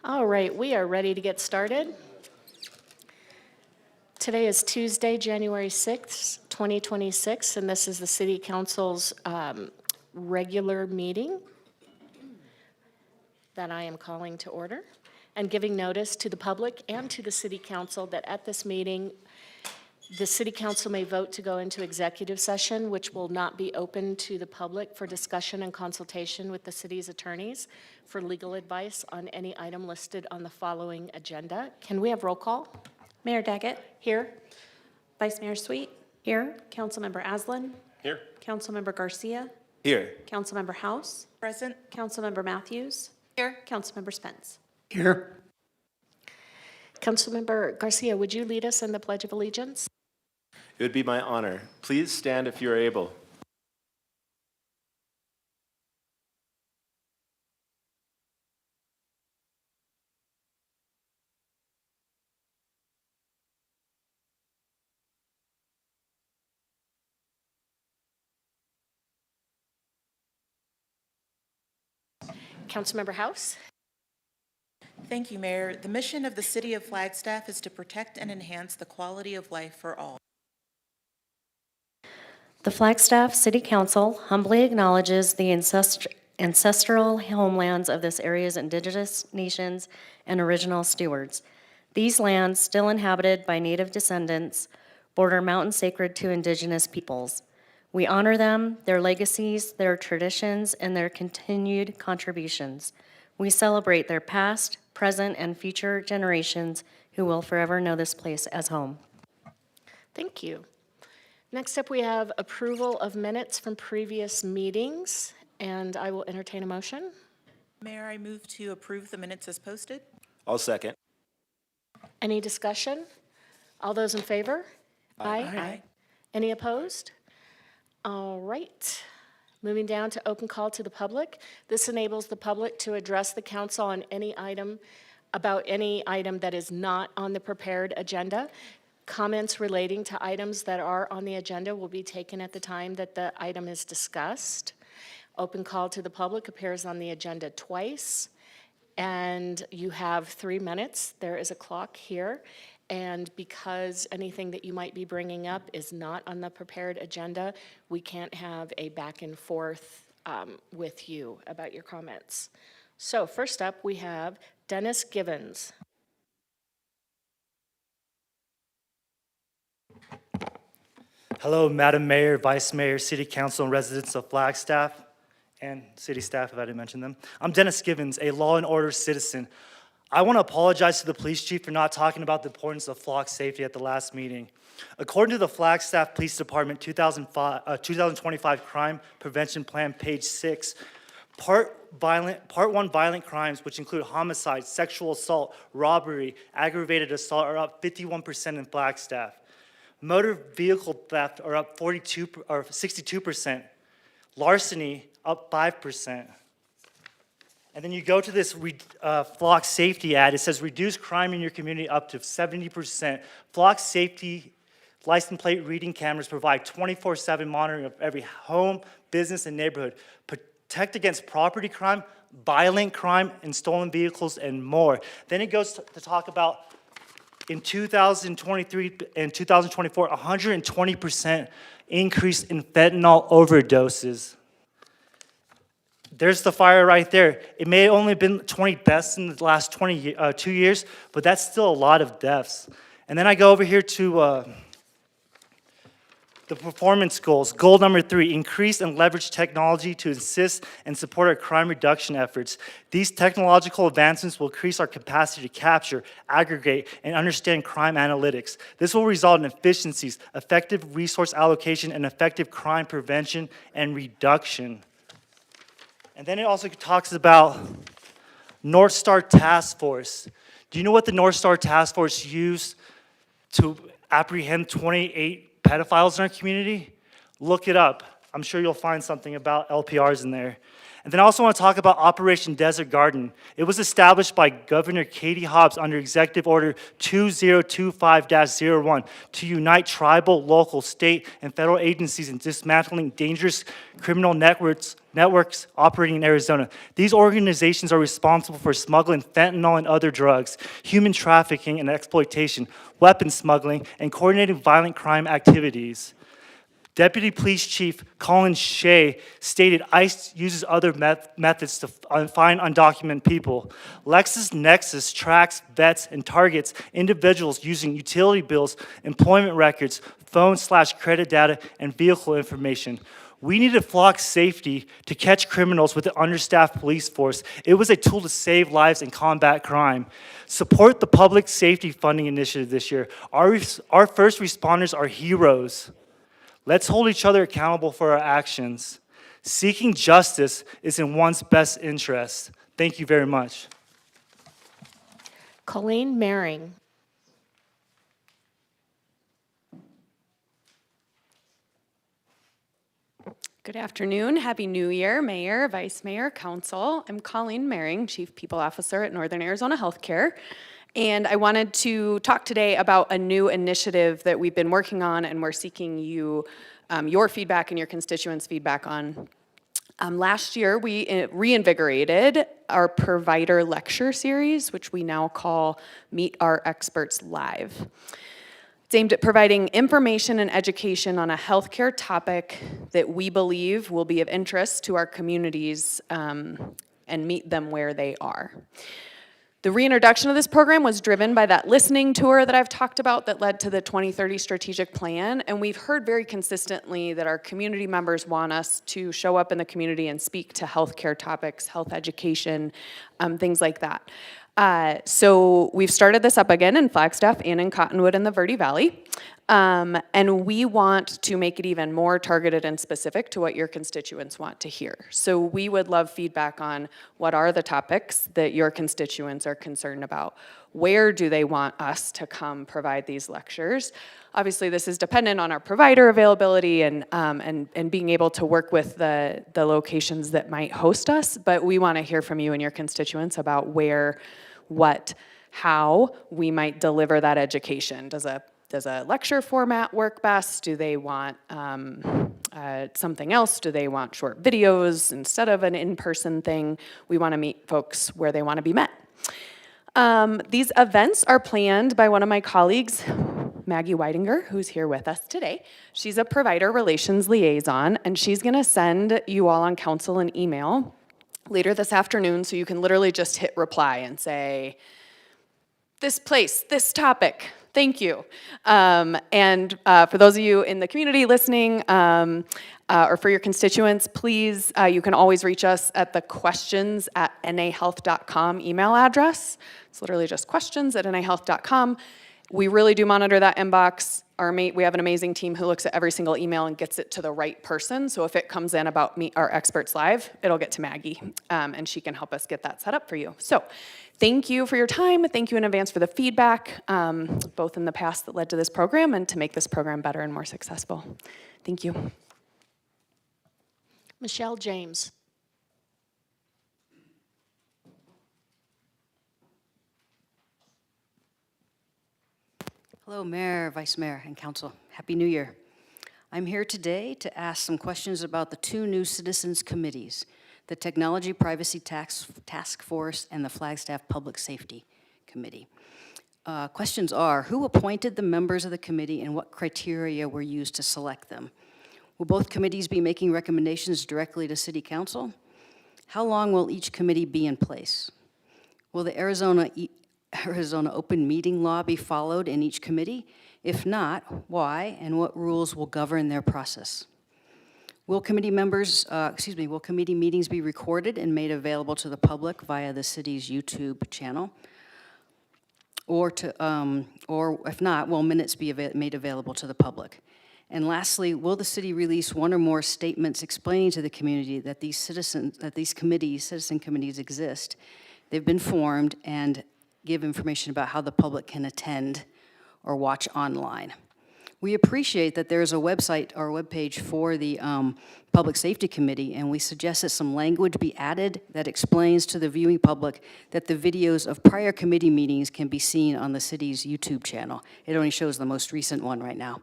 All right, we are ready to get started. Today is Tuesday, January 6th, 2026, and this is the City Council's regular meeting that I am calling to order and giving notice to the public and to the City Council that at this meeting, the City Council may vote to go into executive session, which will not be open to the public for discussion and consultation with the city's attorneys for legal advice on any item listed on the following agenda. Can we have roll call? Mayor Daggett. Here. Vice Mayor Sweet. Here. Councilmember Aslan. Here. Councilmember Garcia. Here. Councilmember House. Present. Councilmember Matthews. Here. Councilmember Spence. Here. Councilmember Garcia, would you lead us in the Pledge of Allegiance? It would be my honor. Please stand if you are able. Councilmember House. Thank you, Mayor. The mission of the City of Flagstaff is to protect and enhance the quality of life for all. The Flagstaff City Council humbly acknowledges the ancestral homelands of this area's indigenous nations and original stewards. These lands, still inhabited by Native descendants, border mountain sacred to indigenous peoples. We honor them, their legacies, their traditions, and their continued contributions. We celebrate their past, present, and future generations who will forever know this place as home. Thank you. Next up, we have approval of minutes from previous meetings, and I will entertain a motion. Mayor, I move to approve the minutes as posted. I'll second. Any discussion? All those in favor? Aye. Any opposed? All right. Moving down to open call to the public. This enables the public to address the council on any item, about any item that is not on the prepared agenda. Comments relating to items that are on the agenda will be taken at the time that the item is discussed. Open call to the public appears on the agenda twice, and you have 3 minutes. There is a clock here, and because anything that you might be bringing up is not on the prepared agenda, we can't have a back and forth with you about your comments. So first up, we have Dennis Givens. Hello, Madam Mayor, Vice Mayor, City Council, and residents of Flagstaff, and city staff, if I didn't mention them. I'm Dennis Givens, a law and order citizen. I want to apologize to the police chief for not talking about the importance of flock safety at the last meeting. According to the Flagstaff Police Department 2025 Crime Prevention Plan, page 6, Part 1 violent crimes, which include homicide, sexual assault, robbery, aggravated assault, are up 51% in Flagstaff. Motor vehicle theft are up 62%. Larceny up 5%. And then you go to this flock safety ad. It says reduce crime in your community up to 70%. Flock safety license plate reading cameras provide 24/7 monitoring of every home, business, and neighborhood. Protect against property crime, violent crime, and stolen vehicles, and more. Then it goes to talk about in 2023 and 2024, 120% increase in fentanyl overdoses. There's the fire right there. It may have only been 20 deaths in the last 2 years, but that's still a lot of deaths. And then I go over here to the performance goals. Goal number 3, increase and leverage technology to assist and support our crime reduction efforts. These technological advancements will increase our capacity to capture, aggregate, and understand crime analytics. This will result in efficiencies, effective resource allocation, and effective crime prevention and reduction. And then it also talks about North Star Task Force. Do you know what the North Star Task Force used to apprehend 28 pedophiles in our community? Look it up. I'm sure you'll find something about LPRs in there. And then I also want to talk about Operation Desert Garden. It was established by Governor Katie Hobbs under Executive Order 2025-01 to unite tribal, local, state, and federal agencies in dismantling dangerous criminal networks operating in Arizona. These organizations are responsible for smuggling fentanyl and other drugs, human trafficking and exploitation, weapons smuggling, and coordinating violent crime activities. Deputy Police Chief Colin Shea stated ICE uses other methods to find undocumented people. LexisNexis tracks, vets, and targets individuals using utility bills, employment records, phone/credit data, and vehicle information. We needed Flock safety to catch criminals with an understaffed police force. It was a tool to save lives and combat crime. Support the public safety funding initiative this year. Our first responders are heroes. Let's hold each other accountable for our actions. Seeking justice is in one's best interest. Thank you very much. Colleen Maring. Good afternoon. Happy New Year, Mayor, Vice Mayor, Council. I'm Colleen Maring, Chief People Officer at Northern Arizona Healthcare. And I wanted to talk today about a new initiative that we've been working on and we're seeking your feedback and your constituents' feedback on. Last year, we reinvigorated our provider lecture series, which we now call Meet Our Experts Live. It's aimed at providing information and education on a healthcare topic that we believe will be of interest to our communities and meet them where they are. The reintroduction of this program was driven by that listening tour that I've talked about that led to the 2030 strategic plan, and we've heard very consistently that our community members want us to show up in the community and speak to healthcare topics, health education, things like that. So we've started this up again in Flagstaff and in Cottonwood in the Verde Valley. And we want to make it even more targeted and specific to what your constituents want to hear. So we would love feedback on what are the topics that your constituents are concerned about. Where do they want us to come provide these lectures? Obviously, this is dependent on our provider availability and being able to work with the locations that might host us, but we want to hear from you and your constituents about where, what, how we might deliver that education. Does a lecture format work best? Do they want something else? Do they want short videos instead of an in-person thing? We want to meet folks where they want to be met. These events are planned by one of my colleagues, Maggie Weidinger, who's here with us today. She's a provider relations liaison, and she's going to send you all on council an email later this afternoon so you can literally just hit reply and say, this place, this topic, thank you. For those of you in the community listening, or for your constituents, please, you can always reach us at the questions@nahealth.com email address. It's literally just questions@nahealth.com. We really do monitor that inbox. We have an amazing team who looks at every single email and gets it to the right person. So if it comes in about Meet Our Experts Live, it'll get to Maggie, and she can help us get that set up for you. So thank you for your time. Thank you in advance for the feedback, both in the past that led to this program and to make this program better and more successful. Thank you. Michelle James. Hello, Mayor, Vice Mayor, and Council. Happy New Year. I'm here today to ask some questions about the two new citizens committees, the Technology Privacy Task Force and the Flagstaff Public Safety Committee. Questions are, who appointed the members of the committee and what criteria were used to select them? Will both committees be making recommendations directly to City Council? How long will each committee be in place? Will the Arizona open meeting law be followed in each committee? If not, why and what rules will govern their process? Will committee meetings be recorded and made available to the public via the city's YouTube channel? Or if not, will minutes be made available to the public? And lastly, will the city release one or more statements explaining to the community that these citizen committees exist, they've been formed, and give information about how the public can attend or watch online? We appreciate that there is a website or webpage for the Public Safety Committee, and we suggest that some language be added that explains to the viewing public that the videos of prior committee meetings can be seen on the city's YouTube channel. It only shows the most recent one right now.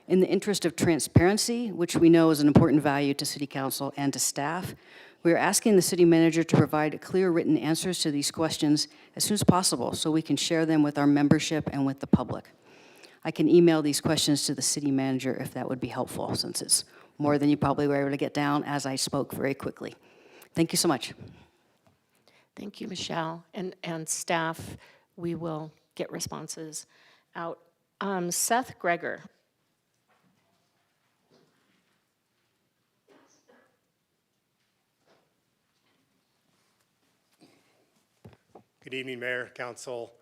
In the interest of transparency, which we know is an important value to City Council and to staff, we are asking the city manager to provide clear written answers to these questions as soon as possible so we can share them with our membership and with the public. I can email these questions to the city manager if that would be helpful, since it's more than you probably were able to get down as I spoke very quickly. Thank you so much. Thank you, Michelle. And staff, we will get responses out. Seth Greger. Good evening, Mayor, Council.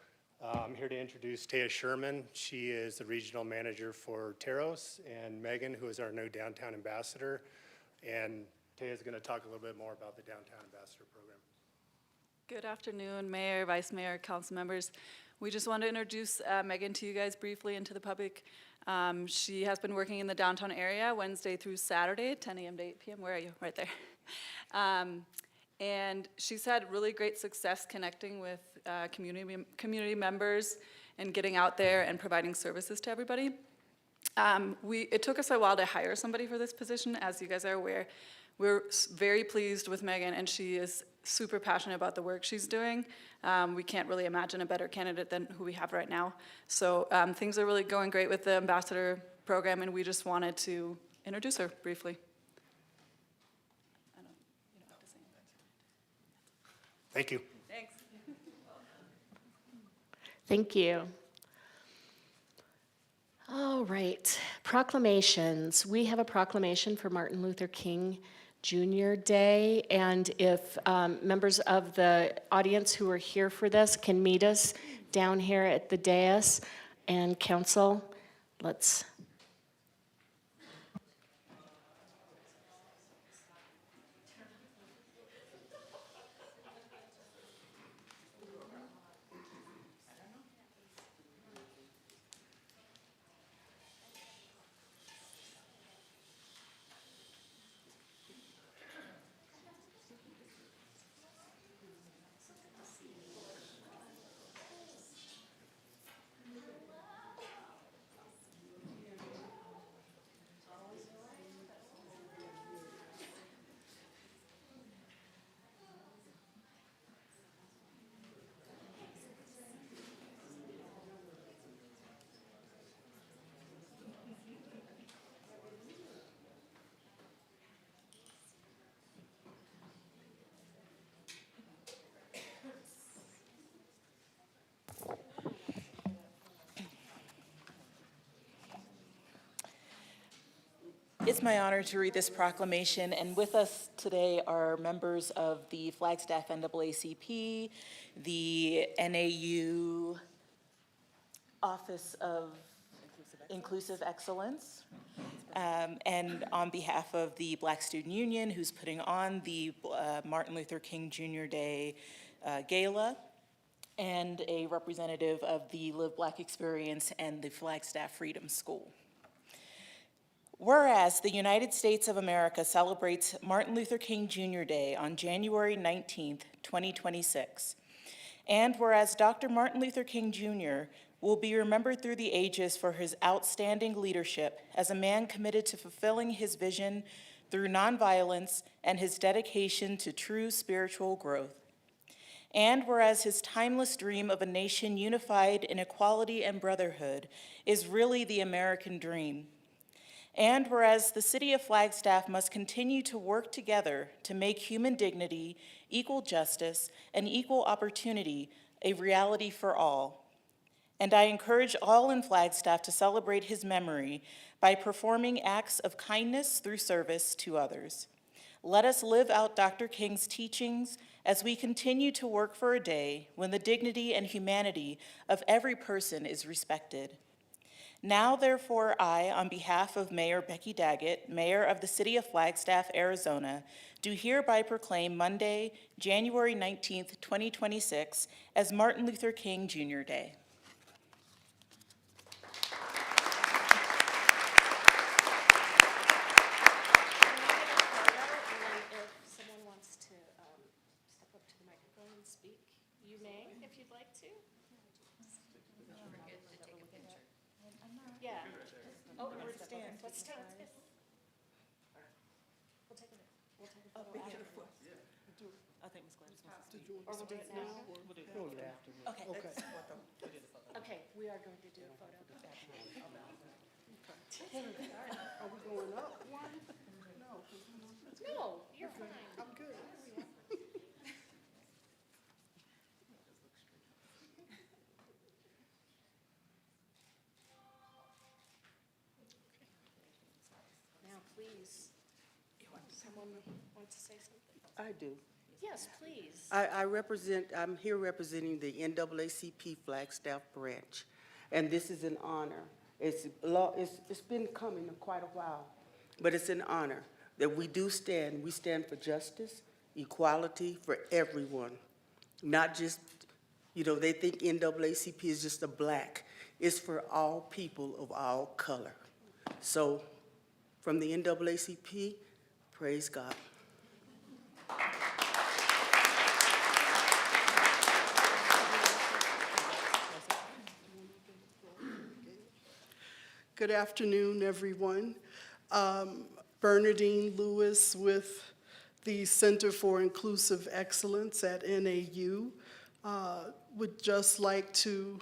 I'm here to introduce Taya Sherman. She is the Regional Manager for Teros, and Megan, who is our new Downtown Ambassador. And Taya is going to talk a little bit more about the Downtown Ambassador Program. Good afternoon, Mayor, Vice Mayor, Council members. We just want to introduce Megan to you guys briefly and to the public. She has been working in the downtown area Wednesday through Saturday, 10 a.m. to 8 p.m. Where are you? Right there. And she's had really great success connecting with community members and getting out there and providing services to everybody. It took us a while to hire somebody for this position, as you guys are aware. We're very pleased with Megan, and she is super passionate about the work she's doing. We can't really imagine a better candidate than who we have right now. So things are really going great with the ambassador program, and we just wanted to introduce her briefly. Thank you. Thanks. Thank you. All right, proclamations. We have a proclamation for Martin Luther King Jr. Day, and if members of the audience who are here for this can meet us down here at the dais, and council, let's. It's my honor to read this proclamation, and with us today are members of the Flagstaff NAACP, the NAU Office of Inclusive Excellence, and on behalf of the Black Student Union, who's putting on the Martin Luther King Jr. Day Gala, and a representative of the Live Black Experience and the Flagstaff Freedom School. Whereas the United States of America celebrates Martin Luther King Jr. Day on January 19th, 2026, and whereas Dr. Martin Luther King Jr. will be remembered through the ages for his outstanding leadership as a man committed to fulfilling his vision through nonviolence and his dedication to true spiritual growth, and whereas his timeless dream of a nation unified in equality and brotherhood is really the American dream, and whereas the City of Flagstaff must continue to work together to make human dignity, equal justice, and equal opportunity a reality for all. And I encourage all in Flagstaff to celebrate his memory by performing acts of kindness through service to others. Let us live out Dr. King's teachings as we continue to work for a day when the dignity and humanity of every person is respected. Now, therefore, I, on behalf of Mayor Becky Daggett, Mayor of the City of Flagstaff, Arizona, do hereby proclaim Monday, January 19th, 2026, as Martin Luther King Jr. Day. you'd like to. Yeah. Oh, let's stand. Let's stand. We'll take a, we'll take a photo after. I think Ms. Gladys wants to speak. Or we'll do it now? Okay. Okay, we are going to do a photo. Are we going up one? No, you're fine. I'm good. Now, please, someone wants to say something? I do. Yes, please. I'm here representing the NAACP Flagstaff branch, and this is an honor. It's been coming quite a while, but it's an honor that we stand for justice, equality for everyone, not just, they think NAACP is just a black. It's for all people of all color. So, from the NAACP, praise God. Good afternoon, everyone. Bernadine Lewis with the Center for Inclusive Excellence at NAU. Would just like to,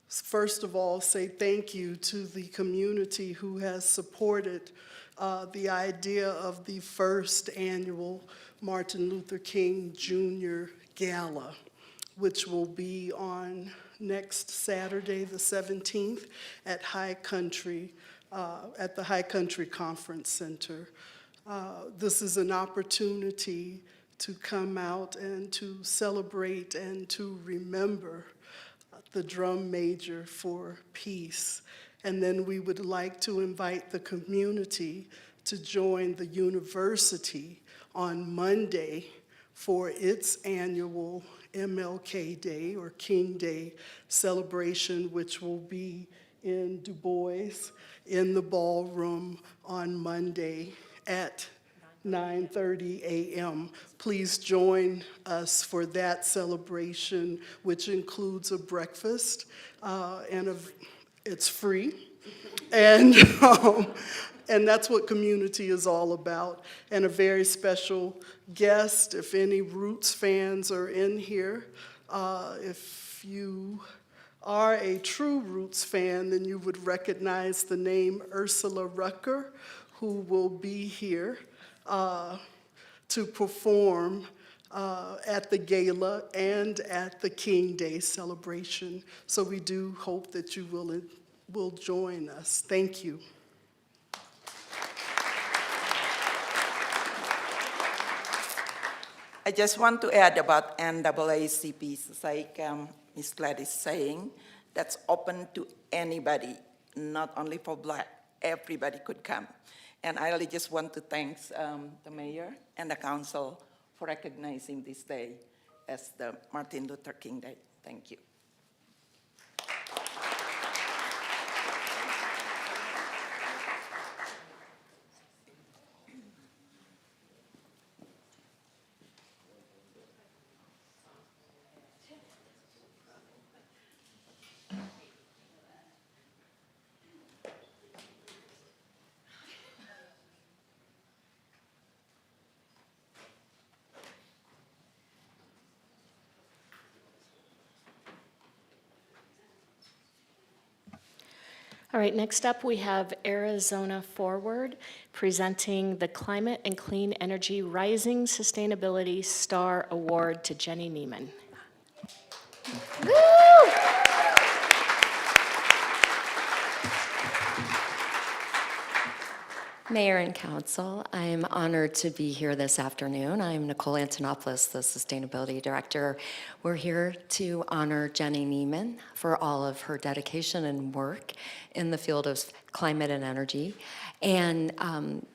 first of all, say thank you to the community who has supported the idea of the first annual Martin Luther King Jr. Gala, which will be on next Saturday, the 17th, at at the High Country Conference Center. This is an opportunity to come out and to celebrate and to remember the drum major for peace. And then we would like to invite the community to join the university on Monday for its annual MLK Day or King Day celebration, which will be in Du Bois in the ballroom on Monday at 9:30 a.m. Please join us for that celebration, which includes a breakfast it's free. And that's what community is all about. And a very special guest, if any Roots fans are in here, if you are a true Roots fan, then you would recognize the name Ursula Rucker, who will be here to perform at the gala and at the King Day celebration. So we do hope that you will join us. Thank you. I just want to add about NAACP, like Ms. Gladys saying, that's open to anybody, not only for Black, everybody could come. And I really just want to thank the mayor and the council for recognizing this day as the Martin Luther King Day. Thank you. All right, next up we have Arizona Forward presenting the Climate and Clean Energy Rising Sustainability Star Award to Jenny Neiman. Mayor and Council, I'm honored to be here this afternoon. I'm Nicole Antonopoulos, the Sustainability Director. We're here to honor Jenny Neiman for all of her dedication and work in the field of climate and energy. And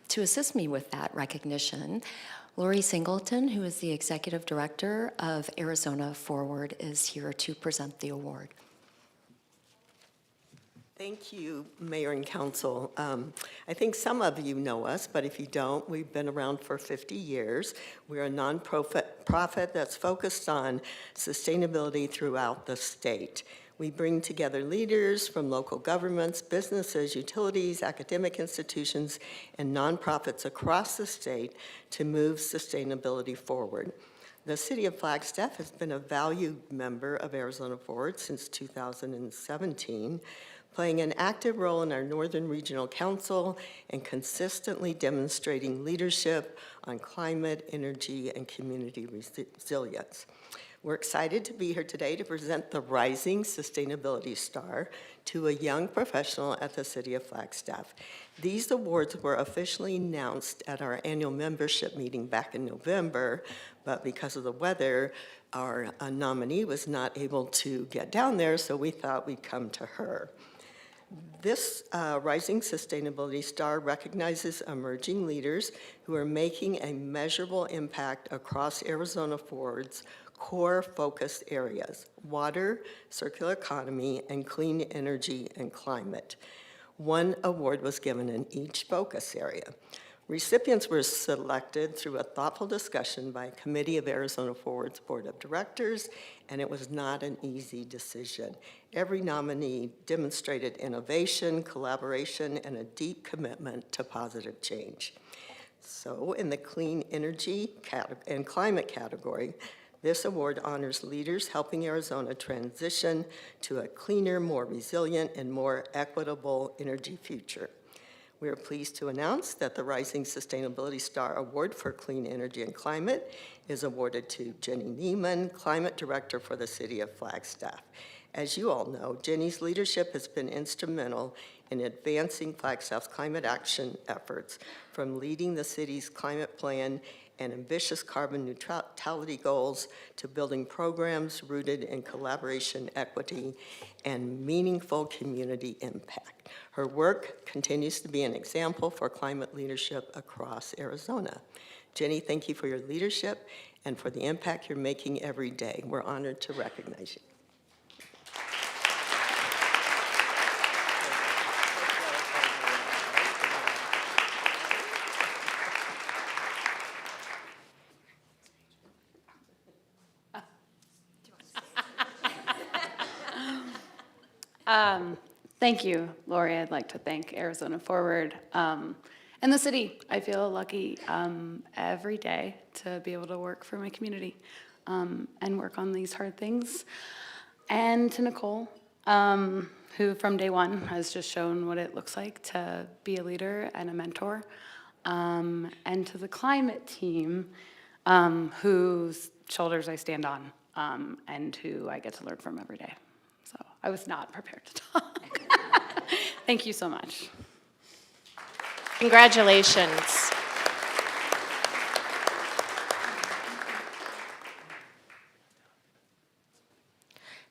to assist me with that recognition, Lori Singleton, who is the Executive Director of Arizona Forward, is here to present the award. Thank you, Mayor and Council. I think some of you know us, but if you don't, we've been around for 50 years. We're a nonprofit that's focused on sustainability throughout the state. We bring together leaders from local governments, businesses, utilities, academic institutions, and nonprofits across the state to move sustainability forward. The City of Flagstaff has been a valued member of Arizona Forward since 2017, playing an active role in our Northern Regional Council and consistently demonstrating leadership on climate, energy, and community resilience. We're excited to be here today to present the Rising Sustainability Star to a young professional at the City of Flagstaff. These awards were officially announced at our annual membership meeting back in November, but because of the weather, our nominee was not able to get down there, so we thought we'd come to her. This Rising Sustainability Star recognizes emerging leaders who are making a measurable impact across Arizona Forward's core focus areas: water, circular economy, and clean energy and climate. One award was given in each focus area. Recipients were selected through a thoughtful discussion by a committee of Arizona Forward's Board of Directors, and it was not an easy decision. Every nominee demonstrated innovation, collaboration, and a deep commitment to positive change. So in the clean energy and climate category, this award honors leaders helping Arizona transition to a cleaner, more resilient, and more equitable energy future. We are pleased to announce that the Rising Sustainability Star Award for Clean Energy and Climate is awarded to Jenny Neiman, Climate Director for the City of Flagstaff. As you all know, Jenny's leadership has been instrumental in advancing Flagstaff's climate action efforts, from leading the city's climate plan and ambitious carbon neutrality goals to building programs rooted in collaboration, equity, and meaningful community impact. Her work continues to be an example for climate leadership across Arizona. Jenny, thank you for your leadership and for the impact you're making every day. We're honored to recognize you. Thank you, Lori. I'd like to thank Arizona Forward and the city. I feel lucky every day to be able to work for my community and work on these hard things. And to Nicole, who from day one has just shown what it looks like to be a leader and a mentor. And to the climate team, whose shoulders I stand on and who I get to learn from every day. So I was not prepared to talk. Thank you so much. Congratulations.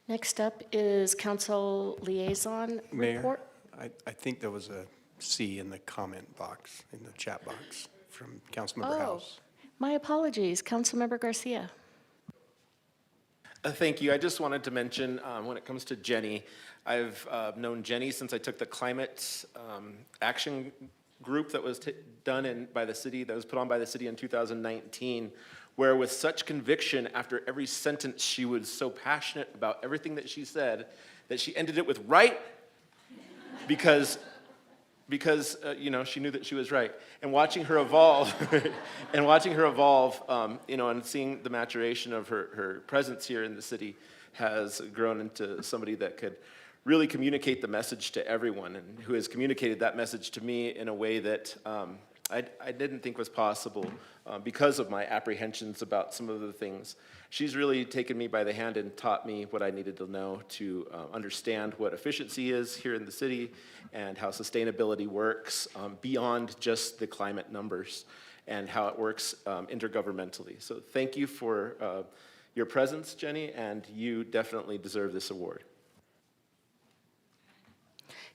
Next up is council liaison Mayor, report. I think there was a C in the comment box, in the chat box from Councilmember House. My apologies, Councilmember Garcia. Thank you. I just wanted to mention, when it comes to Jenny, I've known Jenny since I took the climate action group that was done by the city, that was put on by the city in 2019, where with such conviction, after every sentence, she was so passionate about everything that she said, that she ended it with right, because you know, she knew that she was right. And watching her evolve, and seeing the maturation of her presence here in the city has grown into somebody that could really communicate the message to everyone, and who has communicated that message to me in a way that I didn't think was possible because of my apprehensions about some of the things. She's really taken me by the hand and taught me what I needed to know to understand what efficiency is here in the city and how sustainability works beyond just the climate numbers, and how it works intergovernmentally. So thank you for your presence, Jenny, and you definitely deserve this award.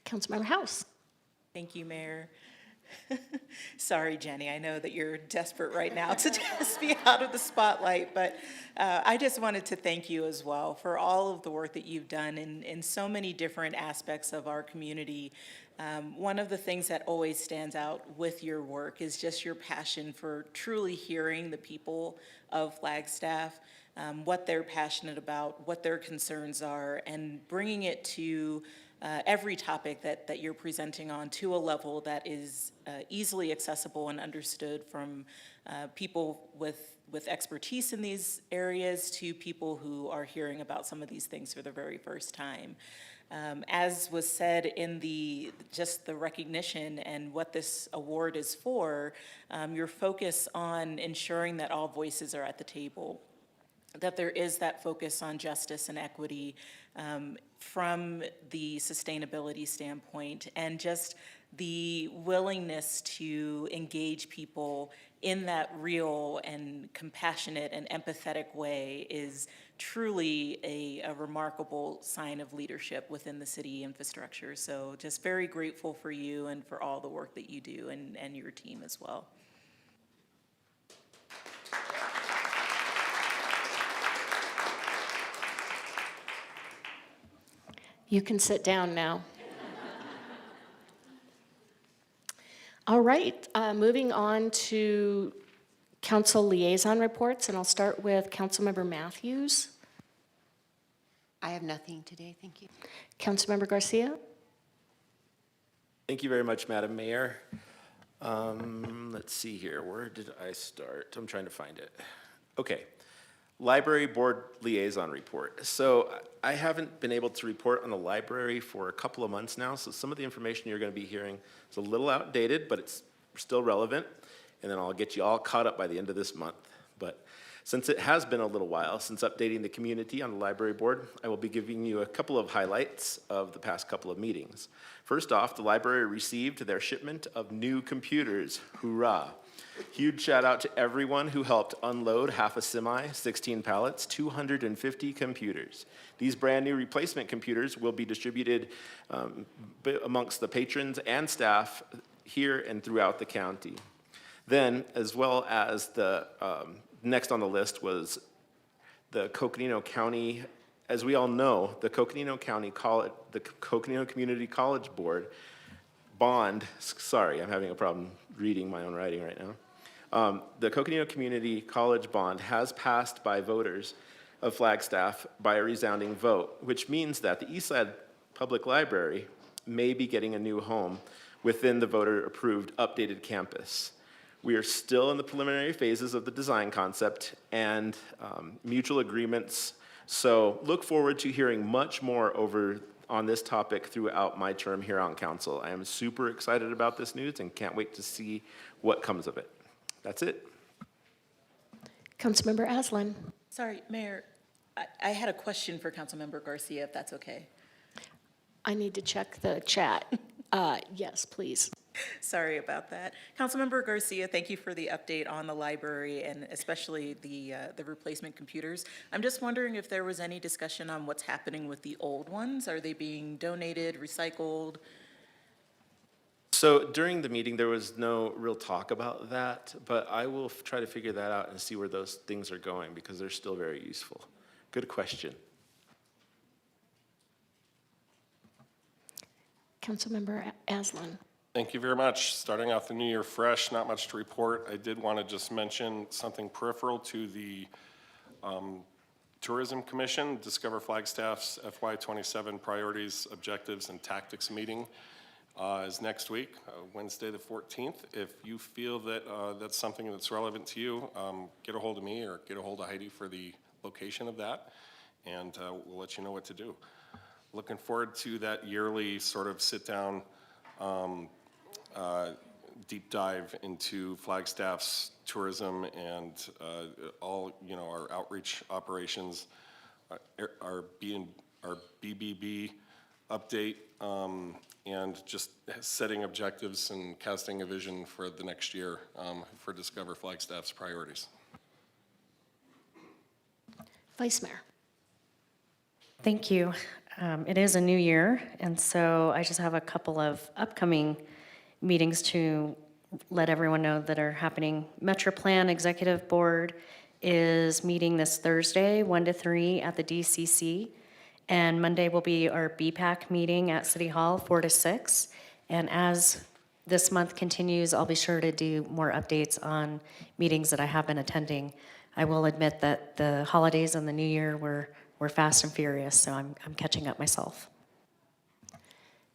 Councilmember House. Thank you, Mayor. Sorry, Jenny, I know that you're desperate right now to just be out of the spotlight, but I just wanted to thank you as well for all of the work that you've done in so many different aspects of our community. One of the things that always stands out with your work is just your passion for truly hearing the people of Flagstaff, what they're passionate about, what their concerns are, and bringing it to every topic that you're presenting on to a level that is easily accessible and understood from people with expertise in these areas to people who are hearing about some of these things for the very first time. As was said in just the recognition and what this award is for, your focus on ensuring that all voices are at the table, that there is that focus on justice and equity from the sustainability standpoint, and just the willingness to engage people in that real and compassionate and empathetic way is truly a remarkable sign of leadership within the city infrastructure. So just very grateful for you and for all the work that you do and your team as well. You can sit down now. All right, moving on to council liaison reports, and I'll start with Councilmember Matthews. I have nothing today, thank you. Councilmember Garcia. Thank you very much, Madam Mayor. Let's see here, where did I start? I'm trying to find it. Okay, Library Board Liaison Report. So I haven't been able to report on the library for a couple of months now, so some of the information you're going to be hearing is a little outdated, but it's still relevant, and then I'll get you all caught up by the end of this month. But since it has been a little while since updating the community on the library board, I will be giving you a couple of highlights of the past couple of meetings. First off, the library received their shipment of new computers. Hoorah! Huge shout out to everyone who helped unload half a semi, 16 pallets, 250 computers. These brand new replacement computers will be distributed amongst the patrons and staff here and throughout the county. Then, as well as the next on the list was the Coconino County. As we all know, the Coconino Community College Board bond, sorry, I'm having a problem reading my own writing right now. The Coconino Community College bond has passed by voters of Flagstaff by a resounding vote, which means that the Eastside Public Library may be getting a new home within the voter-approved updated campus. We are still in the preliminary phases of the design concept and mutual agreements, so look forward to hearing much more on this topic throughout my term here on council. I am super excited about this news and can't wait to see what comes of it. That's it. Councilmember Aslan. Sorry, Mayor, I had a question for Councilmember Garcia, if that's okay. I need to check the chat. Yes, please. Sorry about that. Councilmember Garcia, thank you for the update on the library and especially the replacement computers. I'm just wondering if there was any discussion on what's happening with the old ones. Are they being donated, recycled? So during the meeting, there was no real talk about that, but I will try to figure that out and see where those things are going because they're still very useful. Good question. Councilmember Aslan. Thank you very much. Starting off the new year fresh, not much to report. I did want to just mention something peripheral to the Tourism Commission, Discover Flagstaff's FY27 Priorities, Objectives, and Tactics meeting is next week, Wednesday the 14th. If you feel that that's something that's relevant to you, get a hold of me or get a hold of Heidi for the location of that, and we'll let you know what to do. Looking forward to that yearly sort of sit-down deep dive into Flagstaff's tourism and all, our outreach operations, our BBB update, and just setting objectives and casting a vision for the next year for Discover Flagstaff's priorities. Vice Mayor. Thank you. It is a new year, and so I just have a couple of upcoming meetings to let everyone know that are happening. MetroPlan Executive Board is meeting this Thursday, 1 to 3 at the DCC. And Monday will be our BPAC meeting at City Hall, 4 to 6. And as this month continues, I'll be sure to do more updates on meetings that I have been attending. I will admit that the holidays and the new year were fast and furious, so I'm catching up myself.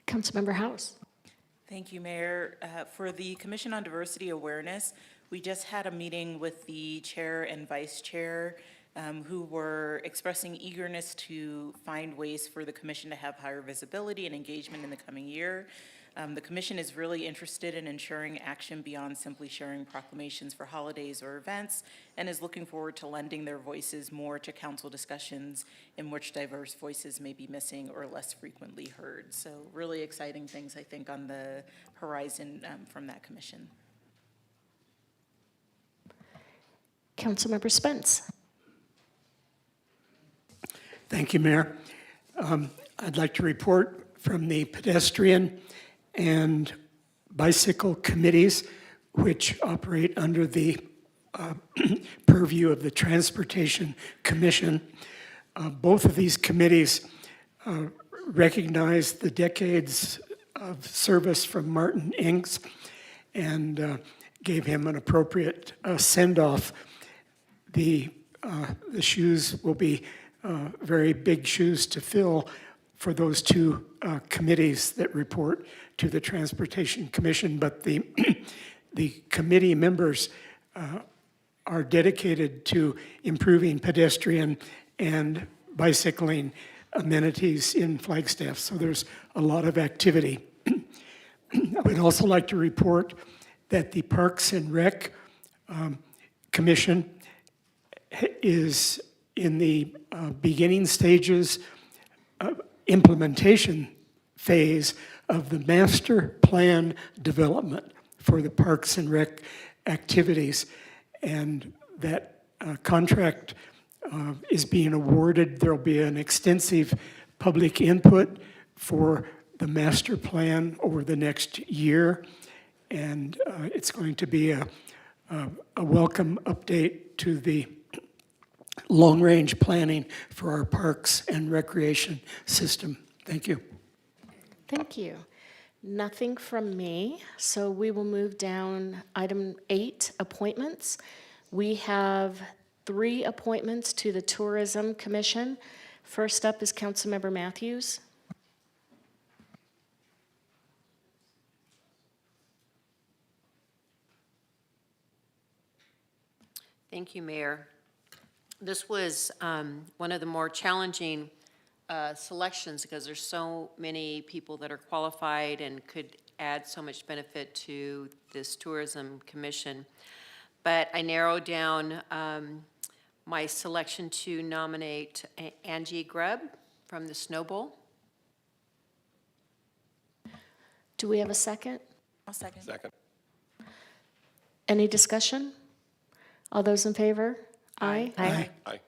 Councilmember House. Thank you, Mayor. For the Commission on Diversity Awareness, we just had a meeting with the chair and vice chair who were expressing eagerness to find ways for the commission to have higher visibility and engagement in the coming year. The commission is really interested in ensuring action beyond simply sharing proclamations for holidays or events, and is looking forward to lending their voices more to council discussions in which diverse voices may be missing or less frequently heard. So really exciting things, I think, on the horizon from that commission. Councilmember Spence. Thank you, Mayor. I'd like to report from the pedestrian and bicycle committees, which operate under the purview of the Transportation Commission. Both of these committees recognize the decades of service from Martin Inks and gave him an appropriate send-off. The shoes will be very big shoes to fill for those two committees that report to the Transportation Commission, but the committee members are dedicated to improving pedestrian and bicycling amenities in Flagstaff, so there's a lot of activity. I would also like to report that the Parks and Rec Commission is in the beginning stages implementation phase of the master plan development for the Parks and Rec activities. And that contract is being awarded. There'll be an extensive public input for the master plan over the next year. And it's going to be a welcome update to the long-range planning for our parks and recreation system. Thank you. Thank you. Nothing from me, so we will move down item 8, appointments. We have 3 appointments to the Tourism Commission. First up is Councilmember Matthews. Thank you, Mayor. This was one of the more challenging selections because there's so many people that are qualified and could add so much benefit to this Tourism Commission. But I narrowed down my selection to nominate Angie Grubb from the Snow Bowl. Do we have a second? I'll second. Second. Any discussion? All those in favor? Aye. Aye. Aye.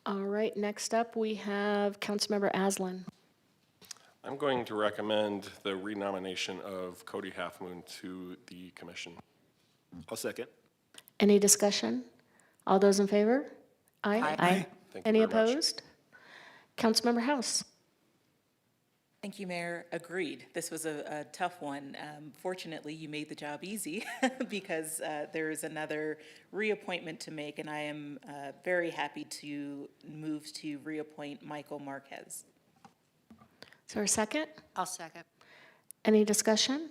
All right, next up, we have Councilmember Aslan. I'm going to recommend the renomination of Cody Halfmoon to the commission. I'll second. Any discussion? All those in favor? Aye. Aye. Thank you Any very much. opposed? Councilmember House. Thank you, Mayor. Agreed. This was a tough one. Fortunately, you made the job easy because there is another reappointment to make, and I am very happy to move to reappoint Michael Marquez. Is there a second? I'll second. Any discussion?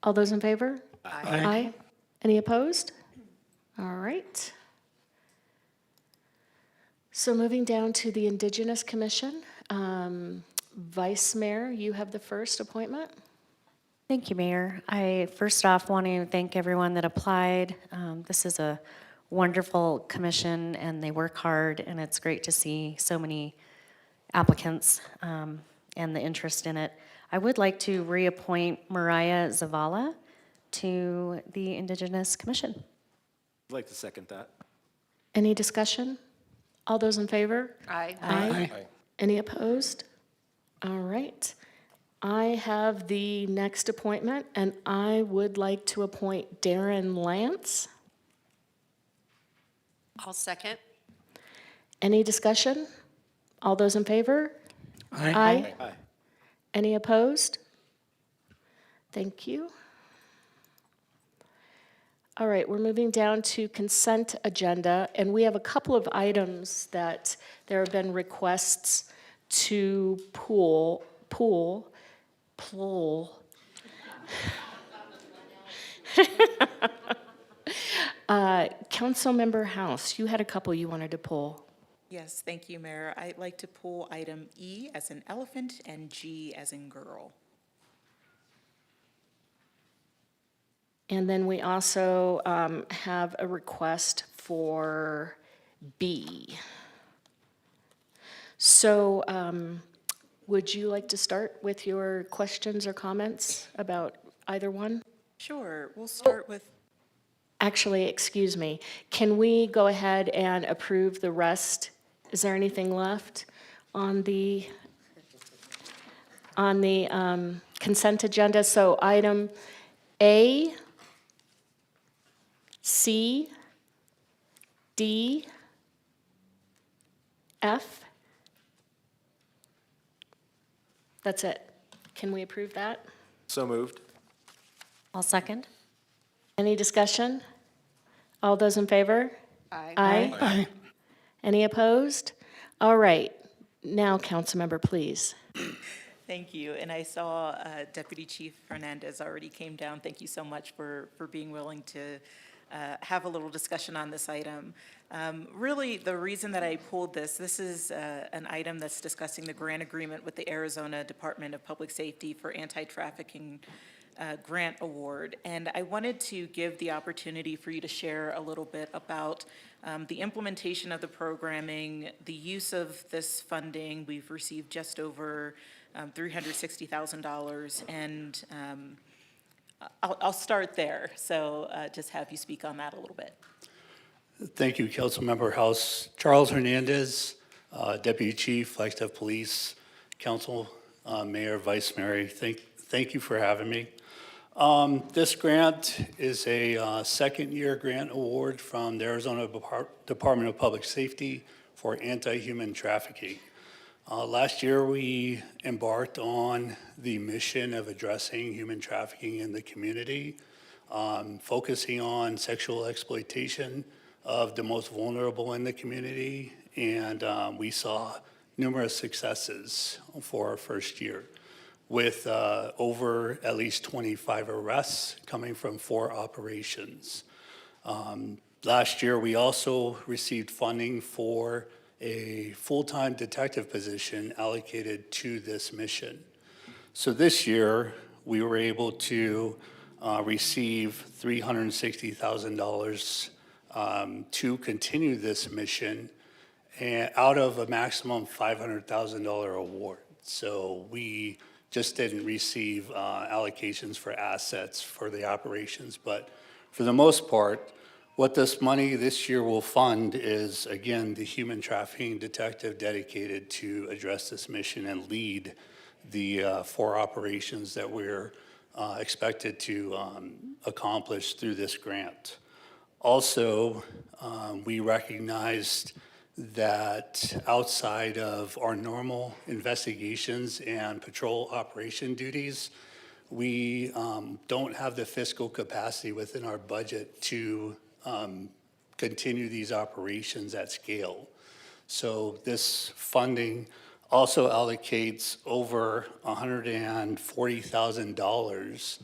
All those in favor? Aye. Any opposed? All right. So moving down to the Indigenous Commission. Vice Mayor, you have the first appointment. Thank you, Mayor. I first off want to thank everyone that applied. This is a wonderful commission and they work hard, and it's great to see so many applicants and the interest in it. I would like to reappoint Mariah Zavala to the Indigenous Commission. I'd like to second that. Any discussion? All those in favor? Aye. Aye. Aye. Any opposed? All right. I have the next appointment, and I would like to appoint Darren Lance. I'll second. Any discussion? All those in favor? Aye. Aye. Any opposed? Thank you. All right, we're moving down to consent agenda, and we have a couple of items that there have been requests to pull. Councilmember House, you had a couple you wanted to pull. Yes, thank you, Mayor. I'd like to pull item E as in elephant and G as in girl. And then we also have a request for B. So would you like to start with your questions or comments about either one? Sure, we'll start with, Actually, excuse me, can we go ahead and approve the rest? Is there anything left on the consent agenda? So item A, C, D, F. That's it. Can we approve that? So moved. I'll second. Any discussion? All those in favor? Aye. Aye. Any opposed? All right. Now, Councilmember, please. thank you. And I saw Deputy Chief Hernandez already came down. Thank you so much for being willing to have a little discussion on this item. Really, the reason that I pulled this is an item that's discussing the grant agreement with the Arizona Department of Public Safety for anti-trafficking grant award. And I wanted to give the opportunity for you to share a little bit about the implementation of the programming, the use of this funding. We've received just over $360,000, and I'll start there. So just have you speak on that a little bit. Thank you, Councilmember House. Charles Hernandez, Deputy Chief, Flagstaff Police, Council, Mayor, Vice Mayor. Thank you for having me. This grant is a second-year grant award from the Arizona Department of Public Safety for anti-human trafficking. Last year, we embarked on the mission of addressing human trafficking in the community, focusing on sexual exploitation of the most vulnerable in the community, and we saw numerous successes for our first year, with over at least 25 arrests coming from 4 operations. Last year, we also received funding for a full-time detective position allocated to this mission. So this year, we were able to receive $360,000 to continue this mission and out of a maximum $500,000 award. So we just didn't receive allocations for assets for the operations. But for the most part, what this money this year will fund is, again, the human trafficking detective dedicated to address this mission and lead the 4 operations that we're expected to accomplish through this grant. Also, we recognized that outside of our normal investigations and patrol operation duties, we don't have the fiscal capacity within our budget to continue these operations at scale. So this funding also allocates over $140,000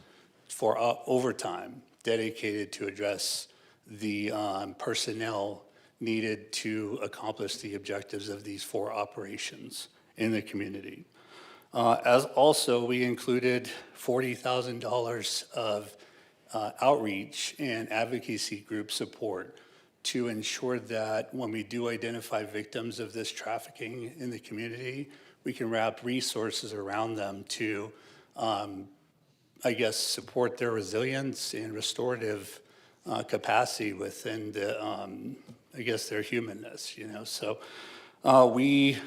for overtime dedicated to address the personnel needed to accomplish the objectives of these 4 operations in the community. As also, we included $40,000 of outreach and advocacy group support to ensure that when we do identify victims of this trafficking in the community, we can wrap resources around them to, support their resilience and restorative capacity within the, their humanness, So we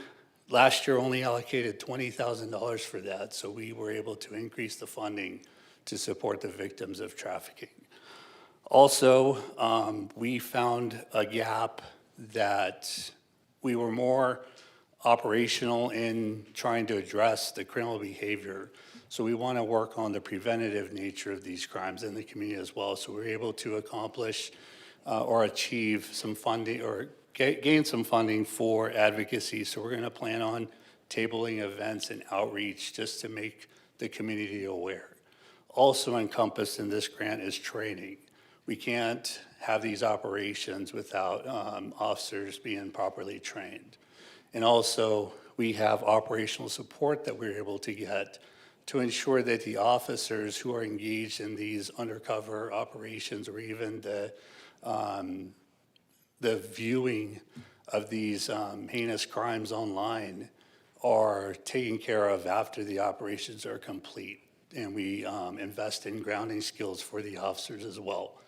Last year only allocated $20,000 for that, so we were able to increase the funding to support the victims of trafficking. Also, we found a gap that we were more operational in trying to address the criminal behavior. So we want to work on the preventative nature of these crimes in the community as well. So we're able to accomplish or achieve some funding or gain some funding for advocacy. So we're going to plan on tabling events and outreach just to make the community aware. Also encompassed in this grant is training. We can't have these operations without officers being properly trained. And also, we have operational support that we're able to get to ensure that the officers who are engaged in these undercover operations or even the viewing of these heinous crimes online are taken care of after the operations are complete. And we invest in grounding skills for the officers as well.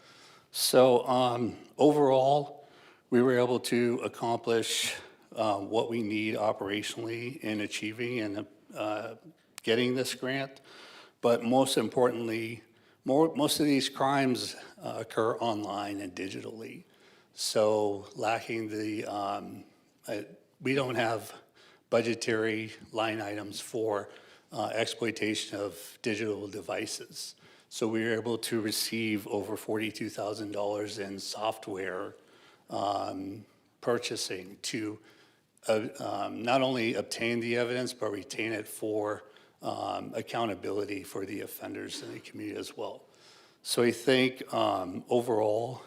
So overall, we were able to accomplish what we need operationally in achieving and getting this grant. But most importantly, most of these crimes occur online and digitally. So lacking we don't have budgetary line items for exploitation of digital devices. So we were able to receive over $42,000 in software purchasing to not only obtain the evidence, but retain it for accountability for the offenders in the community as well. So I think overall,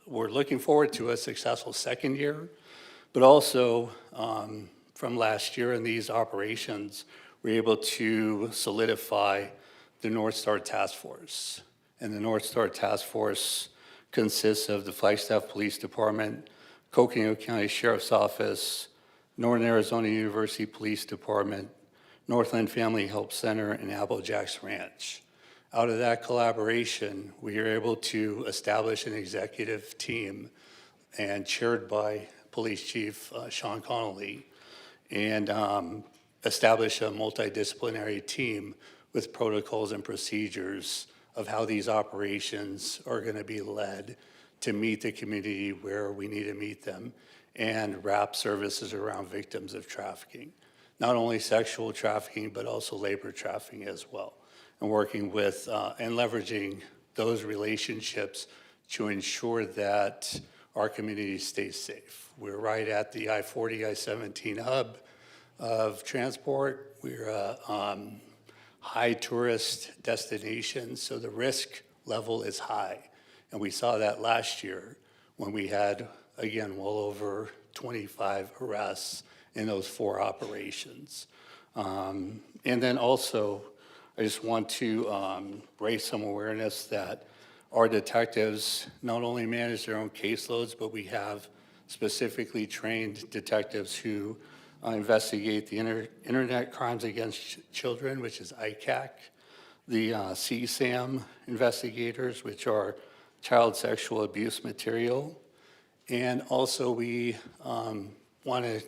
we're looking forward to a successful second year, but also from last year in these operations, we're able to solidify the North Star Task Force. And the North Star Task Force consists of the Flagstaff Police Department, Coconino County Sheriff's Office, Northern Arizona University Police Department, Northland Family Help Center, and Applejacks Ranch. Out of that collaboration, we were able to establish an executive team and chaired by Police Chief Sean Connolly, and establish a multidisciplinary team with protocols and procedures of how these operations are going to be led to meet the community where we need to meet them and wrap services around victims of trafficking. Not only sexual trafficking, but also labor trafficking as well. And working with and leveraging those relationships to ensure that our community stays safe. We're right at the I-40, I-17 hub of transport. We're a high tourist destination, so the risk level is high. And we saw that last year when we had, again, well over 25 arrests in those 4 operations. And then also, I just want to raise some awareness that our detectives not only manage their own caseloads, but we have specifically trained detectives who investigate the internet crimes against children, which is ICAC, the CSAM investigators, which are child sexual abuse material. And also we want to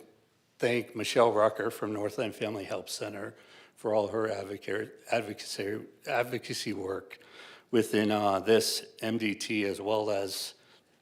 thank Michelle Rucker from Northland Family Help Center for all her advocacy work within this MDT, as well as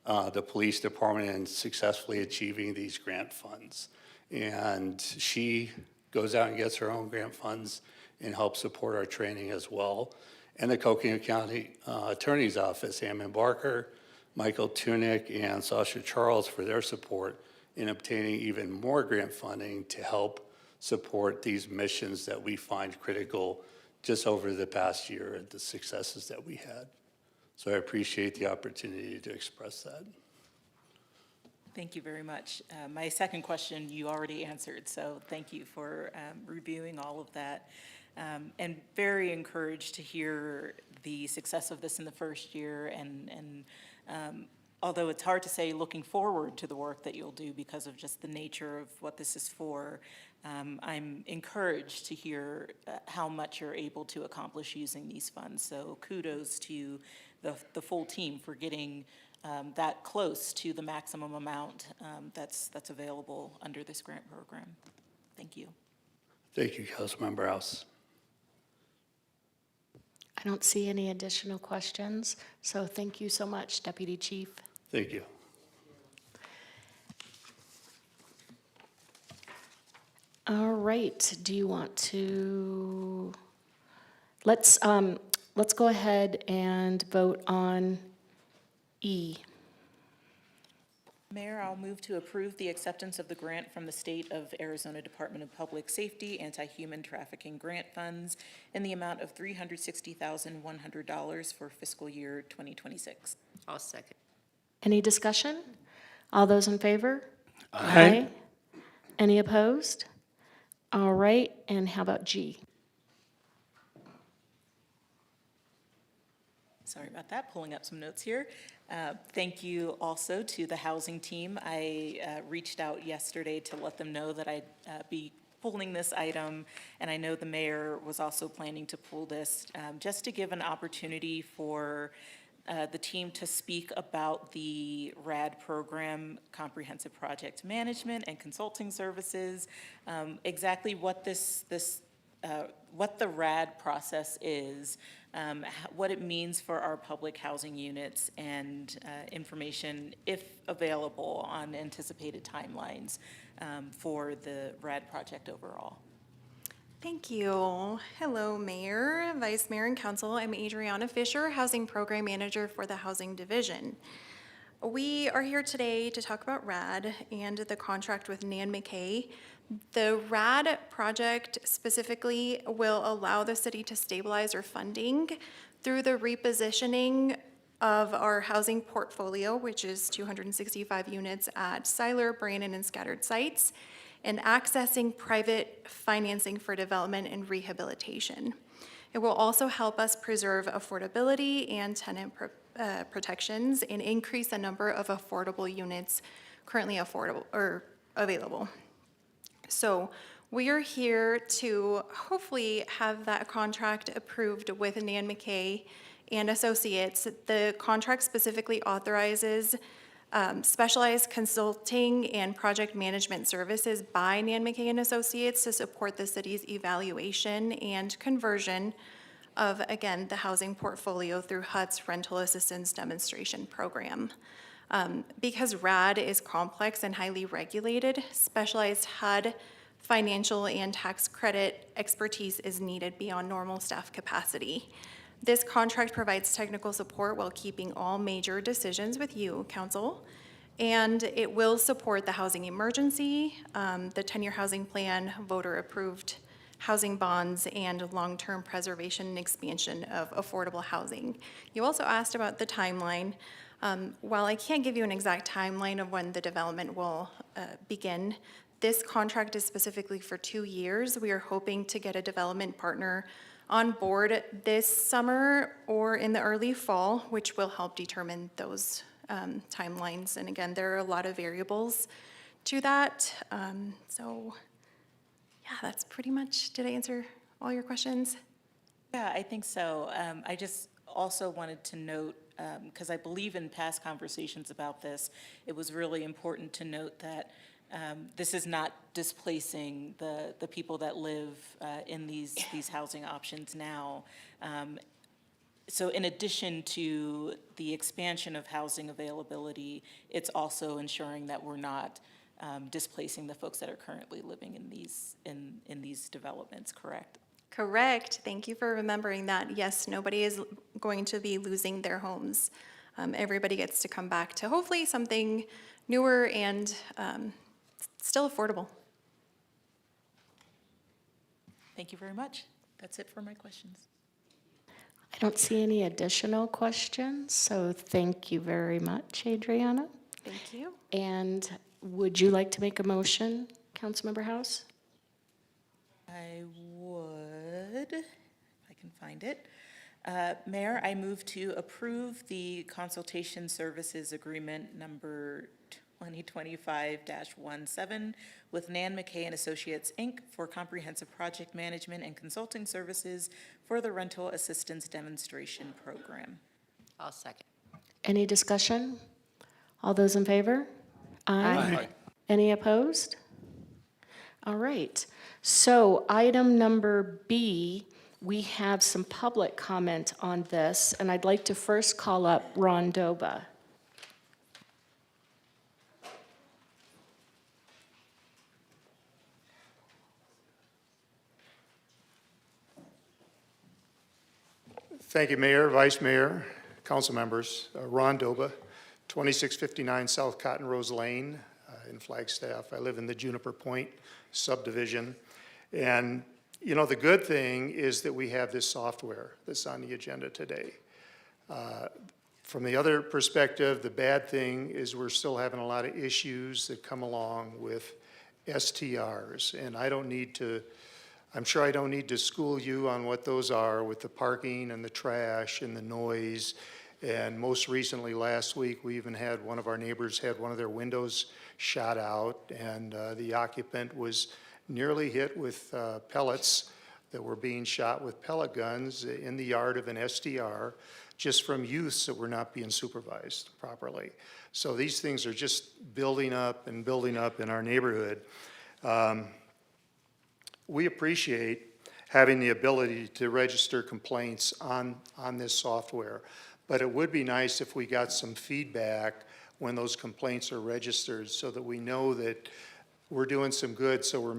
the police department in successfully achieving these grant funds. And she goes out and gets her own grant funds and helps support our training as well. And the Coconino County Attorney's Office, Ammon Barker, Michael Tunick, and Sasha Charles for their support in obtaining even more grant funding to help support these missions that we find critical just over the past year and the successes that we had. So I appreciate the opportunity to express that. Thank you very much. My second question you already answered, so thank you for reviewing all of that. And very encouraged to hear the success of this in the first year, and although it's hard to say looking forward to the work that you'll do because of just the nature of what this is for, I'm encouraged to hear how much you're able to accomplish using these funds. So kudos to the full team for getting that close to the maximum amount that's available under this grant program. Thank you. Thank you, Councilmember House. I don't see any additional questions, so thank you so much, Deputy Chief. Thank you. All right, do you want to, let's go ahead and vote on E. Mayor, I'll move to approve the acceptance of the grant from the State of Arizona Department of Public Safety Anti-Human Trafficking Grant Funds in the amount of $360,100 for fiscal year 2026. I'll second. Any discussion? All those in favor? Aye. Any opposed? All right, and how about G? Sorry about that, pulling up some notes here. Thank you also to the housing team. I reached out yesterday to let them know that I'd be pulling this item, and I know the mayor was also planning to pull this, just to give an opportunity for the team to speak about the RAD program, Comprehensive Project Management and Consulting Services, exactly what what the RAD process is, what it means for our public housing units, and information, if available, on anticipated timelines for the RAD project overall. Thank you. Hello, Mayor, Vice Mayor, and Council. I'm Adriana Fisher, Housing Program Manager for the Housing Division. We are here today to talk about RAD and the contract with Nan McKay. The RAD project specifically will allow the city to stabilize our funding through the repositioning of our housing portfolio, which is 265 units at Seiler, Brandon, and scattered sites, and accessing private financing for development and rehabilitation. It will also help us preserve affordability and tenant protections and increase the number of affordable units currently affordable or available. So we are here to hopefully have that contract approved with Nan McKay and Associates. The contract specifically authorizes specialized consulting and project management services by Nan McKay and Associates to support the city's evaluation and conversion of, again, the housing portfolio through HUD's Rental Assistance Demonstration Program. Because RAD is complex and highly regulated, specialized HUD financial and tax credit expertise is needed beyond normal staff capacity. This contract provides technical support while keeping all major decisions with you, Council, and it will support the housing emergency, the 10-year housing plan, voter-approved housing bonds, and long-term preservation and expansion of affordable housing. You also asked about the timeline. While I can't give you an exact timeline of when the development will begin, this contract is specifically for 2 years. We are hoping to get a development partner on board this summer or in the early fall, which will help determine those timelines. And again, there are a lot of variables to that. So yeah, that's pretty much, did I answer all your questions? Yeah, I think so. I just also wanted to note, because I believe in past conversations about this, it was really important to note that this is not displacing the people that live in these housing options now. So in addition to the expansion of housing availability, it's also ensuring that we're not displacing the folks that are currently living in these developments, correct? Correct. Thank you for remembering that. Yes, nobody is going to be losing their homes. Everybody gets to come back to hopefully something newer and still affordable. Thank you very much. That's it for my questions. I don't see any additional questions, so thank you very much, Adriana. Thank you. And would you like to make a motion, Councilmember House? I would, if I can find it. Mayor, I move to approve the consultation services agreement number 2025-17 with Nan McKay and Associates, Inc. for comprehensive project management and consulting services for the Rental Assistance Demonstration Program. I'll second. Any discussion? All those in favor? Aye. Any opposed? All right. So item number B, we have some public comment on this, and I'd like to first call up Ron Doba. Thank you, Mayor, Vice Mayor, council members. Ron Doba, 2659 South Cotton Rose Lane in Flagstaff. I live in the Juniper Point subdivision. And, you know, the good thing is that we have this software that's on the agenda today. From the other perspective, the bad thing is we're still having a lot of issues that come along with STRs. And I'm sure I don't need to school you on what those are with the parking and the trash and the noise. And most recently, last week, we even had one of our neighbors had one of their windows shot out, and the occupant was nearly hit with pellets that were being shot with pellet guns in the yard of an STR, just from youths that were not being supervised properly. So these things are just building up and building up in our neighborhood. We appreciate having the ability to register complaints on this software, but it would be nice if we got some feedback when those complaints are registered so that we know that we're doing some good, so we're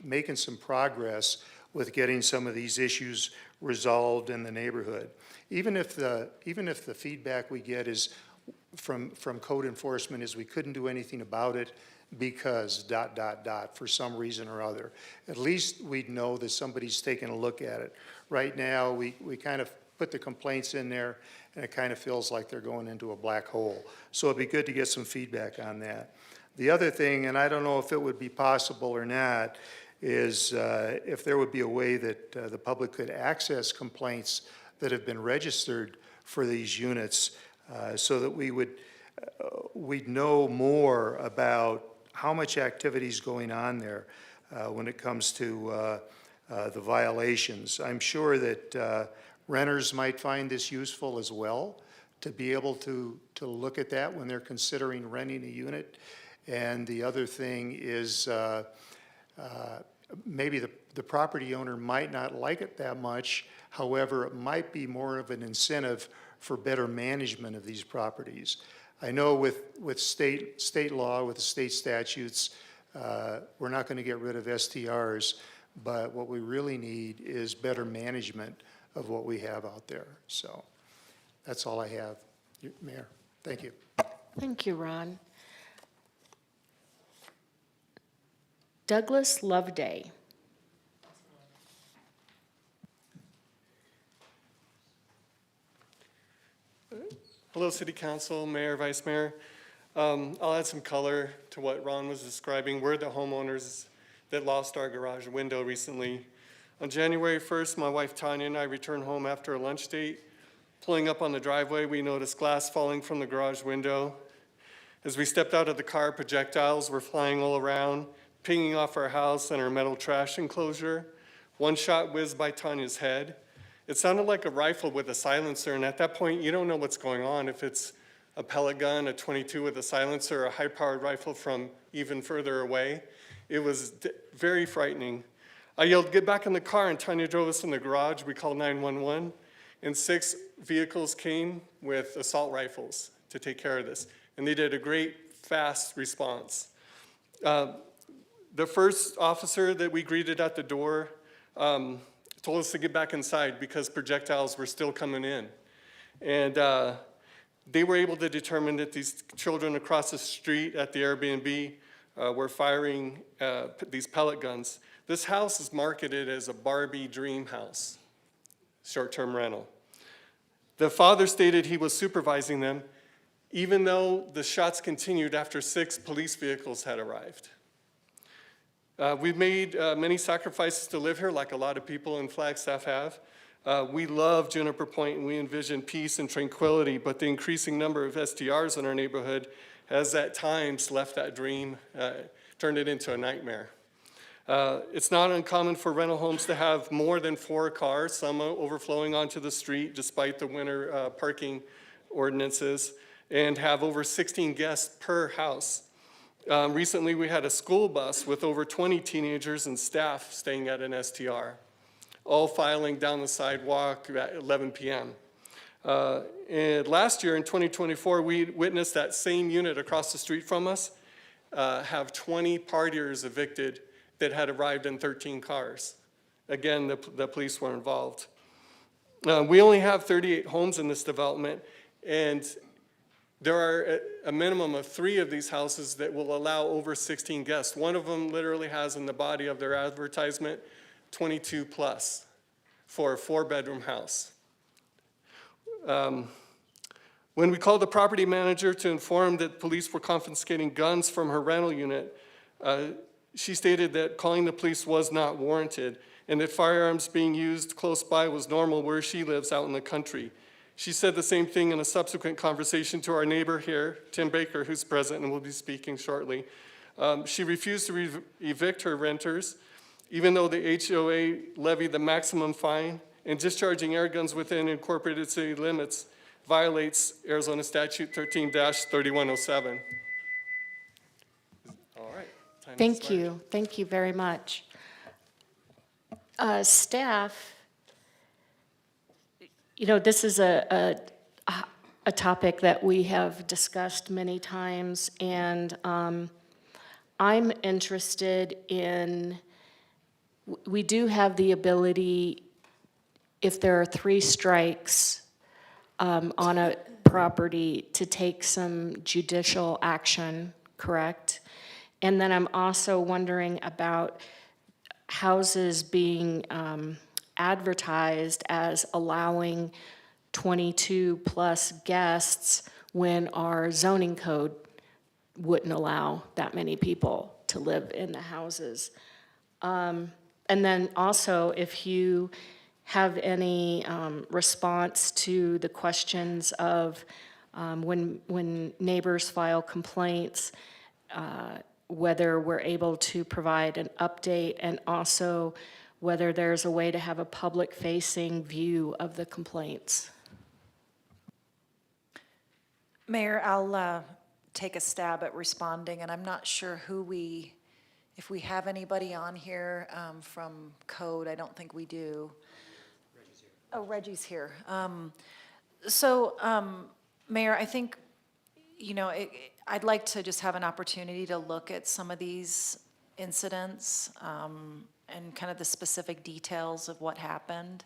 making some progress with getting some of these issues resolved in the neighborhood. Even if the feedback we get is from code enforcement is we couldn't do anything about it because ... for some reason or other. At least we'd know that somebody's taking a look at it. Right now, we kind of put the complaints in there, and it kind of feels like they're going into a black hole. So it'd be good to get some feedback on that. The other thing, and I don't know if it would be possible or not, is if there would be a way that the public could access complaints that have been registered for these units so that we'd know more about how much activity is going on there when it comes to the violations. I'm sure that renters might find this useful as well, to be able to look at that when they're considering renting a unit. And the other thing is maybe the property owner might not like it that much. However, it might be more of an incentive for better management of these properties. I know with state law, with the state statutes, we're not going to get rid of STRs, but what we really need is better management of what we have out there. So that's all I have, Mayor. Thank you. Thank you, Ron. Douglas Loveday. Hello, City Council, Mayor, Vice Mayor. I'll add some color to what Ron was describing. We're the homeowners that lost our garage window recently. On January 1st, my wife Tanya and I returned home after a lunch date. Pulling up on the driveway, we noticed glass falling from the garage window. As we stepped out of the car, projectiles were flying all around, pinging off our house and our metal trash enclosure. One shot whizzed by Tanya's head. It sounded like a rifle with a silencer, and at that point, you don't know what's going on, if it's a pellet gun, a .22 with a silencer, or a high-powered rifle from even further away. It was very frightening. I yelled, "Get back in the car," and Tanya drove us in the garage. We called 911, and 6 vehicles came with assault rifles to take care of this, and they did a great, fast response. The first officer that we greeted at the door told us to get back inside because projectiles were still coming in. And they were able to determine that these children across the street at the Airbnb were firing these pellet guns. This house is marketed as a Barbie dream house, short-term rental. The father stated he was supervising them, even though the shots continued after 6 police vehicles had arrived. We've made many sacrifices to live here, like a lot of people in Flagstaff have. We love Juniper Point and we envision peace and tranquility, but the increasing number of STRs in our neighborhood has at times left that dream, turned it into a nightmare. It's not uncommon for rental homes to have more than 4 cars, some overflowing onto the street despite the winter parking ordinances and have over 16 guests per house. Recently, we had a school bus with over 20 teenagers and staff staying at an STR, all filing down the sidewalk at 11 p.m. And last year, in 2024, we witnessed that same unit across the street from us have 20 partiers evicted that had arrived in 13 cars. Again, the police were involved. We only have 38 homes in this development, and there are a minimum of 3 of these houses that will allow over 16 guests. One of them literally has in the body of their advertisement 22 plus for a 4-bedroom house. When we called the property manager to inform that police were confiscating guns from her rental unit, she stated that calling the police was not warranted and that firearms being used close by was normal where she lives out in the country. She said the same thing in a subsequent conversation to our neighbor here, Tim Baker, who's present and will be speaking shortly. She refused to evict her renters, even though the HOA levied the maximum fine, and discharging air guns within incorporated city limits violates Arizona Statute 13-3107. All right. Thank you. Thank you very much. Staff, you know, this is a topic that we have discussed many times, and I'm interested in, we do have the ability, if there are 3 strikes on a property, to take some judicial action, correct? And then I'm also wondering about houses being advertised as allowing 22 plus guests when our zoning code wouldn't allow that many people to live in the houses. And then also, if you have any response to the questions of when neighbors file complaints, whether we're able to provide an update, and also whether there's a way to have a public-facing view of the complaints. Mayor, I'll take a stab at responding, and I'm not sure if we have anybody on here from code. I don't think we do. Reggie's here. Oh, Reggie's here. Mayor, I think, you know, I'd like to just have an opportunity to look at some of these incidents and kind of the specific details of what happened.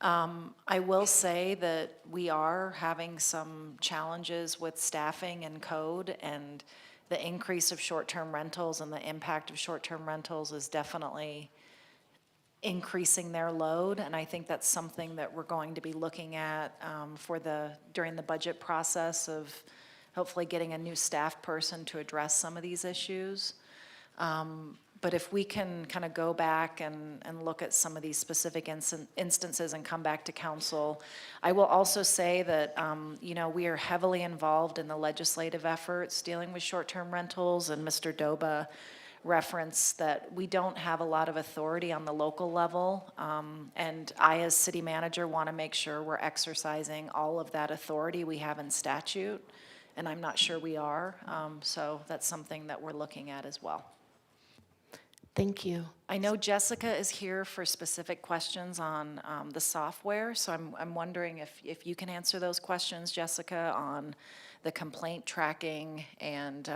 I will say that we are having some challenges with staffing and code, and the increase of short-term rentals and the impact of short-term rentals is definitely increasing their load, and I think that's something that we're going to be looking at during the budget process of hopefully getting a new staff person to address some of these issues. But if we can kind of go back and look at some of these specific instances and come back to council. I will also say that, you know, we are heavily involved in the legislative efforts dealing with short-term rentals, and Mr. Doba referenced that we don't have a lot of authority on the local level. And I, as city manager, want to make sure we're exercising all of that authority we have in statute, and I'm not sure we are. So that's something that we're looking at as well. Thank you. I know Jessica is here for specific questions on the software, so I'm wondering if you can answer those questions, Jessica, on the complaint tracking and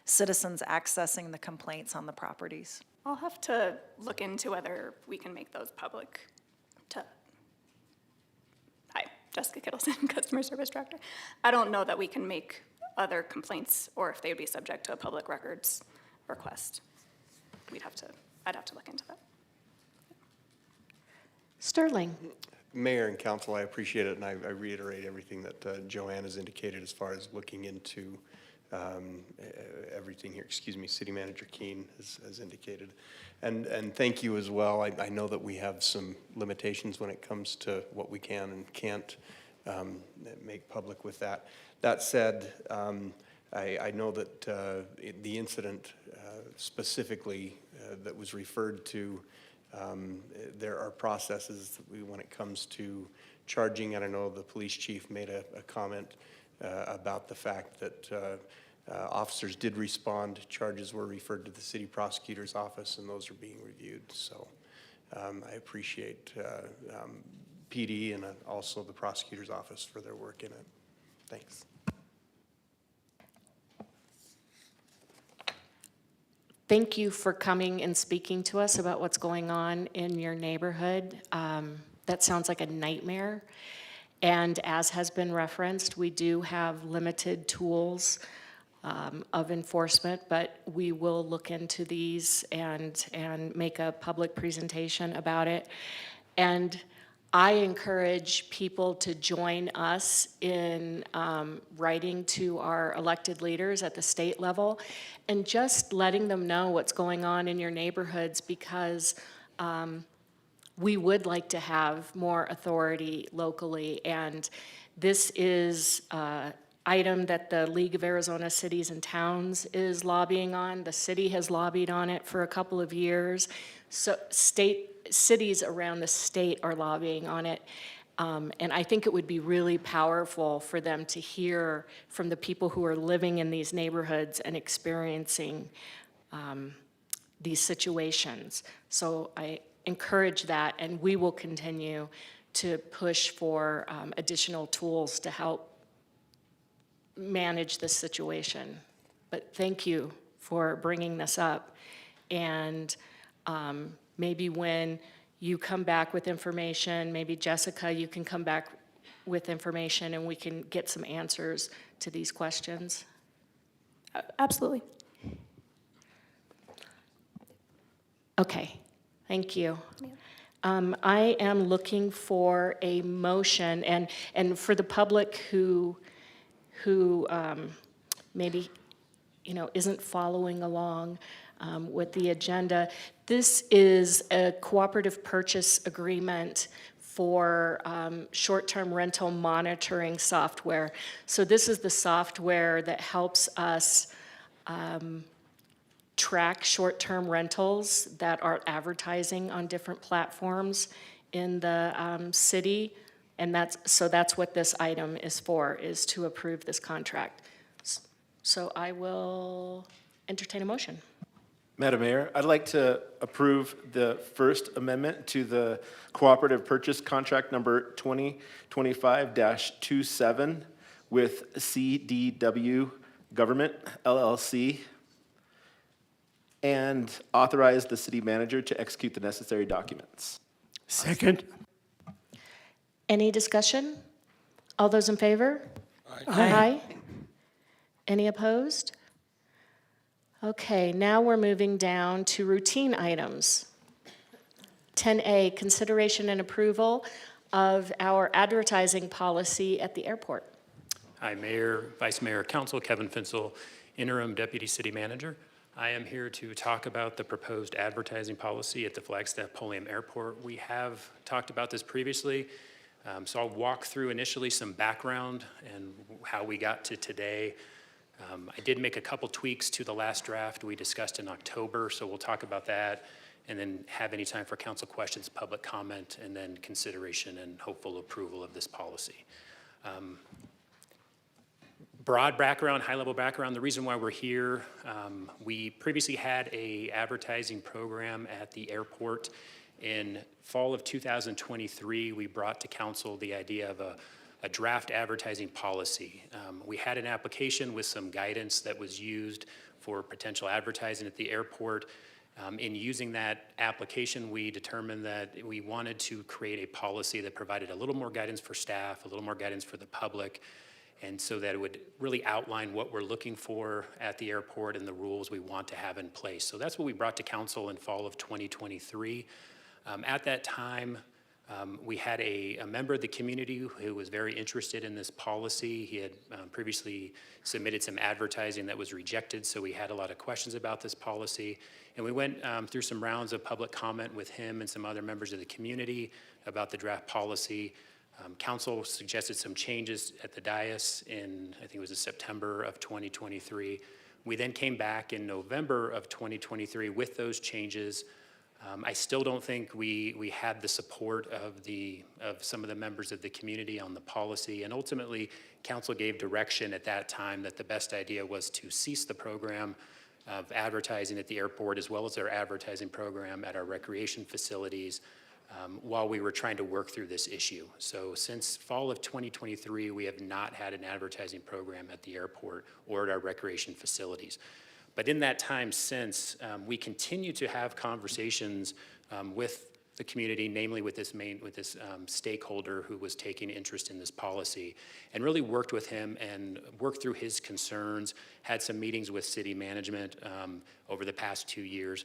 citizens accessing the complaints on the properties. I'll have to look into whether we can make those public. Hi, Jessica Kittleson, Customer Service Director. I don't know that we can make other complaints or if they would be subject to a public records request. I'd have to look into that. Sterling. Mayor and council, I appreciate it, and I reiterate everything that Joanne has indicated as far as looking into everything here. Excuse me, City Manager Keene has indicated. And thank you as well. I know that we have some limitations when it comes to what we can and can't make public with that. That said, I know that the incident specifically that was referred to There are processes when it comes to charging, and I know the police chief made a comment about the fact that officers did respond, charges were referred to the city prosecutor's office, and those are being reviewed. So I appreciate PD and also the prosecutor's office for their work in it. Thanks. Thank you for coming and speaking to us about what's going on in your neighborhood. That sounds like a nightmare. And as has been referenced, we do have limited tools of enforcement, but we will look into these and make a public presentation about it. And I encourage people to join us in writing to our elected leaders at the state level and just letting them know what's going on in your neighborhoods, because we would like to have more authority locally. And this is an item that the League of Arizona Cities and Towns is lobbying on. The city has lobbied on it for a couple of years. So cities around the state are lobbying on it. And I think it would be really powerful for them to hear from the people who are living in these neighborhoods and experiencing these situations. So I encourage that, and we will continue to push for additional tools to help manage this situation. But thank you for bringing this up. And maybe when you come back with information, maybe Jessica, you can come back with information and we can get some answers to these questions. Absolutely. Okay, thank you. I am looking for a motion, and for the public who maybe isn't following along with the agenda, this is a cooperative purchase agreement for short-term rental monitoring software. So this is the software that helps us track short-term rentals that are advertising on different platforms in the city. And that's what this item is for, is to approve this contract. So I will entertain a motion. Madam Mayor, I'd like to approve the First Amendment to the Cooperative Purchase Contract number 2025-27 with CDW Government, LLC, and authorize the city manager to execute the necessary documents. Second. Any discussion? All those in favor? Aye. Any opposed? Okay, now we're moving down to routine items. 10A, consideration and approval of our advertising policy at the airport. Hi, Mayor, Vice Mayor, Council, Kevin Finsel, Interim Deputy City Manager. I am here to talk about the proposed advertising policy at the Flagstaff Pulliam Airport. We have talked about this previously, so I'll walk through initially some background and how we got to today. I did make a couple tweaks to the last draft we discussed in October, so we'll talk about that and then have any time for council questions, public comment, and then consideration and hopeful approval of this policy. Broad background, high-level background, the reason why we're here, we previously had a advertising program at the airport. In fall of 2023, we brought to council the idea of a draft advertising policy. We had an application with some guidance that was used for potential advertising at the airport. In using that application, we determined that we wanted to create a policy that provided a little more guidance for staff, a little more guidance for the public, and so that it would really outline what we're looking for at the airport and the rules we want to have in place. So that's what we brought to council in fall of 2023. At that time, we had a member of the community who was very interested in this policy. He had previously submitted some advertising that was rejected, so we had a lot of questions about this policy. And we went through some rounds of public comment with him and some other members of the community about the draft policy. Council suggested some changes at the dais in, I think it was in September of 2023. We then came back in November of 2023 with those changes. I still don't think we had the support of some of the members of the community on the policy, and ultimately, council gave direction at that time that the best idea was to cease the program of advertising at the airport, as well as our advertising program at our recreation facilities, while we were trying to work through this issue. So since fall of 2023, we have not had an advertising program at the airport or at our recreation facilities. But in that time since, we continue to have conversations with the community, namely with this stakeholder who was taking interest in this policy, and really worked with him and worked through his concerns, had some meetings with city management over the past 2 years.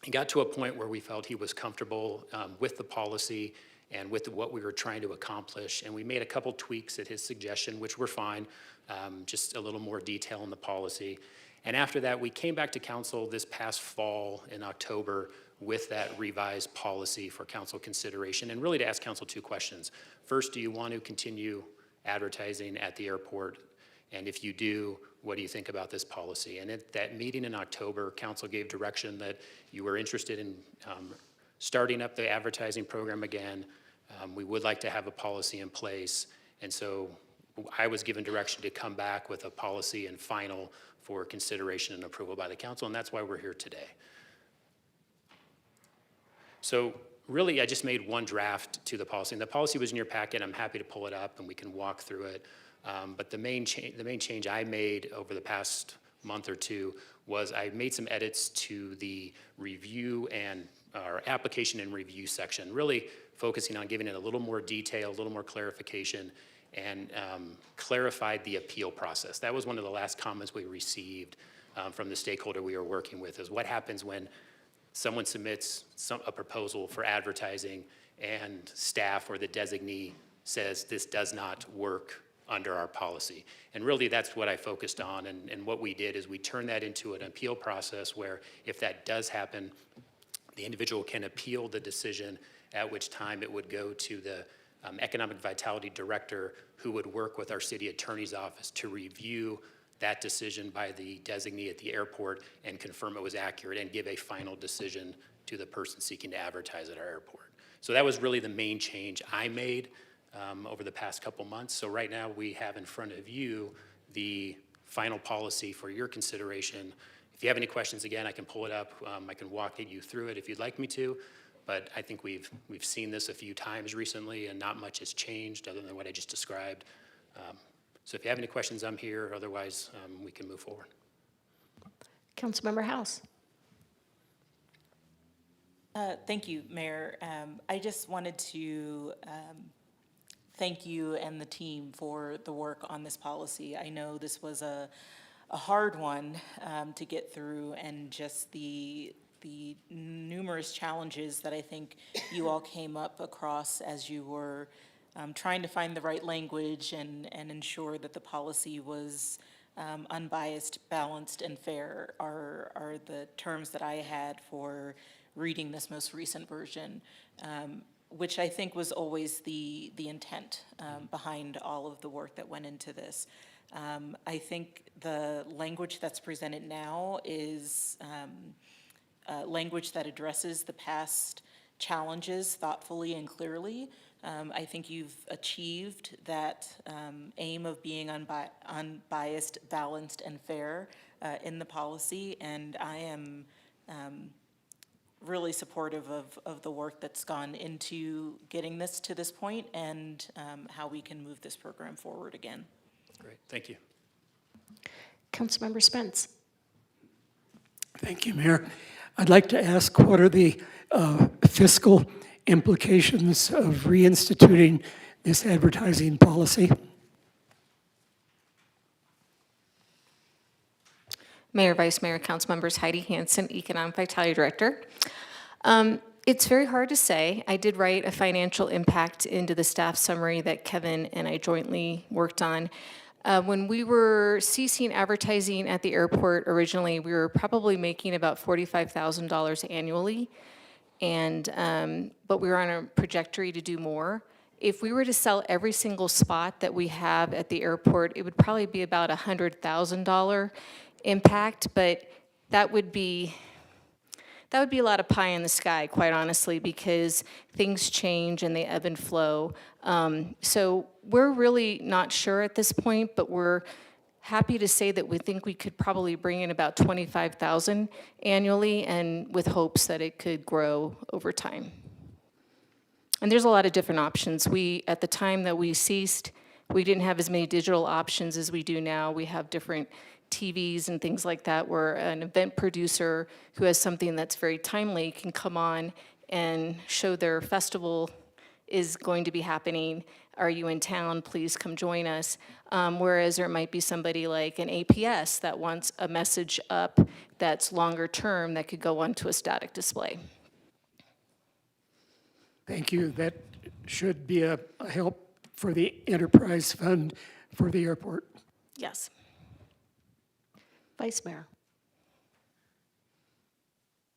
He got to a point where we felt he was comfortable with the policy and with what we were trying to accomplish, and we made a couple tweaks at his suggestion, which were fine, just a little more detail in the policy. And after that, we came back to council this past fall in October with that revised policy for council consideration, and really to ask council 2 questions. First, do you want to continue advertising at the airport? And if you do, what do you think about this policy? And at that meeting in October, council gave direction that you were interested in starting up the advertising program again. We would like to have a policy in place. And so I was given direction to come back with a policy and final for consideration and approval by the council, and that's why we're here today. So really, I just made one draft to the policy, and the policy was in your packet. I'm happy to pull it up and we can walk through it. But the main change I made over the past month or 2 was I made some edits to the review and our application and review section, really focusing on giving it a little more detail, a little more clarification, and clarified the appeal process. That was one of the last comments we received from the stakeholder we were working with, is what happens when someone submits a proposal for advertising and staff or the designee says this does not work under our policy. And really that's what I focused on, and what we did is we turned that into an appeal process where if that does happen, the individual can appeal the decision, at which time it would go to the Economic Vitality Director, who would work with our city attorney's office to review that decision by the designee at the airport and confirm it was accurate and give a final decision to the person seeking to advertise at our airport. So that was really the main change I made over the past couple months. So right now we have in front of you the final policy for your consideration. If you have any questions, again, I can pull it up. I can walk you through it if you'd like me to. But I think we've seen this a few times recently, and not much has changed other than what I just described. So if you have any questions, I'm here. Otherwise, we can move forward. Councilmember House. Thank you, Mayor. I just wanted to thank you and the team for the work on this policy. I know this was a hard one to get through, and just the numerous challenges that I think you all came up across as you were trying to find the right language and ensure that the policy was unbiased, balanced, and fair are the terms that I had for reading this most recent version, which I think was always the intent behind all of the work that went into this. I think the language that's presented now is language that addresses the past challenges thoughtfully and clearly. I think you've achieved that aim of being unbiased, balanced, and fair in the policy, and I am really supportive of the work that's gone into getting this to this point and how we can move this program forward again. Great, thank you. Councilmember Spence. Thank you, Mayor. I'd like to ask, what are the fiscal implications of reinstituting this advertising policy? Mayor, Vice Mayor, Council Members, Heidi Hansen, Economic Vitality Director. It's very hard to say. I did write a financial impact into the staff summary that Kevin and I jointly worked on. When we were ceasing advertising at the airport originally, we were probably making about $45,000 annually, but we were on a trajectory to do more. If we were to sell every single spot that we have at the airport, it would probably be about a $100,000 impact, but that would be that would be a lot of pie in the sky, quite honestly, because things change and they ebb and flow. So we're really not sure at this point, but we're happy to say that we think we could probably bring in about 25,000 annually, and with hopes that it could grow over time. And there's a lot of different options. At the time that we ceased, we didn't have as many digital options as we do now. We have different TVs and things like that, where an event producer who has something that's very timely can come on and show their festival is going to be happening. Are you in town? Please come join us. Whereas there might be somebody like an APS that wants a message up that's longer term that could go onto a static display. Thank you. That should be a help for the enterprise fund for the airport. Yes. Vice Mayor.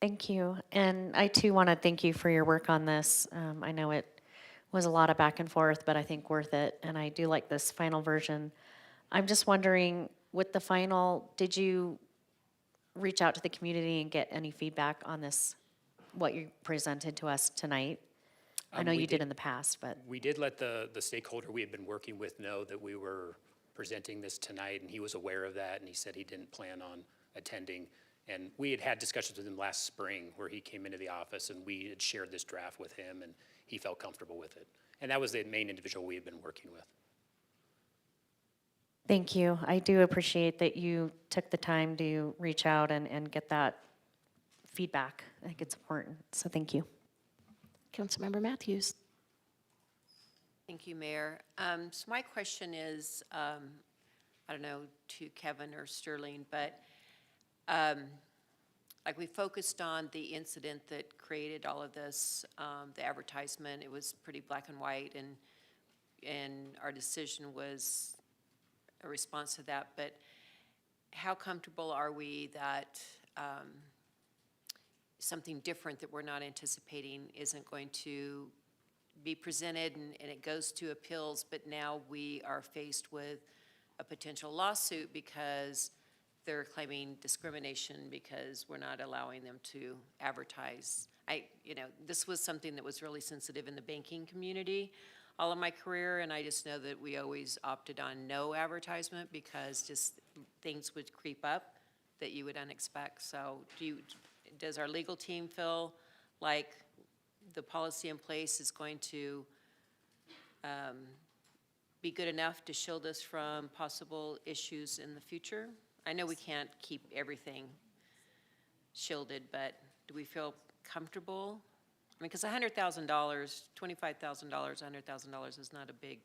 Thank you. And I too want to thank you for your work on this. I know it was a lot of back and forth, but I think worth it. And I do like this final version. I'm just wondering, with the final, did you reach out to the community and get any feedback on this, what you presented to us tonight? I know you did in the past, but. We did let the stakeholder we had been working with know that we were presenting this tonight, and he was aware of that, and he said he didn't plan on attending. And we had had discussions with him last spring where he came into the office, and we had shared this draft with him, and he felt comfortable with it. And that was the main individual we had been working with. Thank you. I do appreciate that you took the time to reach out and get that feedback. I think it's important, so thank you. Councilmember Matthews. Thank you, Mayor. So my question is, I don't know, to Kevin or Sterling, but like we focused on the incident that created all of this, the advertisement. It was pretty black and white, and our decision was a response to that. But how comfortable are we that something different that we're not anticipating isn't going to be presented and it goes to appeals, but now we are faced with a potential lawsuit because they're claiming discrimination because we're not allowing them to advertise. This was something that was really sensitive in the banking community all of my career, and I just know that we always opted on no advertisement because just things would creep up that you would unexpect. So does our legal team feel like the policy in place is going to be good enough to shield us from possible issues in the future? I know we can't keep everything shielded, but do we feel comfortable? I mean, because $100,000, $25,000, $100,000 is not a big.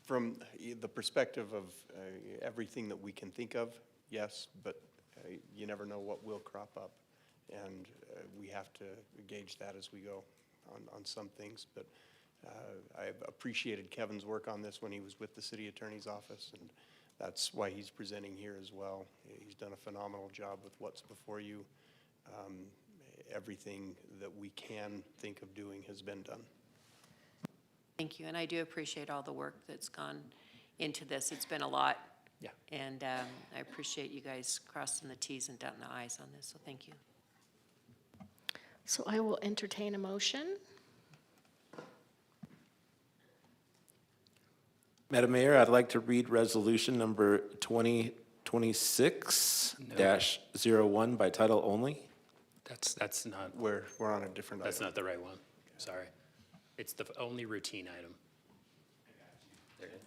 From the perspective of everything that we can think of, yes, but you never know what will crop up. And we have to gauge that as we go on some things. But I've appreciated Kevin's work on this when he was with the city attorney's office, and that's why he's presenting here as well. He's done a phenomenal job with what's before you. Everything that we can think of doing has been done. Thank you, and I do appreciate all the work that's gone into this. It's been a lot. Yeah. And I appreciate you guys crossing the T's and dotting the I's on this, so thank you. So I will entertain a motion. Madam Mayor, I'd like to read resolution number 2026-01 by title only. That's not. We're on a different That's item. not the right one. Sorry. It's the only routine item. There it is.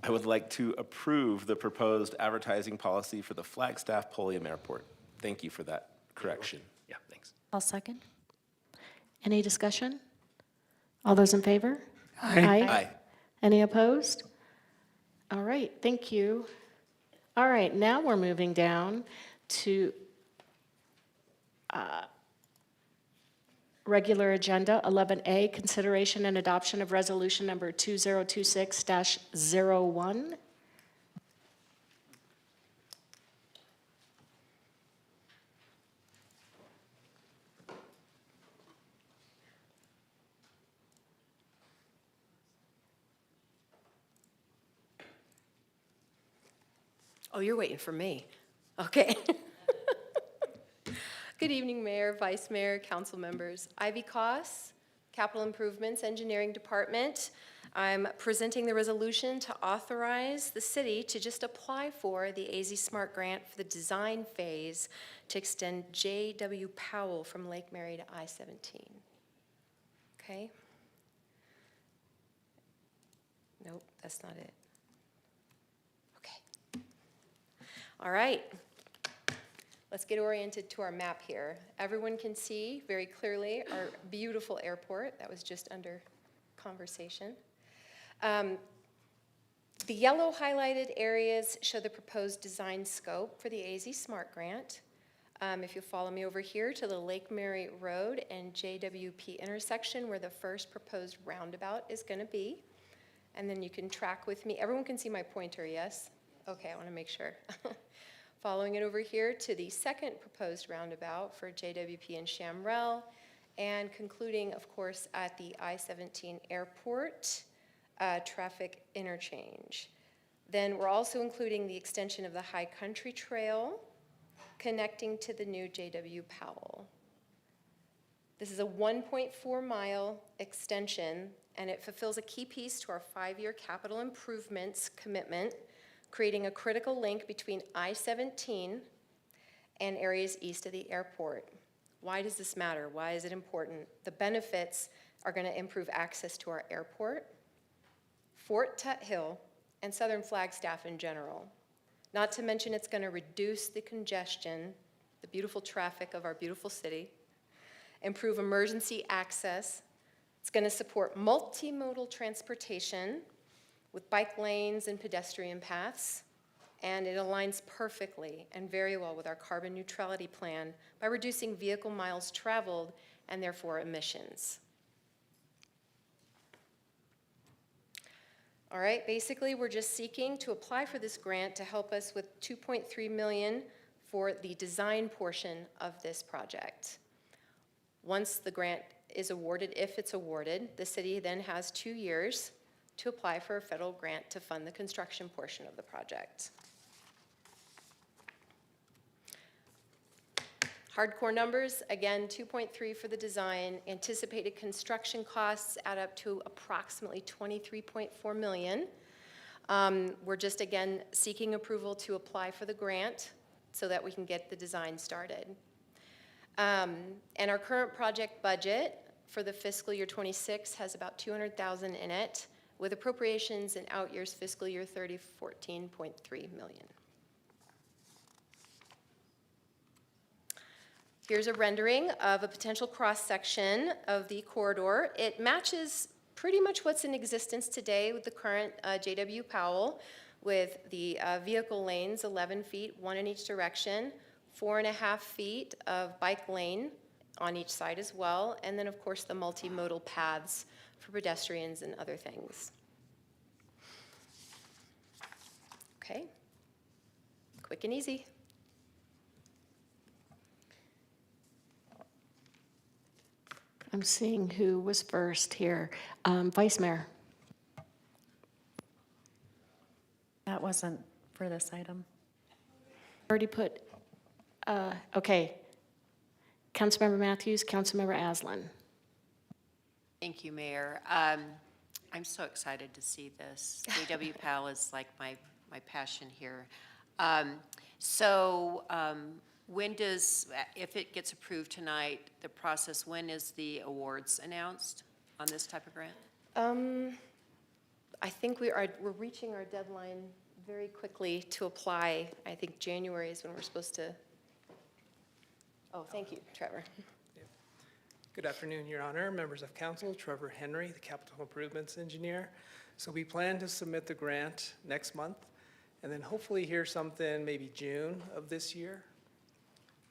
I would like to approve the proposed advertising policy for the Flagstaff Pulliam Airport. Thank you for that correction. Yeah, thanks. I'll second. Any discussion? All those in favor? Aye. Aye. Any opposed? All right, thank you. All right, now we're moving down to regular agenda 11A, consideration and adoption of resolution number 2026-01. Oh, you're waiting for me. Okay. Good evening, Mayor, Vice Mayor, council members. Ivy Koss, Capital Improvements Engineering Department. I'm presenting the resolution to authorize the city to just apply for the AZ Smart Grant for the design phase to extend J.W. Powell from Lake Mary to I-17. Okay? Nope, that's not it. Okay. All right. Let's get oriented to our map here. Everyone can see very clearly our beautiful airport that was just under conversation. The yellow highlighted areas show the proposed design scope for the AZ Smart Grant. If you follow me over here to the Lake Mary Road and JWP intersection where the first proposed roundabout is going to be. And then you can track with me. Everyone can see my pointer, yes? Okay, I want to make sure. Following it over here to the second proposed roundabout for JWP and Shamrell, and concluding, of course, at the I-17 airport traffic interchange. Then we're also including the extension of the High Country Trail connecting to the new J.W. Powell. This is a 1.4-mile extension, and it fulfills a key piece to our 5-year capital improvements commitment, creating a critical link between I-17 and areas east of the airport. Why does this matter? Why is it important? The benefits are going to improve access to our airport, Fort Tut Hill, and southern Flagstaff in general. Not to mention it's going to reduce the congestion, the beautiful traffic of our beautiful city, improve emergency access. It's going to support multimodal transportation with bike lanes and pedestrian paths, and it aligns perfectly and very well with our carbon neutrality plan by reducing vehicle miles traveled and therefore emissions. All right, basically we're just seeking to apply for this grant to help us with $2.3 million for the design portion of this project. Once the grant is awarded, if it's awarded, the city then has 2 years to apply for a federal grant to fund the construction portion of the project. Hardcore numbers, again, 2.3 for the design. Anticipated construction costs add up to approximately $23.4 million. We're just, again, seeking approval to apply for the grant so that we can get the design started. And our current project budget for the fiscal year 26 has about $200,000 in it, with appropriations in out years fiscal year 30, $14.3 million. Here's a rendering of a potential cross-section of the corridor. It matches pretty much what's in existence today with the current J.W. Powell, with the vehicle lanes, 11 feet, 1 in each direction, 4.5 feet of bike lane on each side as well, and then of course the multimodal paths for pedestrians and other things. Okay, quick and easy. I'm seeing who was first here. Vice Mayor. That wasn't for this item. Already put, okay. Councilmember Matthews, Councilmember Aslan. Thank you, Mayor. I'm so excited to see this. J.W. Powell is like my passion here. When does, if it gets approved tonight, the process, when is the awards announced on this type of grant? I think we're reaching our deadline very quickly to apply. I think January is when we're supposed to. Oh, thank you, Trevor. Good afternoon, Your Honor, members of council. Trevor Henry, the Capital Improvements Engineer. So we plan to submit the grant next month and then hopefully hear something maybe June of this year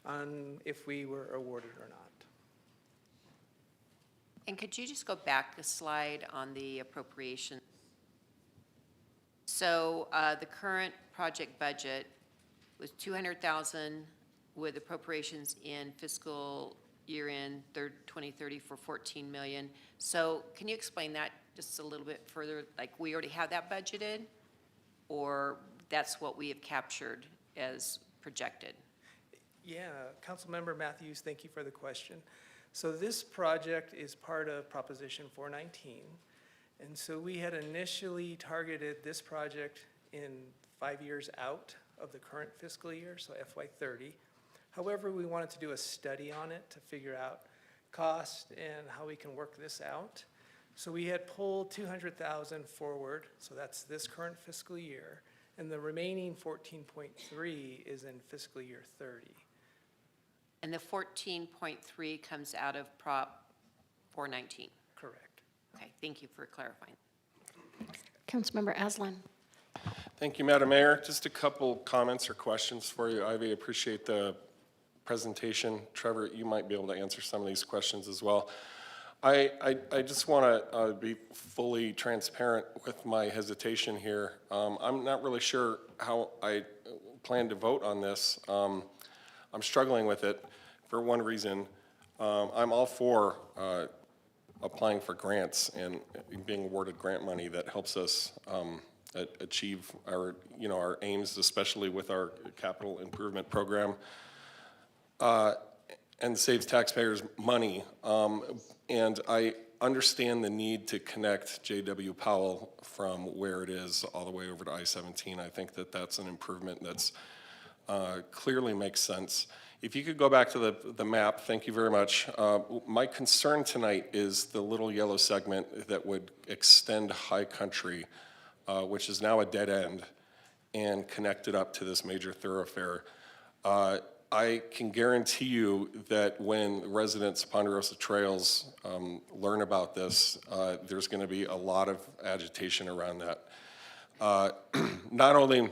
on if we were awarded or not. And could you just go back a slide on the appropriation? So the current project budget was $200,000 with appropriations in fiscal year end 2030 for $14 million. So can you explain that just a little bit further? Like we already have that budgeted, or that's what we have captured as projected? Yeah, Councilmember Matthews, thank you for the question. So this project is part of Proposition 419. And so we had initially targeted this project in 5 years out of the current fiscal year, so FY30. However, we wanted to do a study on it to figure out cost and how we can work this out. So we had pulled 200,000 forward, so that's this current fiscal year, and the remaining 14.3 is in fiscal year 30. And the 14.3 comes out of Prop 419? Correct. Okay, thank you for clarifying. Councilmember Aslan. Thank you, Madam Mayor. Just a couple comments or questions for you. Ivy, appreciate the presentation. Trevor, you might be able to answer some of these questions as well. I just want to be fully transparent with my hesitation here. I'm not really sure how I plan to vote on this. I'm struggling with it for one reason. I'm all for applying for grants and being awarded grant money that helps us achieve our, our aims, especially with our capital improvement program, and saves taxpayers money. And I understand the need to connect J.W. Powell from where it is all the way over to I-17. I think that that's an improvement that's clearly makes sense. If you could go back to the map, thank you very much. My concern tonight is the little yellow segment that would extend High Country, which is now a dead end, and connect it up to this major thoroughfare. I can guarantee you that when residents of Ponderosa Trails learn about this, there's going to be a lot of agitation around that. Not only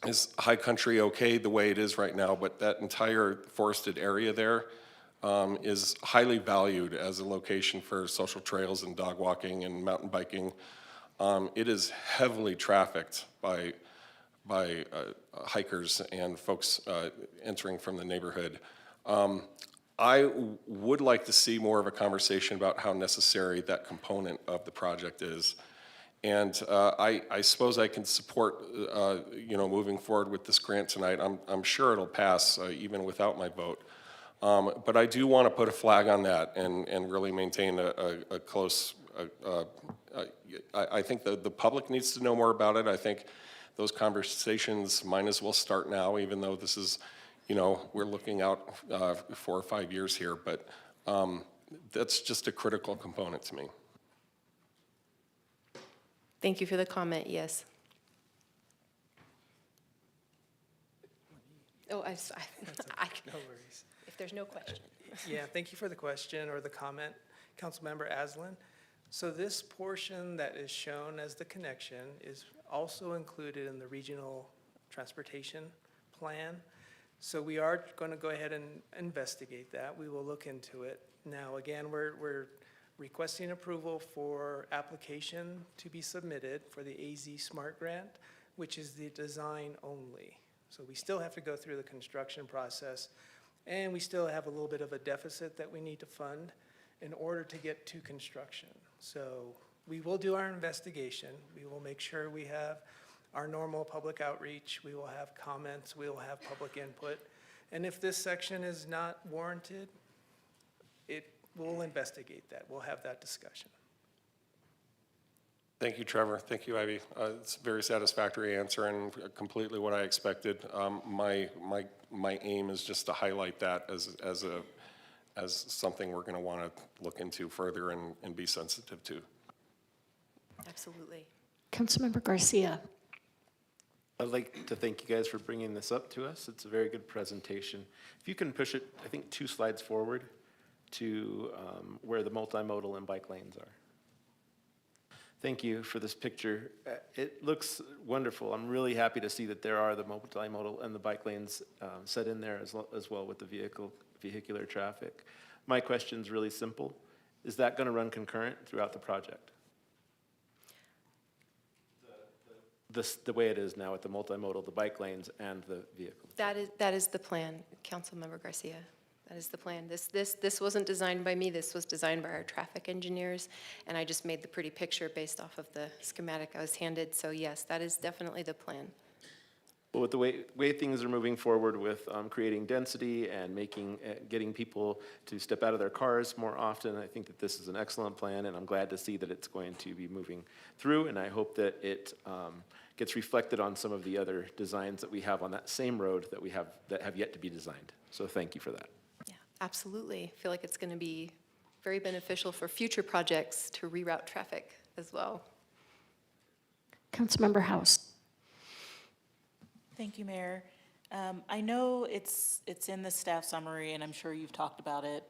is High Country okay the way it is right now, but that entire forested area there is highly valued as a location for social trails and dog walking and mountain biking. It is heavily trafficked by hikers and folks entering from the neighborhood. I would like to see more of a conversation about how necessary that component of the project is. And I suppose I can support, moving forward with this grant tonight. I'm sure it'll pass even without my vote. But I do want to put a flag on that and really maintain a close, I think the public needs to know more about it. I think those conversations might as well start now, even though this is, we're looking out 4 or 5 years here. But that's just a critical component to me. Thank you for the comment, yes. Oh, I No worries. if there's no question. Yeah, thank you for the question or the comment, Councilmember Aslan. So this portion that is shown as the connection is also included in the regional transportation plan. So we are going to go ahead and investigate that. We will look into it. Now, again, we're requesting approval for application to be submitted for the AZ Smart Grant, which is the design only. So we still have to go through the construction process, and we still have a little bit of a deficit that we need to fund in order to get to construction. So we will do our investigation. We will make sure we have our normal public outreach. We will have comments. We will have public input. And if this section is not warranted, we'll investigate that. We'll have that discussion. Thank you, Trevor. Thank you, Ivy. It's a very satisfactory answer and completely what I expected. My aim is just to highlight that as something we're going to want to look into further and be sensitive to. Absolutely. Councilmember Garcia. I'd like to thank you guys for bringing this up to us. It's a very good presentation. If you can push it, I think 2 slides forward to where the multimodal and bike lanes are. Thank you for this picture. It looks wonderful. I'm really happy to see that there are the multimodal and the bike lanes set in there as well with the vehicular traffic. My question's really simple. Is that going to run concurrent throughout the project? The way it is now with the multimodal, the bike lanes, and the vehicles. That is the plan, Councilmember Garcia. That is the plan. This wasn't designed by me. This was designed by our traffic engineers, and I just made the pretty picture based off of the schematic I was handed. So yes, that is definitely the plan. But with the way things are moving forward with creating density and getting people to step out of their cars more often, I think that this is an excellent plan, and I'm glad to see that it's going to be moving through, and I hope that it gets reflected on some of the other designs that we have on that same road that have yet to be designed. So thank you for that. Yeah, absolutely. I feel like it's going to be very beneficial for future projects to reroute traffic as well. Councilmember House. Thank you, Mayor. I know it's in the staff summary, and I'm sure you've talked about it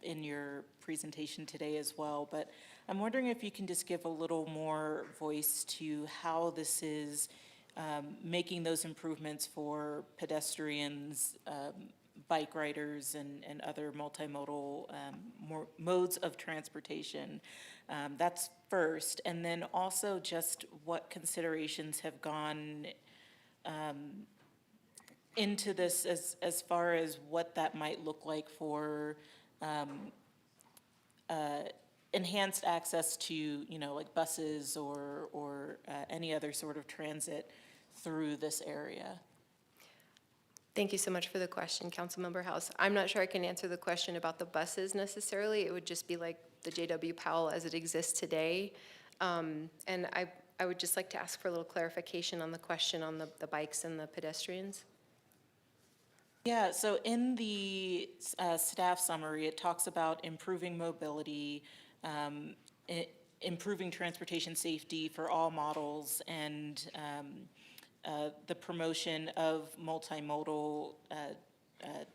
in your presentation today as well, but I'm wondering if you can just give a little more voice to how this is making those improvements for pedestrians, bike riders, and other multimodal modes of transportation. That's first, and then also just what considerations have gone into this as far as what that might look like for enhanced access to, you know, like buses or any other sort of transit through this area. Thank you so much for the question, Councilmember House. I'm not sure I can answer the question about the buses necessarily. It would just be like the JW Powell as it exists today. And I would just like to ask for a little clarification on the question on the bikes and the pedestrians. Yeah, so in the staff summary, it talks about improving mobility, improving transportation safety for all models, and the promotion of multimodal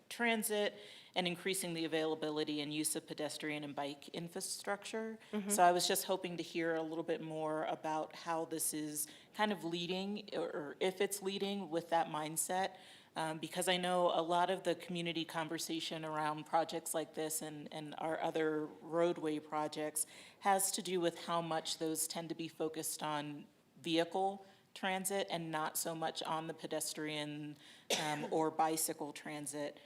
transit, and increasing the availability and use of pedestrian and bike infrastructure. So I was just hoping to hear a little bit more about how this is kind of leading, or if it's leading with that mindset, because I know a lot of the community conversation around projects like this and our other roadway projects has to do with how much those tend to be focused on vehicle transit and not so much on the pedestrian or bicycle transit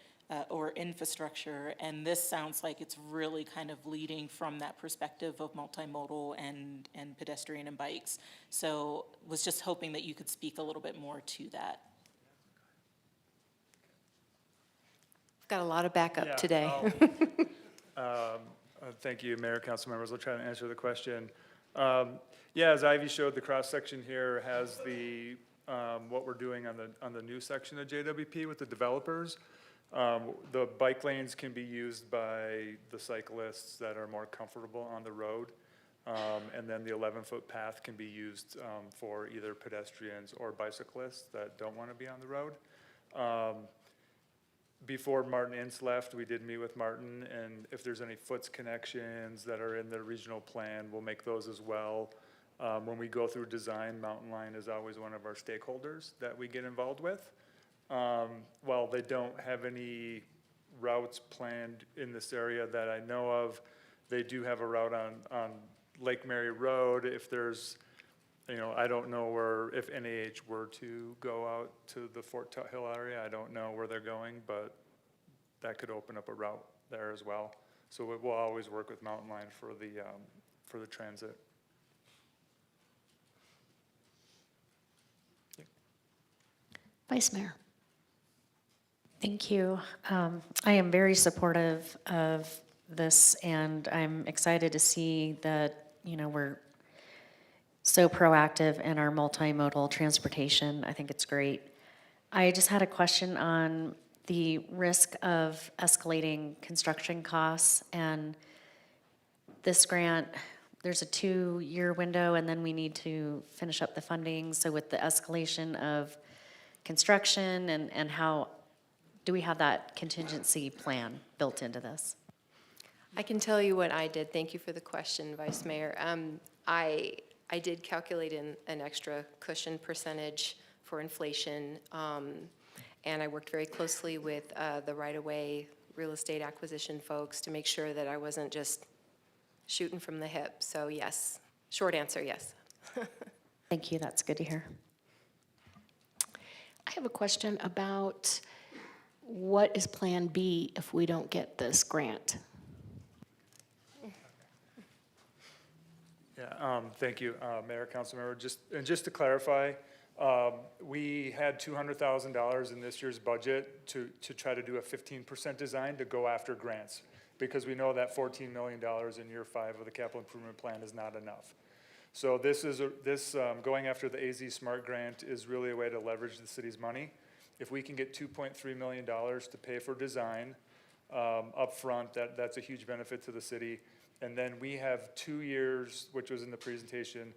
or infrastructure. And this sounds like it's really kind of leading from that perspective of multimodal and pedestrian and bikes. So was just hoping that you could speak a little bit more to that. Got a lot of backup today. Thank you, Mayor, council members. I'll try to answer the question. As Ivy showed, the cross-section here has the what we're doing on the new section of JWP with the developers. The bike lanes can be used by the cyclists that are more comfortable on the road. And then the 11-foot path can be used for either pedestrians or bicyclists that don't want to be on the road. Before Martin Ince left, we did meet with Martin, and if there's any foots connections that are in the regional plan, we'll make those as well. When we go through design, Mountain Line is always one of our stakeholders that we get involved with. While they don't have any routes planned in this area that I know of, they do have a route on Lake Mary Road. If there's, I don't know if NAH were to go out to the Fort Tut Hill area, I don't know where they're going, but that could open up a route there as well. So we'll always work with Mountain Line for the transit. Vice Mayor. Thank you. I am very supportive of this, and I'm excited to see that, we're so proactive in our multimodal transportation. I think it's great. I just had a question on the risk of escalating construction costs, and this grant, there's a 2-year window, and then we need to finish up the funding. So with the escalation of construction and how do we have that contingency plan built into this? I can tell you what I did. Thank you for the question, Vice Mayor. I did calculate in an extra cushion percentage for inflation, and I worked very closely with the right-of-way real estate acquisition folks to make sure that I wasn't just shooting from the hip. So yes, short answer, yes. Thank you, that's good to hear. I have a question about what is Plan B if we don't get this grant? Yeah, thank you, Mayor, Councilmember. Just to clarify, We had $200,000 in this year's budget to try to do a 15% design to go after grants, because we know that $14 million in year 5 of the capital improvement plan is not enough. So going after the AZ Smart Grant is really a way to leverage the city's money. If we can get $2.3 million to pay for design upfront, that's a huge benefit to the city. And then we have 2 years, which was in the presentation,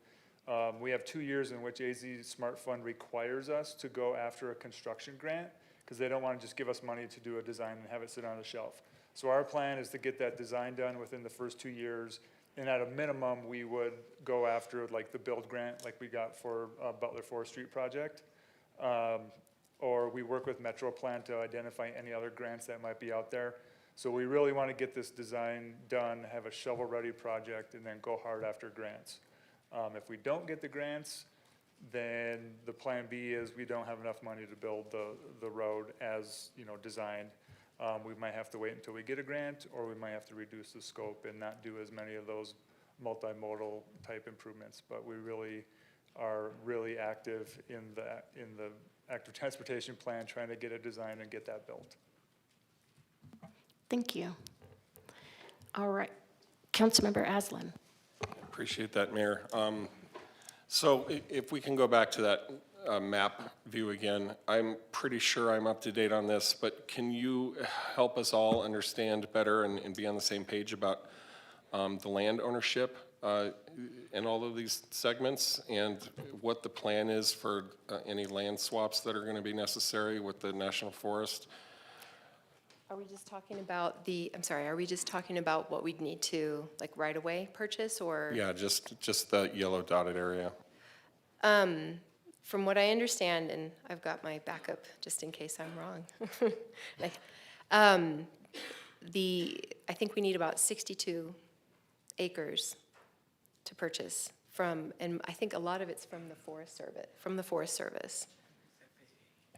we have 2 years in which AZ Smart Fund requires us to go after a construction grant, because they don't want to just give us money to do a design and have it sit on a shelf. So our plan is to get that design done within the first 2 years, and at a minimum, we would go after like the build grant like we got for Butler 4th Street project. Or we work with Metro Plan to identify any other grants that might be out there. So we really want to get this design done, have a shovel-ready project, and then go hard after grants. If we don't get the grants, then the plan B is we don't have enough money to build the road as, designed. We might have to wait until we get a grant, or we might have to reduce the scope and not do as many of those multimodal type improvements. But we really are really active in the active transportation plan, trying to get a design and get that built. Thank you. All right. Councilmember Aslan. Appreciate that, Mayor. So if we can go back to that map view again, I'm pretty sure I'm up to date on this, but can you help us all understand better and be on the same page about the land ownership in all of these segments, and what the plan is for any land swaps that are going to be necessary with the National Forest? Are we just talking about are we just talking about what we'd need to, like, right away purchase, or? Yeah, just the yellow dotted area. From what I understand, and I've got my backup just in case I'm wrong. I think we need about 62 acres to purchase from, and I think a lot of it's from the Forest Service.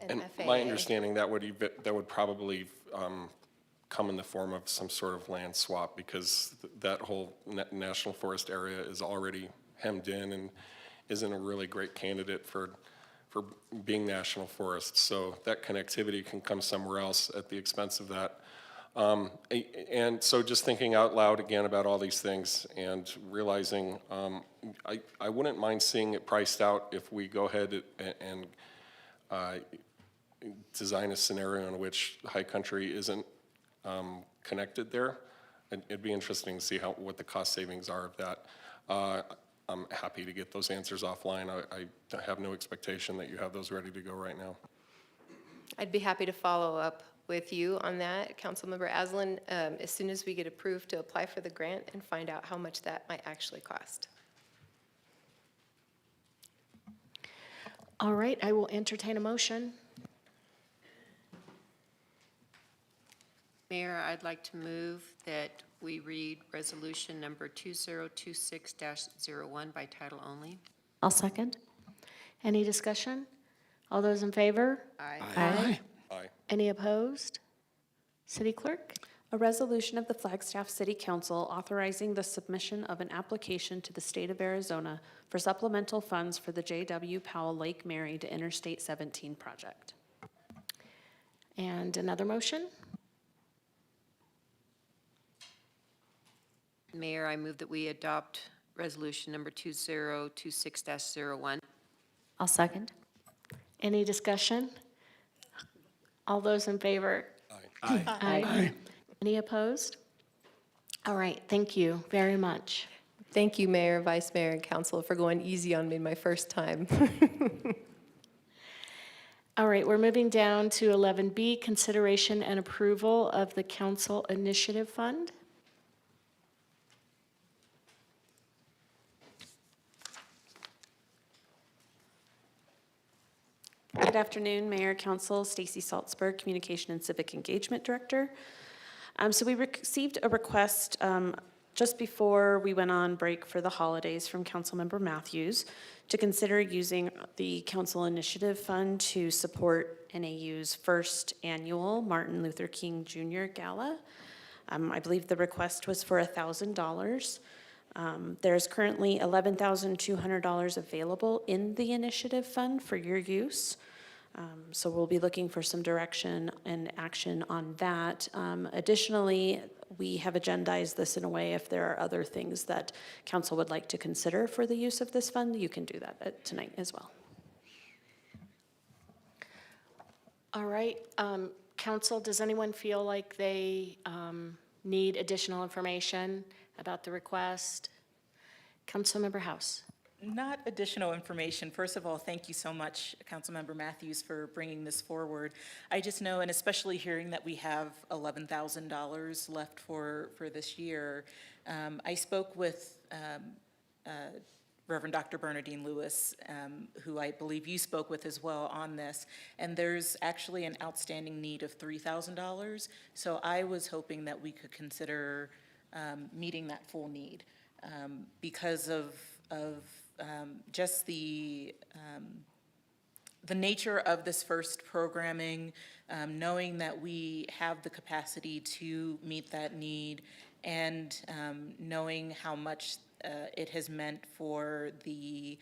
And FAA. my understanding, that would probably come in the form of some sort of land swap, because that whole national forest area is already hemmed in and isn't a really great candidate for being national forest. So that connectivity can come somewhere else at the expense of that. And so just thinking out loud again about all these things and realizing I wouldn't mind seeing it priced out if we go ahead and design a scenario in which High Country isn't connected there. It'd be interesting to see what the cost savings are of that. I'm happy to get those answers offline. I have no expectation that you have those ready to go right now. I'd be happy to follow up with you on that, Councilmember Aslan, as soon as we get approved to apply for the grant and find out how much that might actually cost. All right, I will entertain a motion. Mayor, I'd like to move that we read resolution number 2026-01 by title only. I'll second. Any discussion? All those in favor? Aye. Aye. Aye. Any opposed? City Clerk? A resolution of the Flagstaff City Council authorizing the submission of an application to the state of Arizona for supplemental funds for the J.W. Powell Lake Mary to Interstate 17 project. And another motion? Mayor, I move that we adopt resolution number 2026-01. I'll second. Any discussion? All those in favor? Aye. Aye. Any opposed? All right, thank you very much. Thank you, Mayor, Vice Mayor, and Council, for going easy on me my first time. All right, we're moving down to 11B, consideration and approval of the Council Initiative Fund. Good afternoon, Mayor, Council. Stacy Saltzberg, Communication and Civic Engagement Director. So we received a request just before we went on break for the holidays from Councilmember Matthews to consider using the Council Initiative Fund to support NAU's first annual Martin Luther King Jr. Gala. I believe the request was for $1,000. There's currently $11,200 available in the initiative fund for your use. So we'll be looking for some direction and action on that. Additionally, we have agendized this in a way, if there are other things that council would like to consider for the use of this fund, you can do that tonight as well. All right, council, does anyone feel like they need additional information about the request? Councilmember House. Not additional information. First of all, thank you so much, Councilmember Matthews, for bringing this forward. I just know, and especially hearing that we have $11,000 left for this year, I spoke with Reverend Dr. Bernadine Lewis, who I believe you spoke with as well on this, and there's actually an outstanding need of $3,000. So I was hoping that we could consider meeting that full need because of just the nature of this first programming, knowing that we have the capacity to meet that need, and knowing how much it has meant for the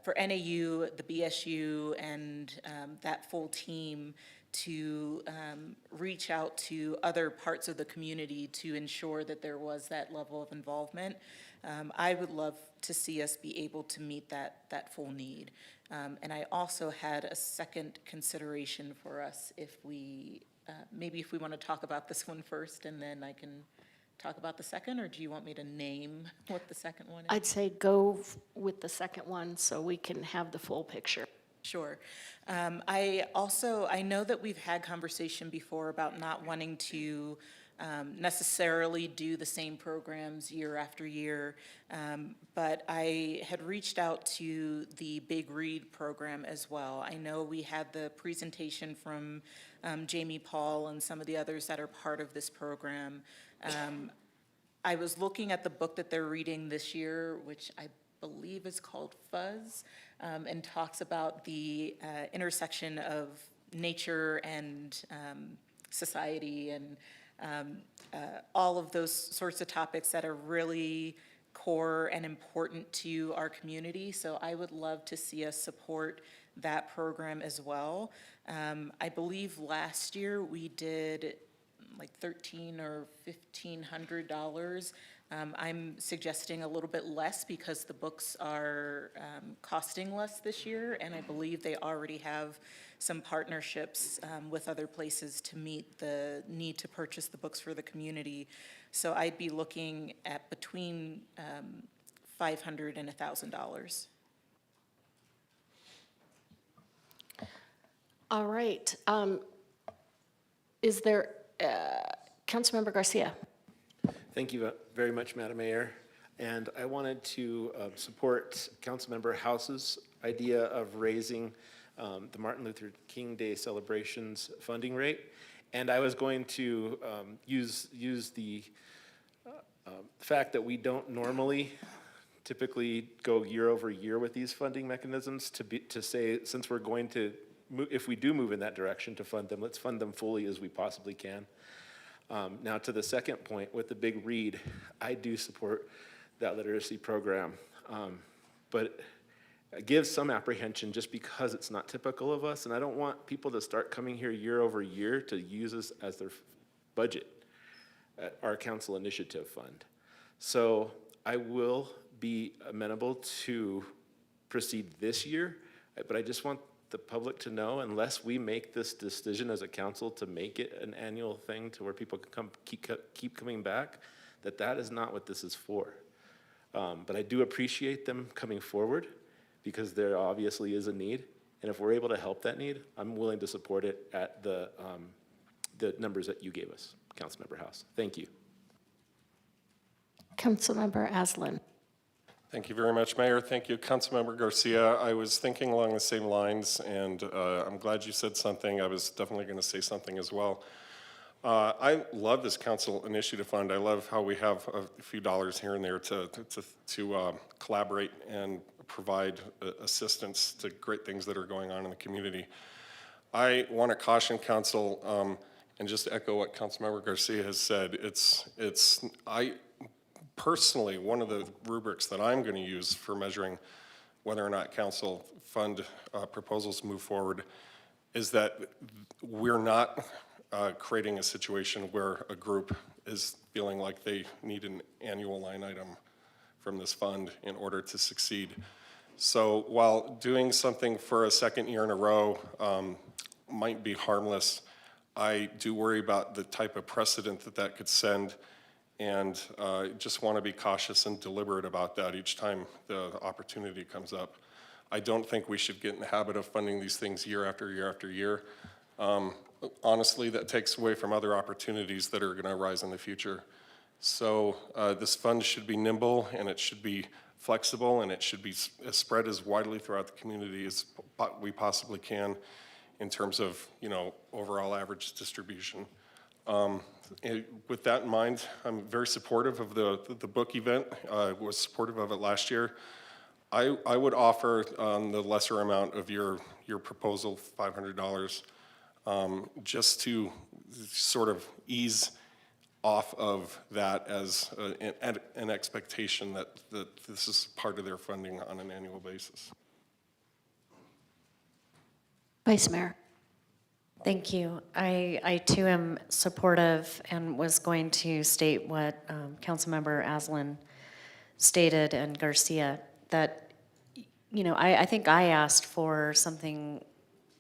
for NAU, the BSU, and that full team to reach out to other parts of the community to ensure that there was that level of involvement. I would love to see us be able to meet that full need. And I also had a second consideration for us if we, maybe if we want to talk about this one first and then I can talk about the second, or do you want me to name what the second one is? I'd say go with the second one so we can have the full picture. Sure. I know that we've had conversation before about not wanting to necessarily do the same programs year after year, but I had reached out to the Big Read program as well. I know we had the presentation from Jamie Paul and some of the others that are part of this program. I was looking at the book that they're reading this year, which I believe is called Fuzz, and talks about the intersection of nature and society and all of those sorts of topics that are really core and important to our community. So I would love to see us support that program as well. I believe last year we did like $1,300 or $1,500. I'm suggesting a little bit less because the books are costing less this year, and I believe they already have some partnerships with other places to meet the need to purchase the books for the community. So I'd be looking at between $500 and $1,000. All right. Is there, Councilmember Garcia? Thank you very much, Madam Mayor. And I wanted to support Councilmember House's idea of raising the Martin Luther King Day celebrations funding rate. And I was going to use the fact that we don't normally typically go year over year with these funding mechanisms to say, since we're going to, if we do move in that direction to fund them, let's fund them fully as we possibly can. Now to the second point, with the Big Read, I do support that literacy program, but it gives some apprehension just because it's not typical of us, and I don't want people to start coming here year over year to use us as their budget at our council initiative fund. So I will be amenable to proceed this year, but I just want the public to know, unless we make this decision as a council to make it an annual thing to where people can keep coming back, that is not what this is for. But I do appreciate them coming forward because there obviously is a need. And if we're able to help that need, I'm willing to support it at the numbers that you gave us, Councilmember House. Thank you. Councilmember Aslan. Thank you very much, Mayor. Thank you, Councilmember Garcia. I was thinking along the same lines, and I'm glad you said something. I was definitely going to say something as well. I love this council initiative fund. I love how we have a few dollars here and there to collaborate and provide assistance to great things that are going on in the community. I want to caution council and just echo what Councilmember Garcia has said. personally, one of the rubrics that I'm going to use for measuring whether or not council fund proposals move forward is that we're not creating a situation where a group is feeling like they need an annual line item from this fund in order to succeed. So while doing something for a second year in a row might be harmless, I do worry about the type of precedent that that could send, and just want to be cautious and deliberate about that each time the opportunity comes up. I don't think we should get in the habit of funding these things year after year after year. Honestly, that takes away from other opportunities that are going to arise in the future. So this fund should be nimble, and it should be flexible, and it should be spread as widely throughout the community as we possibly can in terms of, you know, overall average distribution. With that in mind, I'm very supportive of the book event. I was supportive of it last year. I would offer the lesser amount of your proposal, $500, just to sort of ease off of that as an expectation that this is part of their funding on an annual basis. Vice Mayor. Thank you. I too am supportive and was going to state what Councilmember Aslan stated and Garcia, that, you know, I think I asked for something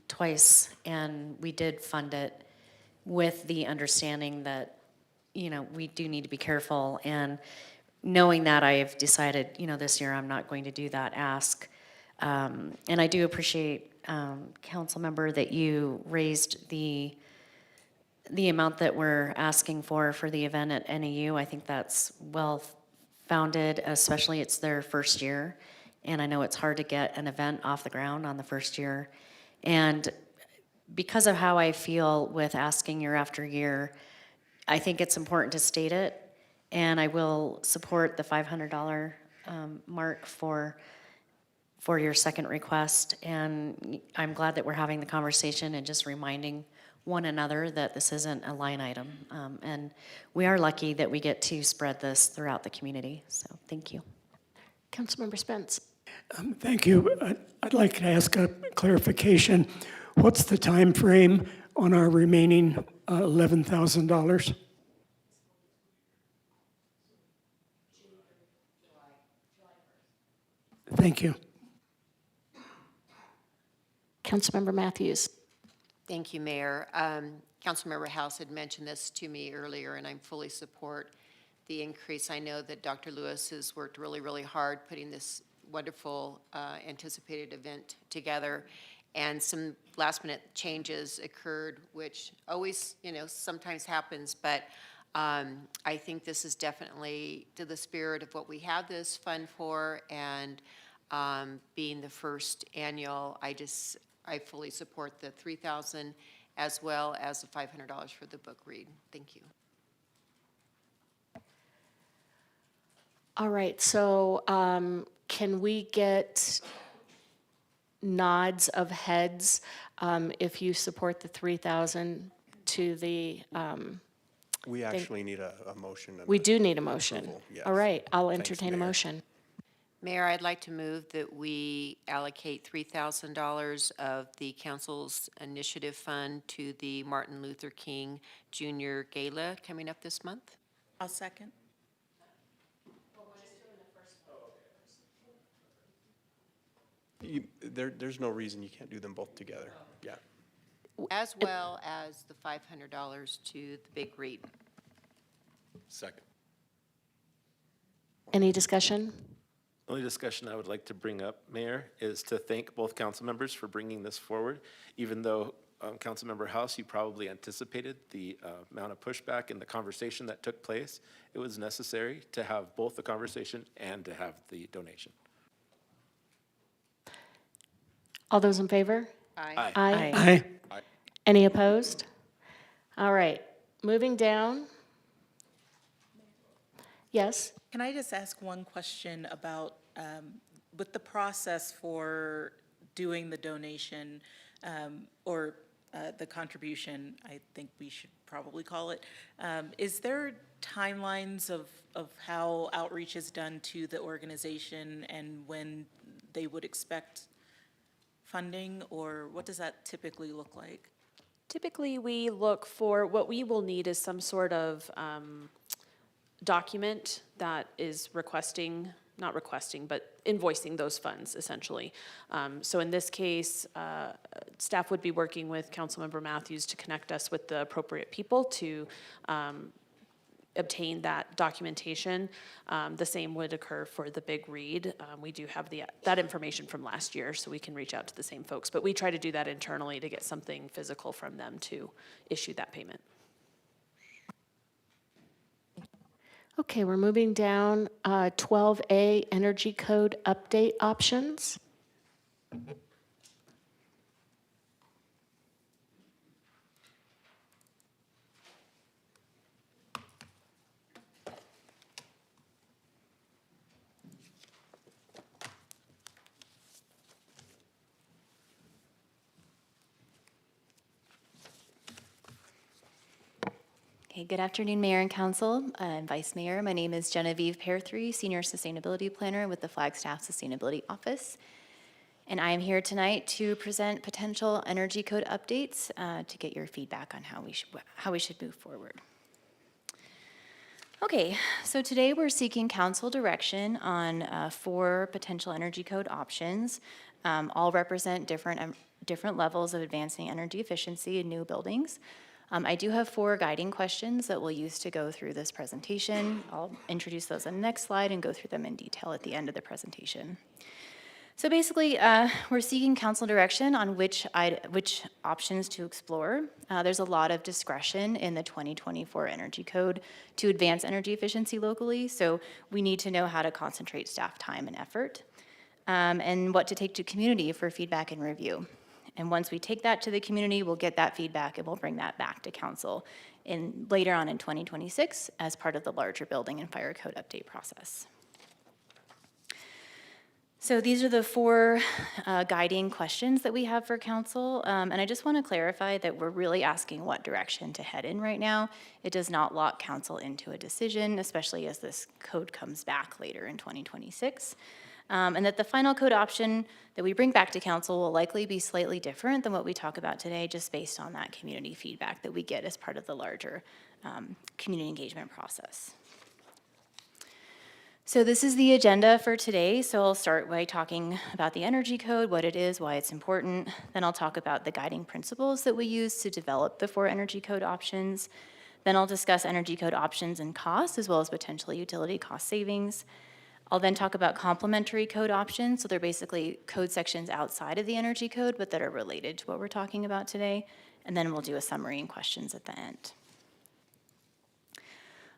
twice and we did fund it with the understanding that, you know, we do need to be careful, and knowing that, I've decided, you know, this year I'm not going to do that ask. And I do appreciate, council member, that you raised the amount that we're asking for the event at NAU. I think that's well founded, especially it's their first year. And I know it's hard to get an event off the ground on the first year. And because of how I feel with asking year after year, I think it's important to state it. And I will support the $500 mark for your second request. And I'm glad that we're having the conversation and just reminding one another that this isn't a line item. And we are lucky that we get to spread this throughout the community. So thank you. Councilmember Spence. Thank you. I'd like to ask a clarification. What's the time frame on our remaining $11,000? Thank you. Councilmember Matthews. Thank you, Mayor. Councilmember House had mentioned this to me earlier, and I fully support the increase. I know that Dr. Lewis has worked really, really hard putting this wonderful anticipated event together, and some last-minute changes occurred, which always, you know, sometimes happens, but I think this is definitely to the spirit of what we have this fund for, and being the first annual, I fully support the $3,000 as well as the $500 for the book read. Thank you. All right, so can we get nods of heads if you support the $3,000 to the We actually need a motion. We do need a motion. Approval, yes. All right, I'll Thanks, entertain a Mayor. motion. Mayor, I'd like to move that we allocate $3,000 of the council's initiative fund to the Martin Luther King Jr. Gala coming up this month. I'll second. There's no reason you can't do them both together. Yeah. As well as the $500 to the big read. Second. Any discussion? The only discussion I would like to bring up, Mayor, is to thank both council members for bringing this forward. Even though, Councilmember House, you probably anticipated the amount of pushback and the conversation that took place, it was necessary to have both the conversation and to have the donation. All those in favor? Aye. Aye. Aye. Aye. Any opposed? All right, moving down. Yes? Can I just ask one question about, with the process for doing the donation, or the contribution, I think we should probably call it. Is there timelines of how outreach is done to the organization and when they would expect funding, or what does that typically look like? Typically, we look for, what we will need is some sort of document that is requesting, not requesting, but invoicing those funds, essentially. So in this case, staff would be working with Councilmember Matthews to connect us with the appropriate people to obtain that documentation. The same would occur for the big read. We do have that information from last year, so we can reach out to the same folks. But we try to do that internally to get something physical from them to issue that payment. Okay, we're moving down 12A, Energy Code Update Options. Okay, good afternoon, Mayor and Council and Vice Mayor. My name is Genevieve Pear3, Senior Sustainability Planner with the Flagstaff Sustainability Office. And I am here tonight to present potential energy code updates to get your feedback on how we should move forward. Okay, so today we're seeking council direction on 4 potential energy code options. All represent different levels of advancing energy efficiency in new buildings. I do have 4 guiding questions that we'll use to go through this presentation. I'll introduce those on the next slide and go through them in detail at the end of the presentation. So basically, we're seeking council direction on which options to explore. There's a lot of discretion in the 2024 Energy Code to advance energy efficiency locally, so we need to know how to concentrate staff time and effort, and what to take to community for feedback and review. And once we take that to the community, we'll get that feedback and we'll bring that back to council later on in 2026 as part of the larger building and fire code update process. So these are the 4 guiding questions that we have for council. And I just want to clarify that we're really asking what direction to head in right now. It does not lock council into a decision, especially as this code comes back later in 2026. And that the final code option that we bring back to council will likely be slightly different than what we talk about today, just based on that community feedback that we get as part of the larger community engagement process. So this is the agenda for today. So I'll start by talking about the energy code, what it is, why it's important. Then I'll talk about the guiding principles that we use to develop the 4 energy code options. Then I'll discuss energy code options and costs, as well as potential utility cost savings. I'll then talk about complementary code options. So they're basically code sections outside of the energy code, but that are related to what we're talking about today. And then we'll do a summary and questions at the end.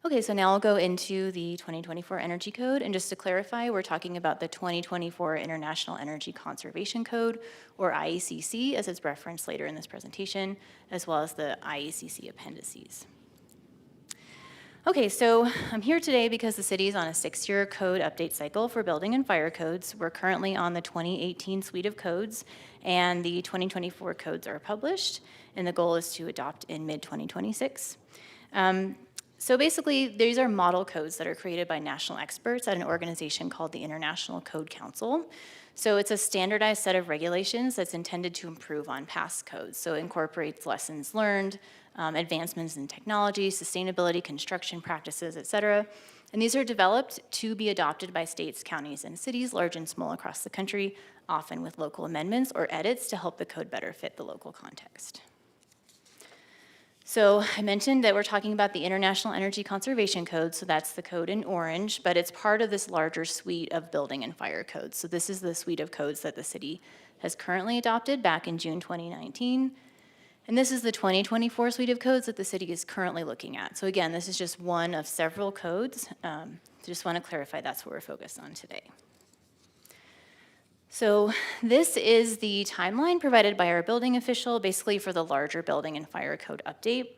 Okay, so now I'll go into the 2024 Energy Code. And just to clarify, we're talking about the 2024 International Energy Conservation Code, or IECC, as it's referenced later in this presentation, as well as the IECC appendices. Okay, so I'm here today because the city is on a 6-year code update cycle for building and fire codes. We're currently on the 2018 suite of codes, and the 2024 codes are published, and the goal is to adopt in mid-2026. So basically, these are model codes that are created by national experts at an organization called the International Code Council. So it's a standardized set of regulations that's intended to improve on past codes. So it incorporates lessons learned, advancements in technology, sustainability, construction practices, et cetera. And these are developed to be adopted by states, counties, and cities, large and small across the country, often with local amendments or edits to help the code better fit the local context. So I mentioned that we're talking about the International Energy Conservation Code, so that's the code in orange, but it's part of this larger suite of building and fire codes. So this is the suite of codes that the city has currently adopted back in June 2019. And this is the 2024 suite of codes that the city is currently looking at. So again, this is just one of several codes. Just want to clarify that's what we're focused on today. So this is the timeline provided by our building official, basically for the larger building and fire code update.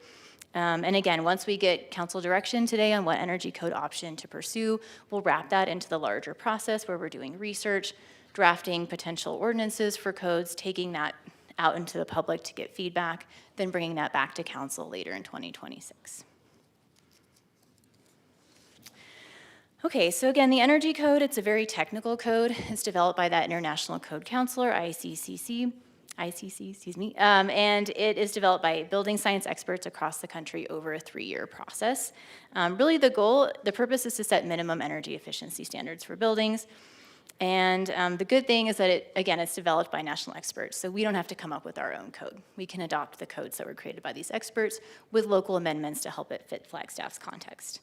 And again, once we get council direction today on what energy code option to pursue, we'll wrap that into the larger process where we're doing research, drafting potential ordinances for codes, taking that out into the public to get feedback, then bringing that back to council later in 2026. Okay, so again, the Energy Code, it's a very technical code. It's developed by that International Code Counselor, ICC, and it is developed by building science experts across the country over a 3-year process. Really the purpose is to set minimum energy efficiency standards for buildings. And the good thing is that it's developed by national experts, so we don't have to come up with our own code. We can adopt the codes that were created by these experts with local amendments to help it fit Flagstaff's context.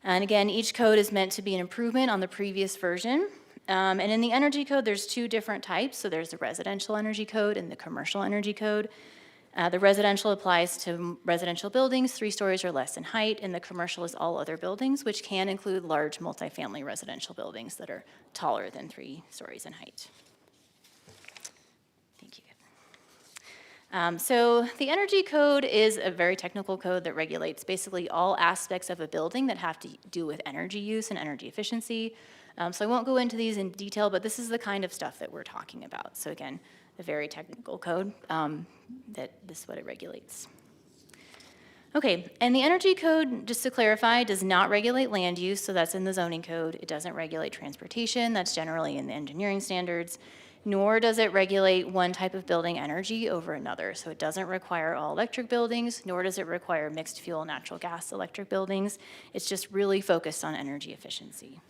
And again, each code is meant to be an improvement on the previous version. And in the energy code, there's 2 different types. So there's the residential energy code and the commercial energy code. The residential applies to residential buildings 3 stories or less in height, and the commercial is all other buildings, which can include large multifamily residential buildings that are taller than 3 stories in height. Thank you. So the energy code is a very technical code that regulates basically all aspects of a building that have to do with energy use and energy efficiency. So I won't go into these in detail, but this is the kind of stuff that we're talking about. So again, a very technical code that this is what it regulates. Okay, and the energy code, just to clarify, does not regulate land use, so that's in the zoning code. It doesn't regulate transportation, that's generally in the engineering standards, nor does it regulate one type of building energy over another. So it doesn't require all electric buildings, nor does it require mixed fuel natural gas electric buildings. It's just really focused on energy efficiency.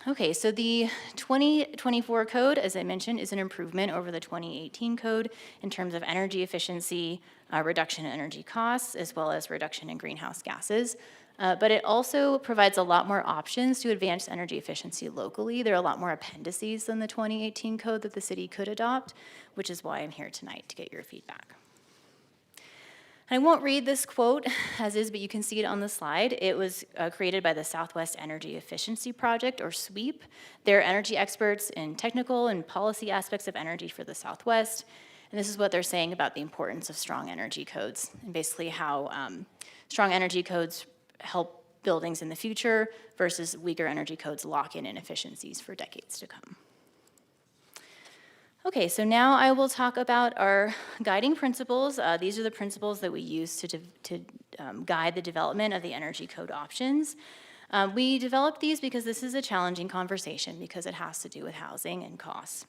Okay, so the 2024 code, as I mentioned, is an improvement over the 2018 code in terms of energy efficiency, reduction in energy costs, as well as reduction in greenhouse gases. But it also provides a lot more options to advance energy efficiency locally. There are a lot more appendices than the 2018 code that the city could adopt, which is why I'm here tonight to get your feedback. I won't read this quote as is, but you can see it on the slide. It was created by the Southwest Energy Efficiency Project, or SWEEP. They're energy experts in technical and policy aspects of energy for the Southwest. And this is what they're saying about the importance of strong energy codes, and basically how strong energy codes help buildings in the future versus weaker energy codes lock in inefficiencies for decades to come. Okay, so now I will talk about our guiding principles. These are the principles that we use to guide the development of the energy code options. We developed these because this is a challenging conversation because it has to do with housing and costs.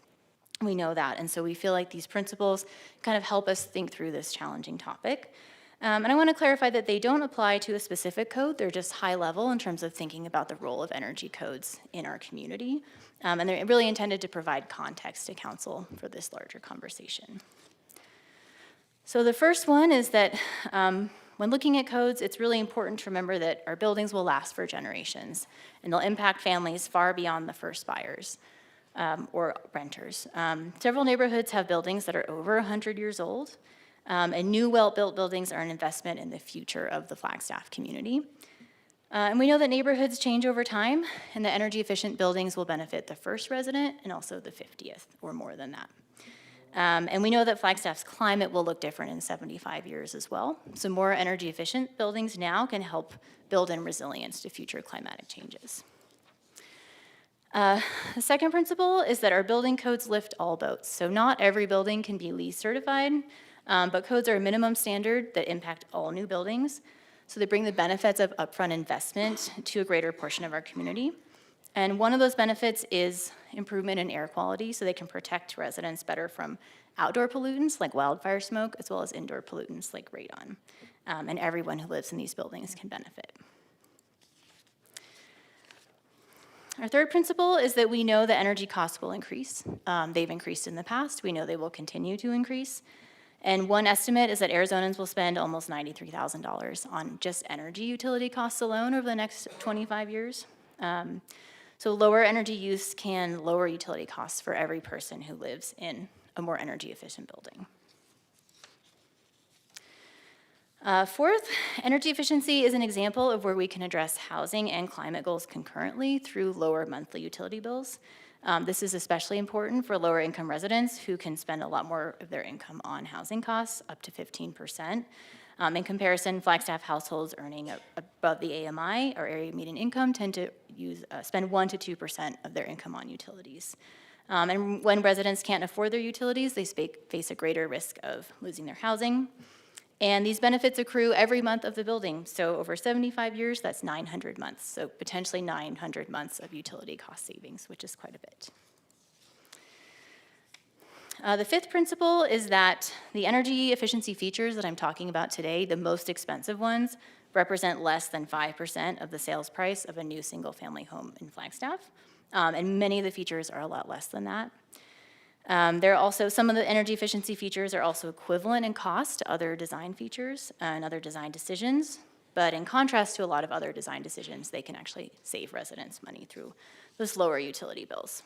We know that, and so we feel like these principles kind of help us think through this challenging topic. And I want to clarify that they don't apply to a specific code. They're just high level in terms of thinking about the role of energy codes in our community. And they're really intended to provide context to council for this larger conversation. So the first one is that when looking at codes, it's really important to remember that our buildings will last for generations, and they'll impact families far beyond the first buyers or renters. Several neighborhoods have buildings that are over 100 years old, and new well-built buildings are an investment in the future of the Flagstaff community. And we know that neighborhoods change over time, and the energy-efficient buildings will benefit the first resident and also the 50th, or more than that. And we know that Flagstaff's climate will look different in 75 years as well. So more energy-efficient buildings now can help build in resilience to future climatic changes. The second principle is that our building codes lift all boats. So not every building can be LEED certified, but codes are a minimum standard that impact all new buildings. So they bring the benefits of upfront investment to a greater portion of our community. And one of those benefits is improvement in air quality, so they can protect residents better from outdoor pollutants like wildfire smoke, as well as indoor pollutants like radon. And everyone who lives in these buildings can benefit. Our third principle is that we know that energy costs will increase. They've increased in the past. We know they will continue to increase. And one estimate is that Arizonans will spend almost $93,000 on just energy utility costs alone over the next 25 years. So lower energy use can lower utility costs for every person who lives in a more energy efficient building. Fourth, energy efficiency is an example of where we can address housing and climate goals concurrently through lower monthly utility bills. This is especially important for lower income residents who can spend a lot more of their income on housing costs, up to 15%. In comparison, Flagstaff households earning above the AMI, or area median income, tend to spend 1% to 2% of their income on utilities. And when residents can't afford their utilities, they face a greater risk of losing their housing. And these benefits accrue every month of the building. So over 75 years, that's 900 months. So potentially 900 months of utility cost savings, which is quite a bit. The fifth principle is that the energy efficiency features that I'm talking about today, the most expensive ones, represent less than 5% of the sales price of a new single-family home in Flagstaff. And many of the features are a lot less than that. There are also, some of the energy efficiency features are also equivalent in cost to other design features and other design decisions, but in contrast to a lot of other design decisions, they can actually save residents money through those lower utility bills.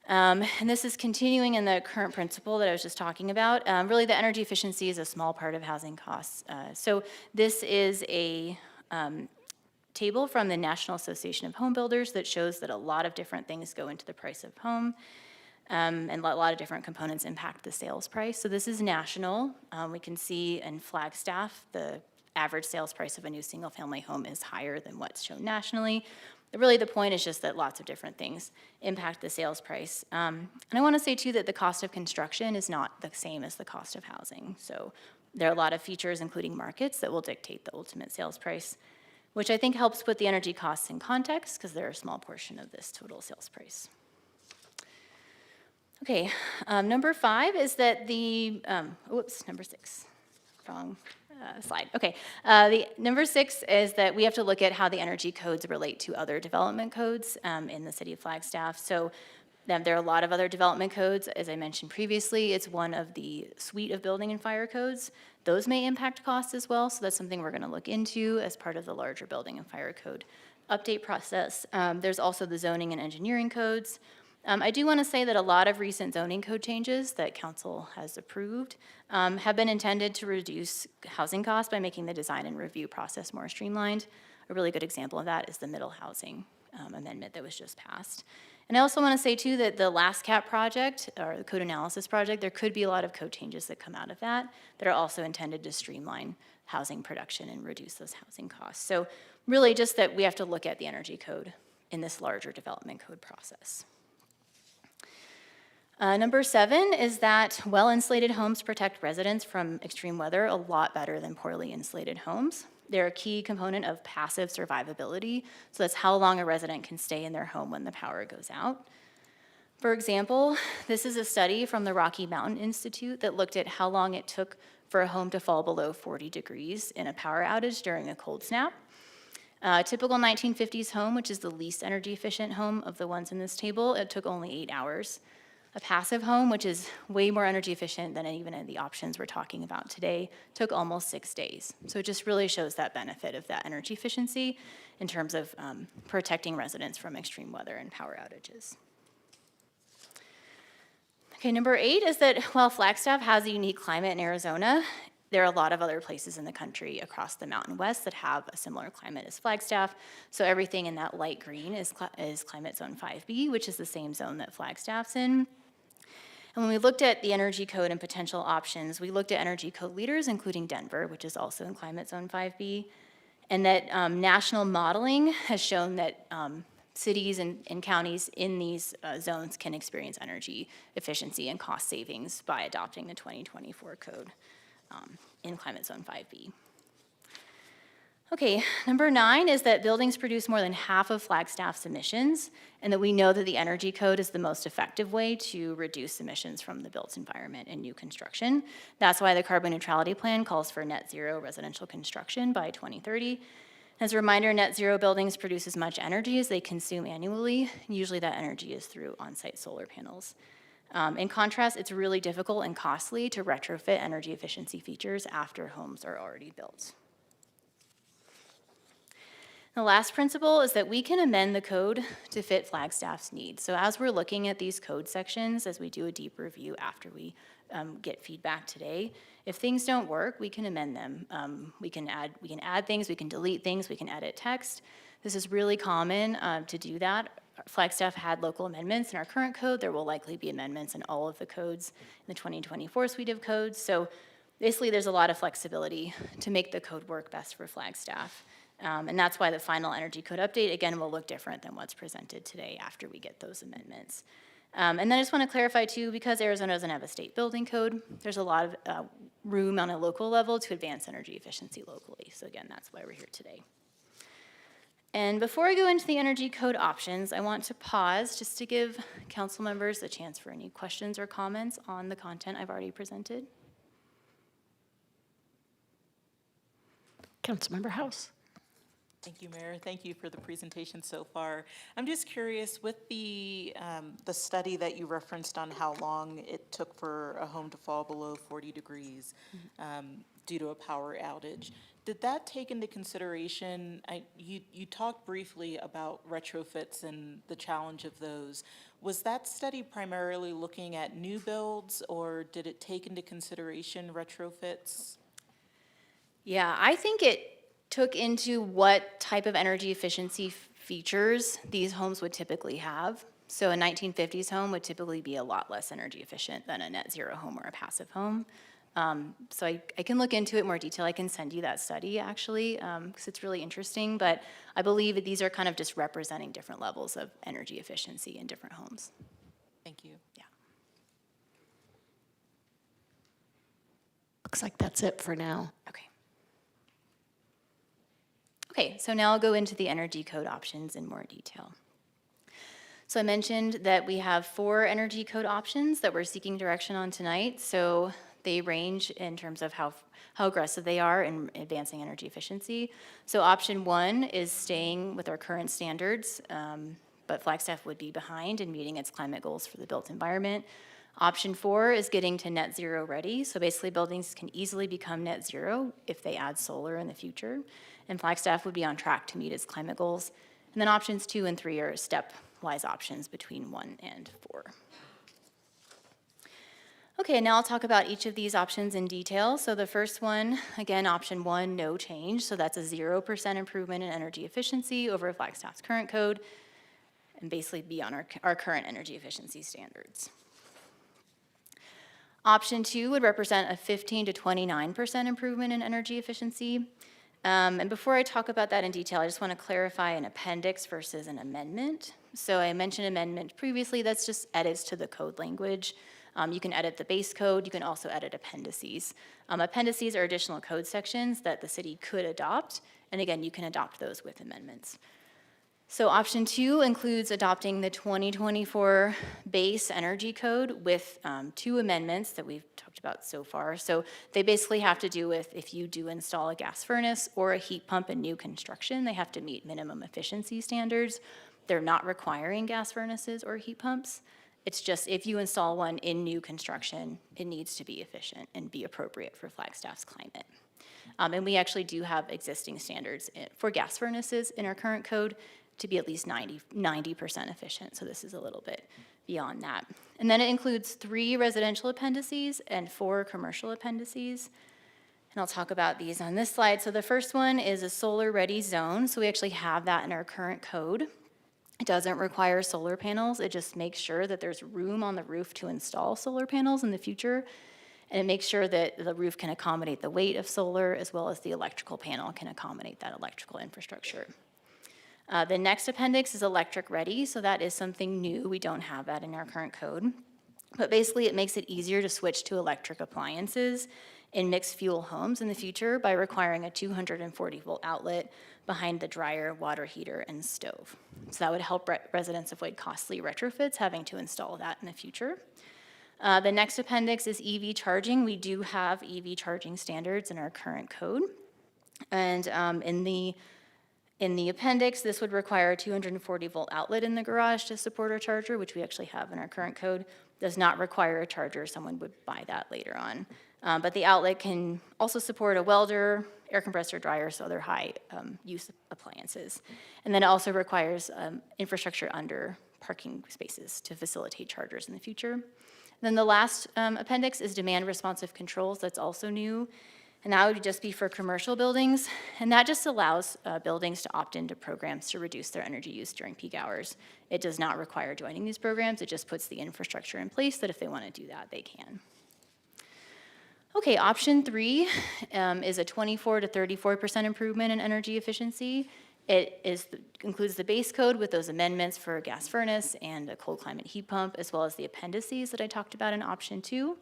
And this is continuing in the current principle that I was just talking about. Really, the energy efficiency is a small part of housing costs. So this is a table from the National Association of Home Builders that shows that a lot of different things go into the price of home. And a lot of different components impact the sales price. So this is national. We can see in Flagstaff, the average sales price of a new single-family home is higher than what's shown nationally. But really, the point is just that lots of different things impact the sales price. And I want to say, too, that the cost of construction is not the same as the cost of housing. So there are a lot of features, including markets, that will dictate the ultimate sales price, which I think helps put the energy costs in context because they're a small portion of this total sales price. Okay, number 5 is that the, number 6, wrong slide. Okay, the number 6 is that we have to look at how the energy codes relate to other development codes in the city of Flagstaff. So there are a lot of other development codes. As I mentioned previously, it's one of the suite of building and fire codes. Those may impact costs as well, so that's something we're going to look into as part of the larger building and fire code update process. There's also the zoning and engineering codes. I do want to say that a lot of recent zoning code changes that council has approved have been intended to reduce housing costs by making the design and review process more streamlined. A really good example of that is the middle housing amendment that was just passed. And I also want to say, too, that the last CAP project, or the code analysis project, there could be a lot of code changes that come out of that that are also intended to streamline housing production and reduce those housing costs. So really just that we have to look at the energy code in this larger development code process. Number 7 is that well-insulated homes protect residents from extreme weather a lot better than poorly insulated homes. They're a key component of passive survivability, so that's how long a resident can stay in their home when the power goes out. For example, this is a study from the Rocky Mountain Institute that looked at how long it took for a home to fall below 40 degrees in a power outage during a cold snap. A typical 1950s home, which is the least energy efficient home of the ones in this table, it took only 8 hours. A passive home, which is way more energy efficient than even in the options we're talking about today, took almost 6 days. So it just really shows that benefit of that energy efficiency in terms of protecting residents from extreme weather and power outages. Okay, number 8 is that while Flagstaff has a unique climate in Arizona, there are a lot of other places in the country across the Mountain West that have a similar climate as Flagstaff. So everything in that light green is climate zone 5B, which is the same zone that Flagstaff's in. And when we looked at the energy code and potential options, we looked at energy code leaders, including Denver, which is also in climate zone 5B, and that national modeling has shown that cities and counties in these zones can experience energy efficiency and cost savings by adopting the 2024 code in climate zone 5B. Okay, number 9 is that buildings produce more than half of Flagstaff's emissions, and that we know that the energy code is the most effective way to reduce emissions from the built environment in new construction. That's why the carbon neutrality plan calls for net zero residential construction by 2030. As a reminder, net zero buildings produce as much energy as they consume annually. Usually that energy is through on-site solar panels. In contrast, it's really difficult and costly to retrofit energy efficiency features after homes are already built. The last principle is that we can amend the code to fit Flagstaff's needs. So as we're looking at these code sections, as we do a deep review after we get feedback today, if things don't work, we can amend them. We can add things, we can delete things, we can edit text. This is really common to do that. Flagstaff had local amendments in our current code. There will likely be amendments in all of the codes in the 2024 suite of codes. So basically, there's a lot of flexibility to make the code work best for Flagstaff. And that's why the final energy code update, again, will look different than what's presented today after we get those amendments. And then I just want to clarify too, because Arizona doesn't have a state building code, there's a lot of room on a local level to advance energy efficiency locally. So again, that's why we're here today. And before I go into the energy code options, I want to pause just to give council members a chance for any questions or comments on the content I've already presented. Councilmember House. Thank you, Mayor. Thank you for the presentation so far. I'm just curious, with the study that you referenced on how long it took for a home to fall below 40 degrees due to a power outage, did that take into consideration, you talked briefly about retrofits and the challenge of those. Was that study primarily looking at new builds, or did it take into consideration retrofits? Yeah, I think it took into what type of energy efficiency features these homes would typically have. So a 1950s home would typically be a lot less energy efficient than a net zero home or a passive home. So I can look into it in more detail. I can send you that study actually, because it's really interesting, but I believe that these are kind of just representing different levels of energy efficiency in different homes. Thank you. Yeah. Looks like that's it for now. Okay. Okay, so now I'll go into the energy code options in more detail. So I mentioned that we have 4 energy code options that we're seeking direction on tonight. So they range in terms of how aggressive they are in advancing energy efficiency. So option 1 is staying with our current standards, but Flagstaff would be behind in meeting its climate goals for the built environment. Option 4 is getting to net zero ready. So basically buildings can easily become net zero if they add solar in the future. And Flagstaff would be on track to meet its climate goals. And then options 2 and 3 are stepwise options between 1 and 4. Okay, now I'll talk about each of these options in detail. So the first one, again, option 1, no change. So that's a 0% improvement in energy efficiency over Flagstaff's current code and basically be on our current energy efficiency standards. Option 2 would represent a 15 to 29% improvement in energy efficiency. And before I talk about that in detail, I just want to clarify an appendix versus an amendment. So I mentioned amendment previously, that's just edits to the code language. You can edit the base code, you can also edit appendices. Appendices are additional code sections that the city could adopt, and again, you can adopt those with amendments. So option 2 includes adopting the 2024 base energy code with 2 amendments that we've talked about so far. So they basically have to do with if you do install a gas furnace or a heat pump in new construction, they have to meet minimum efficiency standards. They're not requiring gas furnaces or heat pumps. It's just if you install one in new construction, it needs to be efficient and be appropriate for Flagstaff's climate. And we actually do have existing standards for gas furnaces in our current code to be at least 90% efficient. So this is a little bit beyond that. And then it includes 3 residential appendices and 4 commercial appendices. And I'll talk about these on this slide. So the first one is a solar-ready zone. So we actually have that in our current code. It doesn't require solar panels. It just makes sure that there's room on the roof to install solar panels in the future. And it makes sure that the roof can accommodate the weight of solar as well as the electrical panel can accommodate that electrical infrastructure. The next appendix is electric ready. So that is something new. We don't have that in our current code. But basically it makes it easier to switch to electric appliances in mixed fuel homes in the future by requiring a 240 volt outlet behind the dryer, water heater, and stove. So that would help residents avoid costly retrofits having to install that in the future. The next appendix is EV charging. We do have EV charging standards in our current code. And in the appendix, this would require a 240 volt outlet in the garage to support our charger, which we actually have in our current code. Does not require a charger. Someone would buy that later on. But the outlet can also support a welder, air compressor, dryer, so they're high use appliances. And then it also requires infrastructure under parking spaces to facilitate chargers in the future. And then the last appendix is demand responsive controls. That's also new. And that would just be for commercial buildings. And that just allows buildings to opt into programs to reduce their energy use during peak hours. It does not require joining these programs. It just puts the infrastructure in place that if they want to do that, they can. Okay, option 3 is a 24 to 34% improvement in energy efficiency Includes the base code with those amendments for a gas furnace and a cold climate heat pump, as well as the appendices that I talked about in option 2.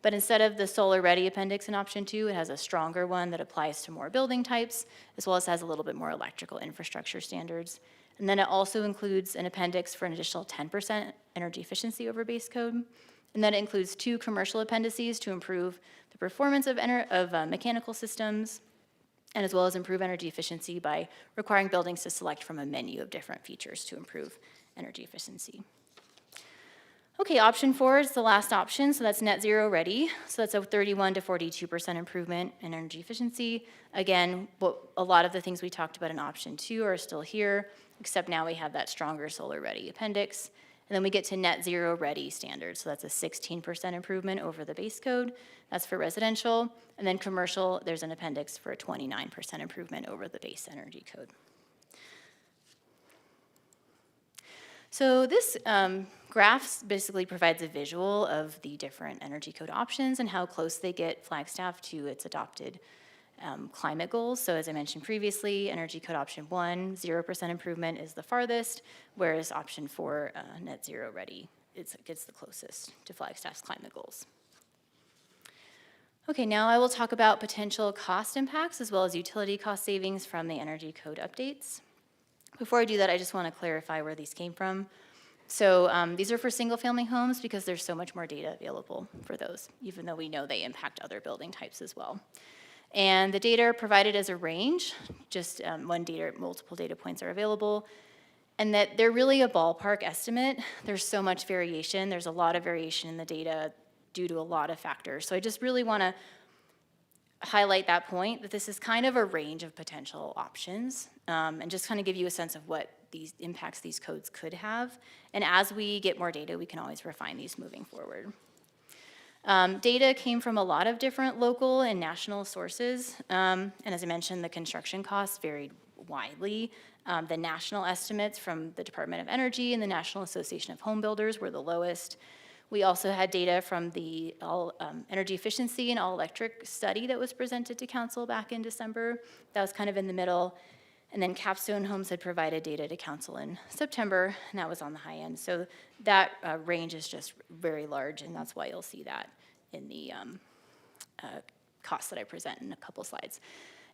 But instead of the solar ready appendix in option 2, it has a stronger one that applies to more building types, as well as has a little bit more electrical infrastructure standards. And then it also includes an appendix for an additional 10% energy efficiency over base code. And then it includes 2 commercial appendices to improve the performance of mechanical systems, and as well as improve energy efficiency by requiring buildings to select from a menu of different features to improve energy efficiency. Okay, option 4 is the last option, so that's net zero ready. So that's a 31 to 42% improvement in energy efficiency. Again, a lot of the things we talked about in option 2 are still here, except now we have that stronger solar ready appendix. And then we get to net zero ready standards. So that's a 16% improvement over the base code. That's for residential. And then commercial, there's an appendix for a 29% improvement over the base energy code. So this graph basically provides a visual of the different energy code options and how close they get Flagstaff to its adopted climate goals. So as I mentioned previously, energy code option 1, 0% improvement is the farthest, whereas option 4, net zero ready, gets the closest to Flagstaff's climate goals. Okay, now I will talk about potential cost impacts as well as utility cost savings from the energy code updates. Before I do that, I just want to clarify where these came from. So these are for single-family homes because there's so much more data available for those, even though we know they impact other building types as well. And the data are provided as a range, just multiple data points are available, and that they're really a ballpark estimate. There's so much variation. There's a lot of variation in the data due to a lot of factors. So I just really want to highlight that point, that this is kind of a range of potential options, and just kind of give you a sense of what these impacts these codes could have. And as we get more data, we can always refine these moving forward. Data came from a lot of different local and national sources, and as I mentioned, the construction costs varied widely. The national estimates from the Department of Energy and the National Association of Home Builders were the lowest. We also had data from the energy efficiency and all-electric study that was presented to council back in December. That was kind of in the middle. And then Capstone Homes had provided data to council in September, and that was on the high end. So that range is just very large, and that's why you'll see that in the costs that I present in a couple slides.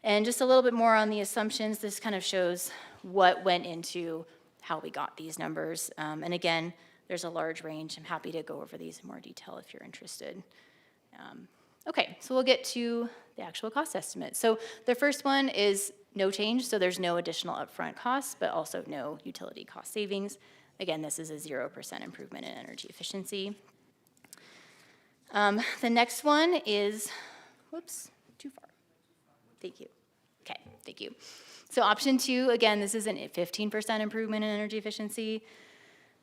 And just a little bit more on the assumptions. This kind of shows what went into how we got these numbers. And again, there's a large range. I'm happy to go over these in more detail if you're interested. Okay, so we'll get to the actual cost estimate. So the first one is no change, so there's no additional upfront costs, but also no utility cost savings. Again, this is a 0% improvement in energy efficiency. The next one is, whoops, too far. Thank you. Okay, thank you. So option 2, again, this is a 15% improvement in energy efficiency.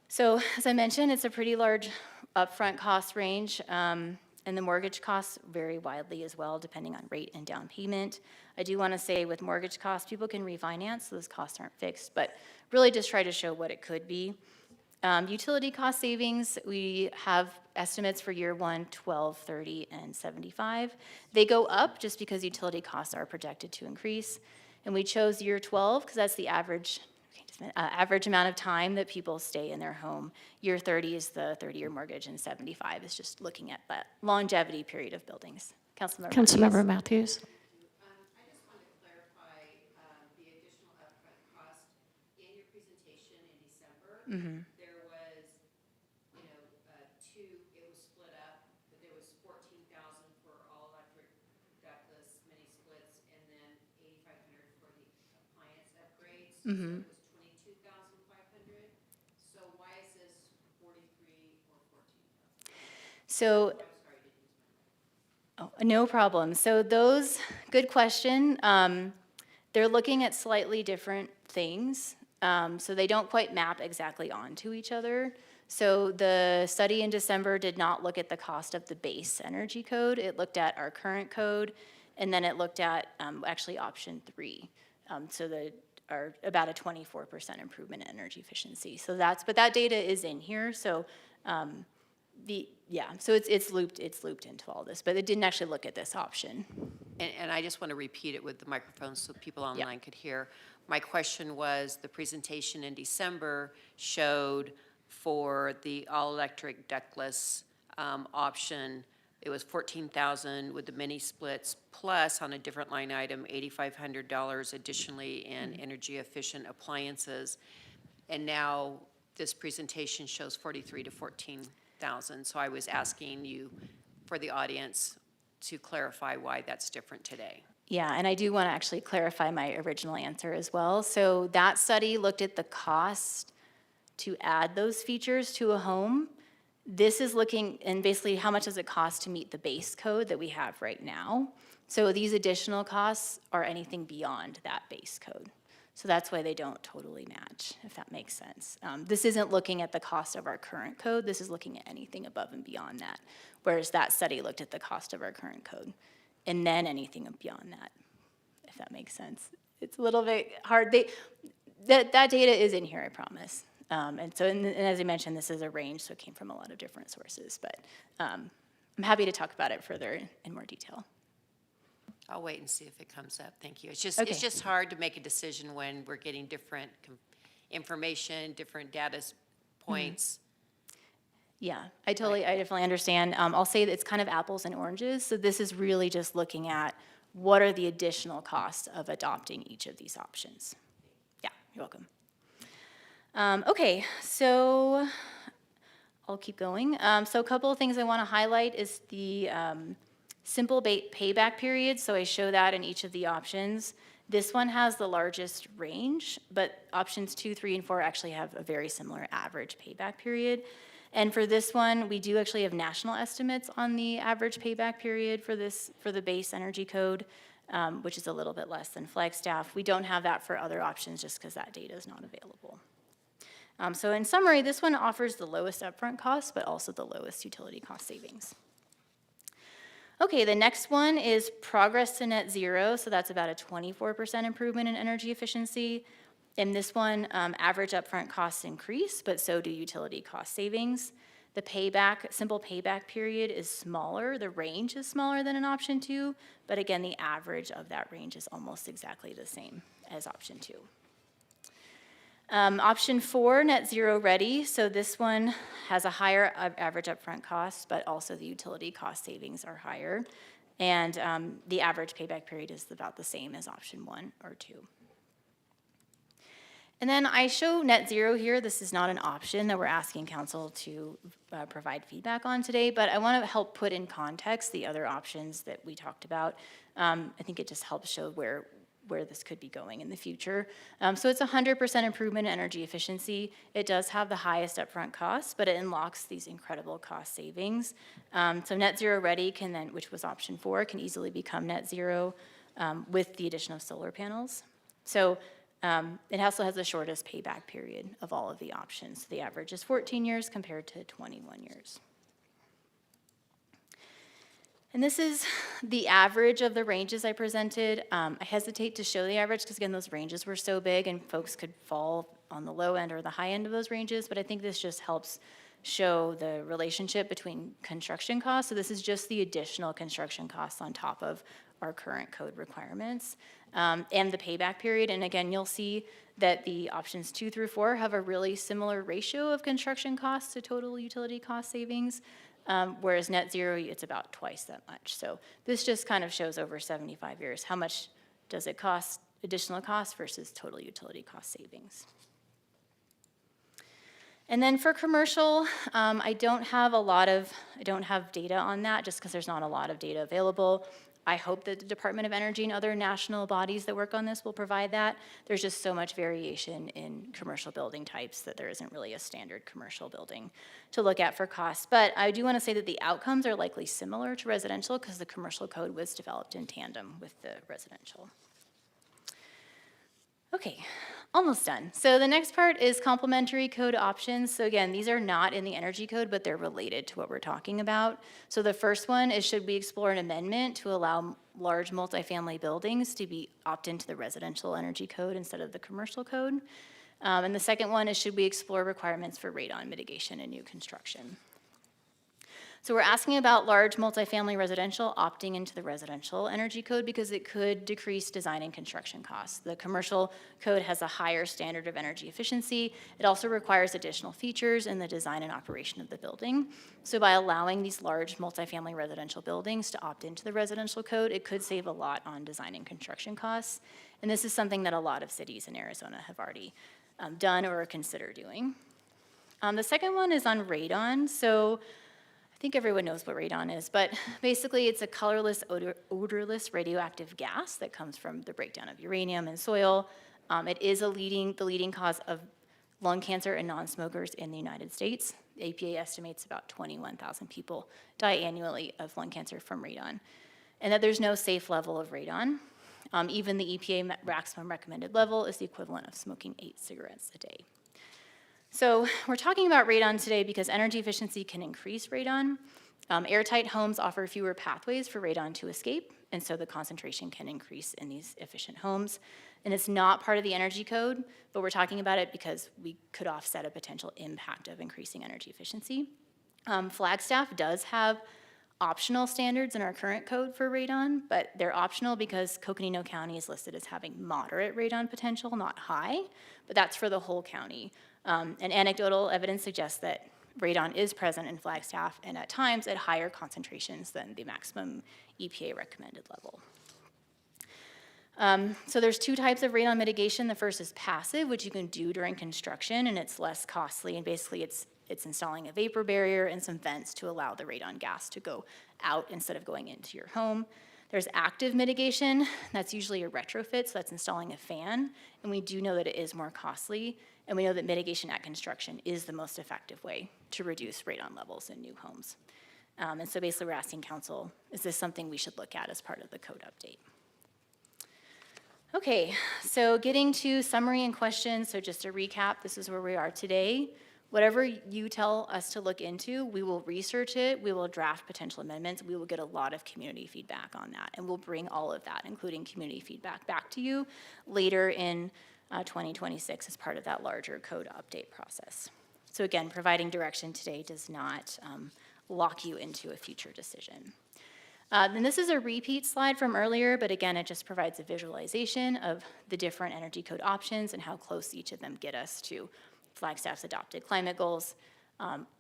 So as I mentioned, it's a pretty large upfront cost range, and the mortgage costs vary widely as well, depending on rate and down payment. I do want to say with mortgage costs, people can refinance, so those costs aren't fixed, but really just try to show what it could be. Utility cost savings, we have estimates for year 1, 12, 30, and 75. They go up just because utility costs are projected to increase. And we chose year 12 because that's the average amount of time that people stay in their home. Year 30 is the 30-year mortgage, and 75 is just looking at that longevity period of buildings. Councilmember Matthews. I just wanted to clarify the additional upfront cost in your presentation in December. Mm-hmm. There was, it was split up, but there was $14,000 for all electric ductless mini splits, and then $8,500 for the appliance upgrades. Mm-hmm. So, no problem. So those, good question. They're looking at slightly different things. So they don't quite map exactly onto each other. So the study in December did not look at the cost of the base energy code. It looked at our current code, and then it looked at actually option 3. So are about a 24% improvement in energy efficiency. So but that data is in here. So so it's looped into all this, but it didn't actually look at this option. And I just want to repeat it with the microphone so people online could hear. My question was, the presentation in December showed for the all-electric ductless option, it was $14,000 with the mini splits, plus on a different line item, $8,500 additionally in energy efficient appliances. And now this presentation shows 43 to 14,000. So I was asking you, for the audience, to clarify why that's different today. Yeah, and I do want to actually clarify my original answer as well. So that study looked at the cost to add those features to a home. This is looking, and basically how much does it cost to meet the base code that we have right now. So these additional costs are anything beyond that base code. So that's why they don't totally match, if that makes sense. This isn't looking at the cost of our current code. This is looking at anything above and beyond that. Whereas that study looked at the cost of our current code and then anything beyond that, if that makes sense. It's a little bit hard. That data is in here, I promise. And as I mentioned, this is a range, so it came from a lot of different sources. But I'm happy to talk about it further in more detail. I'll wait and see if it comes up. Thank you. It's just hard to make a decision when we're getting different information, different data points. Yeah, I definitely understand. I'll say that it's kind of apples and oranges. So this is really just looking at what are the additional costs of adopting each of these options. Yeah, you're welcome. Okay, so I'll keep going. So a couple of things I want to highlight is the simple payback period. So I show that in each of the options. This one has the largest range, but options 2, 3, and 4 actually have a very similar average payback period. And for this one, we do actually have national estimates on the average payback period for the base energy code, which is a little bit less than Flagstaff. We don't have that for other options just because that data is not available. So in summary, this one offers the lowest upfront cost, but also the lowest utility cost savings. Okay, the next one is progress to net zero. So that's about a 24% improvement in energy efficiency. In this one, average upfront costs increase, but so do utility cost savings. The simple payback period is smaller. The range is smaller than in option 2, but again, the average of that range is almost exactly the same as option 2. Option 4, net zero ready. So this one has a higher average upfront cost, but also the utility cost savings are higher. And the average payback period is about the same as option 1 or 2. And then I show net zero here. This is not an option that we're asking council to provide feedback on today, but I want to help put in context the other options that we talked about. I think it just helps show where this could be going in the future. So it's 100% improvement in energy efficiency. It does have the highest upfront costs, but it unlocks these incredible cost savings. So net zero ready can then, which was option 4, can easily become net zero with the addition of solar panels. So it also has the shortest payback period of all of the options. The average is 14 years compared to 21 years. And this is the average of the ranges I presented. I hesitate to show the average because, again, those ranges were so big and folks could fall on the low end or the high end of those ranges, but I think this just helps show the relationship between construction costs. So this is just the additional construction costs on top of our current code requirements and the payback period. And again, you'll see that the options 2 through 4 have a really similar ratio of construction costs to total utility cost savings. Whereas net zero, it's about twice that much. So this just kind of shows over 75 years, how much does it cost, additional cost versus total utility cost savings. And then for commercial, I don't have data on that just because there's not a lot of data available. I hope that the Department of Energy and other national bodies that work on this will provide that. There's just so much variation in commercial building types that there isn't really a standard commercial building to look at for costs. But I do want to say that the outcomes are likely similar to residential because the commercial code was developed in tandem with the residential. Okay, almost done. So the next part is complementary code options. So again, these are not in the energy code, but they're related to what we're talking about. So the first one is, should we explore an amendment to allow large multifamily buildings to opt into the residential energy code instead of the commercial code? And the second one is, should we explore requirements for radon mitigation in new construction? So we're asking about large multifamily residential opting into the residential energy code because it could decrease design and construction costs. The commercial code has a higher standard of energy efficiency. It also requires additional features in the design and operation of the building. So by allowing these large multifamily residential buildings to opt into the residential code, it could save a lot on design and construction costs. And this is something that a lot of cities in Arizona have already done or consider doing. The second one is on radon. So I think everyone knows what radon is, but basically it's a colorless, odorless radioactive gas that comes from the breakdown of uranium in soil. It is the leading cause of lung cancer in non-smokers in the United States. The EPA estimates about 21,000 people die annually of lung cancer from radon, and that there's no safe level of radon. Even the EPA maximum recommended level is the equivalent of smoking 8 cigarettes a day. So we're talking about radon today because energy efficiency can increase radon. Airtight homes offer fewer pathways for radon to escape, and so the concentration can increase in these efficient homes. And it's not part of the energy code, but we're talking about it because we could offset a potential impact of increasing energy efficiency. Flagstaff does have optional standards in our current code for radon, but they're optional because Coconino County is listed as having moderate radon potential, not high, but that's for the whole county. And anecdotal evidence suggests that radon is present in Flagstaff and at times at higher concentrations than the maximum EPA recommended level. So there's two types of radon mitigation. The first is passive, which you can do during construction, and it's less costly, and basically it's installing a vapor barrier and some vents to allow the radon gas to go out instead of going into your home. There's active mitigation. That's usually a retrofit, so that's installing a fan, and we do know that it is more costly, and we know that mitigation at construction is the most effective way to reduce radon levels in new homes. And so basically we're asking council, is this something we should look at as part of the code update? Okay, so getting to summary and questions, so just to recap, this is where we are today. Whatever you tell us to look into, we will research it, we will draft potential amendments, we will get a lot of community feedback on that, and we'll bring all of that, including community feedback, back to you later in 2026 as part of that larger code update process. So again, providing direction today does not lock you into a future decision. And this is a repeat slide from earlier, but again, it just provides a visualization of the different energy code options and how close each of them get us to Flagstaff's adopted climate goals.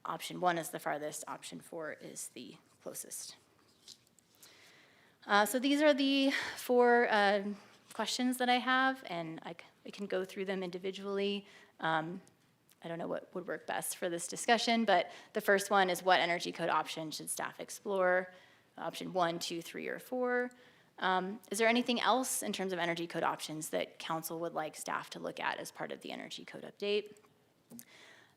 Option 1 is the farthest, option 4 is the closest. So these are the 4 questions that I have, and we can go through them individually. I don't know what would work best for this discussion, but the first one is what energy code option should staff explore? Option 1, 2, 3, or 4. Is there anything else in terms of energy code options that council would like staff to look at as part of the energy code update?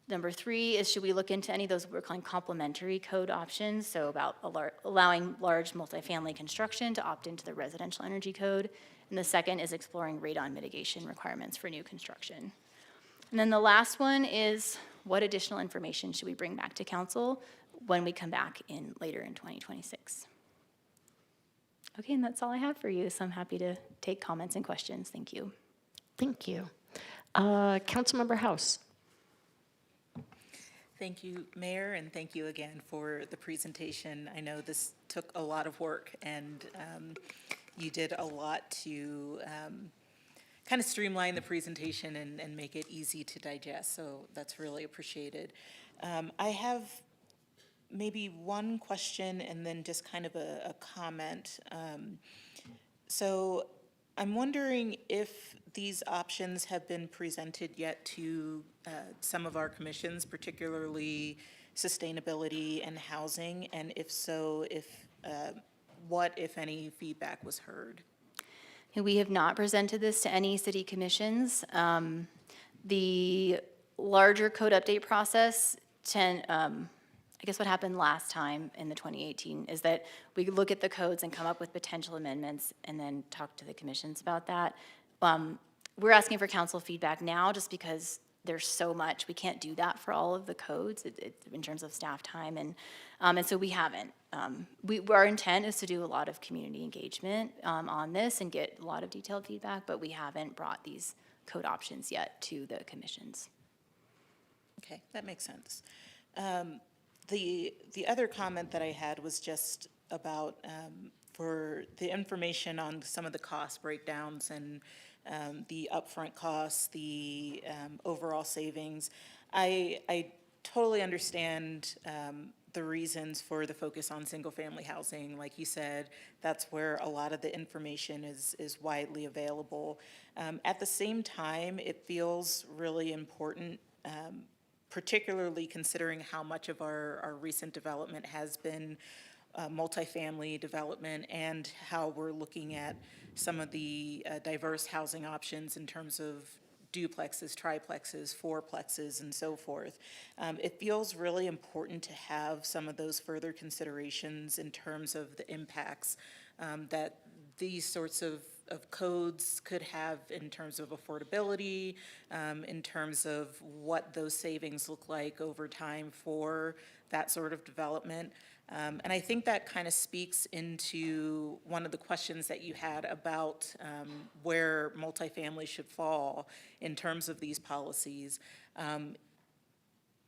Number 3 is, should we look into any of those we're calling complementary code options, so about allowing large multifamily construction to opt into the residential energy code. And the second is exploring radon mitigation requirements for new construction. And then the last one is, what additional information should we bring back to council when we come back later in 2026? Okay, and that's all I have for you, so I'm happy to take comments and questions. Thank you. Thank you. Councilmember House. Thank you, Mayor, and thank you again for the presentation. I know this took a lot of work, and you did a lot to kind of streamline the presentation and make it easy to digest, so that's really appreciated. I have maybe one question and then just kind of a comment. So I'm wondering if these options have been presented yet to some of our commissions, particularly sustainability and housing, and if so, what, if any, feedback was heard? We have not presented this to any city commissions. The larger code update process, I guess what happened last time in the 2018 is that we look at the codes and come up with potential amendments and then talk to the commissions about that. We're asking for council feedback now just because there's so much. We can't do that for all of the codes in terms of staff time, and so we haven't. Our intent is to do a lot of community engagement on this and get a lot of detailed feedback, but we haven't brought these code options yet to the commissions. Okay, that makes sense. The other comment that I had was just about, for the information on some of the cost breakdowns and the upfront costs, the overall savings. I totally understand the reasons for the focus on single-family housing. Like you said, that's where a lot of the information is widely available. At the same time, it feels really important, particularly considering how much of our recent development has been multifamily development and how we're looking at some of the diverse housing options in terms of duplexes, triplexes, fourplexes, and so forth. It feels really important to have some of those further considerations in terms of the impacts that these sorts of codes could have in terms of affordability, in terms of what those savings look like over time for that sort of development. And I think that kind of speaks into one of the questions that you had about where multifamily should fall in terms of these policies.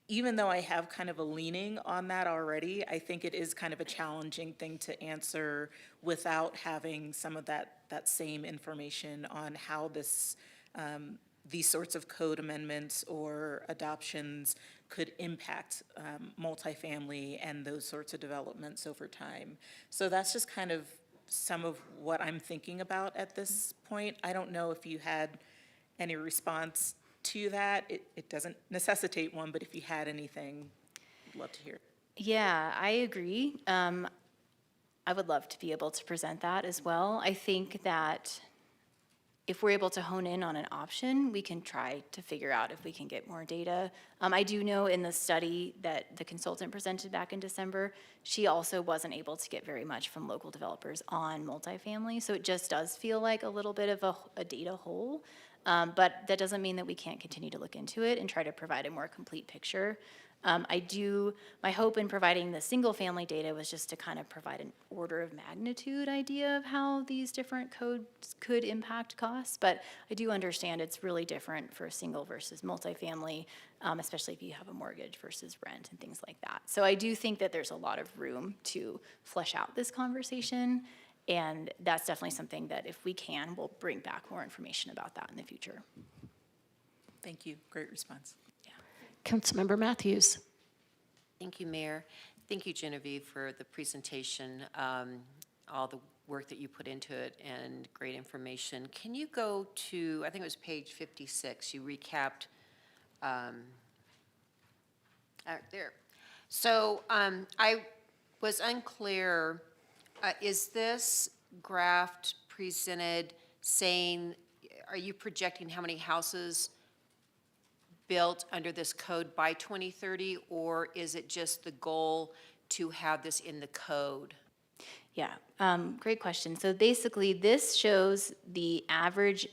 Even though I have kind of a leaning on that already, I think it is kind of a challenging thing to answer without having some of that same information on how this, these sorts of code amendments or adoptions could impact multifamily and those sorts of developments over time. So that's just kind of some of what I'm thinking about at this point. I don't know if you had any response to that. It doesn't necessitate one, but if you had anything, I'd love to hear. Yeah, I agree. I would love to be able to present that as well. I think that if we're able to hone in on an option, we can try to figure out if we can get more data. I do know in the study that the consultant presented back in December, she also wasn't able to get very much from local developers on multifamily. So it just does feel like a little bit of a data hole. But that doesn't mean that we can't continue to look into it and try to provide a more complete picture. My hope in providing the single-family data was just to kind of provide an order of magnitude idea of how these different codes could impact costs, but I do understand it's really different for single versus multifamily, especially if you have a mortgage versus rent and things like that. So I do think that there's a lot of room to flesh out this conversation, and that's definitely something that if we can, we'll bring back more information about that in the future. Thank you. Great response. Councilmember Matthews. Thank you, Mayor. Thank you, Genevieve, for the presentation, all the work that you put into it, and great information. Can you go to, I think it was page 56, you recapped, there. So I was unclear, is this graph presented saying, are you projecting how many houses built under this code by 2030, or is it just the goal to have this in the code? Yeah, great question. So basically, this shows the average,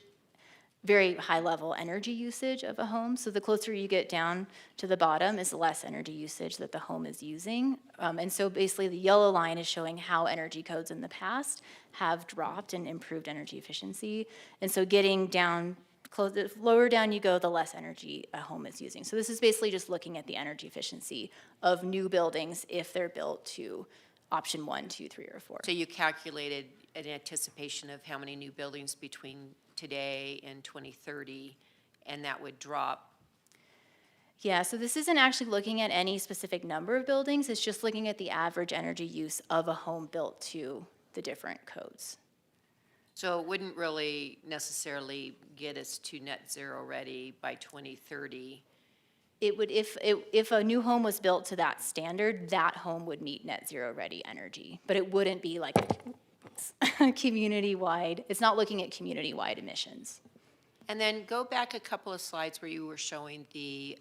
very high-level energy usage of a home. So the closer you get down to the bottom is the less energy usage that the home is using. And so basically, the yellow line is showing how energy codes in the past have dropped and improved energy efficiency. And so getting down, the lower down you go, the less energy a home is using. So this is basically just looking at the energy efficiency of new buildings if they're built to option 1, 2, 3, or 4. So you calculated an anticipation of how many new buildings between today and 2030, and that would drop. Yeah, so this isn't actually looking at any specific number of buildings, it's just looking at the average energy use of a home built to the different codes. So it wouldn't really necessarily get us to net zero ready by 2030. It would, if a new home was built to that standard, that home would meet net zero ready energy, but it wouldn't be like community-wide. It's not looking at community-wide emissions. And then go back a couple of slides where you were showing the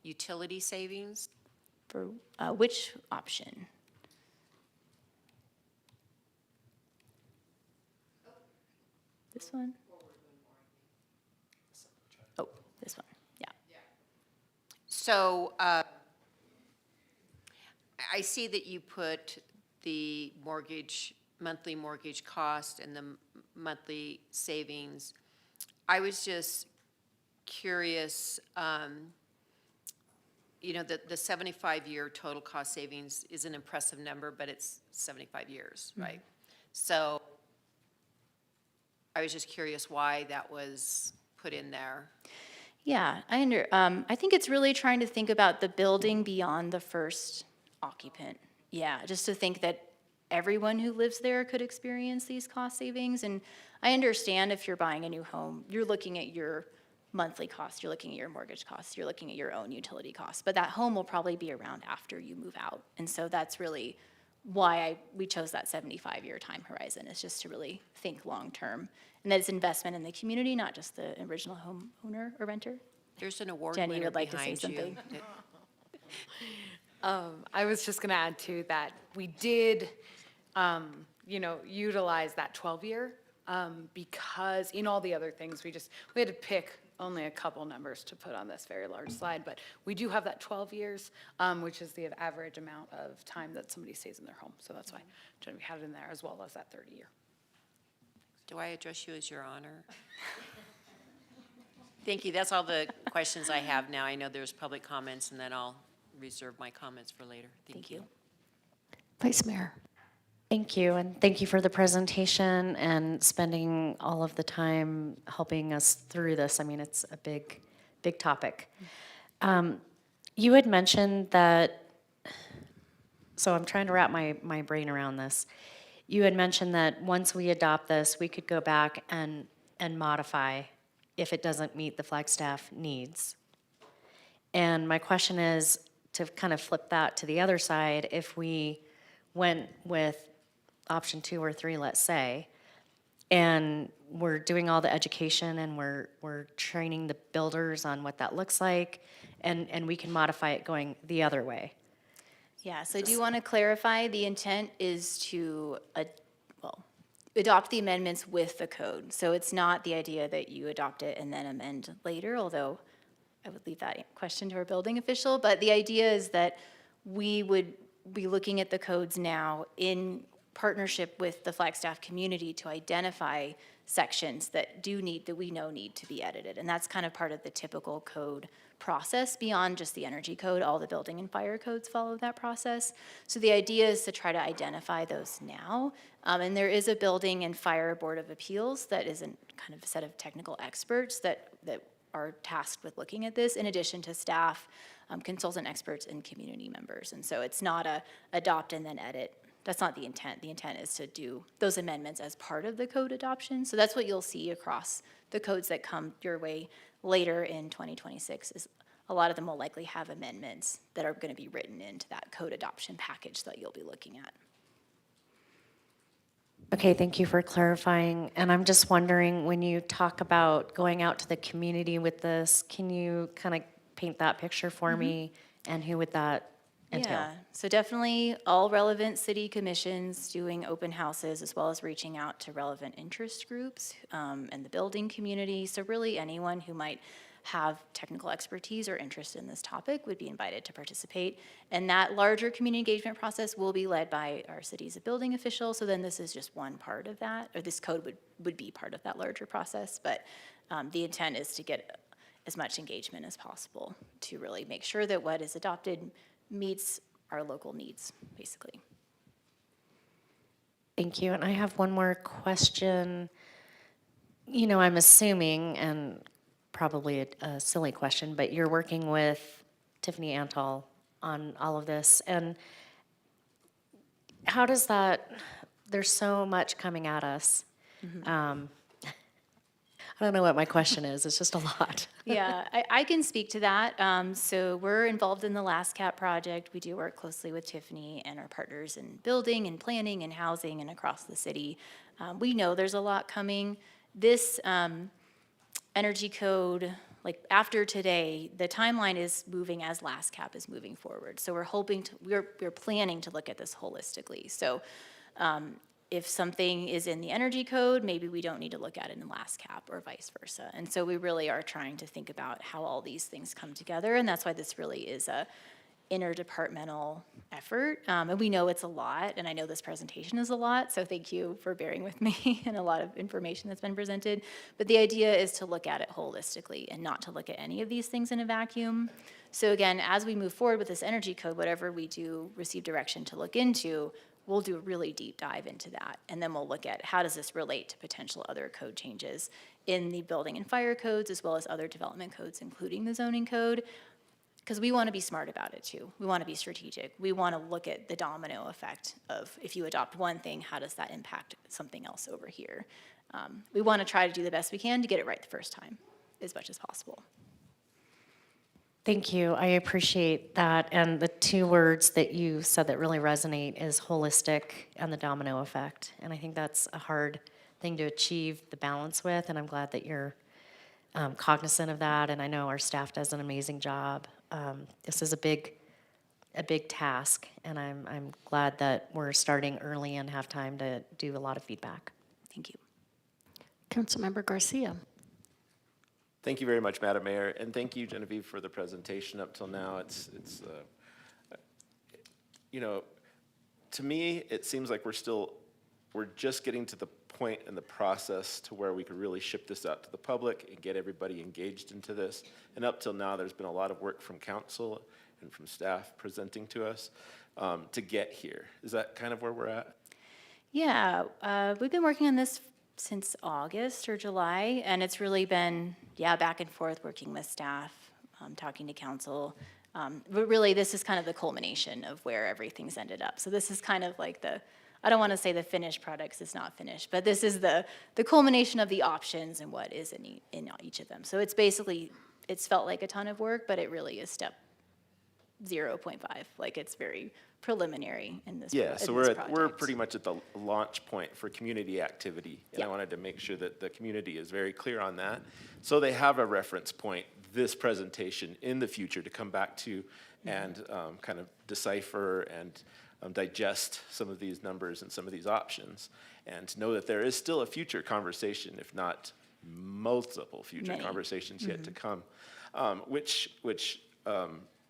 utility savings. For which option? This one? Oh, this one, yeah. So I see that you put the monthly mortgage cost and the monthly savings. I was just curious, the 75-year total cost savings is an impressive number, but it's 75 years, right? So I was just curious why that was put in there. Yeah, I think it's really trying to think about the building beyond the first occupant. Yeah, just to think that everyone who lives there could experience these cost savings. And I understand if you're buying a new home, you're looking at your monthly costs, you're looking at your mortgage costs, you're looking at your own utility costs, but that home will probably be around after you move out. And so that's really why we chose that 75-year time horizon, is just to really think long-term. And that it's investment in the community, not just the original homeowner or renter. There's an award Jenny winner would like to say behind you. something. I was just going to add to that, we did, utilize that 12-year because in all the other things, we had to pick only a couple numbers to put on this very large slide, but we do have that 12 years, which is the average amount of time that somebody stays in their home. So that's why we had it in there, as well as that 30-year. Do I address you as Your Honor? Thank you. That's all the questions I have now. I know there's public comments, and then I'll reserve my comments for later. Thank you. Vice Mayor. Thank you, and thank you for the presentation and spending all of the time helping us through this. I mean, it's a big, big topic. You had mentioned that, so I'm trying to wrap my brain around this. You had mentioned that once we adopt this, we could go back and modify if it doesn't meet the Flagstaff needs. And my question is, to kind of flip that to the other side, if we went with option 2 or 3, let's say, and we're doing all the education and we're training the builders on what that looks like, and we can modify it going the other way. Yeah, so I do want to clarify, the intent is to, adopt the amendments with the code. So it's not the idea that you adopt it and then amend later, although I would leave that question to our building official. But the idea is that we would be looking at the codes now in partnership with the Flagstaff community to identify sections that we know need to be edited. And that's kind of part of the typical code process beyond just the energy code. All the building and fire codes follow that process. So the idea is to try to identify those now. And there is a building and fire board of appeals that is kind of a set of technical experts that are tasked with looking at this, in addition to staff, consultant experts, and community members. And so it's not a adopt and then edit. That's not the intent. The intent is to do those amendments as part of the code adoption. So that's what you'll see across the codes that come your way later in 2026, is a lot of them will likely have amendments that are going to be written into that code adoption package that you'll be looking at. Okay, thank you for clarifying. And I'm just wondering, when you talk about going out to the community with this, can you kind of paint that picture for me? And who would that entail? Yeah, so definitely all relevant city commissions doing open houses, as well as reaching out to relevant interest groups and the building community. So really anyone who might have technical expertise or interest in this topic would be invited to participate. And that larger community engagement process will be led by our city's building official. So then this is just one part of that, or this code would be part of that larger process. But the intent is to get as much engagement as possible to really make sure that what is adopted meets our local needs, basically. Thank you. And I have one more question. You know, I'm assuming, and probably a silly question, but you're working with Tiffany Antal on all of this. And how does that, there's so much coming at us. I don't know what my question is. It's just a lot. Yeah, I can speak to that. So we're involved in the Last Cap project. We do work closely with Tiffany and our partners in building and planning and housing and across the city. We know there's a lot coming. This energy code, like after today, the timeline is moving as Last Cap is moving forward. So we're planning to look at this holistically. So if something is in the energy code, maybe we don't need to look at it in Last Cap or vice versa. And so we really are trying to think about how all these things come together. And that's why this really is interdepartmental effort. And we know it's a lot, and I know this presentation is a lot, so thank you for bearing with me and a lot of information that's been presented. But the idea is to look at it holistically and not to look at any of these things in a vacuum. So again, as we move forward with this energy code, whatever we do receive direction to look into, we'll do a really deep dive into that. And then we'll look at how does this relate to potential other code changes in the building and fire codes, as well as other development codes, including the zoning code. Because we want to be smart about it too. We want to be strategic. We want to look at the domino effect of if you adopt one thing, how does that impact something else over here? We want to try to do the best we can to get it right the first time as much as possible. Thank you. I appreciate that. And the two words that you said that really resonate is holistic and the domino effect. And I think that's a hard thing to achieve the balance with, and I'm glad that you're cognizant of that, and I know our staff does an amazing job. This is a big task, and I'm glad that we're starting early and have time to do a lot of feedback. Thank you. Councilmember Garcia. Thank you very much, Madam Mayor, and thank you, Genevieve, for the presentation up till now. It's you know, to me, it seems like we're just getting to the point in the process to where we could really ship this out to the public and get everybody engaged into this. And up till now, there's been a lot of work from council and from staff presenting to us to get here. Is that kind of where we're at? Yeah, we've been working on this since August or July, and it's really been, back and forth working with staff, talking to council. But really, this is kind of the culmination of where everything's ended up. So this is kind of like I don't want to say the finished product 'cause it's not finished, but this is the culmination of the options and what is in each of them. So it's basically, it's felt like a ton of work, but it really is step 0.5. Like it's very preliminary in this. Yeah, so in we're this project. pretty much at the launch point for community activity. And I wanted to make sure that the community is very clear on that. So they have a reference point, this presentation in the future to come back to and kind of decipher and digest some of these numbers and some of these options, and to know that there is still a future conversation, if not multiple future conversations yet to come, which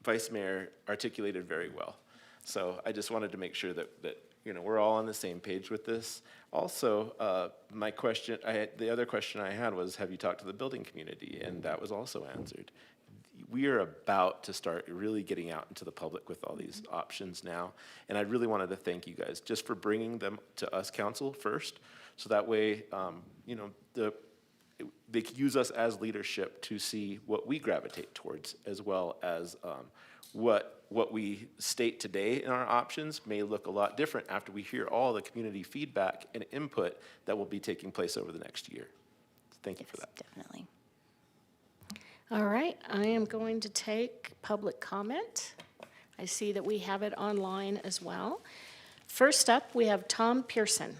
Vice Mayor articulated very well. So I just wanted to make sure that we're all on the same page with this. Also, my question, the other question I had was, have you talked to the building community? And that was also answered. We are about to start really getting out into the public with all these options now. And I really wanted to thank you guys just for bringing them to us, council, first. So that way, they can use us as leadership to see what we gravitate towards, as well as what we state today in our options may look a lot different after we hear all the community feedback and input that will be taking place over the next year. So thank you for that. Definitely. All right, I am going to take public comment. I see that we have it online as well. First up, we have Tom Pearson.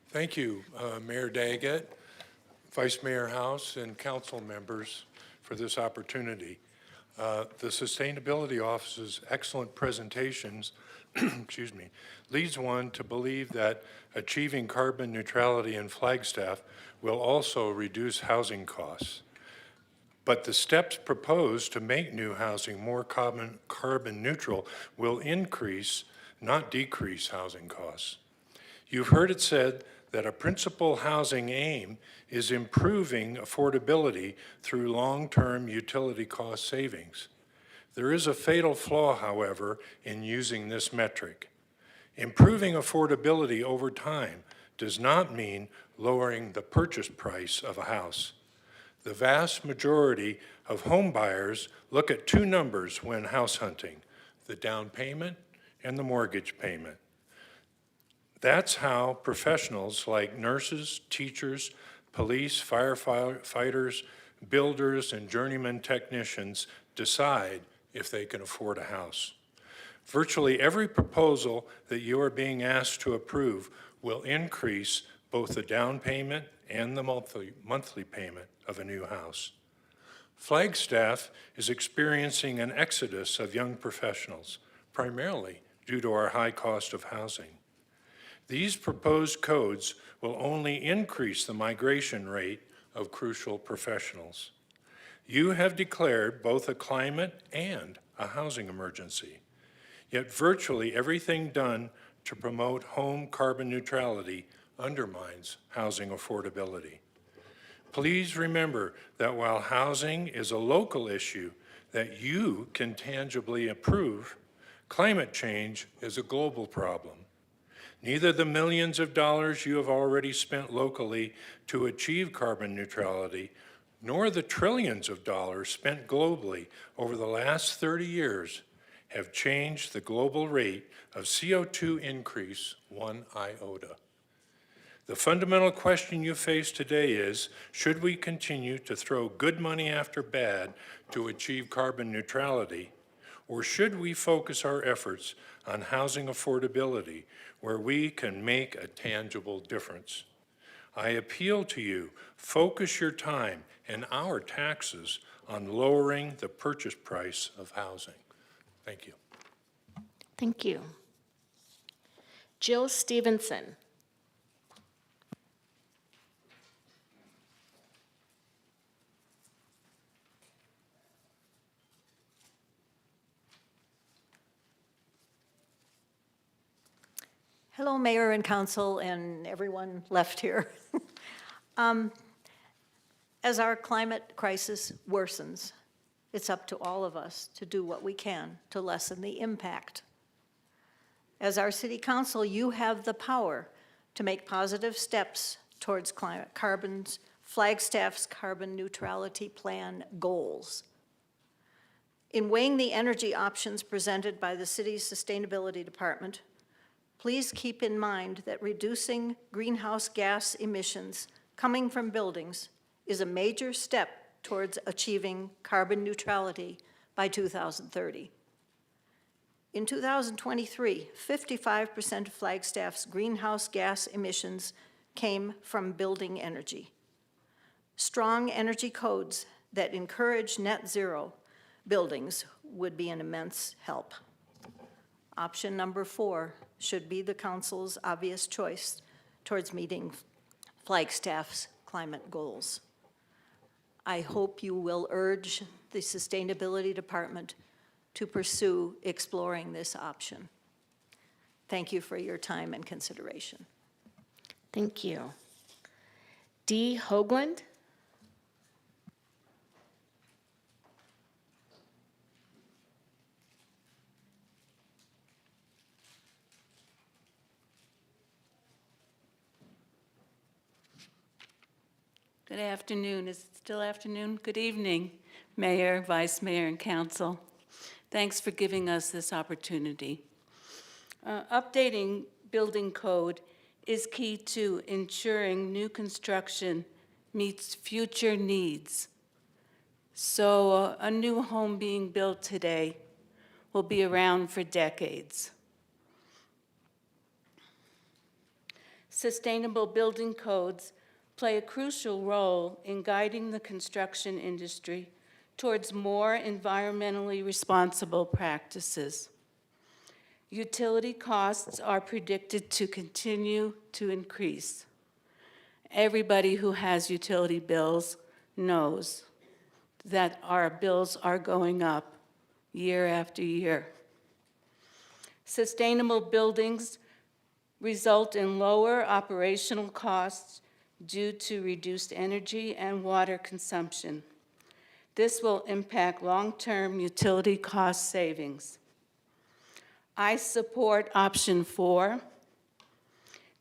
Thank you, Mayor Daggett, Vice Mayor House, and council members for this opportunity. The Sustainability Office's excellent presentations excuse me, leads one to believe that achieving carbon neutrality in Flagstaff will also reduce housing costs. But the steps proposed to make new housing more carbon neutral will increase, not decrease, housing costs. You've heard it said that a principal housing aim is improving affordability through long-term utility cost savings. There is a fatal flaw, however, in using this metric. Improving affordability over time does not mean lowering the purchase price of a house. The vast majority of home buyers look at two numbers when house hunting, the down payment and the mortgage payment. That's how professionals like nurses, teachers, police, firefighters, builders, and journeyman technicians decide if they can afford a house. Virtually every proposal that you are being asked to approve will increase both the down payment and the monthly payment of a new house. Flagstaff is experiencing an exodus of young professionals, primarily due to our high cost of housing. These proposed codes will only increase the migration rate of crucial professionals. You have declared both a climate and a housing emergency, yet virtually everything done to promote home carbon neutrality undermines housing affordability. Please remember that while housing is a local issue that you can tangibly improve, climate change is a global problem. Neither the millions of dollars you have already spent locally to achieve carbon neutrality, nor the trillions of dollars spent globally over the last 30 years have changed the global rate of CO2 increase one iota. The fundamental question you face today is, should we continue to throw good money after bad to achieve carbon neutrality, or should we focus our efforts on housing affordability where we can make a tangible difference? I appeal to you, focus your time and our taxes on lowering the purchase price of housing. Thank you. Thank you. Jill Stevenson. Hello, Mayor and Council and everyone left here. As our climate crisis worsens, it's up to all of us to do what we can to lessen the impact. As our City Council, you have the power to make positive steps towards Flagstaff's carbon neutrality plan goals. In weighing the energy options presented by the city's sustainability department, please keep in mind that reducing greenhouse gas emissions coming from buildings is a major step towards achieving carbon neutrality by 2030. In 2023, 55% of Flagstaff's greenhouse gas emissions came from building energy. Strong energy codes that encourage net zero buildings would be an immense help. Option number 4 should be the Council's obvious choice towards meeting Flagstaff's climate goals. I hope you will urge the Sustainability Department to pursue exploring this option. Thank you for your time and consideration. Thank you. Dee Hoagland. Good afternoon. Is it still afternoon? Good evening, Mayor, Vice Mayor, and Council. Thanks for giving us this opportunity. Updating building code is key to ensuring new construction meets future needs. So a new home being built today will be around for decades. Sustainable building codes play a crucial role in guiding the construction industry towards more environmentally responsible practices. Utility costs are predicted to continue to increase. Everybody who has utility bills knows that our bills are going up year after year. Sustainable buildings result in lower operational costs due to reduced energy and water consumption. This will impact long-term utility cost savings. I support option 4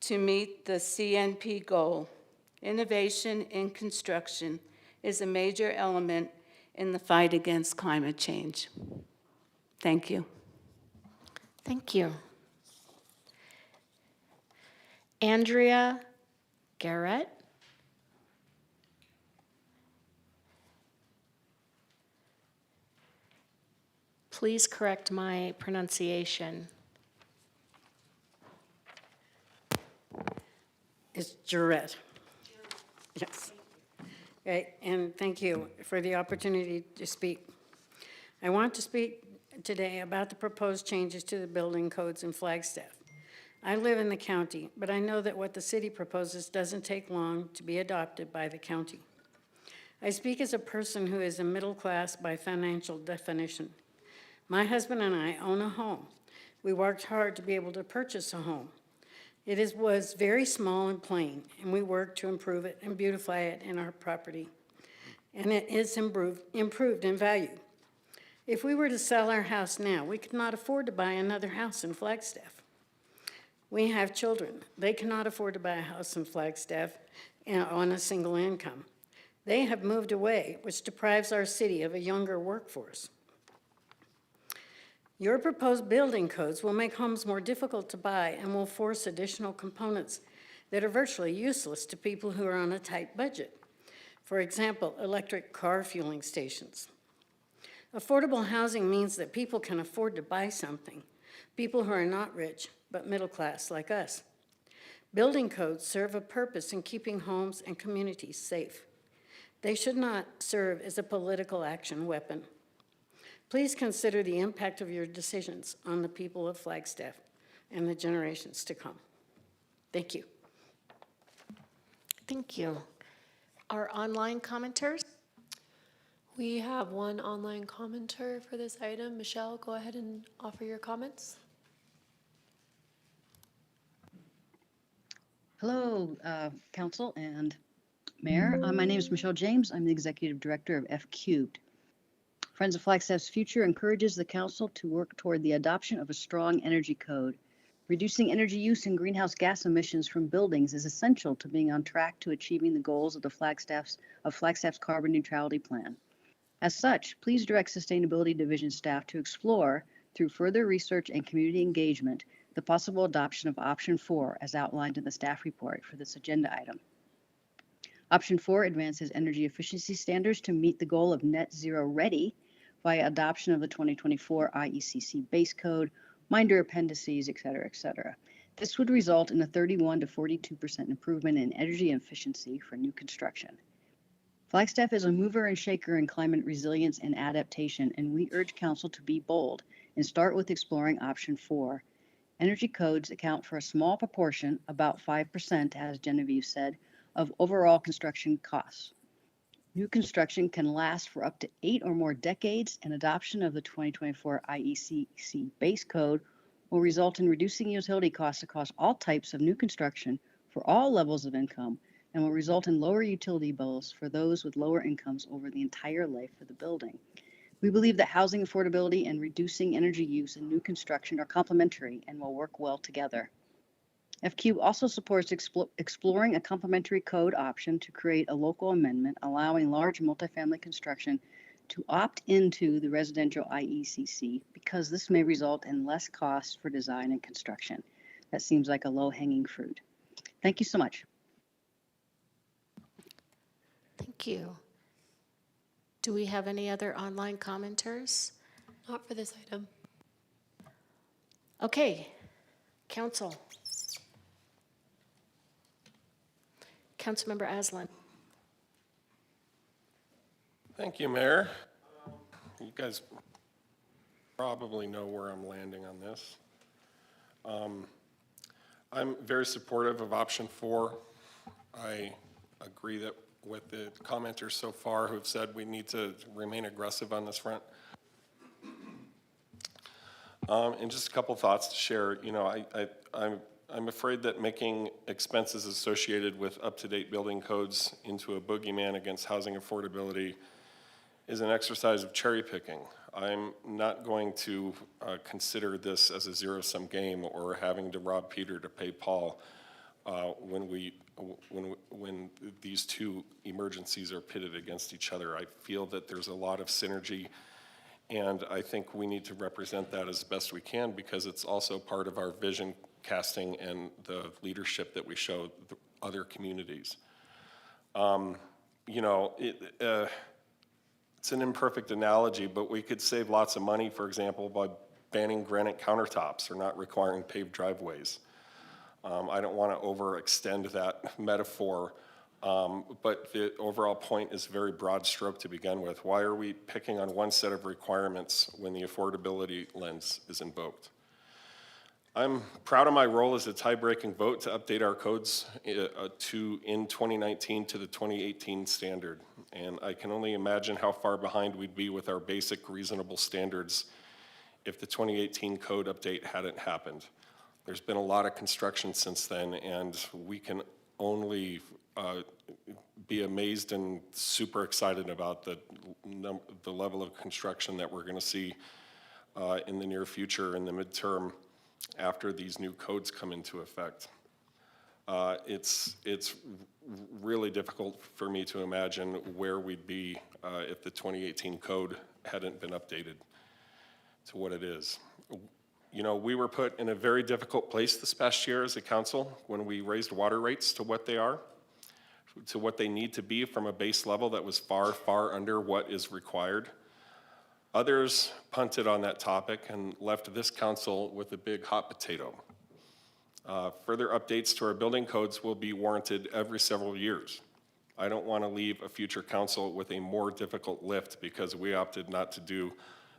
to meet the CNP goal. Innovation in construction is a major element in the fight against climate change. Thank you. Thank you. Andrea Garrett. Please correct my pronunciation. It's Jarrett. Yes. Okay, and thank you for the opportunity to speak. I want to speak today about the proposed changes to the building codes in Flagstaff. I live in the county, but I know that what the city proposes doesn't take long to be adopted by the county. I speak as a person who is a middle class by financial definition. My husband and I own a home. We worked hard to be able to purchase a home. Was very small and plain, and we worked to improve it and beautify it in our property. And it is improved in value. If we were to sell our house now, we could not afford to buy another house in Flagstaff. We have children. They cannot afford to buy a house in Flagstaff on a single income. They have moved away, which deprives our city of a younger workforce. Your proposed building codes will make homes more difficult to buy and will force additional components that are virtually useless to people who are on a tight budget. For example, electric car fueling stations. Affordable housing means that people can afford to buy something, people who are not rich, but middle class like us. Building codes serve a purpose in keeping homes and communities safe. They should not serve as a political action weapon. Please consider the impact of your decisions on the people of Flagstaff and the generations to come. Thank you. Thank you. Our online commenters? We have one online commenter for this item. Michelle, go ahead and offer your comments. Hello, Council and Mayor. My name is Michelle James. I'm the Executive Director of F Cubed. Friends of Flagstaff's Future encourages the Council to work toward the adoption of a strong energy code. Reducing energy use and greenhouse gas emissions from buildings is essential to being on track to achieving the goals of Flagstaff's carbon neutrality plan. As such, please direct Sustainability Division staff to explore, through further research and community engagement, the possible adoption of Option 4 as outlined in the staff report for this agenda item. Option 4 advances energy efficiency standards to meet the goal of net zero ready via adoption of the 2024 IECC base code, minder appendices, et cetera, et cetera. This would result in a 31 to 42% improvement in energy efficiency for new construction. Flagstaff is a mover and shaker in climate resilience and adaptation, and we urge Council to be bold and start with exploring Option 4. Energy codes account for a small proportion, about 5%, as Genevieve said, of overall construction costs. New construction can last for up to 8 or more decades, and adoption of the 2024 IECC base code will result in reducing utility costs across all types of new construction for all levels of income, and will result in lower utility bills for those with lower incomes over the entire life of the building. We believe that housing affordability and reducing energy use in new construction are complementary and will work well together. FQ also supports exploring a complementary code option to create a local amendment allowing large multifamily construction to opt into the residential IECC because this may result in less costs for design and construction. That seems like a low-hanging fruit. Thank you so much. Thank you. Do we have any other online commenters? Not for this item. Okay, Council. Councilmember Aslan. Thank you, Mayor. You guys probably know where I'm landing on this. I'm very supportive of Option 4. I agree that with the commenters so far who have said we need to remain aggressive on this front. And just a couple thoughts to share. You know, I'm afraid that making expenses associated with up-to-date building codes into a boogeyman against housing affordability is an exercise of cherry picking. I'm not going to consider this as a zero-sum game or having to rob Peter to pay Paul when these two emergencies are pitted against each other. I feel that there's a lot of synergy, and I think we need to represent that as best we can because it's also part of our vision casting and the leadership that we show the other communities. You know, it's an imperfect analogy, but we could save lots of money, for example, by banning granite countertops or not requiring paved driveways. I don't want to overextend that metaphor, but the overall point is very broad stroke to begin with. Why are we picking on one set of requirements when the affordability lens is invoked? I'm proud of my role as a tie-breaking vote to update our codes in 2019 to the 2018 standard. And I can only imagine how far behind we'd be with our basic reasonable standards if the 2018 code update hadn't happened. There's been a lot of construction since then, and we can only be amazed and super excited about the level of construction that we're going to see in the near future, in the midterm, after these new codes come into effect. It's really difficult for me to imagine where we'd be if the 2018 code hadn't been updated to what it is. You know, we were put in a very difficult place this past year as a council when we raised water rates to what they are, to what they need to be from a base level that was far, far under what is required. Others punted on that topic and left this council with a big hot potato. Further updates to our building codes will be warranted every several years. I don't want to leave a future council with a more difficult lift because we opted not to do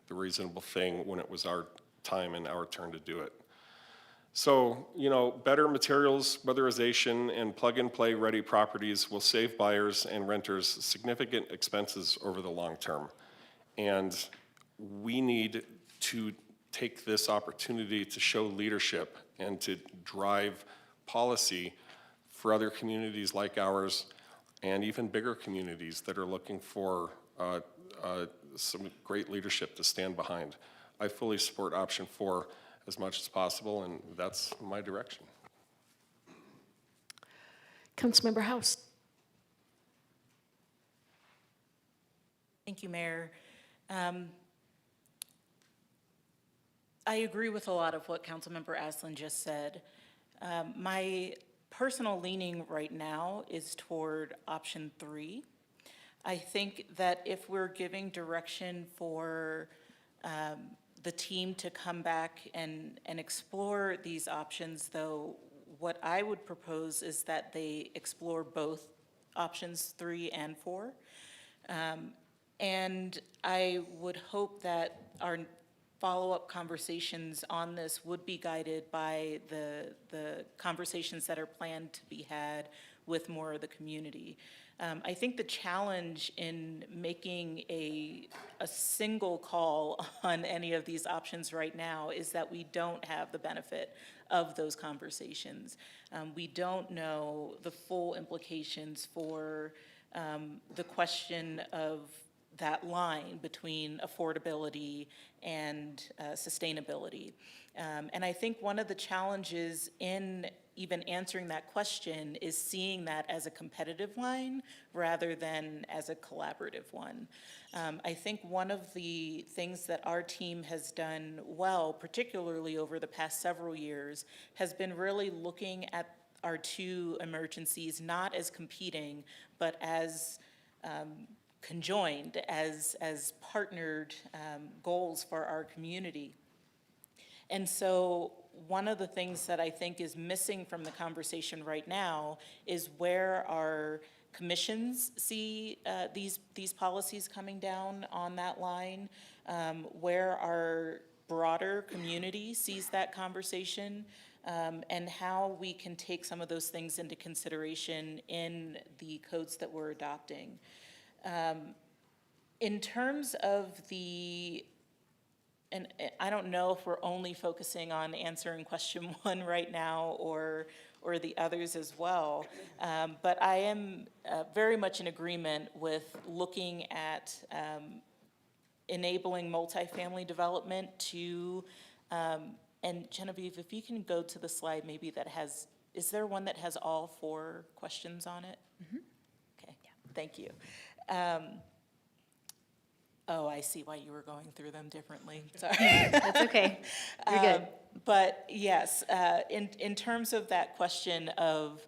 the reasonable thing when it was our time and our turn to do it. So, you know, better materials, weatherization, and plug-and-play ready properties will save buyers and renters significant expenses over the long term. And we need to take this opportunity to show leadership and to drive policy for other communities like ours and even bigger communities that are looking for some great leadership to stand behind. I fully support option 4 as much as possible, and that's my direction. Councilmember House. Thank you, Mayor. I agree with a lot of what Councilmember Aslan just said. My personal leaning right now is toward option 3. I think that if we're giving direction for the team to come back and explore these options, though, what I would propose is that they explore both options 3 and 4. And I would hope that our follow-up conversations on this would be guided by the conversations that are planned to be had with more of the community. I think the challenge in making a single call on any of these options right now is that we don't have the benefit of those conversations. We don't know the full implications for the question of that line between affordability and sustainability. And I think one of the challenges in even answering that question is seeing that as a competitive line rather than as a collaborative one. I think one of the things that our team has done well, particularly over the past several years, has been really looking at our 2 emergencies not as competing, but as conjoined, as partnered goals for our community. And so one of the things that I think is missing from the conversation right now is where our commissions see these policies coming down on that line, where our broader community sees that conversation, and how we can take some of those things into consideration in the codes that we're adopting. In terms of and I don't know if we're only focusing on answering question 1 right now or the others as well, but I am very much in agreement with looking at enabling multifamily development to, and Genevieve, if you can go to the slide maybe that has, is there one that has all 4 questions on it? Mm-hmm. Okay, yeah. Thank you. Oh, I see why you were going through them differently. Sorry. That's okay. You're good. But yes, in terms of that question of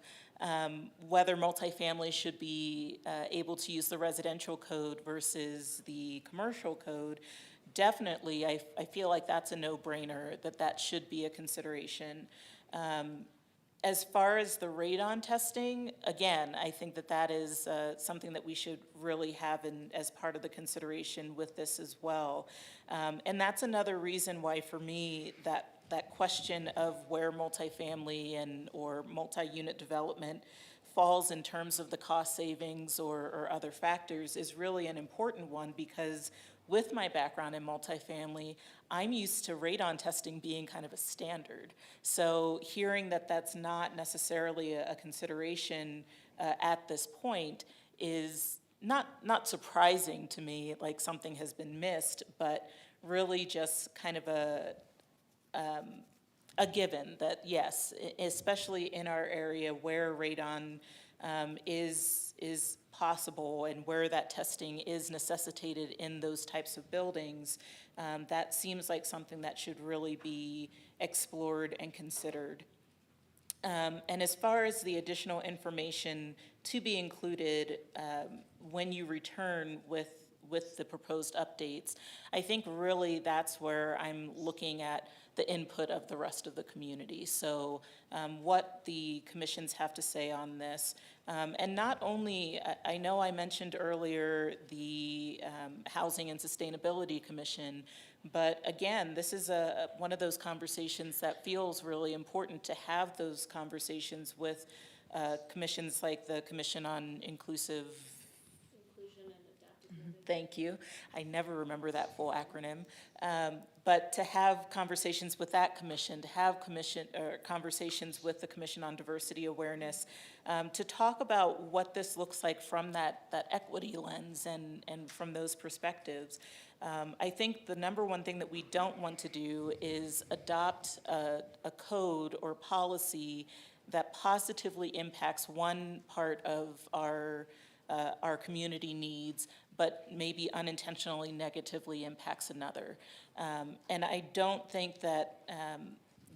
whether multifamily should be able to use the residential code versus the commercial code, definitely I feel like that's a no-brainer, that should be a consideration. As far as the radon testing, again, I think that that is something that we should really have as part of the consideration with this as well. And that's another reason why, for me, that question of where multifamily or multi-unit development falls in terms of the cost savings or other factors is really an important one, because with my background in multifamily, I'm used to radon testing being kind of a standard. So hearing that that's not necessarily a consideration at this point is not surprising to me, like something has been missed, but really just kind of a given that yes, especially in our area where radon is possible and where that testing is necessitated in those types of buildings, that seems like something that should really be explored and considered. And as far as the additional information to be included when you return with the proposed updates, I think really that's where I'm looking at the input of the rest of the community. So what the commissions have to say on this. And not only, I know I mentioned earlier the Housing and Sustainability Commission, but again, this is one of those conversations that feels really important to have those conversations with commissions like the Commission on Inclusion and Adaptability. Thank you. I never remember that full acronym. But to have conversations with that commission, to have conversations with the Commission on Diversity Awareness, to talk about what this looks like from that equity lens and from those perspectives. I think the number one thing that we don't want to do is adopt a code or policy that positively impacts one part of our community needs, but maybe unintentionally negatively impacts another. And I don't think that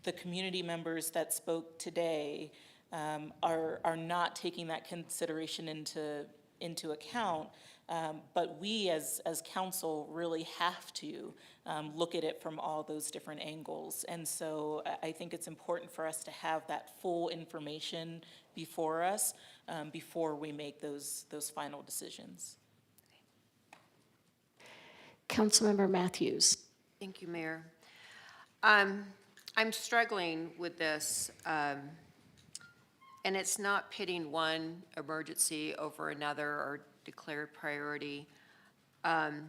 the community members that spoke today are not taking that consideration into account, but we as council really have to look at it from all those different angles. And so I think it's important for us to have that full information before us before we make those final decisions. Councilmember Matthews. Thank you, Mayor. I'm struggling with this, and it's not pitting one emergency over another or declared priority. The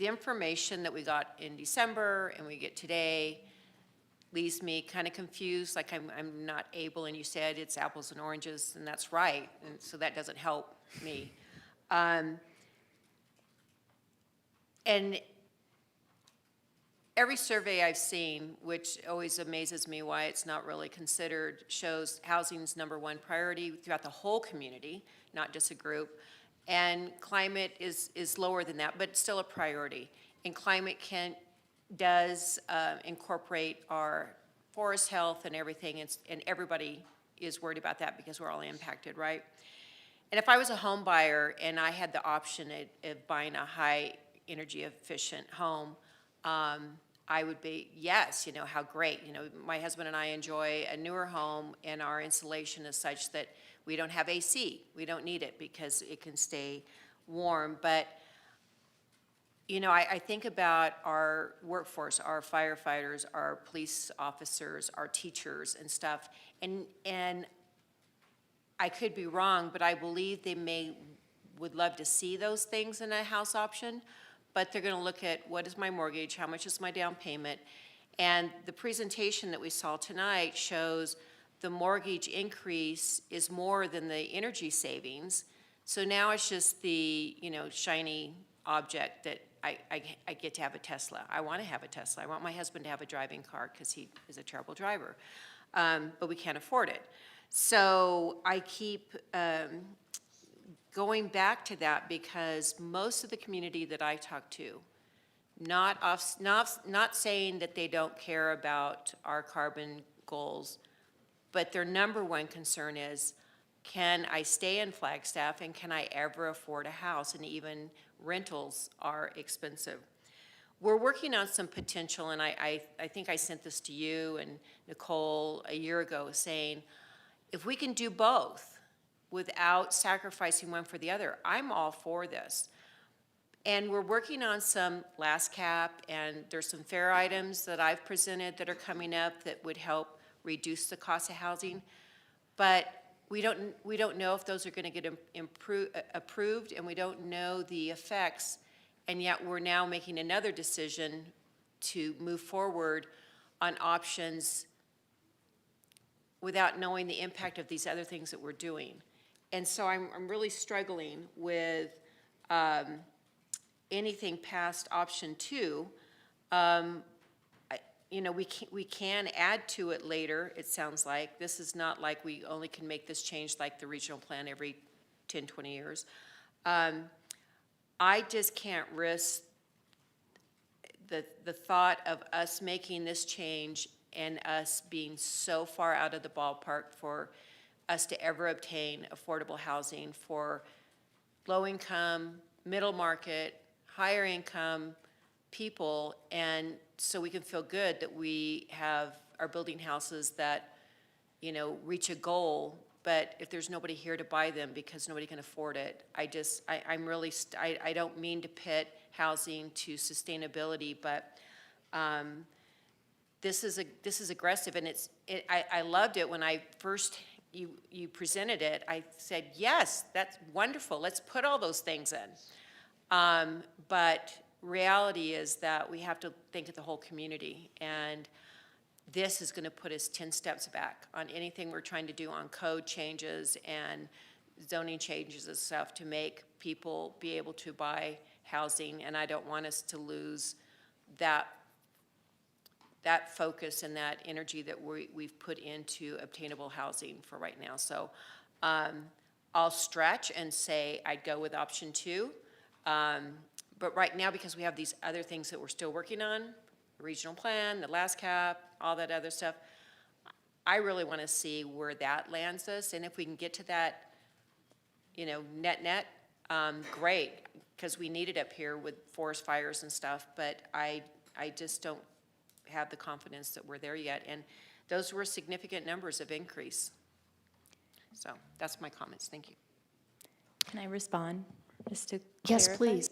information that we got in December and we get today leaves me kind of confused, like I'm not able, and you said it's apples and oranges, and that's right, and so that doesn't help me. And every survey I've seen, which always amazes me why it's not really considered, shows housing's #1 priority throughout the whole community, not just a group. And climate is lower than that, but still a priority. And climate does incorporate our forest health and everything, and everybody is worried about that because we're all impacted, right? And if I was a home buyer and I had the option of buying a high energy efficient home, I would be, yes, how great. My husband and I enjoy a newer home, and our insulation is such that we don't have AC. We don't need it because it can stay warm. But, I think about our workforce, our firefighters, our police officers, our teachers and stuff, and I could be wrong, but I believe they would love to see those things in a house option. But they're going to look at what is my mortgage, how much is my down payment, and the presentation that we saw tonight shows the mortgage increase is more than the energy savings. So now it's just the shiny object that I get to have a Tesla. I want to have a Tesla. I want my husband to have a driving car because he is a terrible driver, but we can't afford it. So I keep going back to that because most of the community that I talk to, not saying that they don't care about our carbon goals, but their #1 concern is, can I stay in Flagstaff and can I ever afford a house? And even rentals are expensive. we're working on some potential, and I think I sent this to you and Nicole a year ago, saying, if we can do both without sacrificing one for the other, I'm all for this. And we're working on some last cap, and there's some fair items that I've presented that are coming up that would help reduce the cost of housing. But we don't know if those are going to get approved, and we don't know the effects. And yet we're now making another decision to move forward on options without knowing the impact of these other things that we're doing. And so I'm really struggling with anything past option 2. We can add to it later, it sounds like. This is not like we only can make this change like the regional plan every 10, 20 years. I just can't risk the thought of us making this change and us being so far out of the ballpark for us to ever obtain affordable housing for low income, middle market, higher income people, and so we can feel good that we are building houses that, reach a goal. But if there's nobody here to buy them because nobody can afford it, I don't mean to pit housing to sustainability, but this is aggressive, and I loved it when I first you presented it. I said, yes, that's wonderful. Let's put all those things in. But reality is that we have to think of the whole community, and this is going to put us 10 steps back on anything we're trying to do on code changes and zoning changes and stuff to make people be able to buy housing, and I don't want us to lose that focus and that energy that we've put into obtainable housing for right now. So I'll stretch and say I'd go with option 2. But right now, because we have these other things that we're still working on, the regional plan, the last cap, all that other stuff, I really want to see where that lands us. And if we can get to that, net, great, because we need it up here with forest fires and stuff. But I just don't have the confidence that we're there yet. And those were significant numbers of increase. So that's my comments. Thank you. Can I respond, just to Yes, clarify? please.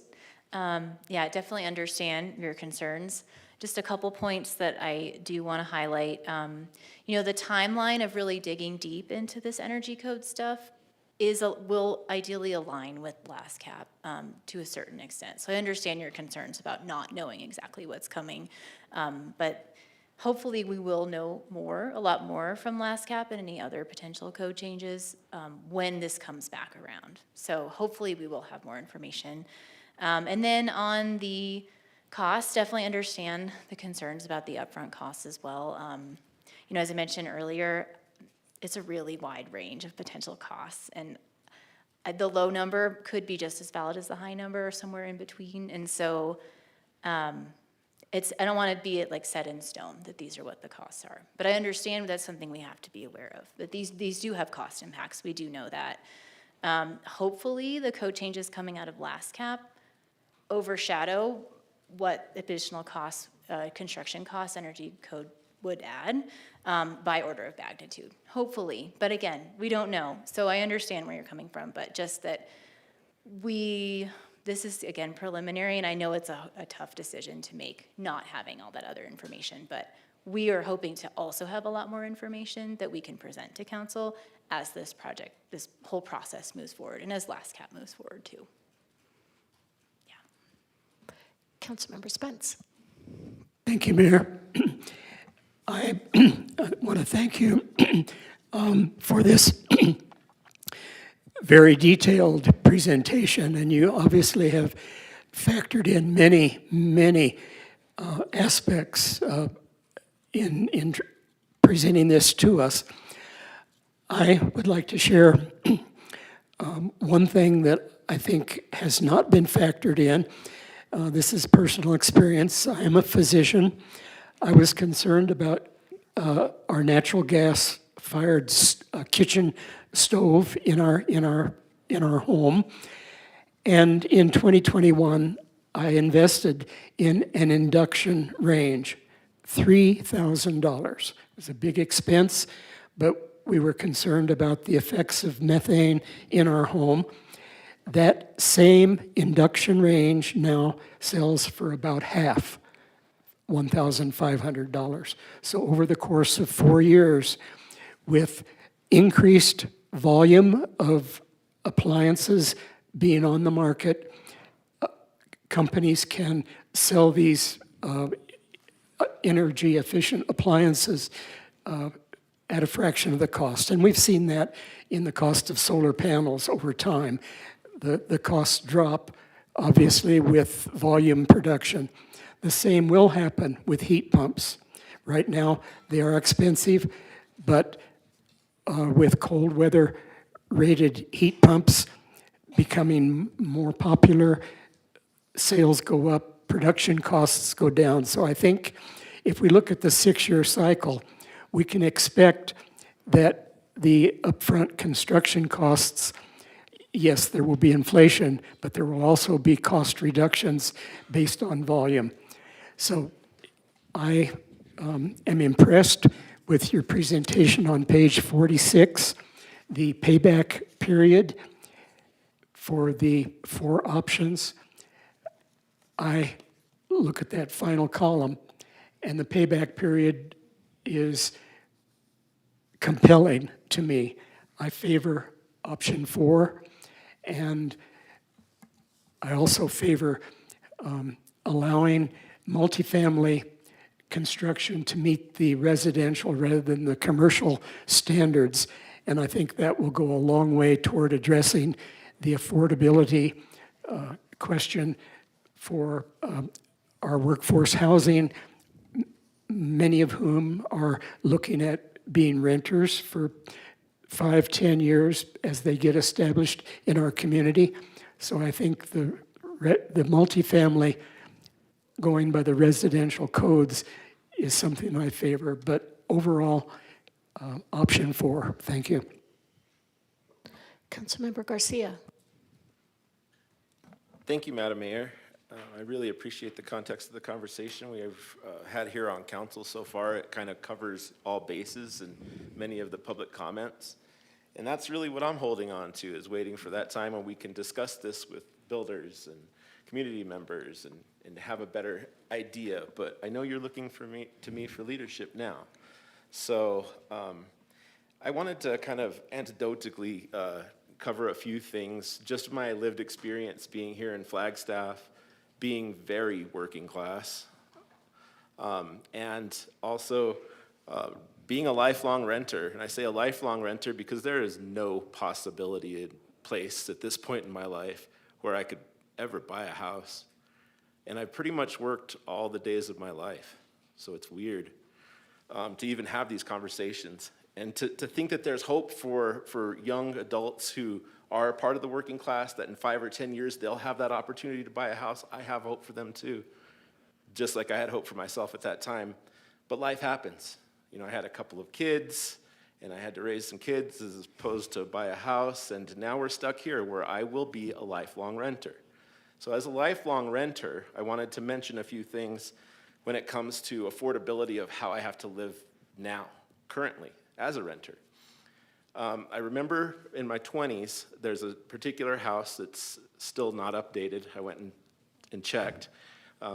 Yeah, definitely understand your concerns. Just a couple points that I do want to highlight. The timeline of really digging deep into this energy code stuff will ideally align with last cap to a certain extent. So I understand your concerns about not knowing exactly what's coming, but hopefully we will know a lot more from last cap and any other potential code changes when this comes back around. So hopefully we will have more information. And then on the costs, definitely understand the concerns about the upfront costs as well. As I mentioned earlier, it's a really wide range of potential costs, and the low number could be just as valid as the high number or somewhere in between. And so I don't want to be set in stone that these are what the costs are. But I understand that's something we have to be aware of, that these do have cost impacts. We do know that. Hopefully the code changes coming out of last cap overshadow what additional costs, construction costs, energy code would add by order of magnitude, hopefully. But again, we don't know. So I understand where you're coming from, but just that this is, again, preliminary, and I know it's a tough decision to make, not having all that other information, but we are hoping to also have a lot more information that we can present to council as this whole process moves forward, and as last cap moves forward too. Councilmember Spence. Thank you, Mayor. I want to thank you for this very detailed presentation, and you obviously have factored in many aspects in presenting this to us. I would like to share one thing that I think has not been factored in. This is personal experience. I am a physician. I was concerned about our natural gas fired kitchen stove in our home. And in 2021, I invested in an induction range, $3,000. It was a big expense, but we were concerned about the effects of methane in our home. That same induction range now sells for about half, $1,500. So over the course of 4 years, with increased volume of appliances being on the market, companies can sell these energy-efficient appliances at a fraction of the cost. And we've seen that in the cost of solar panels over time. The costs drop, obviously, with volume production. The same will happen with heat pumps. Right now, they are expensive, but with cold weather rated heat pumps becoming more popular, sales go up, production costs go down. So I think if we look at the 6-year cycle, we can expect that the upfront construction costs, yes, there will be inflation, but there will also be cost reductions based on volume. So I am impressed with your presentation on page 46, the payback period for the 4 options. I look at that final column, and the payback period is compelling to me. I favor option 4, and I also favor allowing multifamily construction to meet the residential rather than the commercial standards. And I think that will go a long way toward addressing the affordability question for our workforce housing, many of whom are looking at being renters for 5-10 years as they get established in our community. So I think the multifamily going by the residential codes is something I favor, but overall, option 4. Thank you. Councilmember Garcia. Thank you, Madam Mayor. I really appreciate the context of the conversation we have had here on council so far. It kind of covers all bases and many of the public comments. And that's really what I'm holding on to, is waiting for that time when we can discuss this with builders and community members and have a better idea. But I know you're looking to me for leadership now. So I wanted to kind of anecdotally cover a few things, just my lived experience being here in Flagstaff, being very working class, and also being a lifelong renter. And I say a lifelong renter because there is no possibility in place at this point in my life where I could ever buy a house. And I've pretty much worked all the days of my life. So it's weird to even have these conversations. And to think that there's hope for young adults who are part of the working class, that in 5 or 10 years they'll have that opportunity to buy a house. I have hope for them too, just like I had hope for myself at that time. But life happens. You know, I had a couple of kids, and I had to raise some kids as opposed to buy a house, and now we're stuck here where I will be a lifelong renter. So as a lifelong renter, I wanted to mention a few things when it comes to affordability of how I have to live now, currently, as a renter. I remember in my 20s, there's a particular house that's still not updated. I went and checked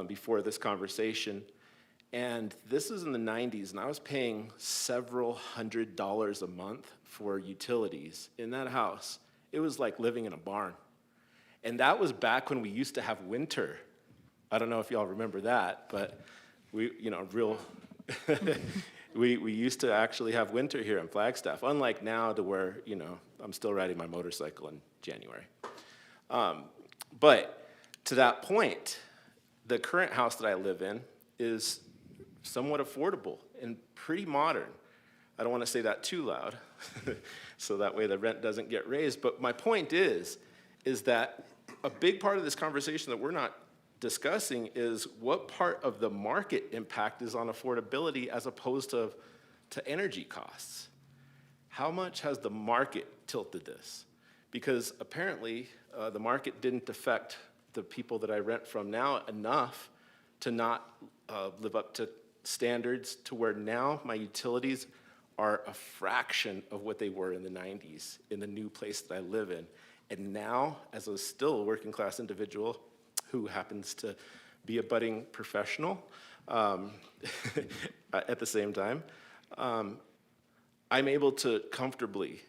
before this conversation. And this is in the 90s, and I was paying several $100s a month for utilities in that house. It was like living in a barn. And that was back when we used to have winter. I don't know if y'all remember that, but we used to actually have winter here in Flagstaff, unlike now to where, I'm still riding my motorcycle in January. But to that point, the current house that I live in is somewhat affordable and pretty modern. I don't want to say that too loud, so that way the rent doesn't get raised. But my point is that a big part of this conversation that we're not discussing is what part of the market impact is on affordability as opposed to energy costs. How much has the market tilted this? Because apparently the market didn't affect the people that I rent from now enough to not live up to standards, to where now my utilities are a fraction of what they were in the 90s in the new place that I live in. And now, as a still working class individual who happens to be a budding professional at the same time, I'm able to comfortably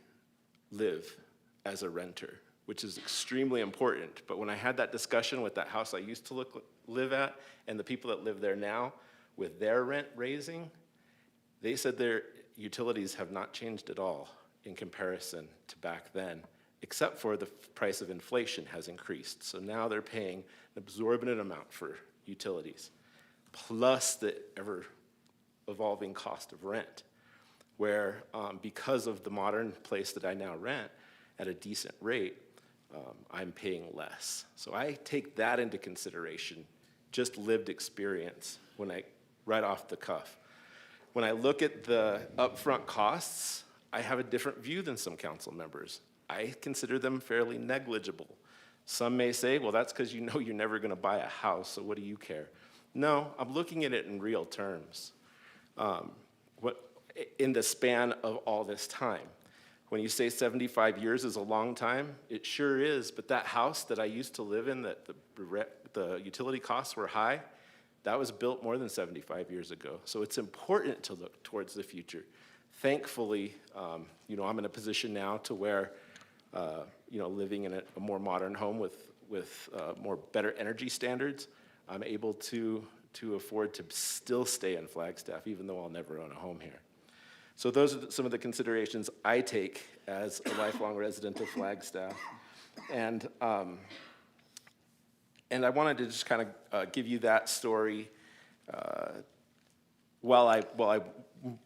live as a renter, which is extremely important. But when I had that discussion with that house I used to live at and the people that live there now with their rent raising, they said their utilities have not changed at all in comparison to back then, except for the price of inflation has increased. So now they're paying an exorbitant amount for utilities, plus the ever-evolving cost of rent, where because of the modern place that I now rent at a decent rate, I'm paying less. So I take that into consideration, just lived experience, right off the cuff. When I look at the upfront costs, I have a different view than some council members. I consider them fairly negligible. Some may say, well, that's because you know you're never going to buy a house, so what do you care? No, I'm looking at it in real terms. In the span of all this time. When you say 75 years is a long time, it sure is, but that house that I used to live in, that the utility costs were high, that was built more than 75 years ago. So it's important to look towards the future. Thankfully, I'm in a position now to where, living in a more modern home with more better energy standards, I'm able to afford to still stay in Flagstaff, even though I'll never own a home here. So those are some of the considerations I take as a lifelong resident of Flagstaff. And I wanted to just kind of give you that story while I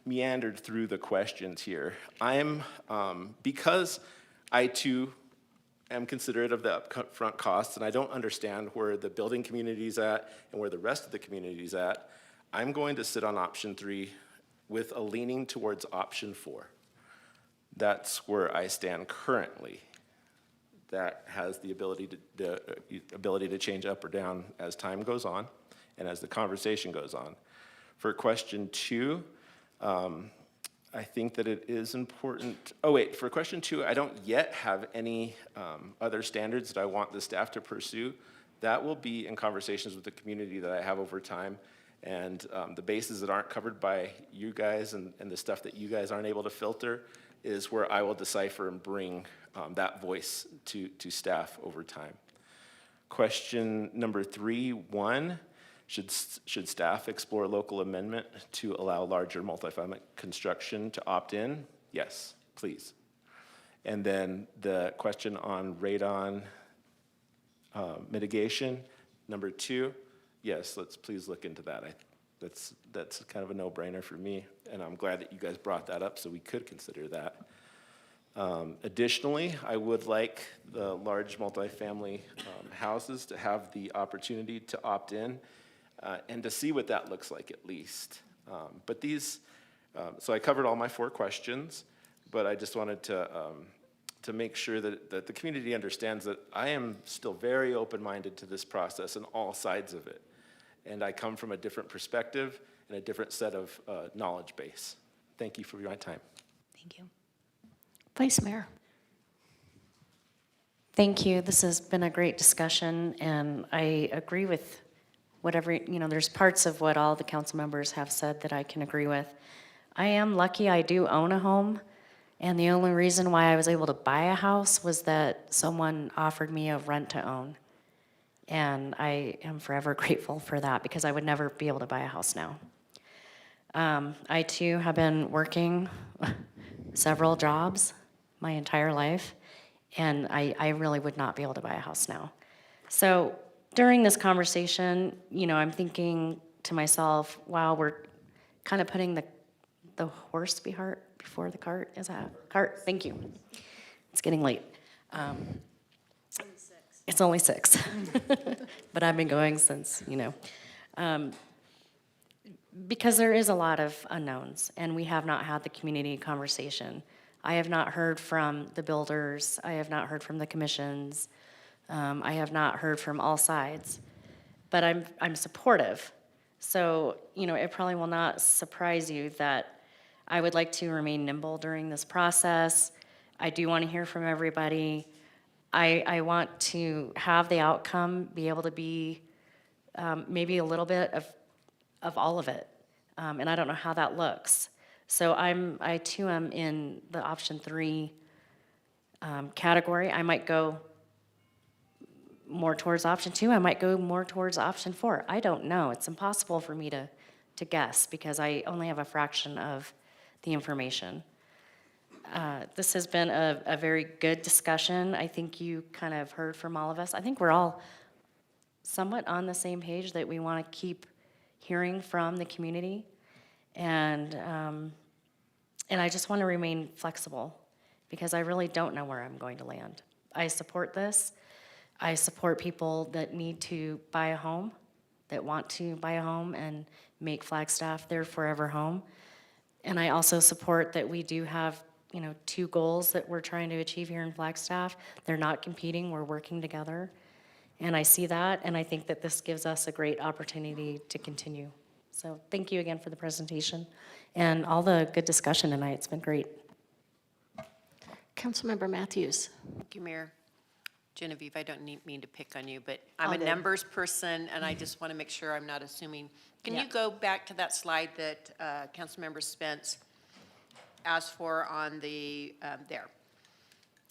meandered through the questions here. Because I too am considerate of the upfront costs, and I don't understand where the building community's at and where the rest of the community's at, I'm going to sit on option 3 with a leaning towards option 4. That's where I stand currently. That has the ability to change up or down as time goes on and as the conversation goes on. For question 2, I think that it is important. For question 2, I don't yet have any other standards that I want the staff to pursue. That will be in conversations with the community that I have over time. And the bases that aren't covered by you guys and the stuff that you guys aren't able to filter is where I will decipher and bring that voice to staff over time. Question number 3.1, should staff explore local amendment to allow larger multifamily construction to opt in? Yes, please. And then the question on radon mitigation, number 2, yes, let's please look into that. That's kind of a no-brainer for me, and I'm glad that you guys brought that up so we could consider that. Additionally, I would like the large multifamily houses to have the opportunity to opt in and to see what that looks like at least. So I covered all my 4 questions, but I just wanted to make sure that the community understands that I am still very open-minded to this process and all sides of it. And I come from a different perspective and a different set of knowledge base. Thank you for your time. Thank you. Vice Mayor. Thank you. This has been a great discussion, and I agree with whatever, there's parts of what all the council members have said that I can agree with. I am lucky I do own a home, and the only reason why I was able to buy a house was that someone offered me a rent to own. And I am forever grateful for that because I would never be able to buy a house now. I too have been working several jobs my entire life, and I really would not be able to buy a house now. So during this conversation, I'm thinking to myself, wow, we're kind of putting the horse before the cart. Is that cart? Thank you. It's getting late. It's only 6, but I've been going since, because there is a lot of unknowns, and we have not had the community conversation. I have not heard from the builders. I have not heard from the commissions. I have not heard from all sides, but I'm supportive. So, it probably will not surprise you that I would like to remain nimble during this process. I do want to hear from everybody. I want to have the outcome be able to be maybe a little bit of all of it. And I don't know how that looks. So I too am in the option 3 category. I might go more towards option 2. I might go more towards option 4. I don't know. It's impossible for me to guess because I only have a fraction of the information. This has been a very good discussion. I think you kind of heard from all of us. I think we're all somewhat on the same page that we want to keep hearing from the community. And I just want to remain flexible because I really don't know where I'm going to land. I support this. I support people that need to buy a home, that want to buy a home and make Flagstaff their forever home. And I also support that we do have, 2 goals that we're trying to achieve here in Flagstaff. They're not competing, we're working together. And I see that, and I think that this gives us a great opportunity to continue. So thank you again for the presentation and all the good discussion tonight. It's been great. Councilmember Matthews. Thank you, Mayor. Genevieve, I don't mean to pick on you, but I'm a numbers person, and I just want to make sure I'm not assuming. Can you go back to that slide that Councilmember Spence asked for on the, there?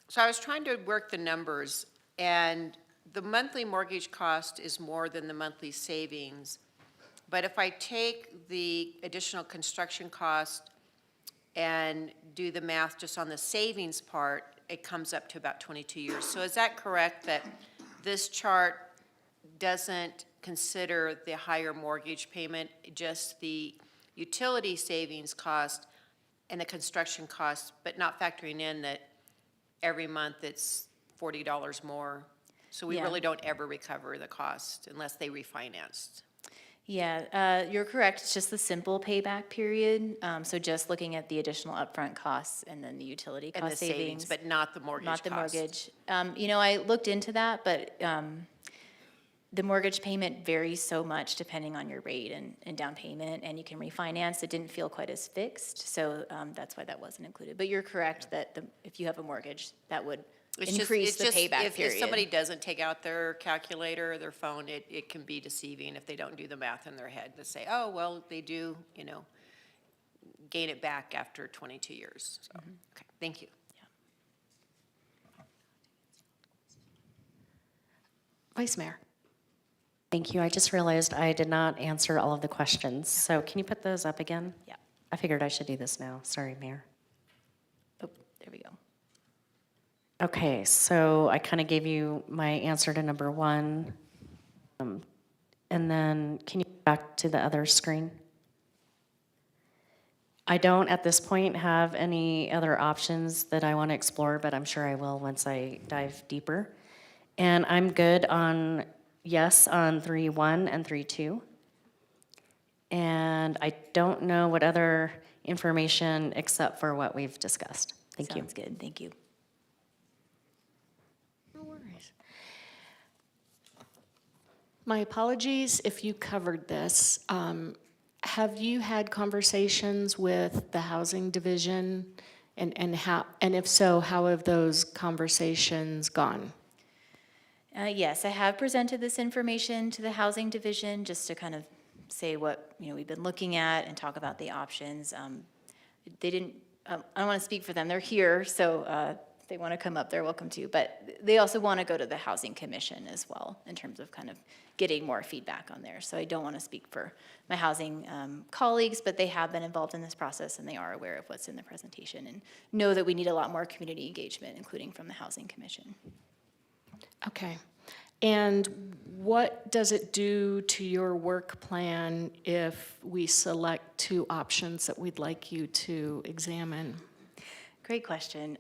So I was trying to work the numbers, and the monthly mortgage cost is more than the monthly savings. But if I take the additional construction cost and do the math just on the savings part, it comes up to about 22 years. So is that correct that this chart doesn't consider the higher mortgage payment, just the utility savings cost and the construction cost, but not factoring in that every month it's $40 more? So we really don't ever recover the cost unless they refinanced. Yeah, you're correct. It's just the simple payback period. So just looking at the additional upfront costs and then the utility cost And the savings, but not the mortgage Not the cost. mortgage. I looked into that, but the mortgage payment varies so much depending on your rate and down payment, and you can refinance. It didn't feel quite as fixed, so that's why that wasn't included. But you're correct that if you have a mortgage, that would increase the payback period. If somebody doesn't take out their calculator or their phone, it can be deceiving if they don't do the math in their head to say, oh, well, they do, gain it back after 22 years. So, okay, thank you. Vice Mayor. Thank you. I just realized I did not answer all of the questions. So can you put those up again? Yeah. I figured I should do this now. Sorry, Mayor. Oh, there we go. Okay, so I kind of gave you my answer to number 1. And then can you go back to the other screen? I don't at this point have any other options that I want to explore, but I'm sure I will once I dive deeper. And I'm good on yes on 3.1 and 3.2. And I don't know what other information except for what we've discussed. Thank you. Sounds good. Thank you. No worries. My apologies if you covered this. Have you had conversations with the Housing Division, and if so, how have those conversations gone? Yes, I have presented this information to the Housing Division just to kind of say what we've been looking at and talk about the options. They didn't. I don't want to speak for them. They're here, so if they want to come up, they're welcome to. But they also want to go to the Housing Commission as well in terms of kind of getting more feedback on there. So I don't want to speak for my housing colleagues, but they have been involved in this process and they are aware of what's in the presentation and know that we need a lot more community engagement, including from the Housing Commission. Okay. And what does it do to your work plan if we select 2 options that we'd like you to examine? Great question.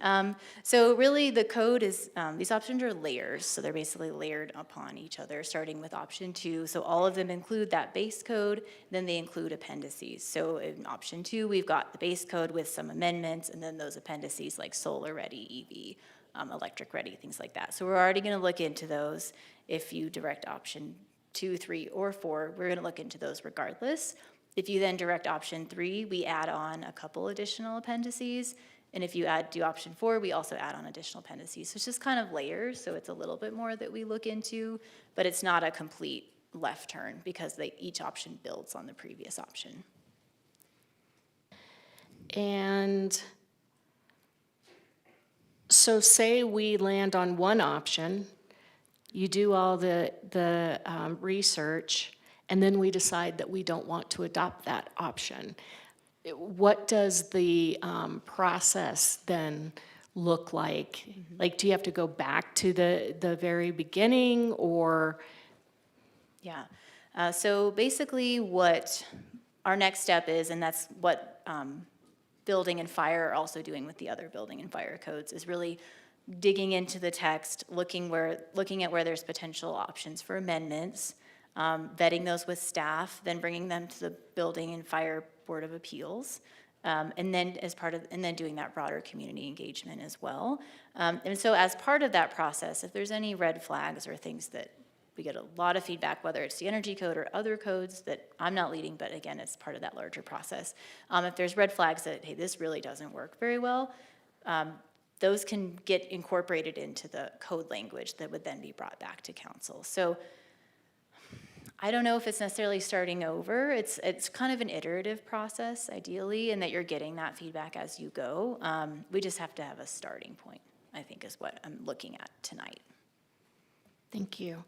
So really the code is, these options are layers, so they're basically layered upon each other, starting with option 2. So all of them include that base code, then they include appendices. So in option 2, we've got the base code with some amendments, and then those appendices like solar ready EV electric ready, things like that. So we're already gonna look into those. If you direct option 2, 3, or 4, we're gonna look into those regardless. If you then direct option 3, we add on a couple additional appendices. And if you do option 4, we also add on additional appendices. So it's just kind of layers, so it's a little bit more that we look into, but it's not a complete left turn because each option builds on the previous option. And so say we land on one option, you do all the research, and then we decide that we don't want to adopt that option. What does the process then look like? Like, do you have to go back to the very beginning, or? Yeah. So basically what our next step is, and that's what building and fire are also doing with the other building and fire codes, is really digging into the text, looking at where there's potential options for amendments, vetting those with staff, then bringing them to the Building and Fire Board of Appeals, and then doing that broader community engagement as well. And so as part of that process, if there's any red flags or things that we get a lot of feedback, whether it's the energy code or other codes that I'm not leading, but again, it's part of that larger process. If there's red flags that, hey, this really doesn't work very well, those can get incorporated into the code language that would then be brought back to council. So I don't know if it's necessarily starting over. It's kind of an iterative process, ideally, and that you're getting that feedback as you go. We just have to have a starting point, I think, is what I'm looking at tonight. Thank you.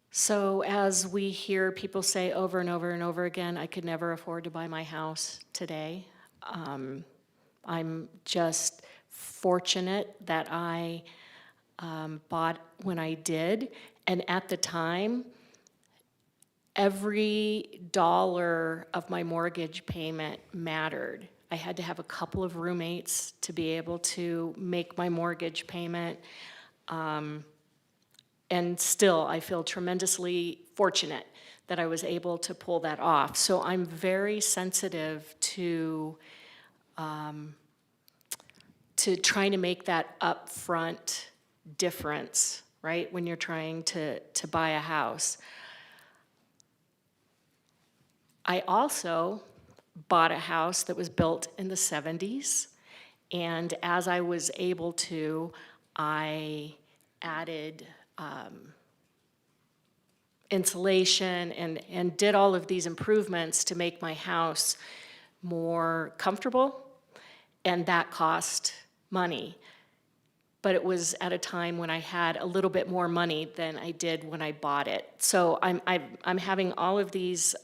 So as we hear people say over and over and over again, I could never afford to buy my house today. I'm just fortunate that I bought when I did, and at the time, every dollar of my mortgage payment mattered. I had to have a couple of roommates to be able to make my mortgage payment. And still, I feel tremendously fortunate that I was able to pull that off. So I'm very sensitive to trying to make that upfront difference, right, when you're trying to buy a house. I also bought a house that was built in the 70s, and as I was able to, I added insulation and did all of these improvements to make my house more comfortable, and that cost money. But it was at a time when I had a little bit more money than I did when I bought it. So I'm having all of these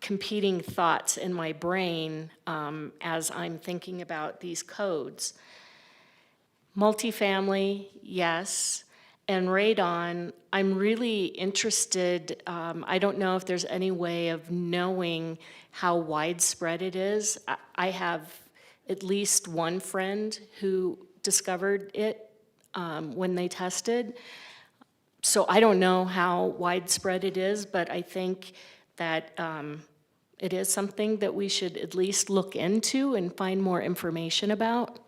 competing thoughts in my brain as I'm thinking about these codes. Multifamily, yes. And radon, I'm really interested. I don't know if there's any way of knowing how widespread it is. I have at least one friend who discovered it when they tested. So I don't know how widespread it is, but I think that it is something that we should at least look into and find more information about.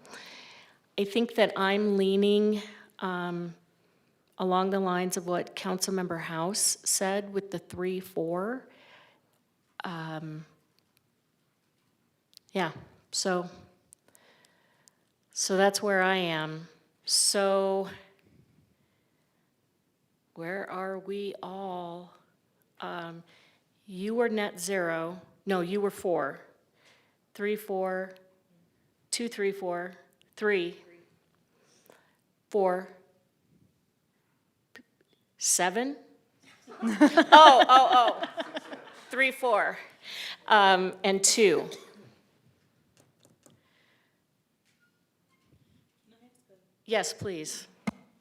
I think that I'm leaning along the lines of what Councilmember House said with the 3-4. Yeah, so that's where I am. So where are we all? You were net zero. No, you were 4. 3, 4, 2, 3, 4, 3, 4, 7? Oh. 3, 4, and 2. Yes, please.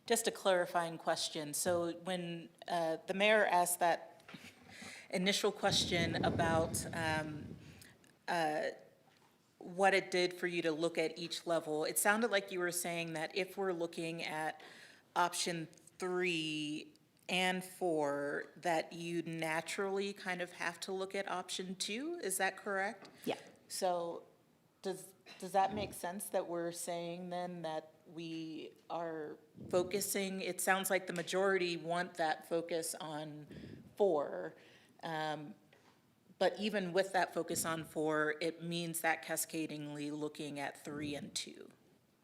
Just a clarifying question. So when the mayor asked that initial question about what it did for you to look at each level, it sounded like you were saying that if we're looking at option 3 and 4, that you naturally kind of have to look at option 2. Is that correct? Yeah. So does that make sense that we're saying then that we are focusing, it sounds like the majority want that focus on 4. But even with that focus on 4, it means that cascadingly looking at 3 and 2,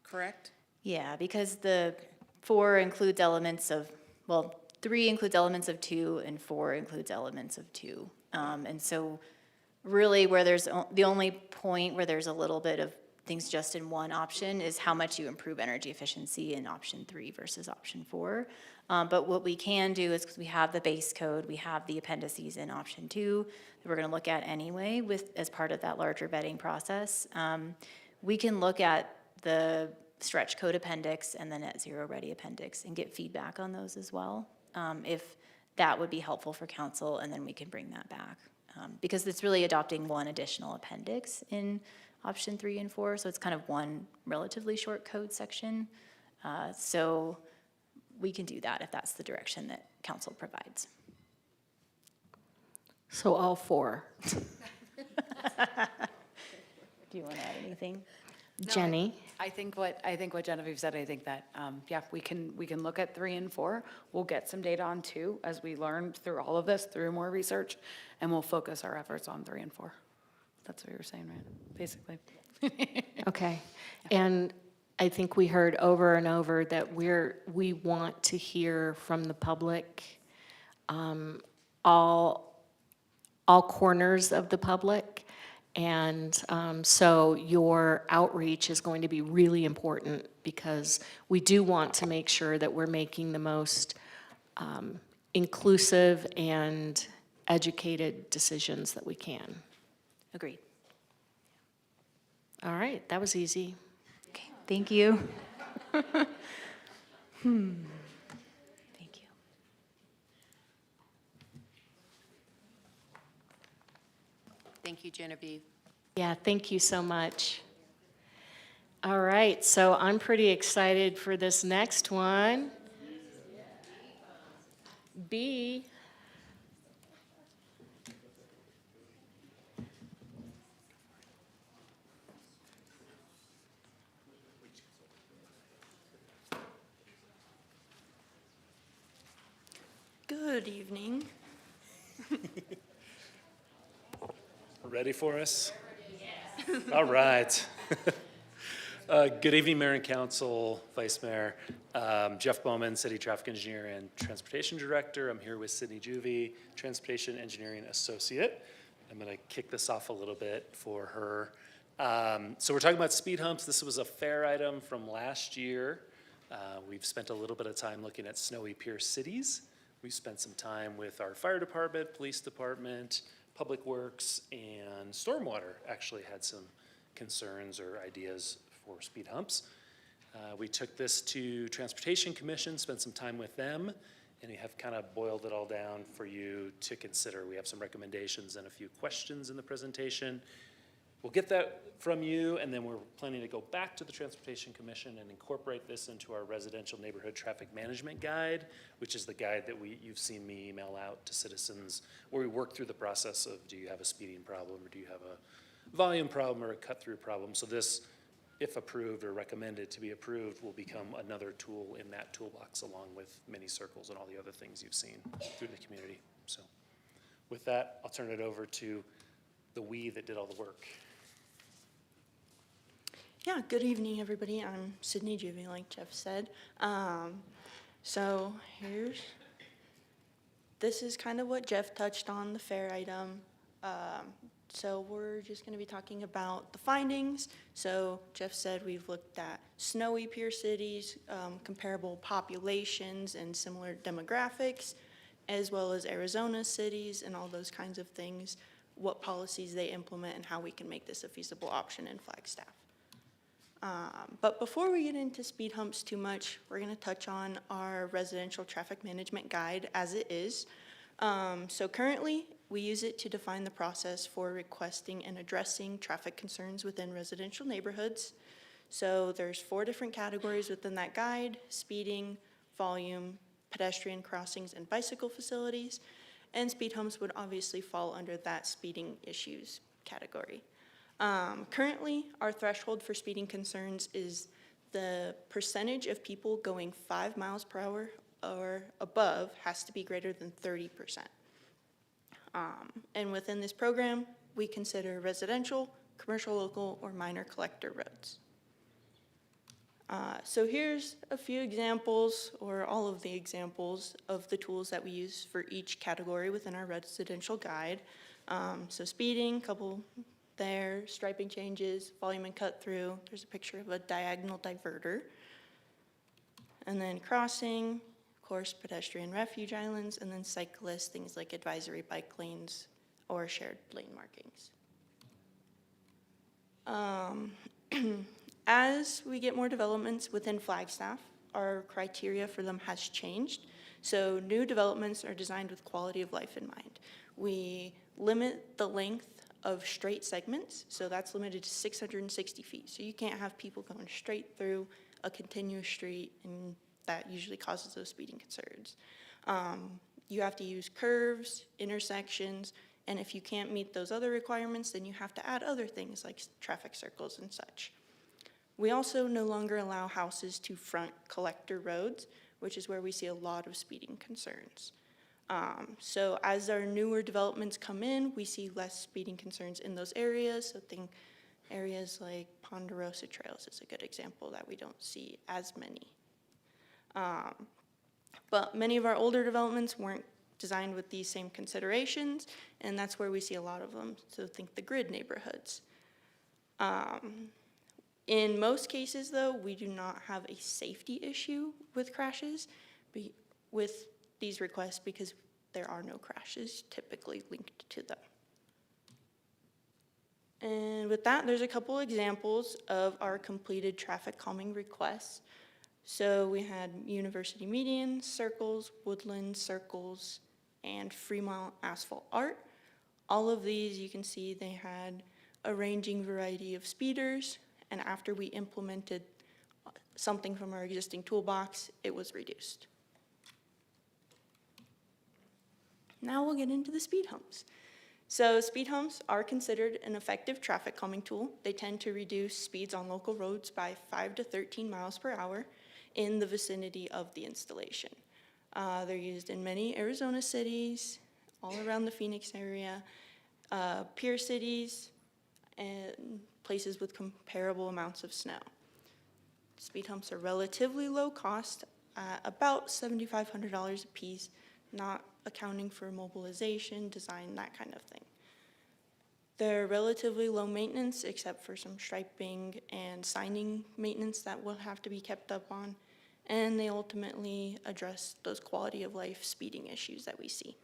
correct? Yeah, because the 4 includes elements of, well, 3 includes elements of 2 and 4 includes elements of 2. And so really where there's, the only point where there's a little bit of things just in one option is how much you improve energy efficiency in option 3 versus option 4. But what we can do is, because we have the base code, we have the appendices in option 2 that we're going to look at anyway as part of that larger vetting process. We can look at the stretch code appendix and the net zero ready appendix and get feedback on those as well, if that would be helpful for council, and then we can bring that back. Because it's really adopting one additional appendix in option 3 and 4, so it's kind of one relatively short code section. So we can do that if that's the direction that council provides. So all 4. Do you want to add anything? Jenny? I think what Genevieve said, I think that, yeah, we can look at 3 and 4. We'll get some data on 2 as we learn through all of this, through more research, and we'll focus our efforts on 3 and 4. That's what you were saying, right? Basically. Okay. And I think we heard over and over that we want to hear from the public, all corners of the public. And so your outreach is going to be really important, because we do want to make sure that we're making the most inclusive and educated decisions that we can. Agreed. All right, that was easy. Okay, thank you. Thank you. Thank you, Genevieve. Yeah, thank you so much. All right, so I'm pretty excited for this next one. B. Good evening. Ready for us? All right. Good evening, Mayor and Council, Vice Mayor. Jeff Bowman, City Traffic Engineer and Transportation Director. I'm here with Sydney Juvie, Transportation Engineering Associate. I'm going to kick this off a little bit for her. So we're talking about speed humps. This was a fair item from last year. We've spent a little bit of time looking at snowy pier cities. We spent some time with our fire department, police department, Public Works, and Stormwater actually had some concerns or ideas for speed humps. We took this to Transportation Commission, spent some time with them, and we have kind of boiled it all down for you to consider. We have some recommendations and a few questions in the presentation. We'll get that from you, and then we're planning to go back to the Transportation Commission and incorporate this into our residential neighborhood traffic management guide, which is the guide that you've seen me email out to citizens, where we work through the process of, do you have a speeding problem, or do you have a volume problem or a cut-through problem? So this, if approved or recommended to be approved, will become another tool in that toolbox, along with mini circles and all the other things you've seen through the community. So with that, I'll turn it over to the we that did all the work. Yeah, good evening, everybody. I'm Sydney Juvie, like Jeff said. So this is kind of what Jeff touched on, the fair item. So we're just going to be talking about the findings. So Jeff said we've looked at snowy pier cities, comparable populations and similar demographics, as well as Arizona cities and all those kinds of things, what policies they implement and how we can make this a feasible option in Flagstaff. But before we get into speed humps too much, we're going to touch on our residential traffic management guide as it is. So currently, we use it to define the process for requesting and addressing traffic concerns within residential neighborhoods. So there's 4 different categories within that guide: speeding, volume, pedestrian crossings, and bicycle facilities. And speed humps would obviously fall under that speeding issues category. Currently, our threshold for speeding concerns is the percentage of people going 5 miles per hour or above has to be greater than 30%. And within this program, we consider residential, commercial, local, or minor collector roads. So here's a few examples, or all of the examples, of the tools that we use for each category within our residential guide. So speeding, couple there, striping changes, volume and cut through. There's a picture of a diagonal diverter. And then crossing, of course, pedestrian refuge islands, and then cyclists, things like advisory bike lanes or shared lane markings. As we get more developments within Flagstaff, our criteria for them has changed. So new developments are designed with quality of life in mind. We limit the length of straight segments, so that's limited to 660 feet. So you can't have people going straight through a continuous street, and that usually causes those speeding concerns. You have to use curves, intersections, and if you can't meet those other requirements, then you have to add other things like traffic circles and such. We also no longer allow houses to front collector roads, which is where we see a lot of speeding concerns. So as our newer developments come in, we see less speeding concerns in those areas. So think areas like Ponderosa Trails is a good example that we don't see as many. But many of our older developments weren't designed with these same considerations, and that's where we see a lot of them. So think the grid neighborhoods. In most cases, though, we do not have a safety issue with crashes with these requests because there are no crashes typically linked to them. And with that, there's a couple examples of our completed traffic calming requests. So we had University Median, circles, Woodland circles, and Fremont asphalt art. All of these, you can see they had a ranging variety of speeders, and after we implemented something from our existing toolbox, it was reduced. Now we'll get into the speed humps. So speed humps are considered an effective traffic calming tool. They tend to reduce speeds on local roads by 5 to 13 miles per hour in the vicinity of the installation. They're used in many Arizona cities, all around the Phoenix area, peer cities, and places with comparable amounts of snow. Speed humps are relatively low cost, about $7,500 a piece, not accounting for mobilization, design, that kind of thing. They're relatively low maintenance, except for some striping and signing maintenance that will have to be kept up on, and they ultimately address those quality of life speeding issues that we see.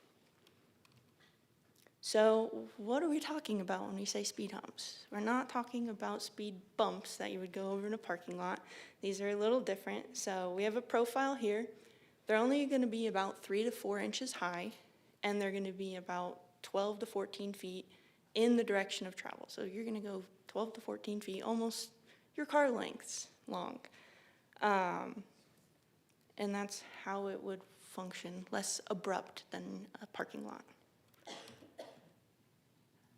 So what are we talking about when we say speed humps? We're not talking about speed bumps that you would go over in a parking lot. These are a little different. So we have a profile here. They're only going to be about 3 to 4 inches high, and they're going to be about 12 to 14 feet in the direction of travel. So you're going to go 12 to 14 feet, almost your car lengths long. And that's how it would function, less abrupt than a parking lot.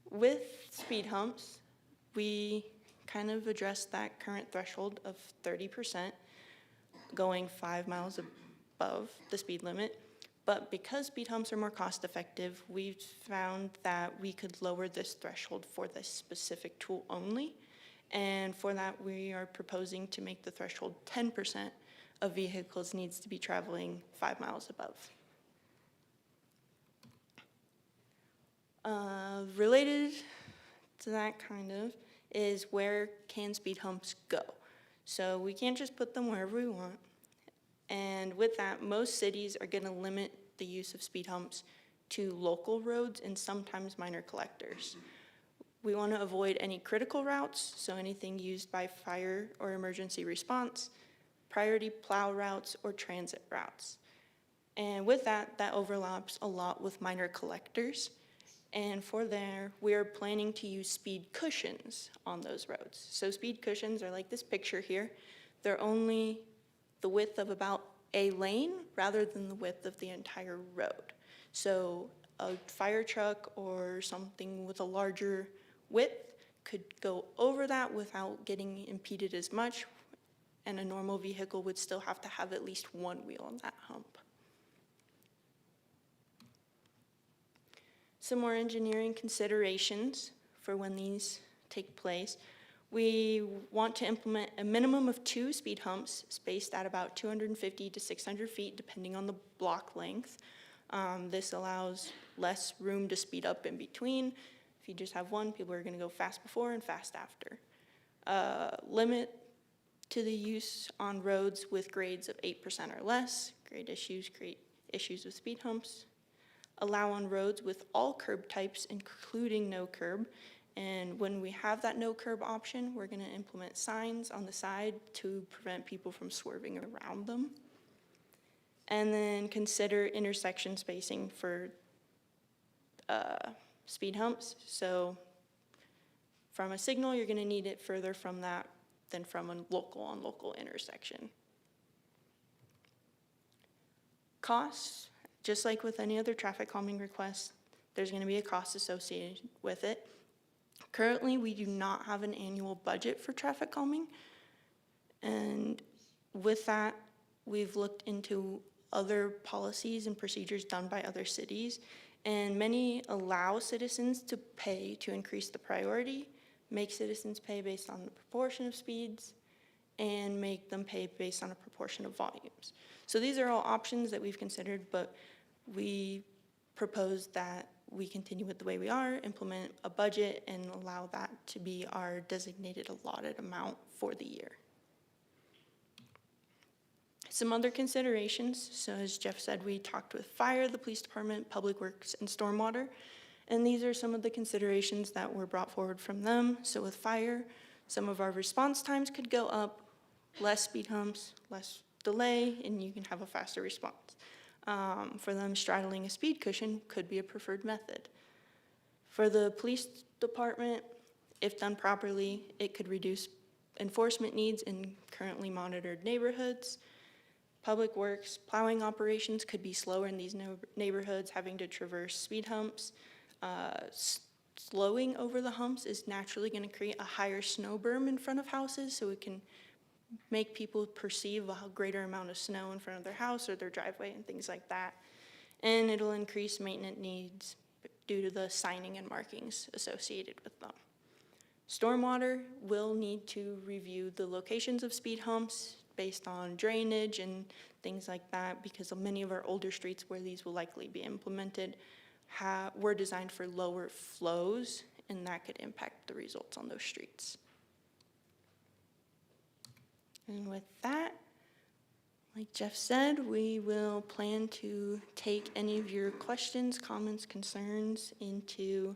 With speed humps, we kind of address that current threshold of 30%, going 5 miles above the speed limit. But because speed humps are more cost effective, we've found that we could lower this threshold for this specific tool only. And for that, we are proposing to make the threshold 10% of vehicles needs to be traveling 5 miles above. Related to that kind of is where can speed humps go? So we can't just put them wherever we want. And with that, most cities are going to limit the use of speed humps to local roads and sometimes minor collectors. We want to avoid any critical routes, so anything used by fire or emergency response, priority plow routes, or transit routes. And with that, that overlaps a lot with minor collectors. And for there, we're planning to use speed cushions on those roads. So speed cushions are like this picture here. They're only the width of about a lane rather than the width of the entire road. So a fire truck or something with a larger width could go over that without getting impeded as much, and a normal vehicle would still have to have at least one wheel on that hump. Some more engineering considerations for when these take place. We want to implement a minimum of 2 speed humps spaced at about 250 to 600 feet, depending on the block length. This allows less room to speed up in between. If you just have one, people are going to go fast before and fast after. Limit to the use on roads with grades of 8% or less. Grade issues create issues with speed humps. Allow on roads with all curb types, including no curb. And when we have that no curb option, we're going to implement signs on the side to prevent people from swerving around them. And then consider intersection spacing for speed humps. So from a signal, you're going to need it further from that than from a local on local intersection. Costs, just like with any other traffic calming request, there's going to be a cost associated with it. Currently, we do not have an annual budget for traffic calming. And with that, we've looked into other policies and procedures done by other cities, and many allow citizens to pay to increase the priority, make citizens pay based on the proportion of speeds, and make them pay based on a proportion of volumes. So these are all options that we've considered, but we propose that we continue with the way we are, implement a budget, and allow that to be our designated allotted amount for the year. Some other considerations, so as Jeff said, we talked with fire, the police department, public works, and stormwater, and these are some of the considerations that were brought forward from them. So with fire, some of our response times could go up, less speed humps, less delay, and you can have a faster response. For them, straddling a speed cushion could be a preferred method. For the police department, if done properly, it could reduce enforcement needs in currently monitored neighborhoods. Public works, plowing operations could be slower in these neighborhoods, having to traverse speed humps. Slowing over the humps is naturally going to create a higher snow berm in front of houses, so it can make people perceive a greater amount of snow in front of their house or their driveway and things like that. And it'll increase maintenance needs due to the signing and markings associated with them. Stormwater will need to review the locations of speed humps based on drainage and things like that, because many of our older streets where these will likely be implemented were designed for lower flows, and that could impact the results on those streets. And with that, like Jeff said, we will plan to take any of your questions, comments, concerns into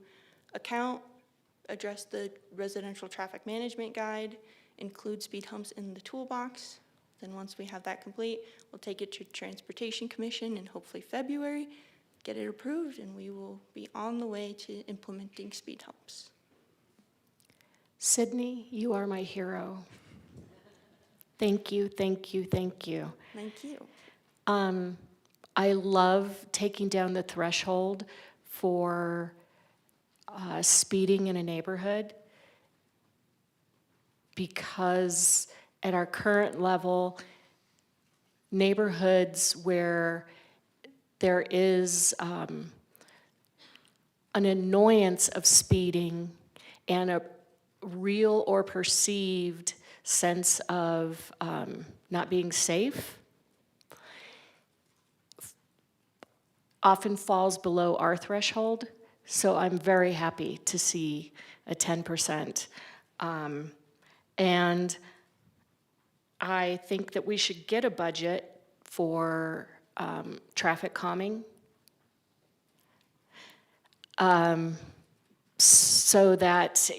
account, address the residential traffic management guide, include speed humps in the toolbox. Then once we have that complete, we'll take it to Transportation Commission in hopefully February, get it approved, and we will be on the way to implementing speed humps. Sydney, you are my hero. Thank you, thank you, thank you. Thank you. I love taking down the threshold for speeding in a neighborhood, because at our current level, neighborhoods where there is an annoyance of speeding and a real or perceived sense of not being safe often falls below our threshold. So I'm very happy to see a 10%. And I think that we should get a budget for traffic calming, so that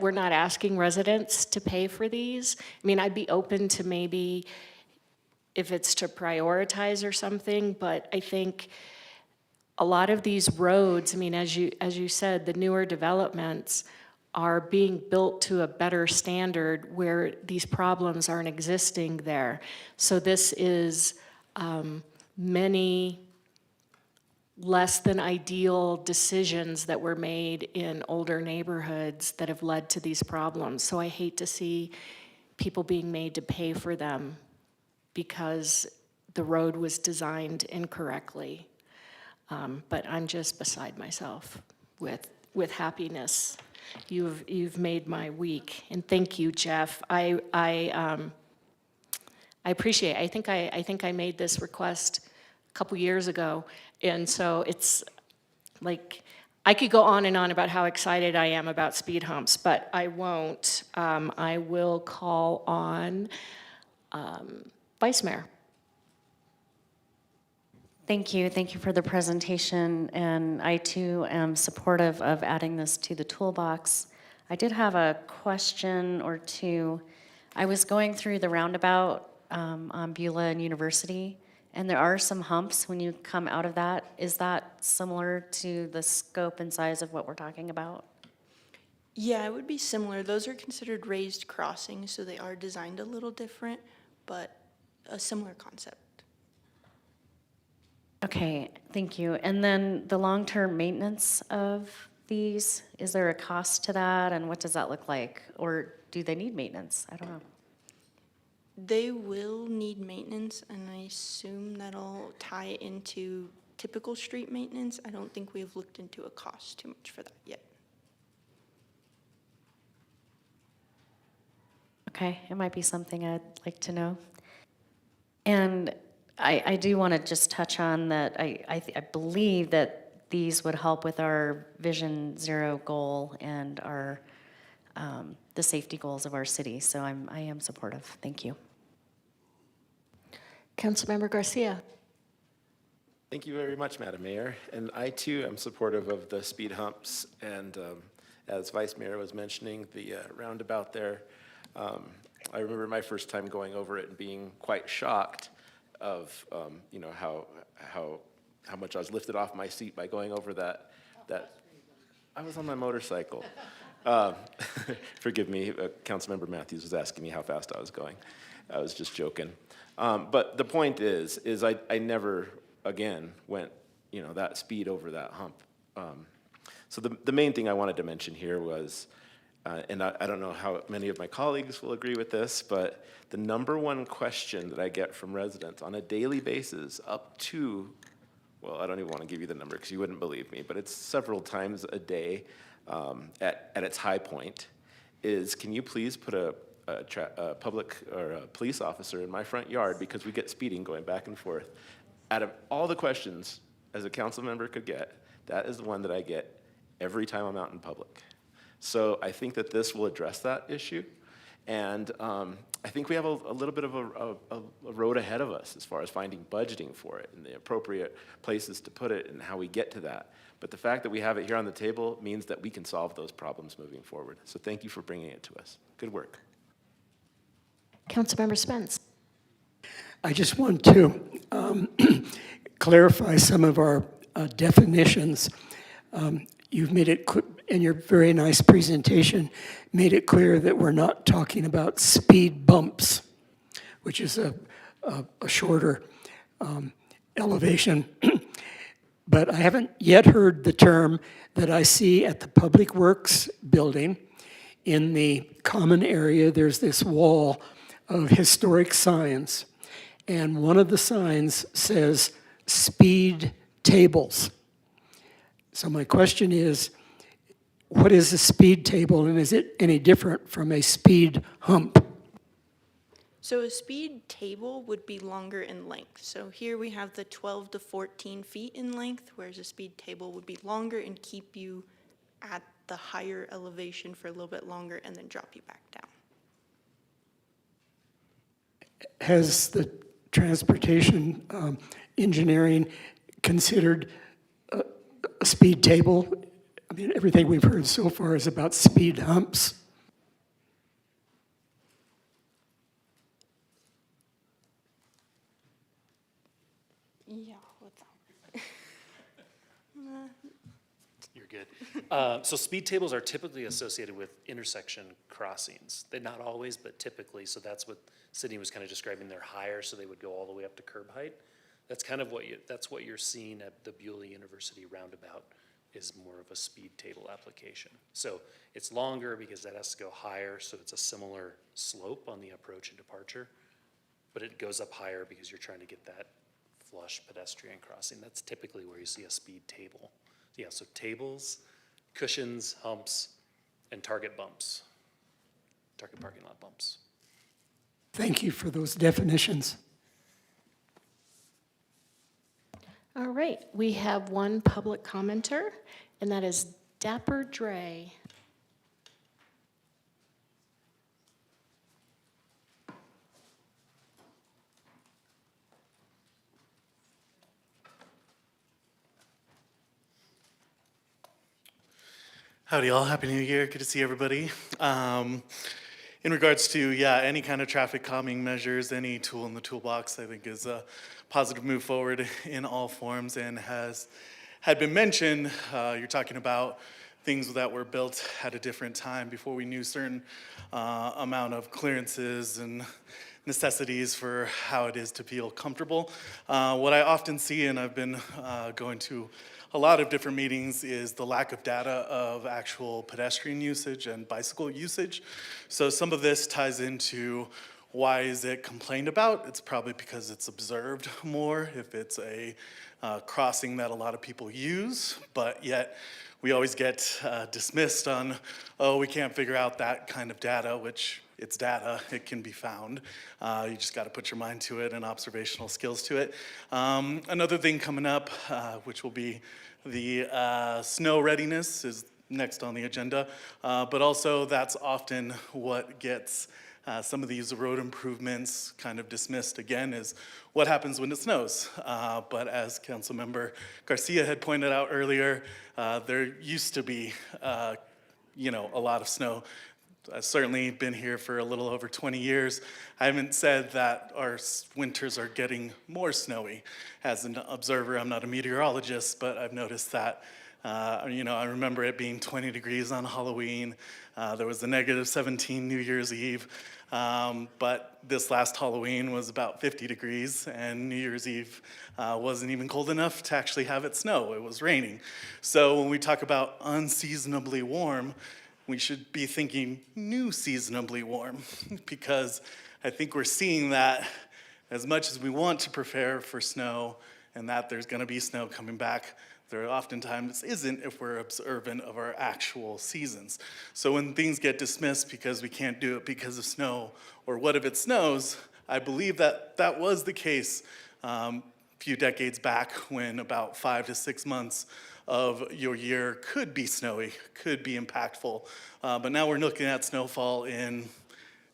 we're not asking residents to pay for these. I mean, I'd be open to maybe if it's to prioritize or something, but I think a lot of these roads, I mean, as you said, the newer developments are being built to a better standard where these problems aren't existing there. So this is many less than ideal decisions that were made in older neighborhoods that have led to these problems. So I hate to see people being made to pay for them because the road was designed incorrectly. But I'm just beside myself with happiness. You've made my week, and thank you, Jeff. I appreciate it. I think I made this request a couple years ago, and so it's like I could go on and on about how excited I am about speed humps, but I won't. I will call on Vice Mayor. Thank you. Thank you for the presentation, and I too am supportive of adding this to the toolbox. I did have a question or two. I was going through the roundabout on Beulah and University, and there are some humps when you come out of that. Is that similar to the scope and size of what we're talking about? Yeah, it would be similar. Those are considered raised crossings, so they are designed a little different, but a similar concept. Okay, thank you. And then the long-term maintenance of these, is there a cost to that, and what does that look like? Or do they need maintenance? I don't know. They will need maintenance, and I assume that'll tie into typical street maintenance. I don't think we've looked into a cost too much for that yet. Okay, it might be something I'd like to know. And I do want to just touch on that I believe that these would help with our Vision Zero goal and our the safety goals of our city. So I am supportive. Thank you. Councilmember Garcia. Thank you very much, Madam Mayor. And I too am supportive of the speed humps. And as Vice Mayor was mentioning, the roundabout there, I remember my first time going over it and being quite shocked of you know how much I was lifted off my seat by going over that. I was on my motorcycle. Forgive me, Councilmember Matthews was asking me how fast I was going. I was just joking. But the point is I never again went that speed over that hump. So the main thing I wanted to mention here was, and I don't know how many of my colleagues will agree with this, but the number one question that I get from residents on a daily basis up to, well, I don't even want to give you the number because you wouldn't believe me, but it's several times a day at its high point, is can you please put a public or a police officer in my front yard because we get speeding going back and forth. Out of all the questions as a council member could get, that is the one that I get every time I'm out in public. So I think that this will address that issue. And I think we have a little bit of a road ahead of us as far as finding budgeting for it and the appropriate places to put it and how we get to that. But the fact that we have it here on the table means that we can solve those problems moving forward. So thank you for bringing it to us. Good work. Councilmember Spence. I just want to clarify some of our definitions. You've made it in your very nice presentation, made it clear that we're not talking about speed bumps, which is a shorter elevation. But I haven't yet heard the term that I see at the Public Works building. In the common area, there's this wall of historic signs, and one of the signs says speed tables. So my question is, what is a speed table, and is it any different from a speed hump? So a speed table would be longer in length. So here we have the 12 to 14 feet in length, whereas a speed table would be longer and keep you at the higher elevation for a little bit longer and then drop you back down. Has the transportation engineering considered a speed table? I mean, everything we've heard so far is about speed humps. Yeah, what's that? You're good. So speed tables are typically associated with intersection crossings. They're not always, but typically. So that's what Sydney was kind of describing. They're higher, so they would go all the way up to curb height. That's kind of that's what you're seeing at the Beulah University roundabout, is more of a speed table application. So it's longer because that has to go higher, so it's a similar slope on the approach and departure, but it goes up higher because you're trying to get that flush pedestrian crossing. That's typically where you see a speed table. Yeah, so tables, cushions, humps, and target bumps, target parking lot bumps. Thank you for those definitions. All right, we have one public commenter, and that is Dapper Dre. Howdy all, Happy New Year, good to see everybody. In regards to, any kind of traffic calming measures, any tool in the toolbox, I think is a positive move forward in all forms and had been mentioned. You're talking about things that were built at a different time before we knew certain amount of clearances and necessities for how it is to feel comfortable. What I often see, and I've been going to a lot of different meetings, is the lack of data of actual pedestrian usage and bicycle usage. So some of this ties into why is it complained about? It's probably because it's observed more if it's a crossing that a lot of people use, but yet we always get dismissed on, oh, we can't figure out that kind of data, which it's data, it can be found. You just gotta put your mind to it and observational skills to it. Another thing coming up, which will be the snow readiness is next on the agenda, but also that's often what gets some of these road improvements kind of dismissed again, is what happens when it snows. But as Councilmember Garcia had pointed out earlier, there used to be a lot of snow. I've certainly been here for a little over 20 years. I haven't said that our winters are getting more snowy. As an observer, I'm not a meteorologist, but I've noticed that. I remember it being 20 degrees on Halloween. There was a -17 New Year's Eve. But this last Halloween was about 50 degrees, and New Year's Eve wasn't even cold enough to actually have it snow. It was raining. So when we talk about unseasonably warm, we should be thinking new seasonably warm, because I think we're seeing that as much as we want to prepare for snow and that there's gonna be snow coming back, there oftentimes isn't if we're observant of our actual seasons. So when things get dismissed because we can't do it because of snow, or what if it snows, I believe that that was the case a few decades back when about 5 to 6 months of your year could be snowy, could be impactful. But now we're looking at snowfall in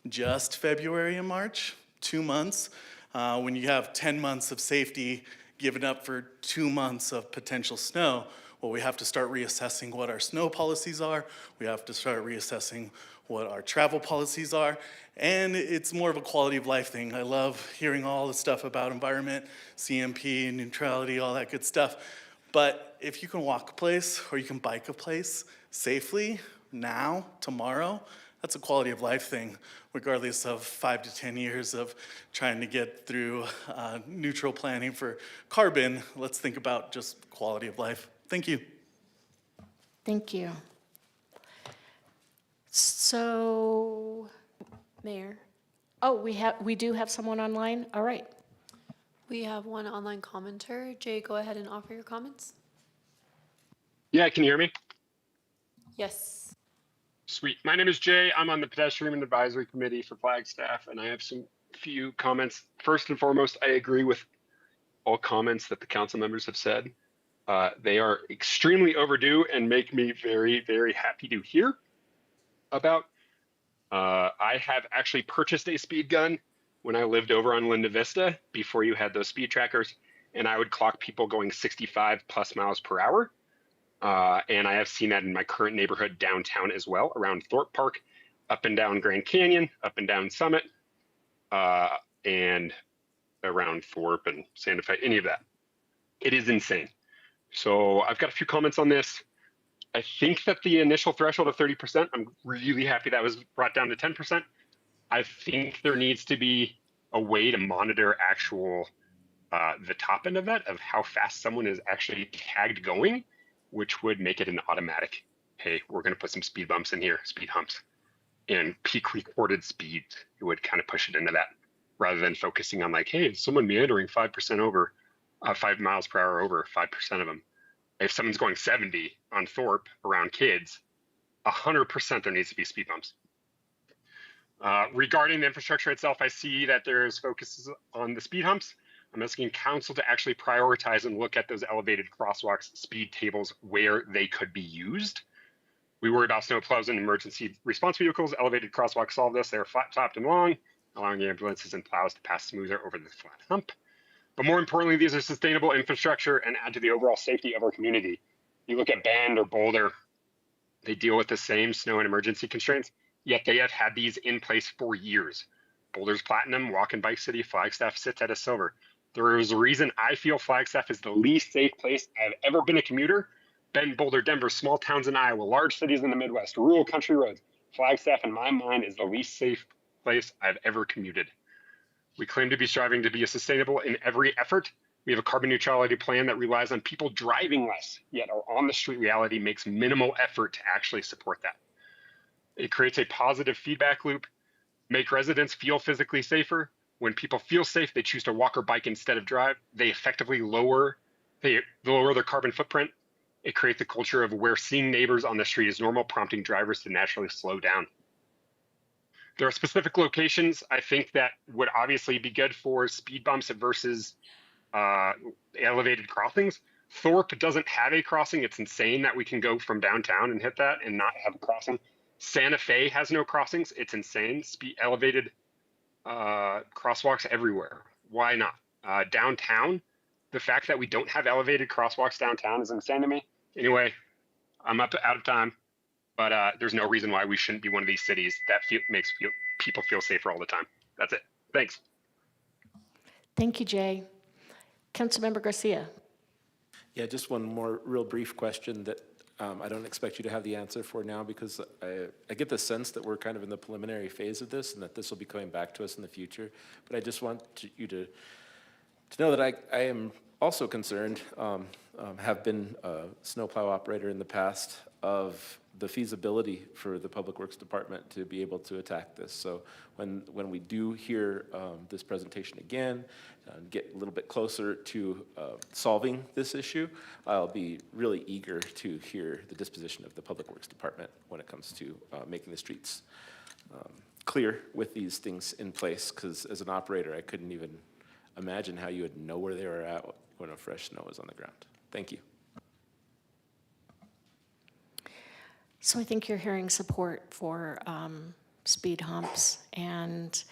just February and March, 2 months. When you have 10 months of safety given up for 2 months of potential snow, well, we have to start reassessing what our snow policies are. We have to start reassessing what our travel policies are. And it's more of a quality of life thing. I love hearing all the stuff about environment, CMP, neutrality, all that good stuff. But if you can walk a place or you can bike a place safely now, tomorrow, that's a quality of life thing, regardless of 5 to 10 years of trying to get through neutral planning for carbon. Let's think about just quality of life. Thank you. Thank you. So, Mayor, oh, we do have someone online? All right. we have one online commenter. Jay, go ahead and offer your comments. Yeah, can you hear me? Yes. Sweet. My name is Jay. I'm on the Pedestrian Advisory Committee for Flagstaff, and I have some few comments. First and foremost, I agree with all comments that the council members have said. They are extremely overdue and make me very, very happy to hear about. I have actually purchased a speed gun when I lived over on Linda Vista before you had those speed trackers, and I would clock people going 65 plus miles per hour. And I have seen that in my current neighborhood downtown as well, around Thorpe Park, up and down Grand Canyon, up and down Summit, and around Thorpe and Santa Fe, any of that. It is insane. So I've got a few comments on this. I think that the initial threshold of 30%, I'm really happy that was brought down to 10%. I think there needs to be a way to monitor actual the top end of that, of how fast someone is actually tagged going, which would make it an automatic, hey, we're going to put some speed bumps in here, speed humps, and peak recorded speeds. It would kind of push it into that rather than focusing on like, hey, is someone meandering 5% over, 5 miles per hour over 5% of them. If someone's going 70 on Thorpe around kids, 100% there needs to be speed bumps. Regarding the infrastructure itself, I see that there's focuses on the speed humps. I'm asking council to actually prioritize and look at those elevated crosswalks, speed tables where they could be used. We worry about snow plows and emergency response vehicles. Elevated crosswalks solve this. They're flat topped and long, allowing ambulances and plows to pass smoother over the flat hump. But more importantly, these are sustainable infrastructure and add to the overall safety of our community. You look at Bend or Boulder, they deal with the same snow and emergency constraints, yet they have had these in place for years. Boulder's platinum, Walk and Bike City, Flagstaff sits at a silver. There is a reason I feel Flagstaff is the least safe place I've ever been a commuter. Bend, Boulder, Denver, small towns in Iowa, large cities in the Midwest, rural country roads. Flagstaff, in my mind, is the least safe place I've ever commuted. We claim to be striving to be sustainable in every effort. We have a carbon neutrality plan that relies on people driving less, yet our on-the-street reality makes minimal effort to actually support that. It creates a positive feedback loop, make residents feel physically safer. When people feel safe, they choose to walk or bike instead of drive. They effectively lower their carbon footprint. It creates a culture of where seeing neighbors on the street is normal, prompting drivers to naturally slow down. There are specific locations I think that would obviously be good for speed bumps versus elevated crossings. Thorpe doesn't have a crossing. It's insane that we can go from downtown and hit that and not have a crossing. Santa Fe has no crossings. It's insane. Elevated crosswalks everywhere. Why not? Downtown, the fact that we don't have elevated crosswalks downtown is insane to me. Anyway, I'm out of time, but there's no reason why we shouldn't be one of these cities that makes people feel safer all the time. That's it. Thanks. Thank you, Jay. Councilmember Garcia. Yeah, just one more real brief question that I don't expect you to have the answer for now, because I get the sense that we're kind of in the preliminary phase of this and that this will be coming back to us in the future. But I just want you to know that I am also concerned, have been a snowplow operator in the past, of the feasibility for the Public Works Department to be able to attack this. So when we do hear this presentation again, get a little bit closer to solving this issue, I'll be really eager to hear the disposition of the Public Works Department when it comes to making the streets clear with these things in place, because as an operator, I couldn't even imagine how you would know where they were at when a fresh snow was on the ground. Thank you. So I think you're hearing support for speed humps, and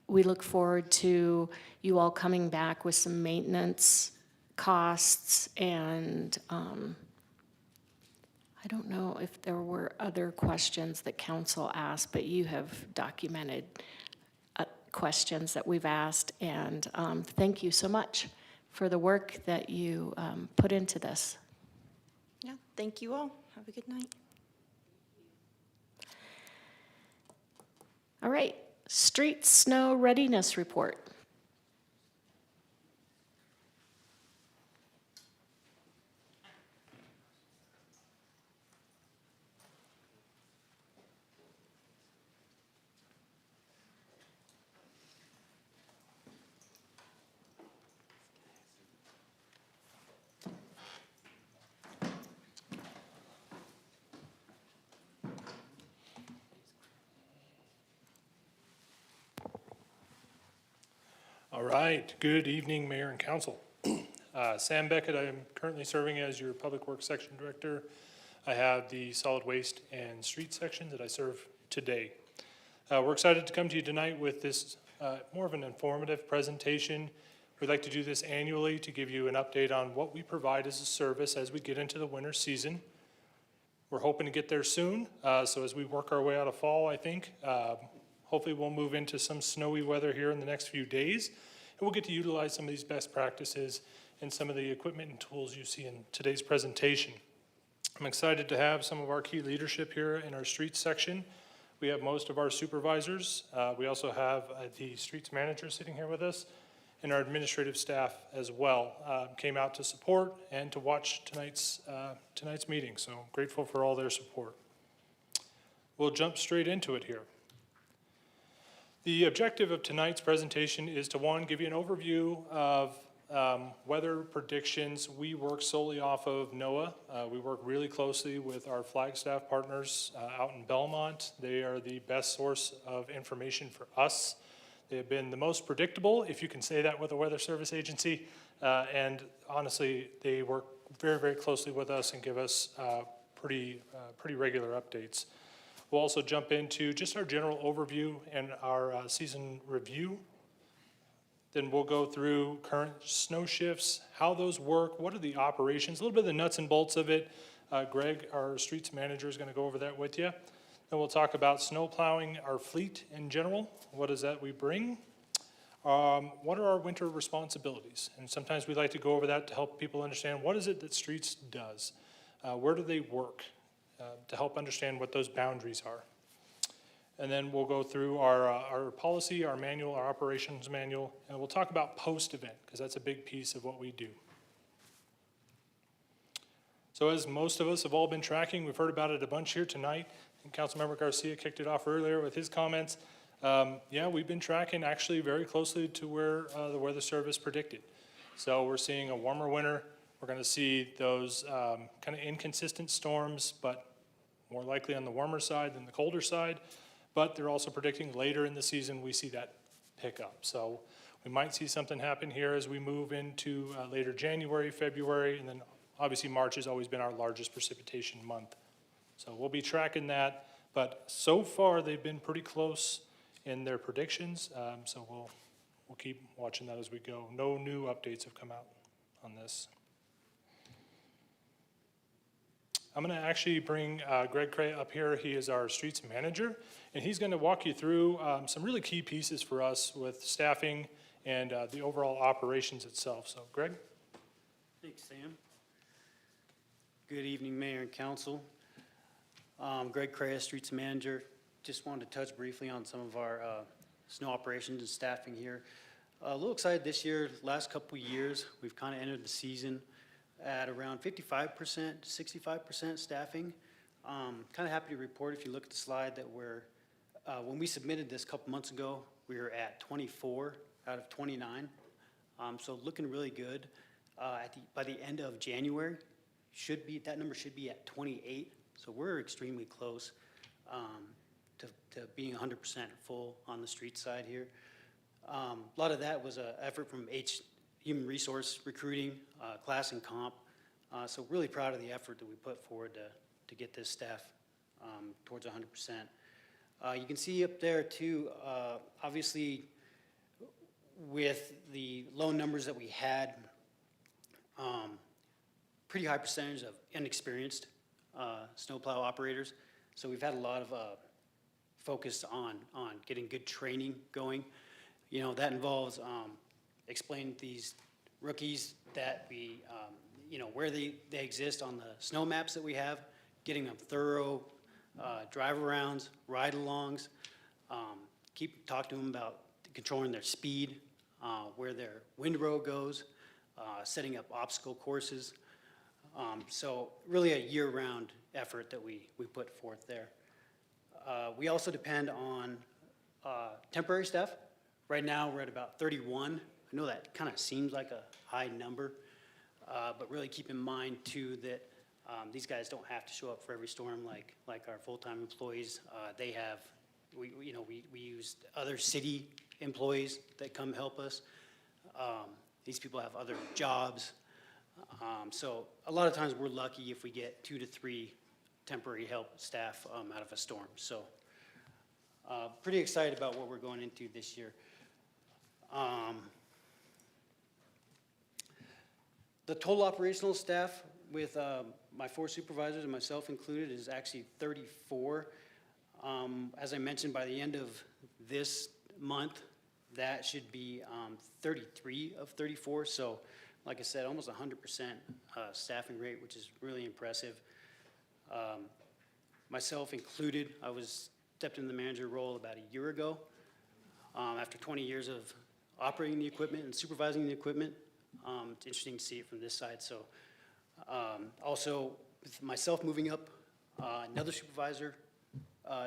we look forward to you all coming back with some maintenance costs, and I don't know if there were other questions that council asked, but you have documented questions that we've asked, and thank you so much for the work that you put into this. Yeah, thank you all. Have a good night. All right, street snow readiness report. All right, good evening, Mayor and Council. Sam Beckett, I am currently serving as your Public Works Section Director. I have the Solid Waste and Street section that I serve today. We're excited to come to you tonight with this more of an informative presentation. We'd like to do this annually to give you an update on what we provide as a service as we get into the winter season. We're hoping to get there soon, so as we work our way out of fall, I think, hopefully we'll move into some snowy weather here in the next few days, and we'll get to utilize some of these best practices and some of the equipment and tools you see in today's presentation. I'm excited to have some of our key leadership here in our streets section. We have most of our supervisors. We also have the streets manager sitting here with us, and our administrative staff as well came out to support and to watch tonight's meeting. So grateful for all their support. We'll jump straight into it here. The objective of tonight's presentation is to, one, give you an overview of weather predictions. We work solely off of NOAA. We work really closely with our Flagstaff partners out in Belmont. They are the best source of information for us. They have been the most predictable, if you can say that with a weather service agency, and honestly, they work very, very closely with us and give us pretty regular updates. We'll also jump into just our general overview and our season review. Then we'll go through current snow shifts, how those work, what are the operations, a little bit of the nuts and bolts of it. Greg, our streets manager, is going to go over that with you. Then we'll talk about snow plowing our fleet in general. What is that we bring? What are our winter responsibilities? And sometimes we like to go over that to help people understand what is it that streets does? Where do they work? To help understand what those boundaries are. And then we'll go through our policy, our manual, our operations manual, and we'll talk about post-event, because that's a big piece of what we do. So as most of us have all been tracking, we've heard about it a bunch here tonight, and Councilmember Garcia kicked it off earlier with his comments. Yeah, we've been tracking actually very closely to where the Weather Service predicted. So we're seeing a warmer winter. We're going to see those kind of inconsistent storms, but more likely on the warmer side than the colder side. But they're also predicting later in the season we see that pick up. So we might see something happen here as we move into later January, February, and then obviously March has always been our largest precipitation month. So we'll be tracking that. But so far they've been pretty close in their predictions. So we'll keep watching that as we go. No new updates have come out on this. I'm going to actually bring Greg Cray up here. He is our streets manager, and he's going to walk you through some really key pieces for us with staffing and the overall operations itself. So, Greg? Thanks, Sam. Good evening, Mayor and Council. Greg Cray, streets manager. Just wanted to touch briefly on some of our snow operations and staffing here. A little excited this year. Last couple years, we've kind of entered the season at around 55% to 65% staffing. Kind of happy to report, if you look at the slide, that when we submitted this a couple months ago, we were at 24 out of 29. So looking really good. By the end of January, that number should be at 28. So we're extremely close to being 100% full on the street side here. A lot of that was an effort from Human Resource Recruiting, class and comp. So really proud of the effort that we put forward to get this staff towards 100%. You can see up there too, obviously with the low numbers that we had, pretty high percentage of inexperienced snowplow operators. So we've had a lot of focus on getting good training going. You know, that involves explain to these rookies that we, where they exist on the snow maps that we have, getting them thorough drive-arounds, ride-alongs, talk to them about controlling their speed, where their windrow goes, setting up obstacle courses. So really a year-round effort that we put forth there. We also depend on temporary staff. Right now, we're at about 31. I know that kind of seems like a high number, but really keep in mind too that these guys don't have to show up for every storm like our full-time employees. We use other city employees that come help us. These people have other jobs. So a lot of times we're lucky if we get 2 to 3 temporary help staff out of a storm. So pretty excited about what we're going into this year. The total operational staff with my 4 supervisors and myself included is actually 34. As I mentioned, by the end of this month, that should be 33 of 34. So like I said, almost 100% staffing rate, which is really impressive. Myself included, I stepped into the manager role about a year ago. After 20 years of operating the equipment and supervising the equipment. It's interesting to see it from this side. So also, with myself moving up, another supervisor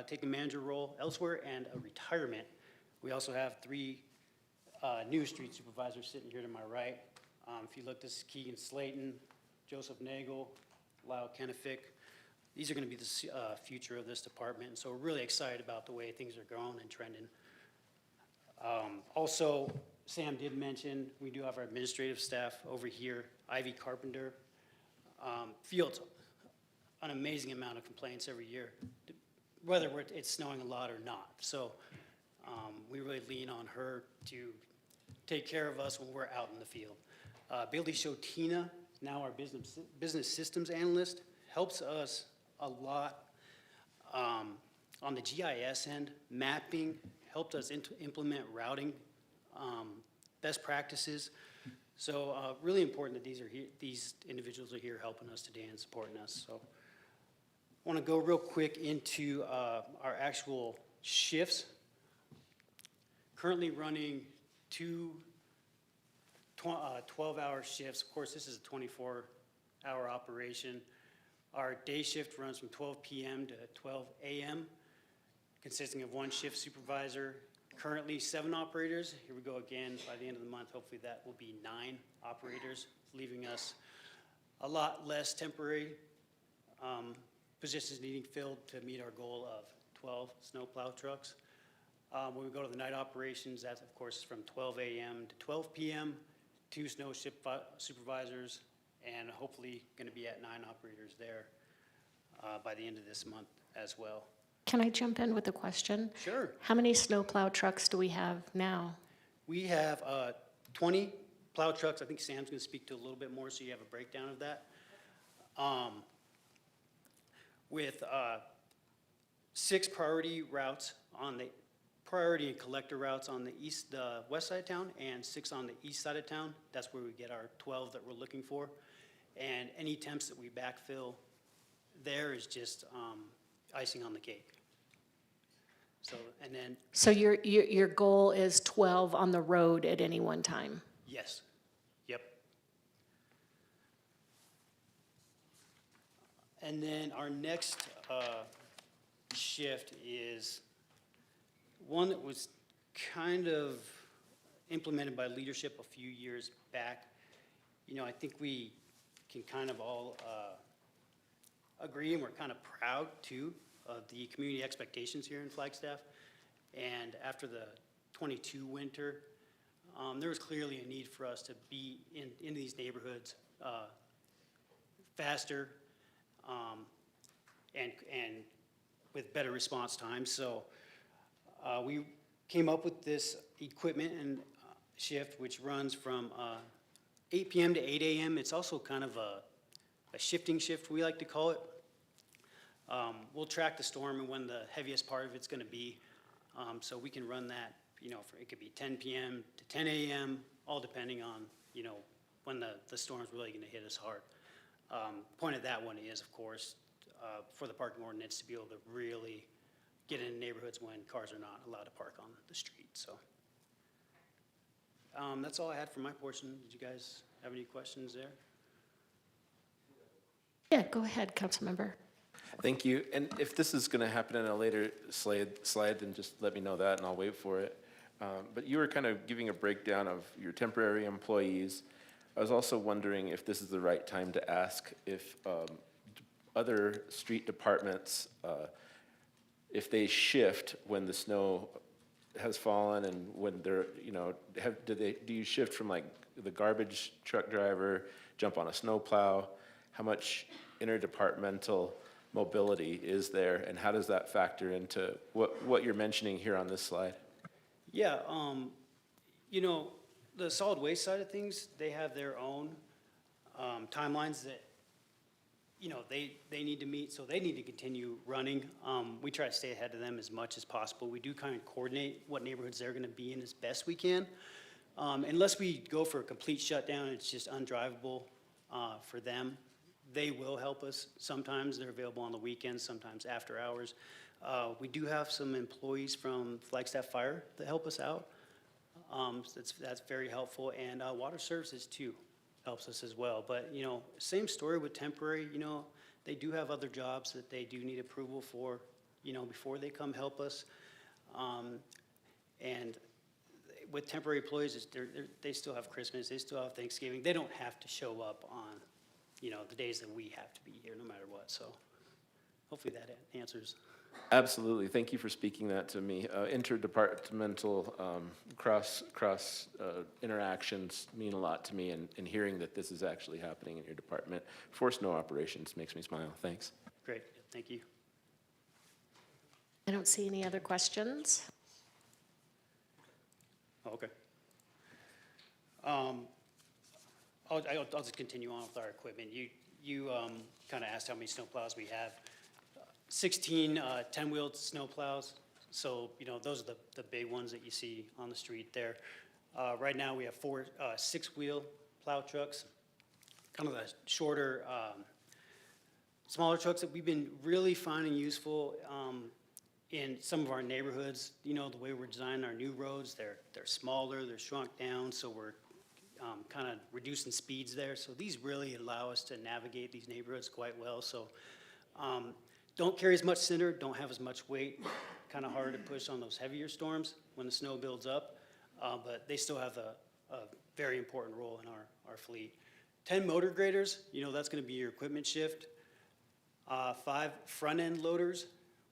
taking manager role elsewhere, and a retirement. We also have 3 new street supervisors sitting here to my right. If you look, this is Keegan Slayton, Joseph Nagel, Lyle Kennefic. These are going to be the future of this department, and so we're really excited about the way things are going and trending. Also, Sam did mention, we do have our administrative staff over here. Ivy Carpenter fields an amazing amount of complaints every year, whether it's snowing a lot or not. So we really lean on her to take care of us when we're out in the field. Bailey Shotina, now our business systems analyst, helps us a lot on the GIS end, mapping, helped us implement routing, best practices. So really important that these individuals are here helping us today and supporting us. So I want to go real quick into our actual shifts. Currently running 2 12-hour shifts. Of course, this is a 24-hour operation. Our day shift runs from 12 p.m. to 12 a.m., consisting of 1 shift supervisor. Currently 7 operators. Here we go again. By the end of the month, hopefully that will be 9 operators, leaving us a lot less temporary positions needing filled to meet our goal of 12 snowplow trucks. When we go to the night operations, that's of course from 12 a.m. to 12 p.m., 2 snow shift supervisors, and hopefully going to be at 9 operators there by the end of this month as well. Can I jump in with a question? Sure. How many snowplow trucks do we have now? We have 20 plow trucks. I think Sam's going to speak to a little bit more, so you have a breakdown of that. With 6 priority routes on the priority and collector routes on the west side of town, and 6 on the east side of town. That's where we get our 12 that we're looking for. And any temps that we backfill there is just icing on the cake. So, and then, So your goal is 12 on the road at any one time? yes, yep. And then our next shift is one that was kind of implemented by leadership a few years back. You know, I think we can kind of all agree, and we're kind of proud too of the community expectations here in Flagstaff. And after the 22 winter, there was clearly a need for us to be in these neighborhoods faster and with better response times. So we came up with this equipment and shift, which runs from 8 p.m. to 8 a.m. It's also kind of a shifting shift, we like to call it. We'll track the storm and when the heaviest part of it's going to be, so we can run that, you know, it could be 10 p.m. to 10 a.m., all depending on, you know, when the storm's really going to hit us hard. Point of that one is, of course, for the parking ordinance to be able to really get in neighborhoods when cars are not allowed to park on the street. So that's all I had for my portion. Did you guys have any questions there? Yeah, go ahead, Councilmember. Thank you. And if this is going to happen in a later slide, then just let me know that and I'll wait for it. But you were kind of giving a breakdown of your temporary employees. I was also wondering if this is the right time to ask if other street departments, if they shift when the snow has fallen and when they're, you know, do you shift from like the garbage truck driver, jump on a snow plow? How much interdepartmental mobility is there, and how does that factor into what you're mentioning here on this slide? Yeah, you know, the solid waste side of things, they have their own timelines that, you know, they need to meet, so they need to continue running. We try to stay ahead of them as much as possible. We do kind of coordinate what neighborhoods they're going to be in as best we can. Unless we go for a complete shutdown, it's just undrivable for them. They will help us. Sometimes they're available on the weekends, sometimes after hours. We do have some employees from Flagstaff Fire that help us out. That's very helpful, and water services too helps us as well. But, you know, same story with temporary, you know, they do have other jobs that they do need approval for, you know, before they come help us. And with temporary employees, they still have Christmas, they still have Thanksgiving. They don't have to show up on, you know, the days that we have to be here, no matter what. So hopefully that answers. Absolutely. Thank you for speaking that to me. Interdepartmental cross interactions mean a lot to me, and hearing that this is actually happening in your department for snow operations makes me smile. Thanks. Great, thank you. I don't see any other questions. Oh, okay. I'll just continue on with our equipment. You kind of asked how many snowplows we have. 16 10-wheeled snowplows. So, you know, those are the big ones that you see on the street there. Right now we have 4 6-wheel plow trucks, kind of the shorter, smaller trucks that we've been really finding useful in some of our neighborhoods. You know, the way we're designing our new roads, they're smaller, they're shrunk down, so we're kind of reducing speeds there. So these really allow us to navigate these neighborhoods quite well. So don't carry as much cinder, don't have as much weight, kind of hard to push on those heavier storms when the snow builds up, but they still have a very important role in our fleet. 10 motor graders, you know, that's going to be your equipment shift. 5 front-end loaders,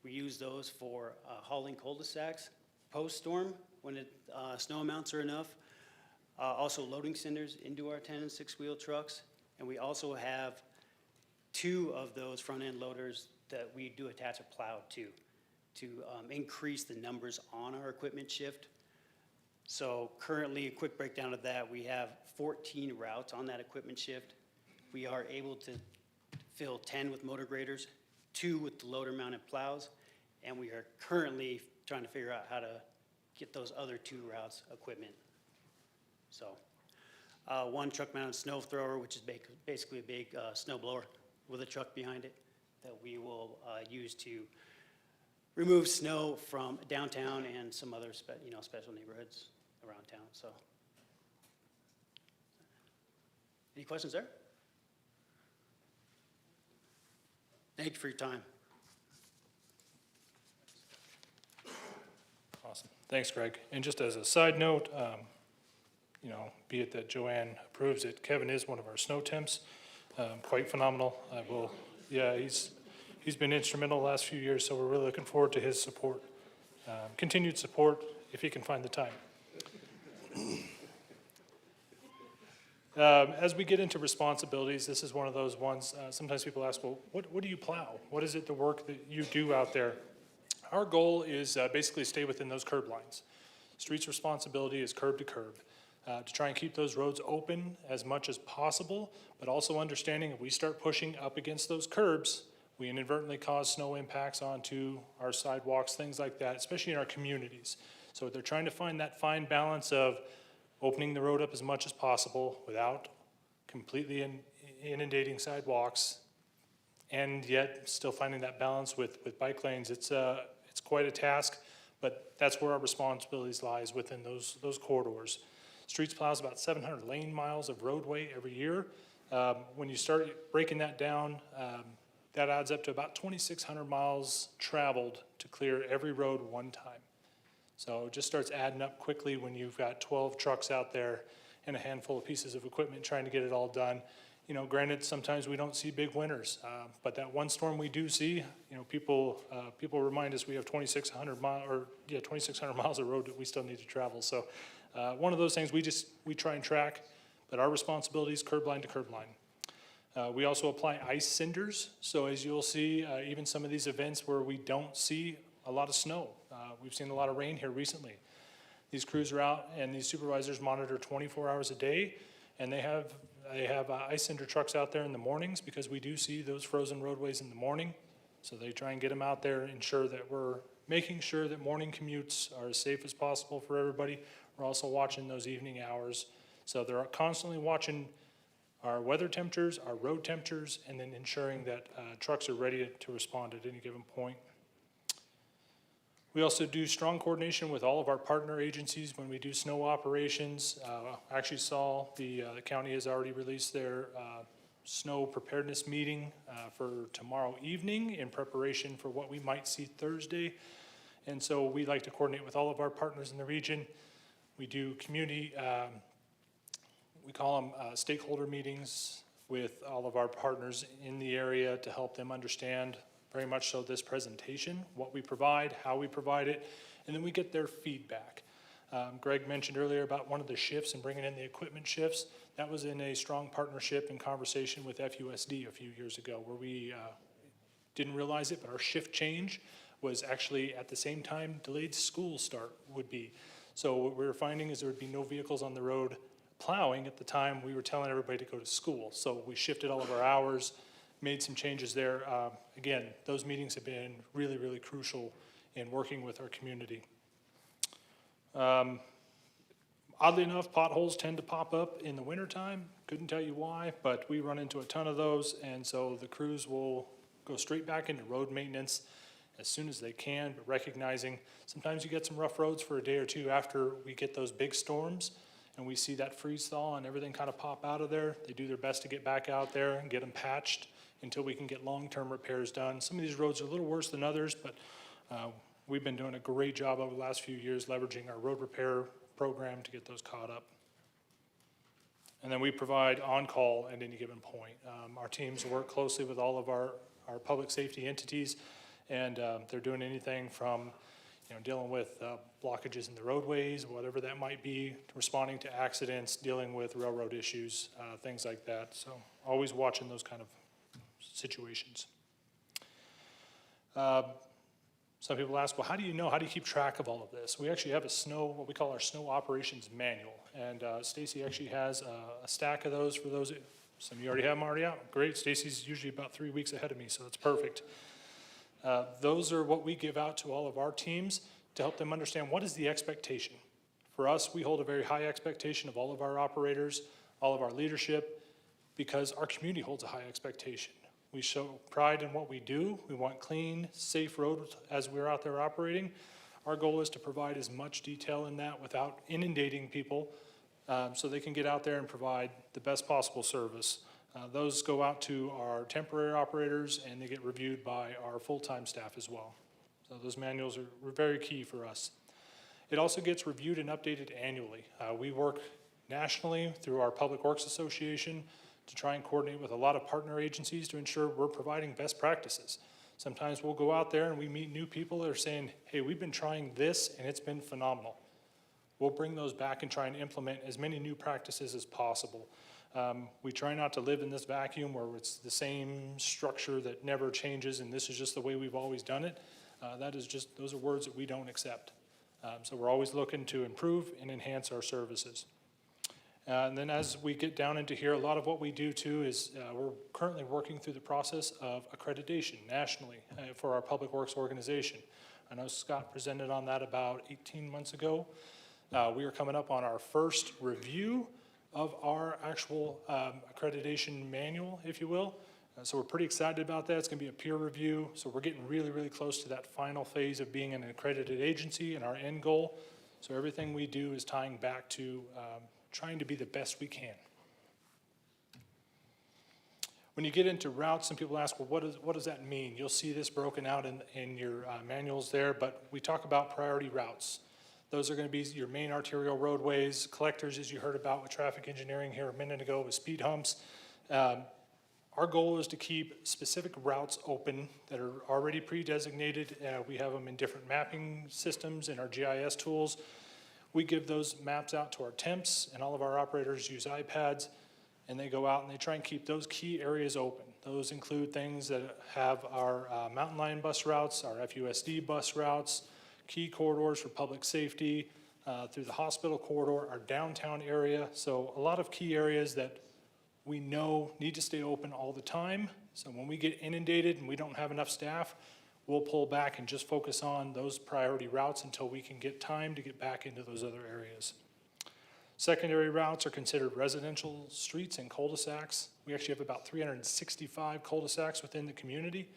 we use those for hauling cul-de-sacs post-storm when snow amounts are enough. Also loading cinders into our 10 and 6-wheel trucks, and we also have 2 of those front-end loaders that we do attach a plow to increase the numbers on our equipment shift. So currently, a quick breakdown of that, we have 14 routes on that equipment shift. We are able to fill 10 with motor graders, 2 with the loader mounted plows, and we are currently trying to figure out how to get those other 2 routes equipment. So 1 truck mounted snow thrower, which is basically a big snow blower with a truck behind it, that we will use to remove snow from downtown and some other special neighborhoods around town. So, any questions there? Thank you for your time. Awesome. Thanks, Greg. And just as a side note, you know, be it that Joanne approves it, Kevin is one of our snow temps, quite phenomenal. Yeah, he's been instrumental the last few years, so we're really looking forward to his support, continued support if he can find the time. As we get into responsibilities, this is one of those ones, sometimes people ask, well, what do you plow? What is it, the work that you do out there? Our goal is basically stay within those curb lines. Streets' responsibility is curb to curb, to try and keep those roads open as much as possible, but also understanding if we start pushing up against those curbs, we inadvertently cause snow impacts onto our sidewalks, things like that, especially in our communities. So they're trying to find that fine balance of opening the road up as much as possible without completely inundating sidewalks, and yet still finding that balance with bike lanes. It's quite a task, but that's where our responsibilities lies, within those corridors. Streets plows about 700 lane miles of roadway every year. When you start breaking that down, that adds up to about 2,600 miles traveled to clear every road one time. So it just starts adding up quickly when you've got 12 trucks out there and a handful of pieces of equipment trying to get it all done. You know, granted, sometimes we don't see big winners, but that one storm we do see, you know, people remind us we have 2,600 miles of road that we still need to travel. So one of those things we try and track, but our responsibility is curb line to curb line. We also apply ice cinders. So as you'll see, even some of these events where we don't see a lot of snow, we've seen a lot of rain here recently. These crews are out, and these supervisors monitor 24 hours a day, and they have ice cinder trucks out there in the mornings, because we do see those frozen roadways in the morning. So they try and get them out there, ensure that we're making sure that morning commutes are as safe as possible for everybody. We're also watching those evening hours. So they're constantly watching our weather temperatures, our road temperatures, and then ensuring that trucks are ready to respond at any given point. We also do strong coordination with all of our partner agencies when we do snow operations. I actually saw the county has already released their snow preparedness meeting for tomorrow evening in preparation for what we might see Thursday. And so we like to coordinate with all of our partners in the region. We do community, we call them stakeholder meetings with all of our partners in the area to help them understand very much so this presentation, what we provide, how we provide it, and then we get their feedback. Greg mentioned earlier about one of the shifts and bringing in the equipment shifts. That was in a strong partnership and conversation with FUSD a few years ago where we didn't realize it, but our shift change was actually at the same time delayed school start would be. So what we were finding is there would be no vehicles on the road plowing at the time we were telling everybody to go to school. So we shifted all of our hours, made some changes there. Again, those meetings have been really, really crucial in working with our community. Oddly enough, potholes tend to pop up in the wintertime. Couldn't tell you why, but we run into a ton of those, and so the crews will go straight back into road maintenance as soon as they can, but recognizing sometimes you get some rough roads for a day or two after we get those big storms, and we see that freeze thaw and everything kind of pop out of there. They do their best to get back out there and get them patched until we can get long-term repairs done. Some of these roads are a little worse than others, but we've been doing a great job over the last few years leveraging our road repair program to get those caught up. And then we provide on-call at any given point. Our teams work closely with all of our public safety entities, and they're doing anything from dealing with blockages in the roadways, whatever that might be, responding to accidents, dealing with railroad issues, things like that. So always watching those kind of situations. Some people ask, well, how do you keep track of all of this? We actually have what we call our snow operations manual. And Stacy actually has a stack of those for those. Some of you already have them already out. Great, Stacy's usually about 3 weeks ahead of me, so that's perfect. Those are what we give out to all of our teams to help them understand what is the expectation. For us, we hold a very high expectation of all of our operators, all of our leadership, because our community holds a high expectation. We show pride in what we do. We want clean, safe roads as we're out there operating. Our goal is to provide as much detail in that without inundating people so they can get out there and provide the best possible service. Those go out to our temporary operators and they get reviewed by our full-time staff as well. So those manuals are very key for us. It also gets reviewed and updated annually. We work nationally through our Public Works Association to try and coordinate with a lot of partner agencies to ensure we're providing best practices. Sometimes we'll go out there and we meet new people that are saying, hey, we've been trying this and it's been phenomenal. We'll bring those back and try and implement as many new practices as possible. We try not to live in this vacuum where it's the same structure that never changes and this is just the way we've always done it. Those are words that we don't accept. So we're always looking to improve and enhance our services. And then as we get down into here, a lot of what we do too is we're currently working through the process of accreditation nationally for our public works organization. I know Scott presented on that about 18 months ago. We are coming up on our first review of our actual accreditation manual, if you will. So we're pretty excited about that. It's going to be a peer review. So we're getting really, really close to that final phase of being an accredited agency and our end goal. So everything we do is tying back to trying to be the best we can. When you get into routes, some people ask, well, what does that mean? You'll see this broken out in your manuals there, but we talk about priority routes. Those are going to be your main arterial roadways, collectors, as you heard about with traffic engineering here a minute ago with speed humps. Our goal is to keep specific routes open that are already pre-designated. We have them in different mapping systems in our GIS tools. We give those maps out to our temps, and all of our operators use iPads, and they go out and they try and keep those key areas open. Those include things that have our mountain lion bus routes, our FUSD bus routes, key corridors for public safety, through the hospital corridor, our downtown area. So a lot of key areas that we know need to stay open all the time. So when we get inundated and we don't have enough staff, we'll pull back and just focus on those priority routes until we can get time to get back into those other areas. Secondary routes are considered residential streets and cul-de-sacs. We actually have about 365 cul-de-sacs within the community,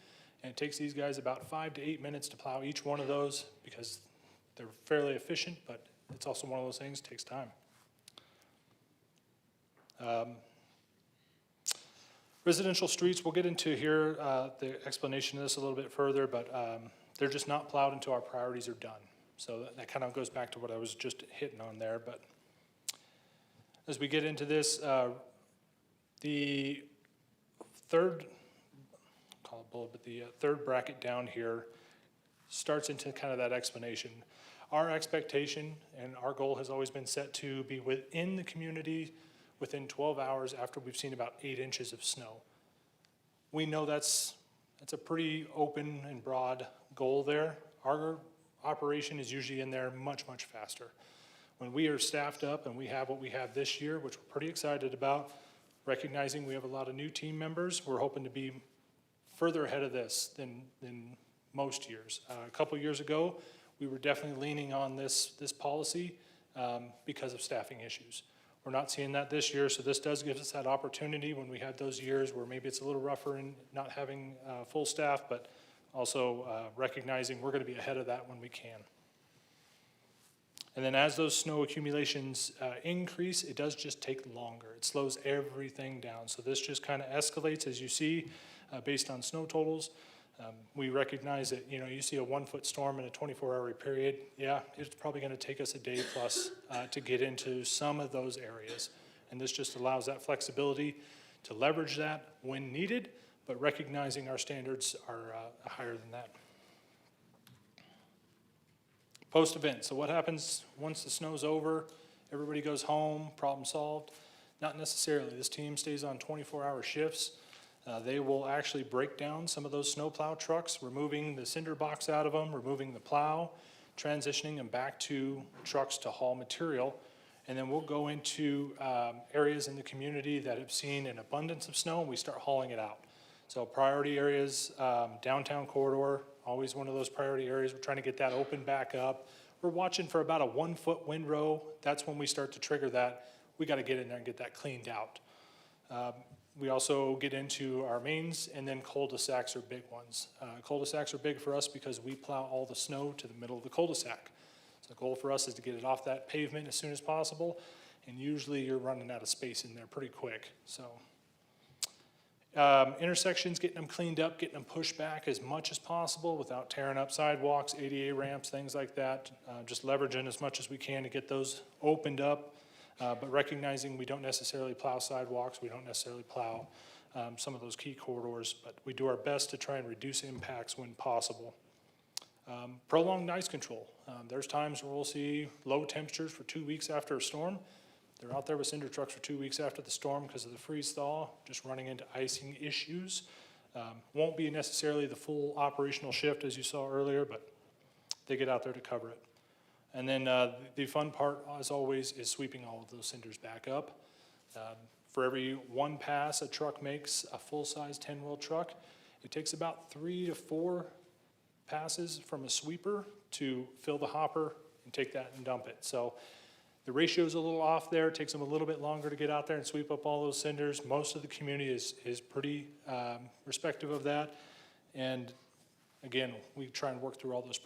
And it takes these guys about 5 to 8 minutes to plow each one of those because they're fairly efficient, but it's also one of those things, takes time. Residential streets, we'll get into here, the explanation of this a little bit further, but they're just not plowed until our priorities are done. So that kind of goes back to what I was just hitting on there. But as we get into this, the third, call it bullet, but the third bracket down here starts into kind of that explanation. Our expectation and our goal has always been set to be within the community within 12 hours after we've seen about 8 inches of snow. We know that's a pretty open and broad goal there. Our operation is usually in there much, much faster. When we are staffed up and we have what we have this year, which we're pretty excited about, recognizing we have a lot of new team members, we're hoping to be further ahead of this than most years. A couple years ago, we were definitely leaning on this policy because of staffing issues. We're not seeing that this year, so this does give us that opportunity when we have those years where maybe it's a little rougher and not having full staff, but also recognizing we're going to be ahead of that when we can. And then as those snow accumulations increase, it does just take longer. It slows everything down. So this just kind of escalates, as you see, based on snow totals. We recognize that, you see a 1-foot storm in a 24-hour period. Yeah, it's probably going to take us a day plus to get into some of those areas. And this just allows that flexibility to leverage that when needed, but recognizing our standards are higher than that. Post-event, so what happens once the snow's over? Everybody goes home, problem solved? Not necessarily. This team stays on 24-hour shifts. They will actually break down some of those snowplow trucks, removing the cinder box out of them, removing the plow, transitioning them back to trucks to haul material. And then we'll go into areas in the community that have seen an abundance of snow, and we start hauling it out. So priority areas, downtown corridor, always one of those priority areas. We're trying to get that open back up. We're watching for about a 1-foot windrow. That's when we start to trigger that. We got to get in there and get that cleaned out. We also get into our mains, and then cul-de-sacs are big ones. Cul-de-sacs are big for us because we plow all the snow to the middle of the cul-de-sac. So the goal for us is to get it off that pavement as soon as possible, and usually you're running out of space in there pretty quick. So intersections, getting them cleaned up, getting them pushed back as much as possible without tearing up sidewalks, ADA ramps, things like that. Just leveraging as much as we can to get those opened up. But recognizing we don't necessarily plow sidewalks, we don't necessarily plow some of those key corridors, but we do our best to try and reduce impacts when possible. Prolonged ice control. There's times where we'll see low temperatures for 2 weeks after a storm. They're out there with cinder trucks for 2 weeks after the storm because of the freeze thaw, just running into icing issues. Won't be necessarily the full operational shift as you saw earlier, but they get out there to cover it. And then the fun part, as always, is sweeping all of those cinders back up. For every 1 pass a truck makes, a full-size 10-wheel truck, it takes about 3 to 4 passes from a sweeper to fill the hopper and take that and dump it. So the ratio's a little off there. It takes them a little bit longer to get out there and sweep up all those cinders. Most of the community is pretty respective of that. And again, we try and work through all those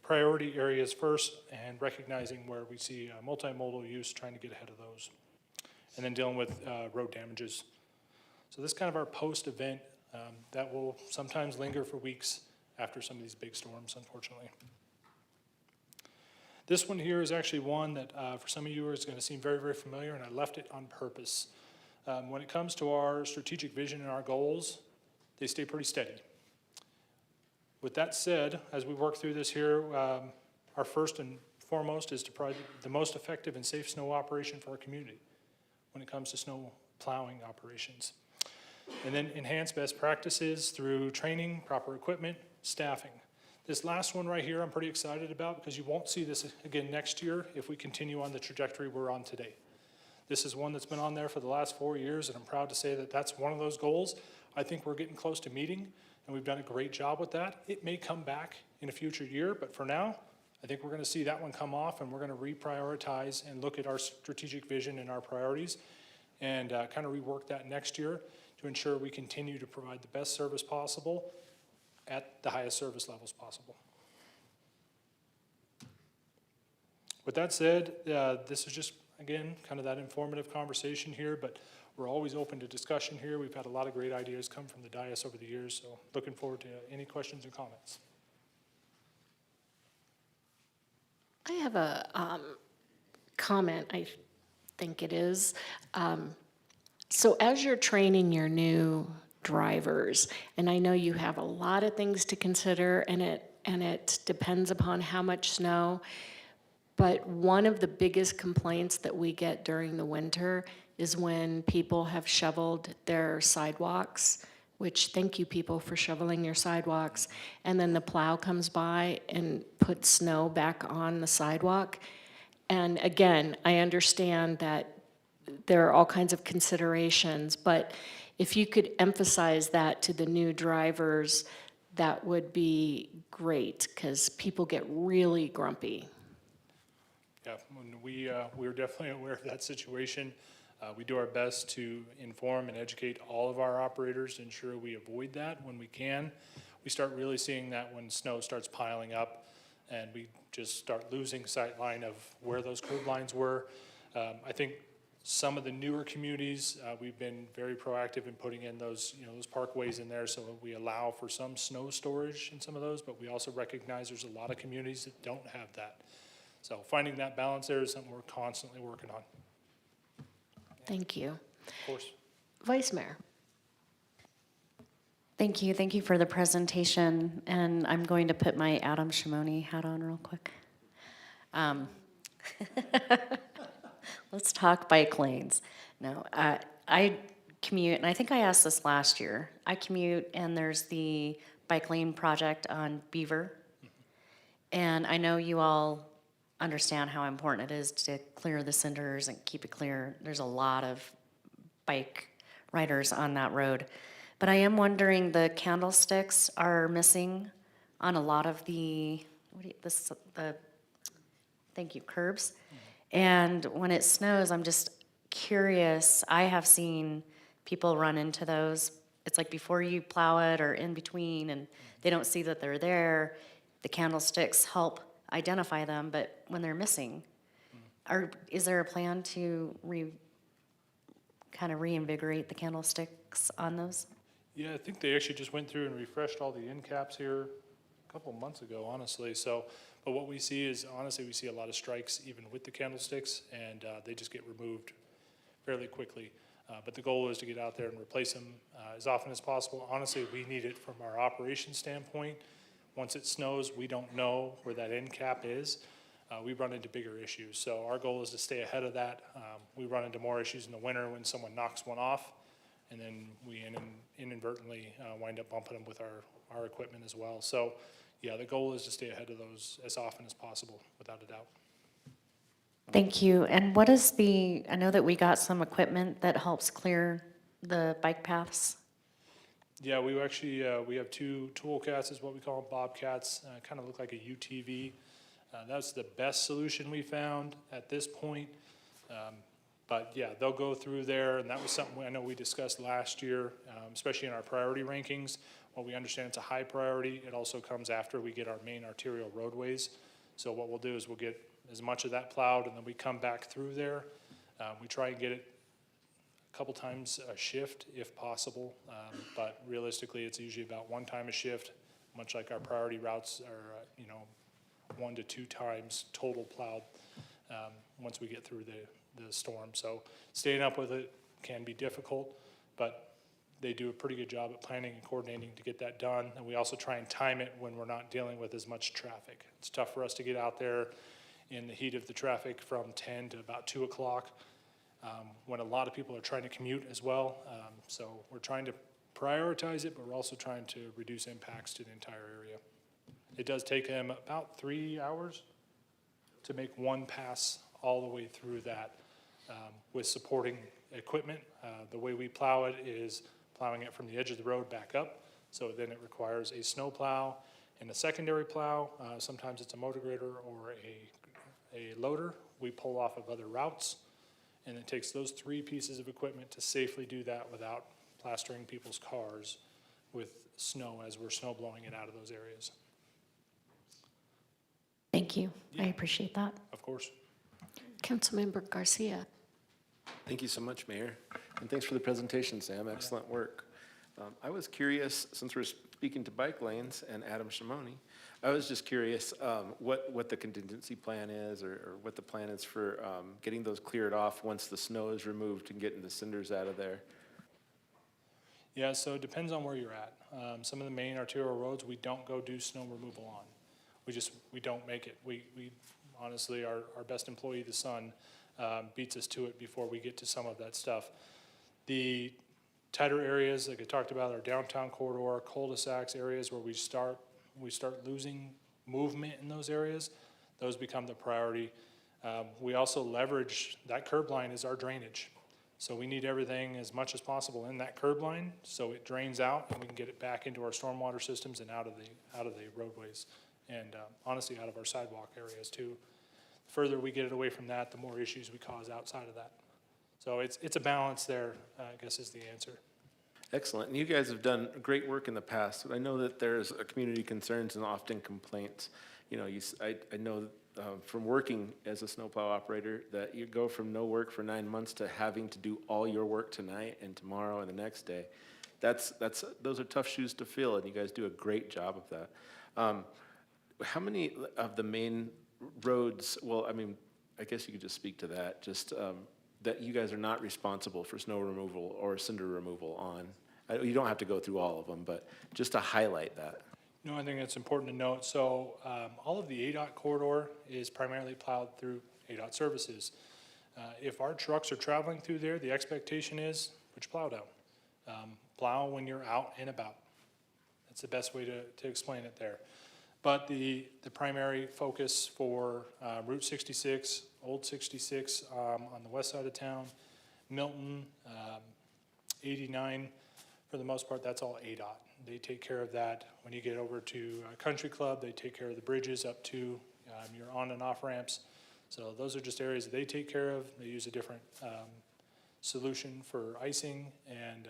priority areas first and recognizing where we see multimodal use, trying to get ahead of those. And then dealing with road damages. So this is kind of our post-event that will sometimes linger for weeks after some of these big storms, unfortunately. This one here is actually one that for some of you is going to seem very, very familiar, and I left it on purpose. When it comes to our strategic vision and our goals, they stay pretty steady. With that said, as we work through this here, our first and foremost is to provide the most effective and safe snow operation for our community when it comes to snow plowing operations. And then enhance best practices through training, proper equipment, staffing. This last one right here I'm pretty excited about because you won't see this again next year if we continue on the trajectory we're on today. This is one that's been on there for the last 4 years, and I'm proud to say that that's one of those goals I think we're getting close to meeting, and we've done a great job with that. It may come back in a future year, but for now, I think we're going to see that one come off, and we're going to reprioritize and look at our strategic vision and our priorities and kind of rework that next year to ensure we continue to provide the best service possible at the highest service levels possible. With that said, this is just, again, kind of that informative conversation here, but we're always open to discussion here. We've had a lot of great ideas come from the dais over the years, so looking forward to any questions and comments. I have a comment, I think it is. So as you're training your new drivers, and I know you have a lot of things to consider, and it depends upon how much snow, but one of the biggest complaints that we get during the winter is when people have shoveled their sidewalks, which thank you people for shoveling your sidewalks, and then the plow comes by and puts snow back on the sidewalk. And again, I understand that there are all kinds of considerations, but if you could emphasize that to the new drivers, that would be great, because people get really grumpy. Yeah, we're definitely aware of that situation. We do our best to inform and educate all of our operators to ensure we avoid that when we can. We start really seeing that when snow starts piling up and we just start losing sight line of where those curb lines were. I think some of the newer communities, we've been very proactive in putting in those, those parkways in there, so we allow for some snow storage in some of those, but we also recognize there's a lot of communities that don't have that. So finding that balance there is something we're constantly working on. Thank you. Of course. Vice Mayor. Thank you. Thank you for the presentation. And I'm going to put my Adam Shimoni hat on real quick. Let's talk bike lanes. No, I commute, and I think I asked this last year. I commute, and there's the bike lane project on Beaver. And I know you all understand how important it is to clear the cinders and keep it clear. There's a lot of bike riders on that road. But I am wondering, the candlesticks are missing on a lot of the, thank you, curbs. And when it snows, I'm just curious. I have seen people run into those. It's like before you plow it or in between, and they don't see that they're there. The candlesticks help identify them, but when they're missing, is there a plan to kind of reinvigorate the candlesticks on those? Yeah, I think they actually just went through and refreshed all the end caps here a couple of months ago, honestly. So, but what we see is, honestly, we see a lot of strikes even with the candlesticks, and they just get removed fairly quickly. But the goal is to get out there and replace them as often as possible. Honestly, we need it from our operations standpoint. Once it snows, we don't know where that end cap is. We run into bigger issues. So our goal is to stay ahead of that. We run into more issues in the winter when someone knocks one off, and then we inadvertently wind up bumping them with our equipment as well. So yeah, the goal is to stay ahead of those as often as possible, without a doubt. Thank you. And what is I know that we got some equipment that helps clear the bike paths. Yeah, we actually, we have two tool cats, is what we call them, bobcats, kind of look like a UTV. That's the best solution we found at this point. But yeah, they'll go through there, and that was something I know we discussed last year, especially in our priority rankings. While we understand it's a high priority, it also comes after we get our main arterial roadways. So what we'll do is we'll get as much of that plowed, and then we come back through there. We try and get it a couple times a shift if possible, but realistically it's usually about one time a shift, much like our priority routes are 1 to 2 times total plowed once we get through the storm. So staying up with it can be difficult, but they do a pretty good job at planning and coordinating to get that done, and we also try and time it when we're not dealing with as much traffic. It's tough for us to get out there in the heat of the traffic from 10 to about 2 o'clock. When a lot of people are trying to commute as well. So we're trying to prioritize it, but we're also trying to reduce impacts to the entire area. It does take them about 3 hours to make one pass all the way through that with supporting equipment. The way we plow it is plowing it from the edge of the road back up. So then it requires a snow plow and a secondary plow. Sometimes it's a motor grader or a loader. We pull off of other routes. And it takes those 3 pieces of equipment to safely do that without plastering people's cars with snow as we're snow blowing it out of those areas. Thank you. I appreciate that. Of course. Councilmember Garcia. Thank you so much, Mayor. And thanks for the presentation, Sam. Excellent work. I was curious, since we're speaking to bike lanes and Adam Shimoni, I was just curious what the contingency plan is or what the plan is for getting those cleared off once the snow is removed and getting the cinders out of there. Yeah, so it depends on where you're at. Some of the main arterial roads, we don't go do snow removal on. We don't make it. We honestly, our best employee, the sun, beats us to it before we get to some of that stuff. The tighter areas, like I talked about, our downtown corridor, cul-de-sacs areas where we start losing movement in those areas, those become the priority. We also leverage that curb line as our drainage. So we need everything as much as possible in that curb line so it drains out and we can get it back into our stormwater systems and out of the roadways and honestly out of our sidewalk areas too. The further we get it away from that, the more issues we cause outside of that. So it's a balance there, I guess is the answer. Excellent. And you guys have done great work in the past. I know that there's community concerns and often complaints. You know, I know from working as a snowplow operator that you go from no work for 9 months to having to do all your work tonight and tomorrow and the next day. Those are tough shoes to fill, and you guys do a great job of that. How many of the main roads, well, I mean, I guess you could just speak to that, just that you guys are not responsible for snow removal or cinder removal on? You don't have to go through all of them, but just to highlight that. No, I think it's important to note. So all of the ADOT corridor is primarily plowed through ADOT services. If our trucks are traveling through there, the expectation is put your plow down. Plow when you're out and about. That's the best way to explain it there. But the primary focus for Route 66, Old 66 on the west side of town, Milton, 89, for the most part, that's all ADOT. They take care of that. When you get over to Country Club, they take care of the bridges up to your on and off ramps. So those are just areas that they take care of. They use a different solution for icing, and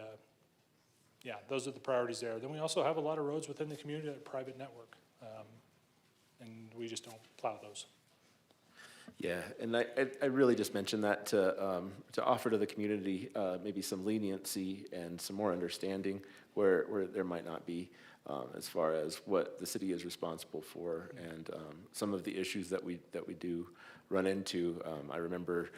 yeah, those are the priorities there. Then we also have a lot of roads within the community that are private network, and we just don't plow those. Yeah, and I really just mentioned that to offer to the community maybe some leniency and some more understanding where there might not be as far as what the city is responsible for and some of the issues that we do run into. I remember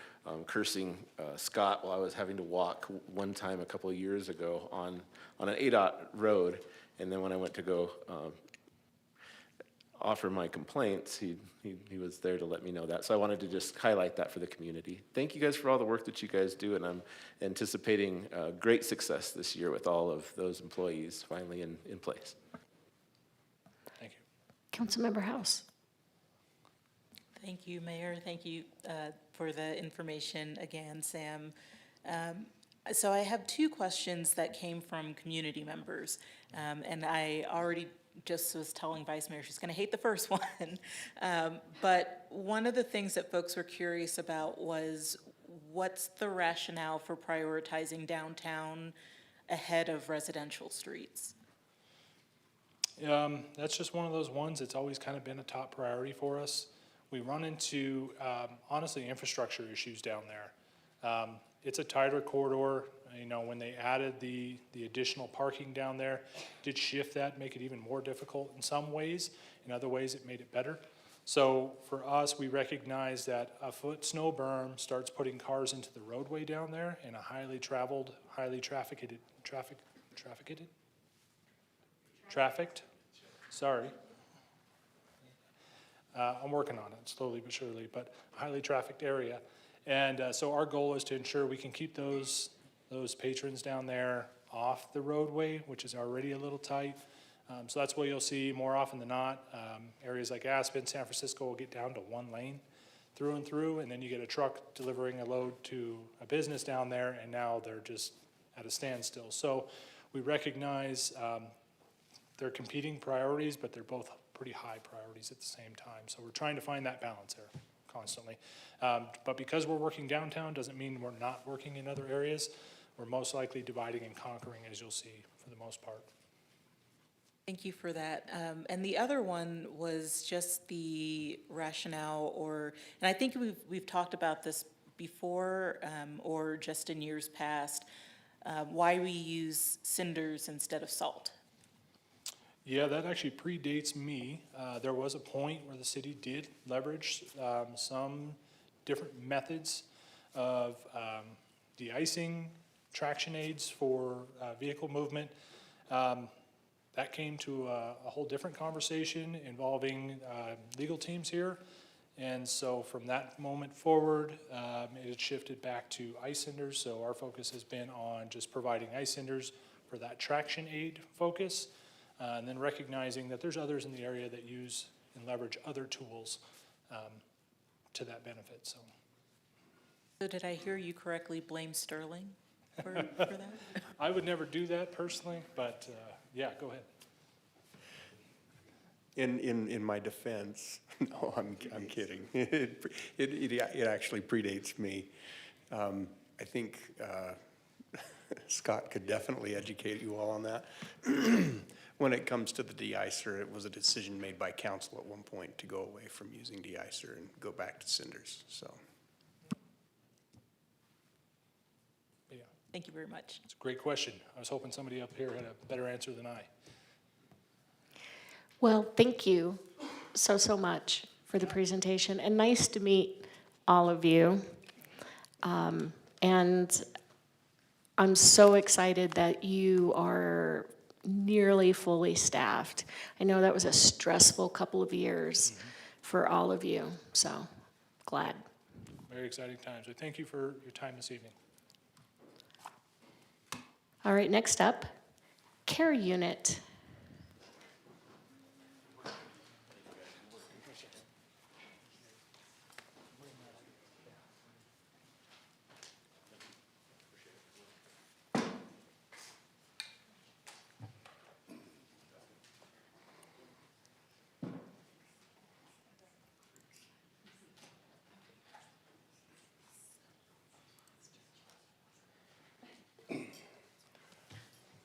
cursing Scott while I was having to walk one time a couple of years ago on an ADOT road, and then when I went to go offer my complaints, he was there to let me know that. So I wanted to just highlight that for the community. Thank you guys for all the work that you guys do, and I'm anticipating great success this year with all of those employees finally in place. Thank you. Councilmember House. Thank you, Mayor. Thank you for the information again, Sam. So I have two questions that came from community members, and I already just was telling Vice Mayor she's going to hate the first one. But one of the things that folks were curious about was what's the rationale for prioritizing downtown ahead of residential streets? That's just one of those ones that's always kind of been a top priority for us. We run into, honestly, infrastructure issues down there. It's a tighter corridor. You know, when they added the additional parking down there, did shift that, make it even more difficult in some ways. In other ways, it made it better. So for us, we recognize that a foot snow berm starts putting cars into the roadway down there in a highly traveled, highly trafficked, sorry. I'm working on it slowly but surely, but highly trafficked area. And so our goal is to ensure we can keep those patrons down there off the roadway, which is already a little tight. So that's what you'll see more often than not. Areas like Aspen, San Francisco will get down to one lane through and through, and then you get a truck delivering a load to a business down there, and now they're just at a standstill. So we recognize they're competing priorities, but they're both pretty high priorities at the same time. So we're trying to find that balance there constantly. But because we're working downtown doesn't mean we're not working in other areas. We're most likely dividing and conquering, as you'll see, for the most part. Thank you for that. And the other one was just the rationale, and I think we've talked about this before, or just in years past, why we use cinders instead of salt. Yeah, that actually predates me. There was a point where the city did leverage some different methods of de-icing, traction aids for vehicle movement. That came to a whole different conversation involving legal teams here. And so from that moment forward, it shifted back to ice cinders. So our focus has been on just providing ice cinders for that traction aid focus. And then recognizing that there's others in the area that use and leverage other tools to that benefit. So did I hear you correctly blame Sterling for that? I would never do that personally, but yeah, go ahead. In my defense, no, I'm kidding. It actually predates me. I think Scott could definitely educate you all on that. When it comes to the de-icer, it was a decision made by council at one point to go away from using de-icer and go back to cinders, so. Yeah. Thank you very much. It's a great question. I was hoping somebody up here had a better answer than I. Well, thank you so much for the presentation, and nice to meet all of you. And I'm so excited that you are nearly fully staffed. I know that was a stressful couple of years for all of you, so glad. Very exciting times. So thank you for your time this evening. All right, next up, care unit.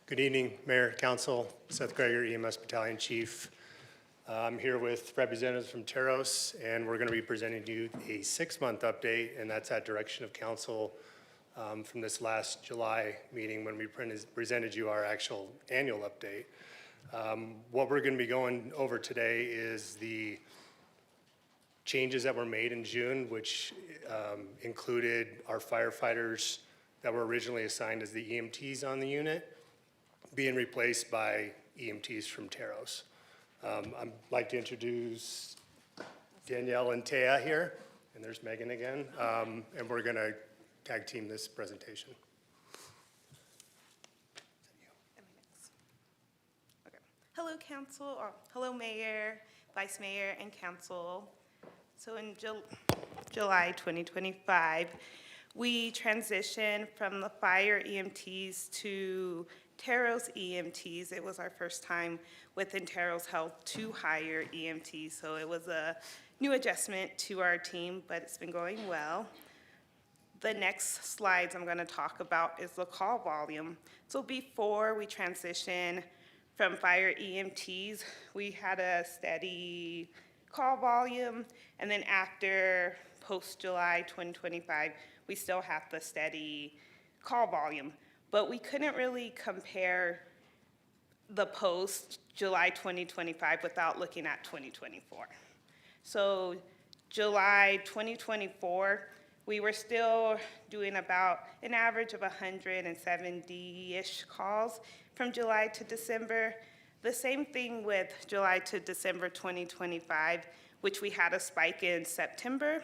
Good evening, Mayor, Council, Seth Greger, EMS Battalion Chief. I'm here with representatives from Teros, and we're going to be presenting you a 6-month update, and that's at direction of council from this last July meeting when we presented you our actual annual update. What we're going to be going over today is the changes that were made in June, which included our firefighters that were originally assigned as the EMTs on the unit being replaced by EMTs from Teros. I'd like to introduce Danielle and Taya here, and there's Megan again, and we're gonna tag team this presentation. Okay. Hello, Council, or hello, Mayor, Vice Mayor, and Council. So in July 2025, we transitioned from the fire EMTs to Teros EMTs. It was our first time within Teros Health to hire EMTs, so it was a new adjustment to our team, but it's been going well. The next slides I'm going to talk about is the call volume. So before we transitioned from fire EMTs, we had a steady call volume, and then after post-July 2025, we still have the steady call volume. But we couldn't really compare the post-July 2025 without looking at 2024. So July 2024, we were still doing about an average of 170-ish calls from July to December. The same thing with July to December 2025, which we had a spike in September.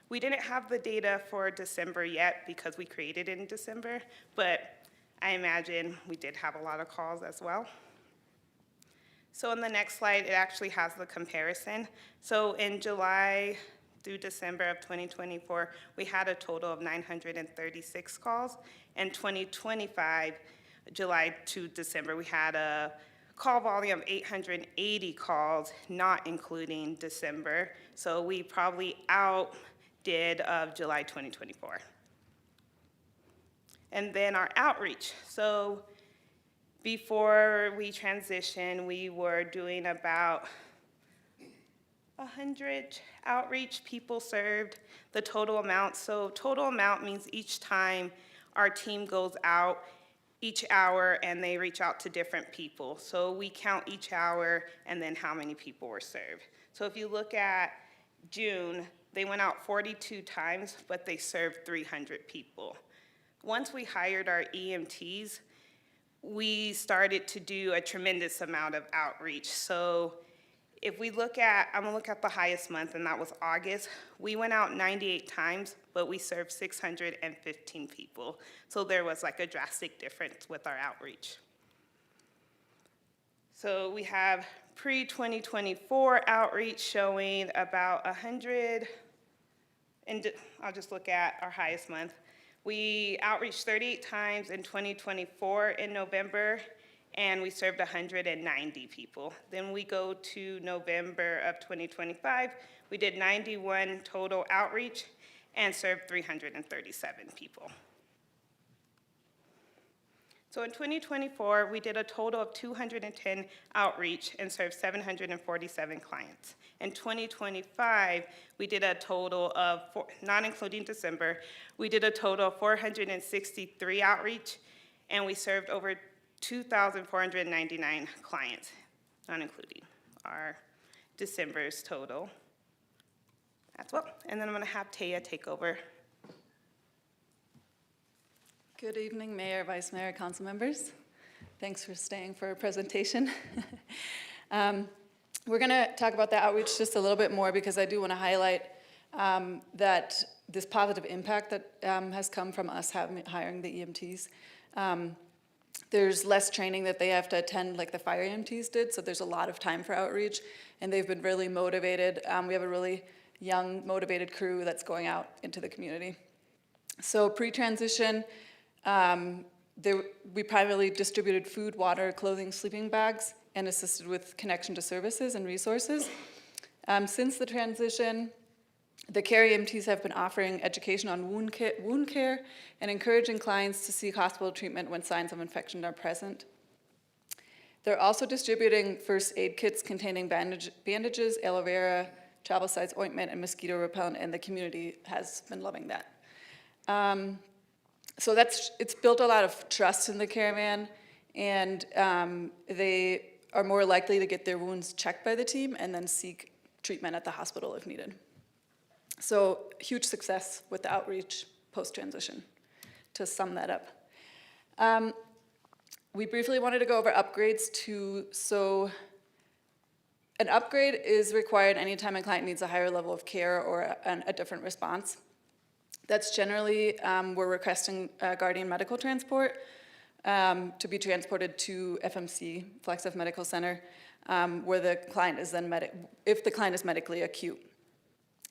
We didn't have the data for December yet because we created it in December, but I imagine we did have a lot of calls as well. So in the next slide, it actually has the comparison. So in July through December of 2024, we had a total of 936 calls. In 2025, July to December, we had a call volume of 880 calls, not including December. So we probably outdid of July 2024. And then our outreach. So Before we transitioned, we were doing about 100 outreach, people served, the total amount. So total amount means each time our team goes out, each hour, and they reach out to different people. So we count each hour and then how many people were served. So if you look at June, they went out 42 times, but they served 300 people. Once we hired our EMTs, we started to do a tremendous amount of outreach. So if we look at, I'm gonna look at the highest month, and that was August. We went out 98 times, but we served 615 people. So there was like a drastic difference with our outreach. So we have pre-2024 outreach showing about 100, and I'll just look at our highest month. We outreached 38 times in 2024 in November, and we served 190 people. Then we go to November of 2025, we did 91 total outreach and served 337 people. So in 2024, we did a total of 210 outreach and served 747 clients. In 2025, we did a total of, not including December, we did a total of 463 outreach, and we served over 2,499 clients, not including our December's total as well. And then I'm gonna have Taya take over. Good evening, Mayor, Vice Mayor, council members. Thanks for staying for a presentation. We're going to talk about the outreach just a little bit more because I do want to highlight that this positive impact that has come from us hiring the EMTs. There's less training that they have to attend like the fire EMTs did, so there's a lot of time for outreach, and they've been really motivated. We have a really young, motivated crew that's going out into the community. So pre-transition, we primarily distributed food, water, clothing, sleeping bags, and assisted with connection to services and resources. Since the transition, the care EMTs have been offering education on wound care and encouraging clients to seek hospital treatment when signs of infection are present. They're also distributing first aid kits containing bandages, aloe vera, travel size ointment, and mosquito repellent, and the community has been loving that. So it's built a lot of trust in the caravan, and they are more likely to get their wounds checked by the team and then seek treatment at the hospital if needed. So huge success with the outreach post-transition, to sum that up. We briefly wanted to go over upgrades so an upgrade is required anytime a client needs a higher level of care or a different response. That's generally, we're requesting Guardian Medical Transport to be transported to FMC, Flagstaff Medical Center, where the client is then if the client is medically acute.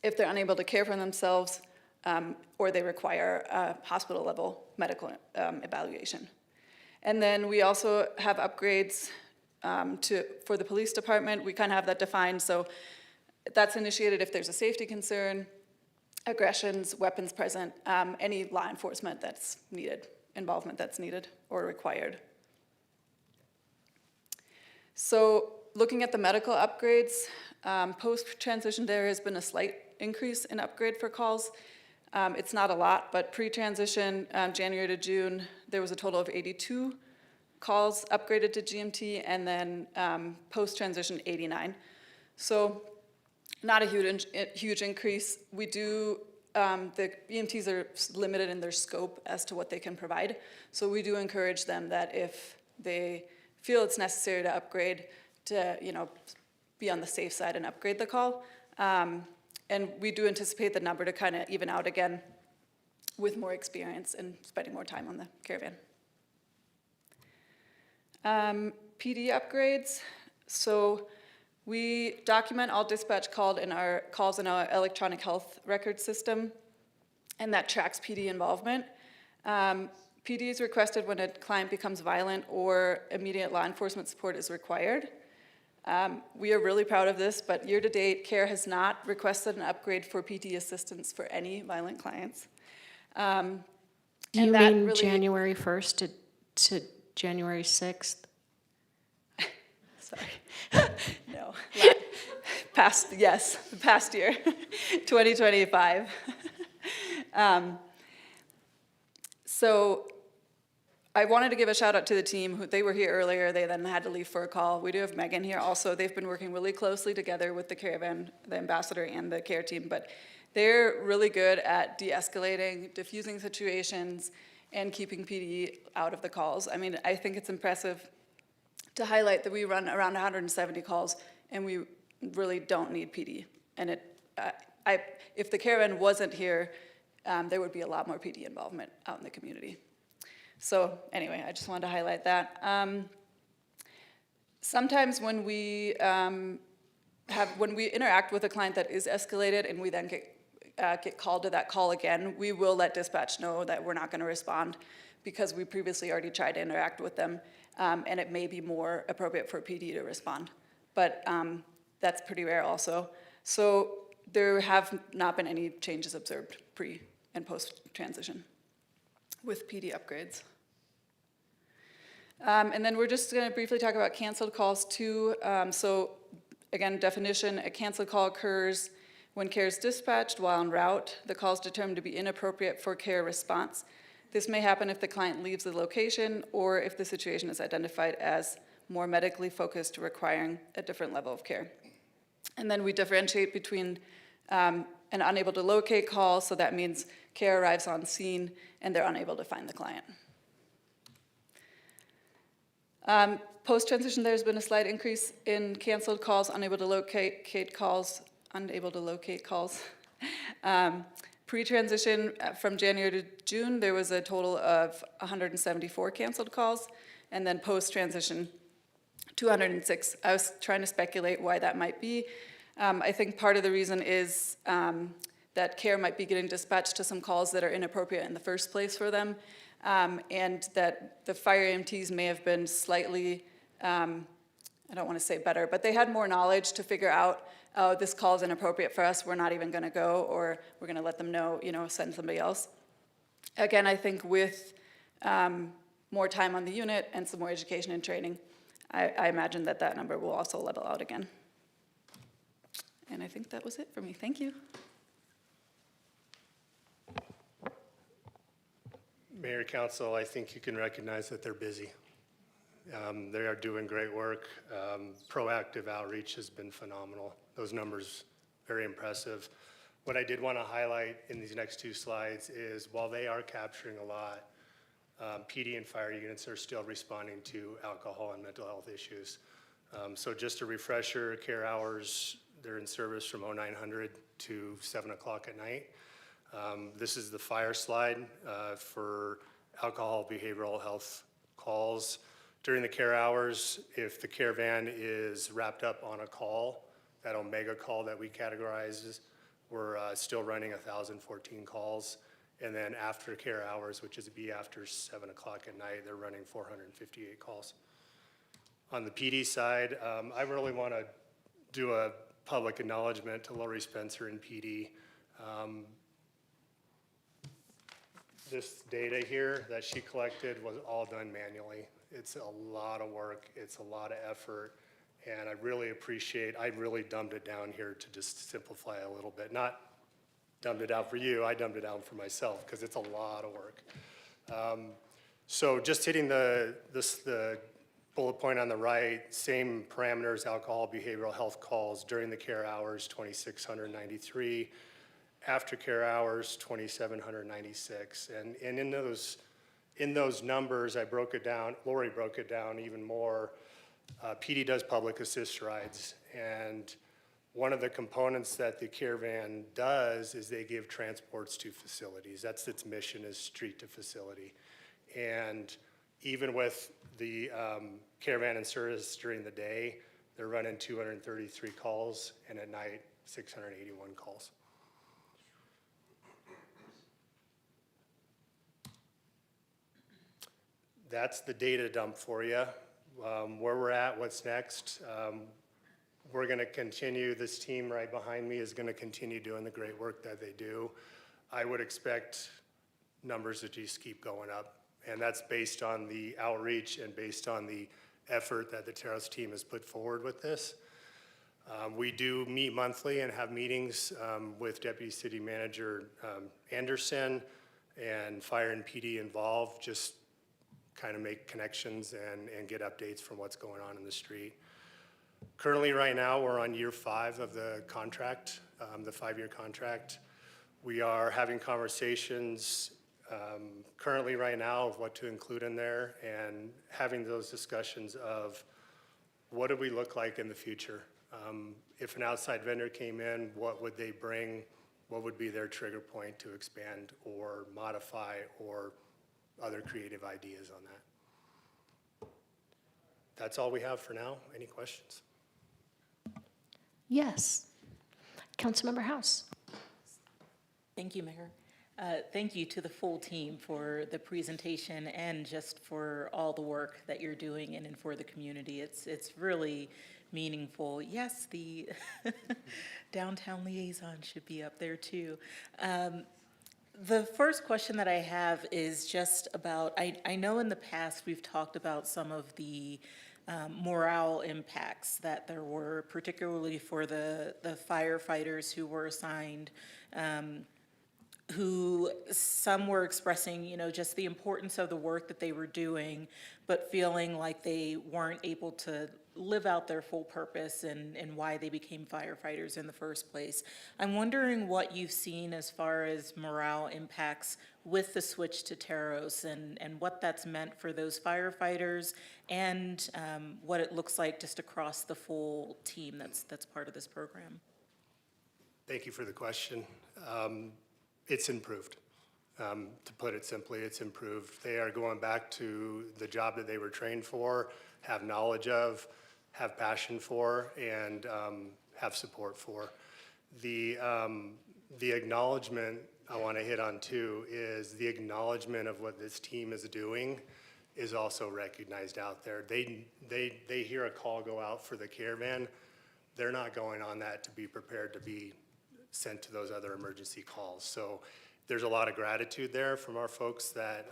If they're unable to care for themselves, or they require a hospital-level medical evaluation. And then we also have upgrades for the police department. We kind of have that defined, so that's initiated if there's a safety concern, aggressions, weapons present, any law enforcement that's needed, involvement that's needed or required. So looking at the medical upgrades, post-transition there has been a slight increase in upgrade for calls. It's not a lot, but pre-transition, January to June, there was a total of 82 calls upgraded to GMT, and then post-transition, 89. So not a huge increase. We do, the EMTs are limited in their scope as to what they can provide. So we do encourage them that if they feel it's necessary to upgrade, to be on the safe side and upgrade the call. And we do anticipate the number to kind of even out again with more experience and spending more time on the caravan. PD upgrades. So we document all dispatch calls in our electronic health record system, and that tracks PD involvement. PD is requested when a client becomes violent or immediate law enforcement support is required. We are really proud of this, but year-to-date, CARE has not requested an upgrade for PD assistance for any violent clients. You mean January 1st to January 6th? Sorry. No. Past year, 2025. So I wanted to give a shout out to the team. They were here earlier. They then had to leave for a call. We do have Megan here also. They've been working really closely together with the caravan, the ambassador, and the care team. But they're really good at de-escalating, diffusing situations, and keeping PD out of the calls. I mean, I think it's impressive to highlight that we run around 170 calls, and we really don't need PD. And if the caravan wasn't here, there would be a lot more PD involvement out in the community. So anyway, I just wanted to highlight that. Sometimes when we interact with a client that is escalated and we then get called to that call again, we will let dispatch know that we're not going to respond because we previously already tried to interact with them, and it may be more appropriate for PD to respond. But that's pretty rare also. So there have not been any changes observed pre and post transition with PD upgrades. And then we're just going to briefly talk about canceled calls too. So again, definition, a canceled call occurs when care is dispatched while en route. The call is determined to be inappropriate for care response. This may happen if the client leaves the location or if the situation is identified as more medically focused, requiring a different level of care. And then we differentiate between an unable to locate call, so that means care arrives on scene and they're unable to find the client. Post-transition, there's been a slight increase in canceled calls, unable to locate calls. Pre-transition, from January to June, there was a total of 174 canceled calls, and then post-transition, 206. I was trying to speculate why that might be. I think part of the reason is that care might be getting dispatched to some calls that are inappropriate in the first place for them, and that the fire EMTs may have been slightly, I don't want to say better, but they had more knowledge to figure out, oh, this call is inappropriate for us, we're not even going to go, or we're going to let them know, send somebody else. Again, I think with more time on the unit and some more education and training, I imagine that that number will also level out again. And I think that was it for me. Thank you. Mayor, Council, I think you can recognize that they're busy. They are doing great work. Proactive outreach has been phenomenal. Those numbers, very impressive. What I did want to highlight in these next two slides is while they are capturing a lot, PD and fire units are still responding to alcohol and mental health issues. So just a refresher, care hours, they're in service from 0900 to 7 o'clock at night. This is the fire slide for alcohol behavioral health calls. During the care hours, if the care van is wrapped up on a call, that omega call that we categorize, we're still running 1,014 calls. And then after care hours, which is be after 7 o'clock at night, they're running 458 calls. On the PD side, I really want to do a public acknowledgement to Lori Spencer and PD. This data here that she collected was all done manually. It's a lot of work, it's a lot of effort, and I really dumbed it down here to just simplify a little bit. Not dumbed it down for you, I dumbed it down for myself because it's a lot of work. So just hitting the bullet point on the right, same parameters, alcohol, behavioral health calls during the care hours, 2,693. After care hours, 2,796. And in those numbers, I broke it down, Lori broke it down even more. PD does public assist rides, and one of the components that the caravan does is they give transports to facilities. That's its mission, is street to facility. And even with the caravan in service during the day, they're running 233 calls, and at night, 681 calls. That's the data dump for you. Where we're at, what's next. We're going to continue, this team right behind me is going to continue doing the great work that they do. I would expect numbers to just keep going up And that's based on the outreach and based on the effort that the Terrace team has put forward with this. We do meet monthly and have meetings with Deputy City Manager Anderson and Fire and PD involved, just kind of make connections and get updates from what's going on in the street. Currently, right now, we're on year 5 of the contract, the 5-year contract. We are having conversations currently right now of what to include in there and having those discussions of what do we look like in the future? If an outside vendor came in, what would they bring? What would be their trigger point to expand or modify or other creative ideas on that? That's all we have for now. Any questions? Yes. Councilmember House. Thank you, Mayor. Thank you to the full team for the presentation and just for all the work that you're doing in and for the community. It's really meaningful. Yes, the downtown liaison should be up there too. The first question that I have is just about, I know in the past we've talked about some of the morale impacts that there were, particularly for the firefighters who were assigned, who some were expressing, you know, just the importance of the work that they were doing, but feeling like they weren't able to live out their full purpose and why they became firefighters in the first place. I'm wondering what you've seen as far as morale impacts with the switch to Taros and what that's meant for those firefighters and what it looks like just across the full team that's part of this program. Thank you for the question. It's improved. To put it simply, it's improved. They are going back to the job that they were trained for, have knowledge of, have passion for, and have support for. The acknowledgement I want to hit on too is the acknowledgement of what this team is doing is also recognized out there. They hear a call go out for the caravan. They're not going on that to be prepared to be sent to those other emergency calls. So there's a lot of gratitude there from our folks that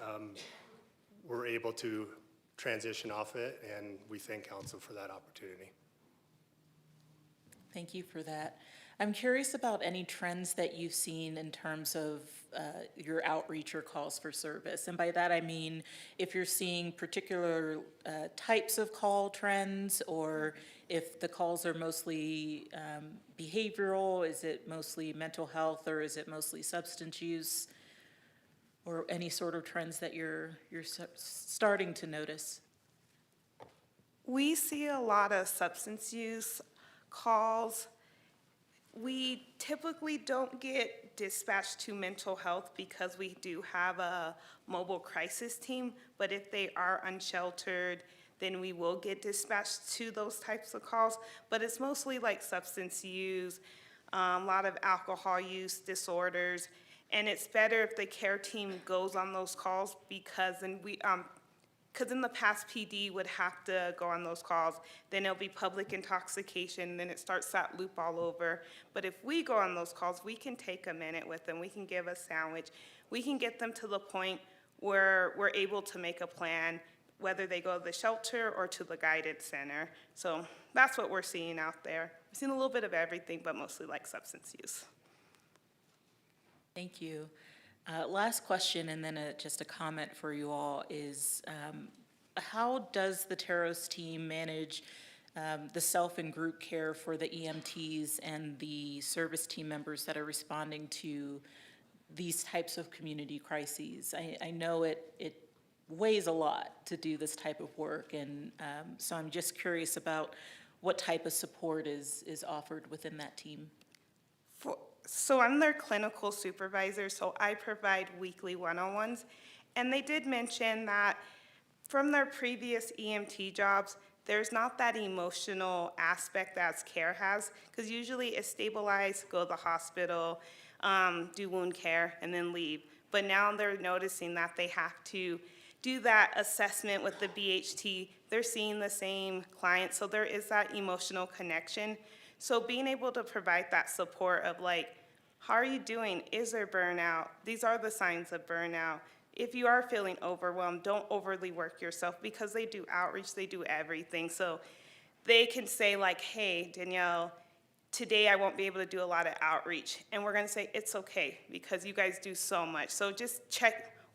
were able to transition off it, and we thank council for that opportunity. Thank you for that. I'm curious about any trends that you've seen in terms of your outreach or calls for service. And by that I mean if you're seeing particular types of call trends, or if the calls are mostly behavioral, is it mostly mental health, or is it mostly substance use, or any sort of trends that you're starting to notice? We see a lot of substance use calls. We typically don't get dispatched to mental health because we do have a mobile crisis team, but if they are unsheltered, then we will get dispatched to those types of calls. But it's mostly like substance use, a lot of alcohol use disorders, and it's better if the care team goes on those calls because then because in the past, PD would have to go on those calls, then it'll be public intoxication, then it starts that loop all over. But if we go on those calls, we can take a minute with them, we can give a sandwich, we can get them to the point where we're able to make a plan, whether they go to the shelter or to the guided center. So that's what we're seeing out there. We're seeing a little bit of everything, but mostly like substance use. Thank you. Last question, and then just a comment for you all, is how does the Taros team manage the self and group care for the EMTs and the service team members that are responding to these types of community crises? I know it weighs a lot to do this type of work, and so I'm just curious about what type of support is offered within that team. So I'm their clinical supervisor, so I provide weekly one-on-ones. And they did mention that from their previous EMT jobs, there's not that emotional aspect as care has, because usually it's stabilize, go to the hospital, do wound care, and then leave. But now they're noticing that they have to do that assessment with the BHT. They're seeing the same clients, so there is that emotional connection. So being able to provide that support of like, how are you doing? Is there burnout? These are the signs of burnout. if you are feeling overwhelmed, don't overly work yourself, because they do outreach, they do everything. So they can say like, hey, Danielle, today I won't be able to do a lot of outreach. And we're gonna say, it's okay, because you guys do so much. So just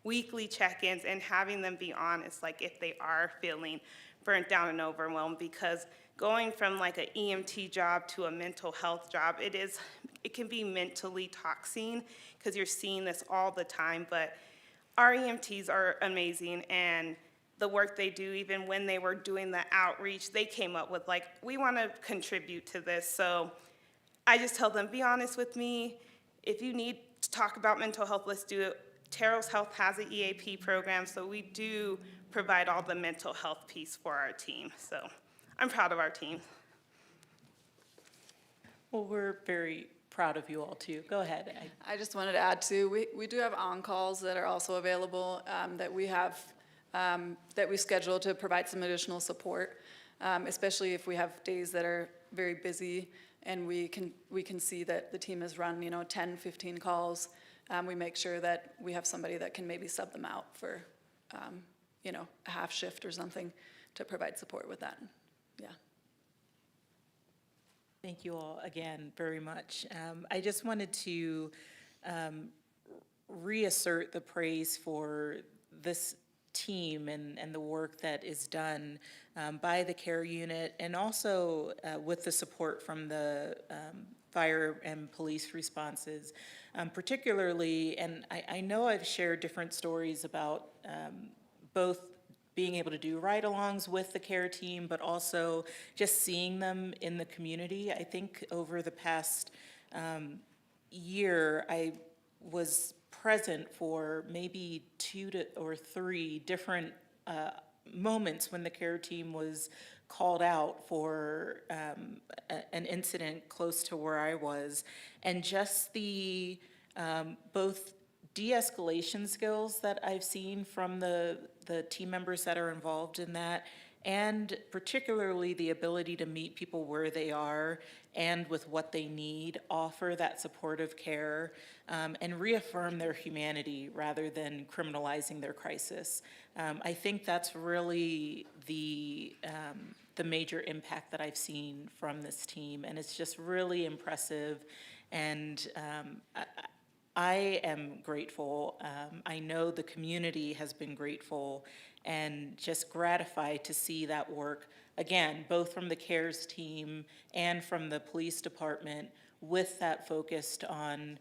weekly check-ins and having them be honest, like if they are feeling burnt down and overwhelmed, because going from like an EMT job to a mental health job, it can be mentally taxing, because you're seeing this all the time. But our EMTs are amazing, and the work they do, even when they were doing the outreach, they came up with like, we want to contribute to this. So I just tell them, be honest with me. If you need to talk about mental health, let's do it. Teros Health has an EAP program, so we do provide all the mental health piece for our team. So I'm proud of our team. Well, we're very proud of you all too. Go ahead. I just wanted to add too, we do have on-calls that are also available, that we have, that we schedule to provide some additional support, especially if we have days that are very busy and we can see that the team has run, 10, 15 calls. We make sure that we have somebody that can maybe sub them out for, a half shift or something to provide support with that. Yeah. Thank you all again very much. I just wanted to reassert the praise for this team and the work that is done by the care unit, and also with the support from the fire and police responses, particularly, and I know I've shared different stories about both being able to do ride-alongs with the care team, but also just seeing them in the community. I think over the past year, I was present for maybe 2 or 3 different moments when the care team was called out for an incident close to where I was. And just the both de-escalation skills that I've seen from the team members that are involved in that, and particularly the ability to meet people where they are and with what they need, offer that supportive care, and reaffirm their humanity rather than criminalizing their crisis. I think that's really the major impact that I've seen from this team, and it's just really impressive. And I am grateful. I know the community has been grateful, and just gratified to see that work, again, both from the CARES team and from the police department, with that focused on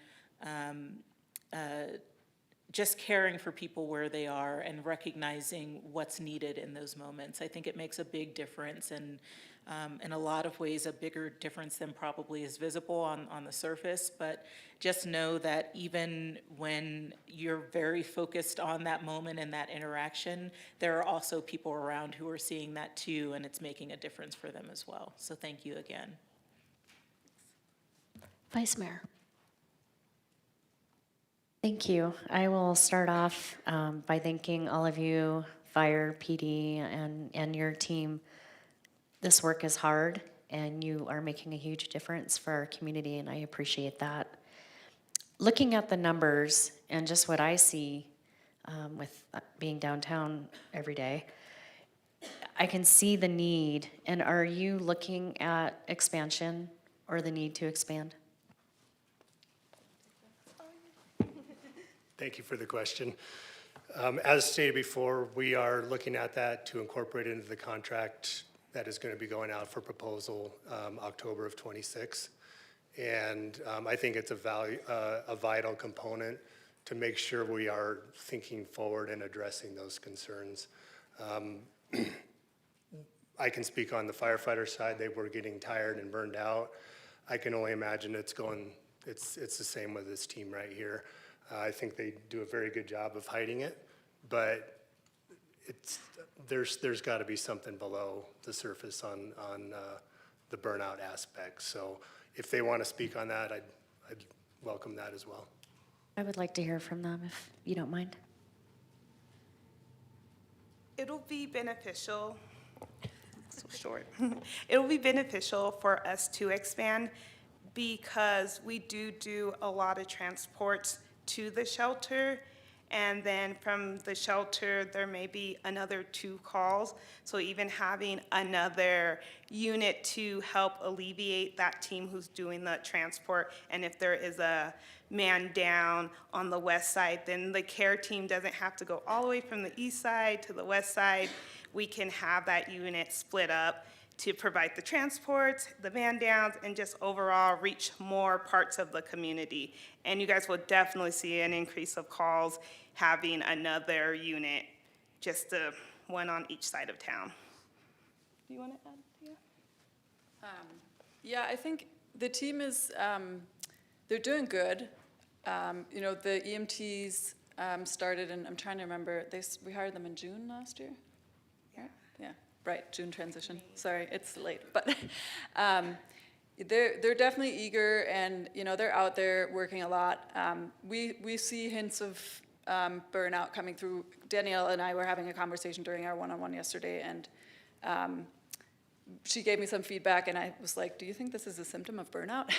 just caring for people where they are and recognizing what's needed in those moments. I think it makes a big difference, and in a lot of ways a bigger difference than probably is visible on the surface. But just know that even when you're very focused on that moment and that interaction, there are also people around who are seeing that too, and it's making a difference for them as well. So thank you again. Vice Mayor. Thank you. I will start off by thanking all of you, Fire, PD, and your team. This work is hard, and you are making a huge difference for our community, and I appreciate that. Looking at the numbers and just what I see with being downtown every day, I can see the need. And are you looking at expansion or the need to expand? Thank you for the question. As stated before, we are looking at that to incorporate into the contract that is going to be going out for proposal October of '26. And I think it's a vital component to make sure we are thinking forward and addressing those concerns. I can speak on the firefighter side. They were getting tired and burned out. I can only imagine it's the same with this team right here. I think they do a very good job of hiding it, but there's got to be something below the surface on the burnout aspect. So if they want to speak on that, I'd welcome that as well. I would like to hear from them if you don't mind. It'll be beneficial, so short. It'll be beneficial for us to expand, because we do a lot of transports to the shelter, And then from the shelter, there may be another 2 calls. So even having another unit to help alleviate that team who's doing the transport. And if there is a man down on the west side, then the care team doesn't have to go all the way from the east side to the west side. We can have that unit split up to provide the transports, the van downs, and just overall reach more parts of the community. And you guys will definitely see an increase of calls having another unit, just one on each side of town. Do you want to add, Tia? Yeah, I think the team is, they're doing good. You know, the EMTs started, and I'm trying to remember, we hired them in June last year? Yeah, right, June transition. Sorry, it's late, but they're definitely eager, and you know they're out there working a lot. We see hints of burnout coming through. Danielle and I were having a conversation during our one-on-one yesterday, and she gave me some feedback, and I was like, "Do you think this is a symptom of burnout?"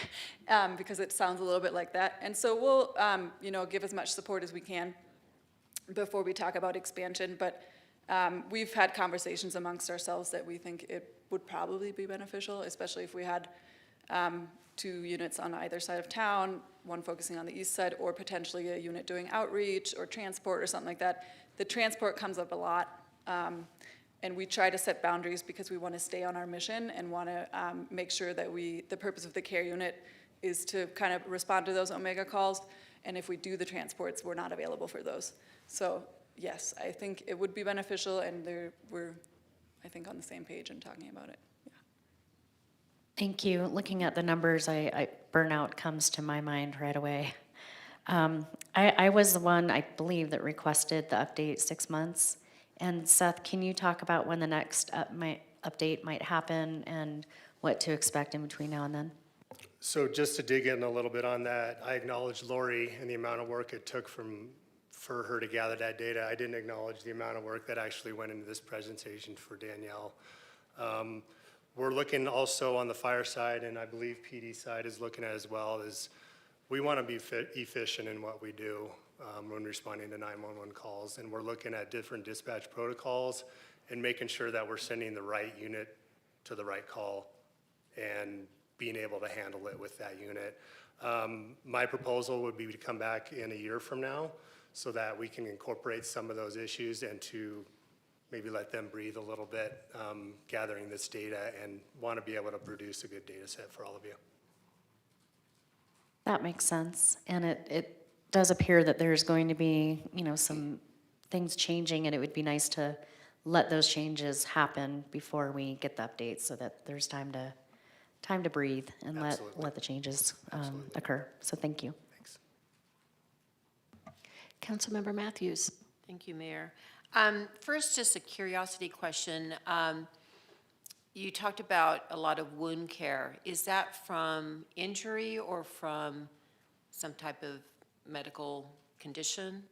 Because it sounds a little bit like that. And so we'll you know give as much support as we can before we talk about expansion, but. We've had conversations amongst ourselves that we think it would probably be beneficial, especially if we had 2 units on either side of town, one focusing on the east side, or potentially a unit doing outreach or transport or something like that. The transport comes up a lot, and we try to set boundaries because we want to stay on our mission and want to make sure that the purpose of the care unit is to kind of respond to those Omega calls, and if we do the transports, we're not available for those. So. Yes, I think it would be beneficial, and we're, I think, on the same page and talking about it. Yeah. Thank you. Looking at the numbers, burnout comes to my mind right away. I was the one, I believe, that requested the update 6 months. And Seth, can you talk about when the next update might happen and what to expect in between now and then? So just to dig in a little bit on that, I acknowledge Lori and the amount of work it took for her to gather that data. I didn't acknowledge the amount of work that actually went into this presentation for Danielle. We're looking also on the fire side, and I believe PD side is looking at as well, is we want to be efficient in what we do when responding to 911 calls. And we're looking at different dispatch protocols and making sure that we're sending the right unit to the right call and being able to handle it with that unit. My proposal would be to come back in a year from now, so that we can incorporate some of those issues and to maybe let them breathe a little bit, gathering this data, and want to be able to produce a good data set for all of you. That makes sense. And it does appear that there's going to be, you know, some things changing, and it would be nice to let those changes happen before we get the updates so that there's time to breathe and let the changes occur. So thank you. Councilmember Matthews. Thank you, Mayor. First, just a curiosity question. You talked about a lot of wound care. Is that from injury or from some type of medical condition?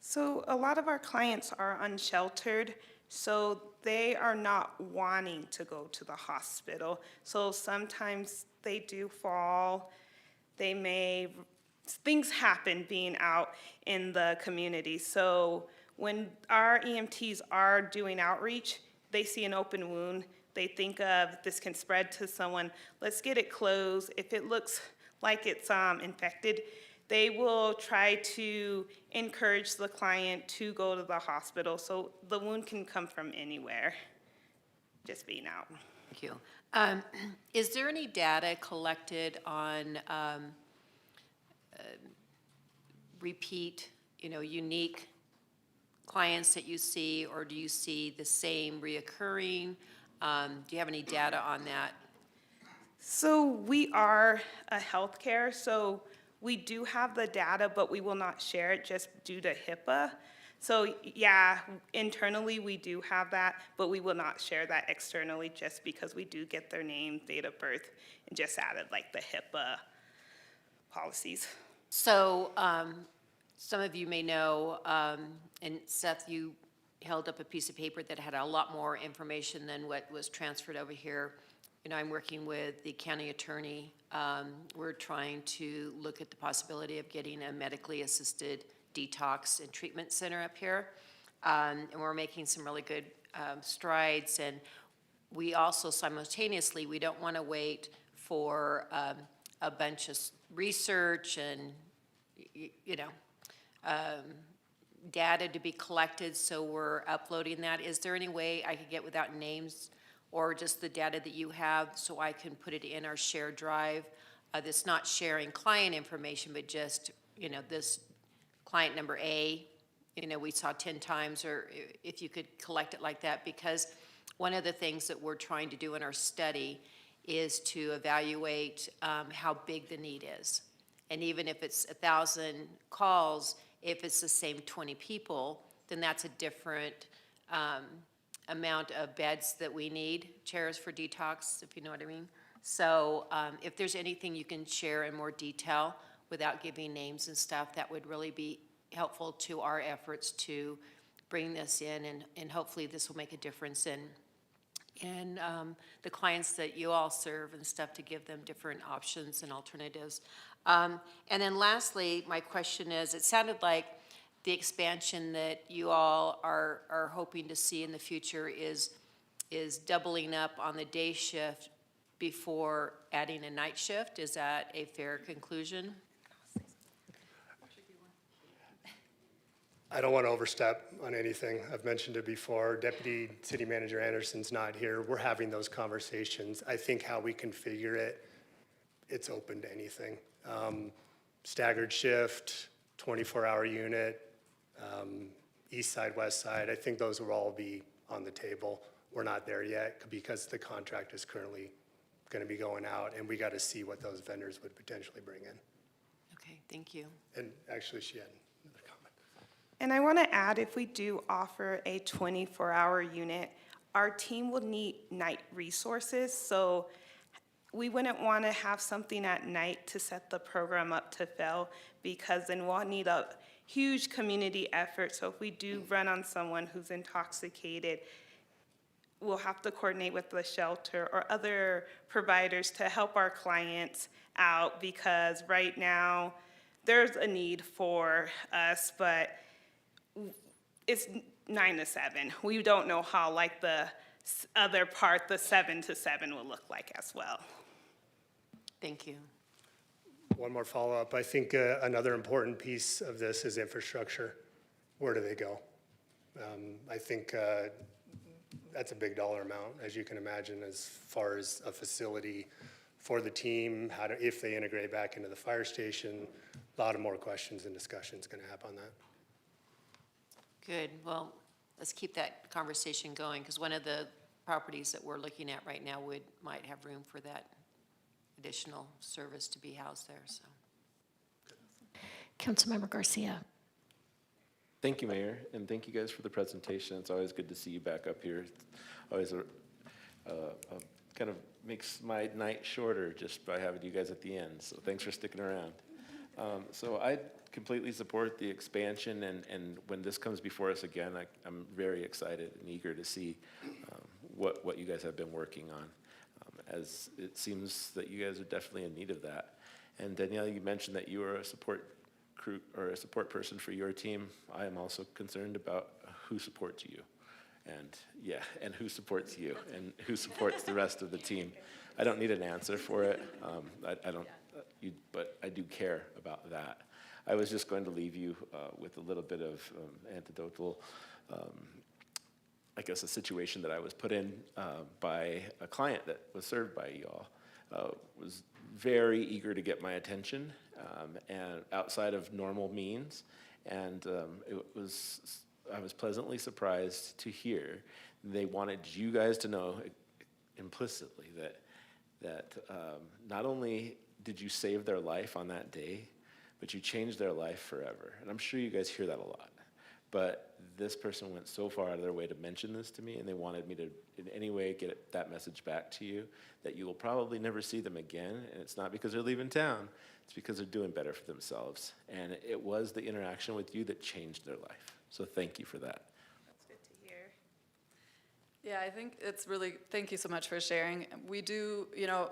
So a lot of our clients are unsheltered, so they are not wanting to go to the hospital. So sometimes they do fall. Things happen being out in the community. So when our EMTs are doing outreach, they see an open wound, they think of this can spread to someone, let's get it closed. If it looks like it's infected, they will try to encourage the client to go to the hospital. So the wound can come from anywhere, just being out. Thank you. Is there any data collected on repeat, unique clients that you see, or do you see the same reoccurring? Do you have any data on that? So we are a healthcare, so we do have the data, but we will not share it just due to HIPAA. So yeah, internally we do have that, but we will not share that externally just because we do get their name, date of birth, and just added like the HIPAA policies. So some of you may know, and Seth, you held up a piece of paper that had a lot more information than what was transferred over here. I'm working with the county attorney. We're trying to look at the possibility of getting a medically assisted detox and treatment center up here. And we're making some really good strides. And we also simultaneously, we don't want to wait for a bunch of research and, data to be collected, so we're uploading that. Is there any way I could get without names or just the data that you have so I can put it in our shared drive? That's not sharing client information, but just, this client number A, we saw 10 times, or if you could collect it like that, because one of the things that we're trying to do in our study is to evaluate how big the need is. And even if it's 1,000 calls, if it's the same 20 people, then that's a different amount of beds that we need, chairs for detox, if you know what I mean. So if there's anything you can share in more detail without giving names and stuff, that would really be helpful to our efforts to bring this in, and hopefully this will make a difference in the clients that you all serve and stuff, to give them different options and alternatives. And then lastly, my question is, it sounded like the expansion that you all are hoping to see in the future is doubling up on the day shift before adding a night shift. Is that a fair conclusion? I don't want to overstep on anything. I've mentioned it before. Deputy City Manager Anderson's not here. We're having those conversations. I think how we configure it, it's open to anything. Staggered shift, 24-hour unit, east side, west side. I think those will all be on the table. We're not there yet because the contract is currently going to be going out, and we got to see what those vendors would potentially bring in. Okay, thank you. And actually, she had another comment. And I want to add, if we do offer a 24-hour unit, our team will need night resources. So we wouldn't want to have something at night to set the program up to fail, because then we'll need a huge community effort. So if we do run on someone who's intoxicated, we'll have to coordinate with the shelter or other providers to help our clients out, because right now there's a need for us, but it's 9 to 7. We don't know how like the other part, the 7 to 7, will look like as well. Thank you. One more follow-up. I think another important piece of this is infrastructure. Where do they go? I think that's a big dollar amount, as you can imagine, as far as a facility for the team, if they integrate back into the fire station. A lot of more questions and discussions going to happen on that. Good. Well, let's keep that conversation going, because one of the properties that we're looking at right now might have room for that additional service to be housed there, so. Councilmember Garcia. Thank you, Mayor, and thank you guys for the presentation. It's always good to see you back up here. It's always kind of makes my night shorter just by having you guys at the end, so thanks for sticking around. So I completely support the expansion, and when this comes before us again, I'm very excited and eager to see what you guys have been working on, as it seems that you guys are definitely in need of that. And Danielle, you mentioned that you are a support crew or a support person for your team. I am also concerned about who supports you, and who supports you, and who supports the rest of the team. I don't need an answer for it. But I do care about that. I was just going to leave you with a little bit of anecdotal, I guess, a situation that I was put in by a client that was served by y'all. Was very eager to get my attention, and outside of normal means, and I was pleasantly surprised to hear they wanted you guys to know implicitly that not only did you save their life on that day, but you changed their life forever. And I'm sure you guys hear that a lot. But this person went so far out of their way to mention this to me, and they wanted me to in any way get that message back to you, that you will probably never see them again. And it's not because they're leaving town, it's because they're doing better for themselves. And it was the interaction with you that changed their life. So thank you for that. That's good to hear. Yeah, I think it's really, thank you so much for sharing. We do,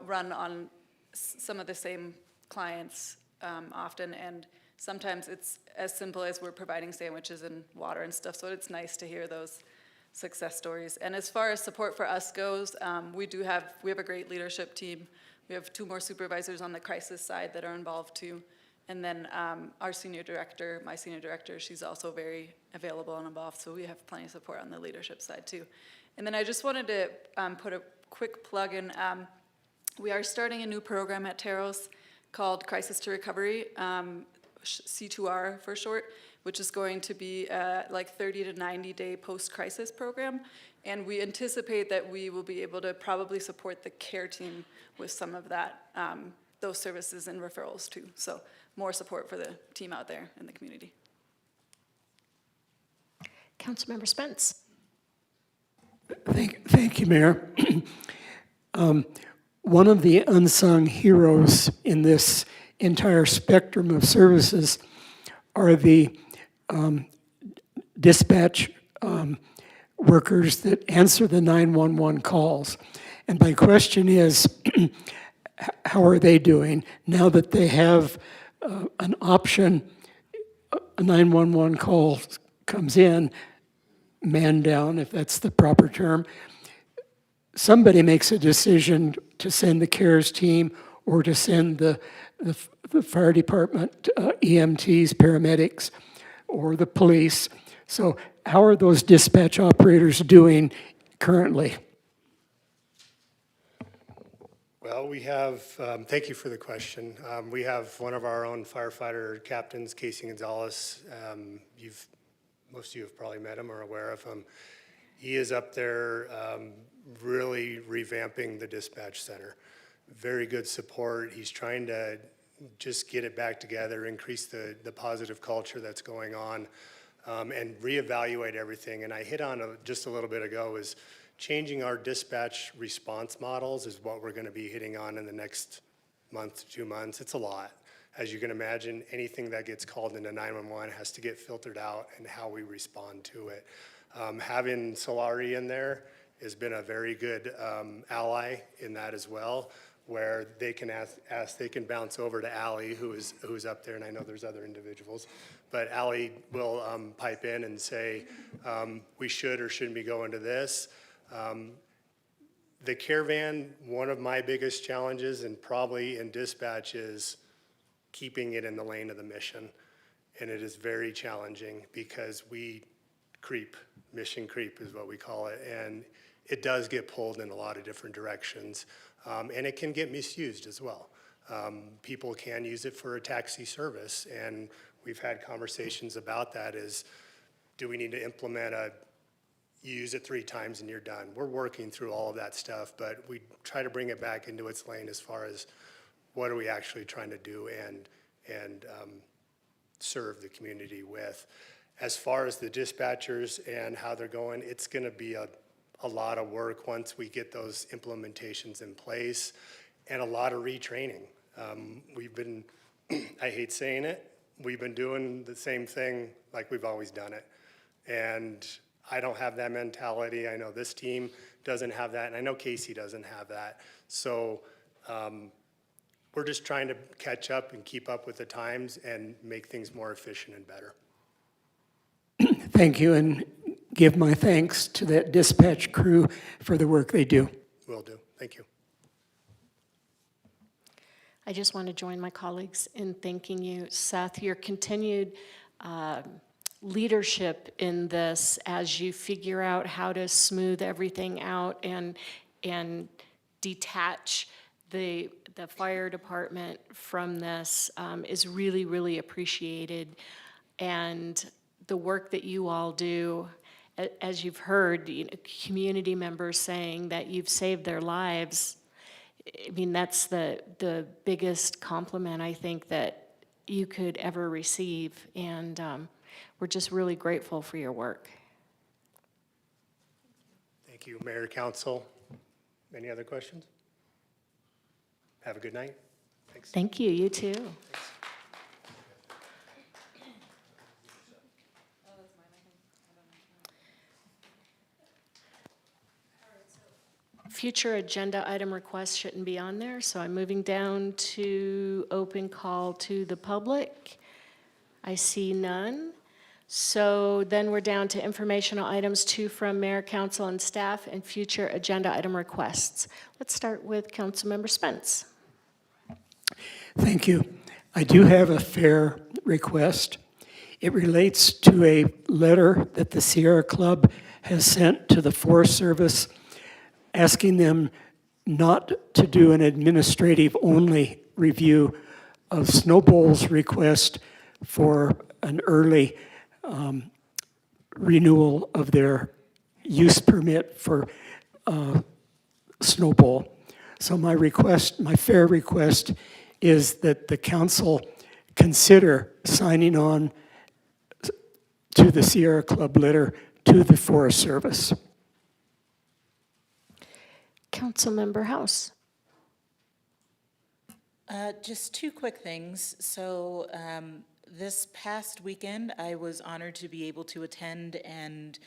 run on some of the same clients often, and sometimes it's as simple as we're providing sandwiches and water and stuff, so it's nice to hear those success stories. And as far as support for us goes, we have a great leadership team. We have 2 more supervisors on the crisis side that are involved too. And then our senior director, my senior director, she's also very available and involved, so we have plenty of support on the leadership side too. And then I just wanted to put a quick plug in. We are starting a new program at Taros called Crisis to Recovery, C2R for short, which is going to be like 30 to 90 day post-crisis program. And we anticipate that we will be able to probably support the care team with some of that, those services and referrals too. So more support for the team out there in the community. Councilmember Spence. Thank you, Mayor. One of the unsung heroes in this entire spectrum of services are the dispatch workers that answer the 911 calls. And my question is, how are they doing now that they have an option, a 911 call comes in, man down, if that's the proper term, somebody makes a decision to send the CARES team or to send the fire department, EMTs, paramedics, or the police. So how are those dispatch operators doing currently? Well, we have, thank you for the question. We have one of our own firefighter captains, Casey Gonzalez. Most of you have probably met him or aware of him. He is up there really revamping the dispatch center. Very good support. He's trying to just get it back together, increase the positive culture that's going on, and reevaluate everything. And I hit on just a little bit ago is changing our dispatch response models is what we're going to be hitting on in the next month to 2 months. It's a lot. As you can imagine, anything that gets called into 911 has to get filtered out and how we respond to it. Having Solari in there has been a very good ally in that as well, where they can they can bounce over to Allie, who's up there, and I know there's other individuals, but Allie will pipe in and say, we should or shouldn't be going to this. The caravan, one of my biggest challenges, and probably in dispatch, is keeping it in the lane of the mission. And it is very challenging because we creep, mission creep is what we call it, and it does get pulled in a lot of different directions. And it can get misused as well. People can use it for a taxi service, and we've had conversations about that is, do we need to implement you use it 3 times and you're done? We're working through all of that stuff, but we try to bring it back into its lane as far as what are we actually trying to do and serve the community with. As far as the dispatchers and how they're going, it's going to be a lot of work once we get those implementations in place, and a lot of retraining. We've been, I hate saying it, we've been doing the same thing like we've always done it. And I don't have that mentality. I know this team doesn't have that, and I know Casey doesn't have that. So we're just trying to catch up and keep up with the times and make things more efficient and better. Thank you, and give my thanks to that dispatch crew for the work they do. Will do. Thank you. I just want to join my colleagues in thanking you, Seth, your continued leadership in this as you figure out how to smooth everything out and detach the fire department from this is really, really appreciated. And the work that you all do, as you've heard, community members saying that you've saved their lives, I mean, that's the biggest compliment I think that you could ever receive. And we're just really grateful for your work. Thank you, Mayor, Council. Any other questions? Have a good night. Thanks. Thank you. You too. Future agenda item requests shouldn't be on there, so I'm moving down to open call to the public. I see none. So then we're down to informational items, 2 from mayor, council, and staff, and future agenda item requests. Let's start with Councilmember Spence. Thank you. I do have a fair request. It relates to a letter that the Sierra Club has sent to the Forest Service asking them not to do an administrative-only review of Snowball's request for an early renewal of their use permit for Snowball. So my request, my fair request, is that the council consider signing on to the Sierra Club letter to the Forest Service. Councilmember House. Just 2 quick things. So this past weekend, I was honored to be able to attend and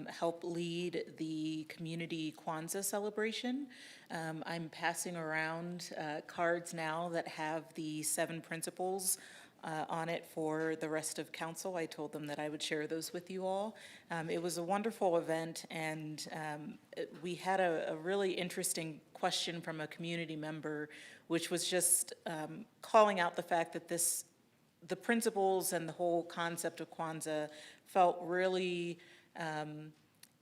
help lead the community Kwanzaa celebration. I'm passing around cards now that have the 7 principles on it for the rest of council. I told them that I would share those with you all. It was a wonderful event, and we had a really interesting question from a community member, which was just calling out the fact that the principles and the whole concept of Kwanzaa felt really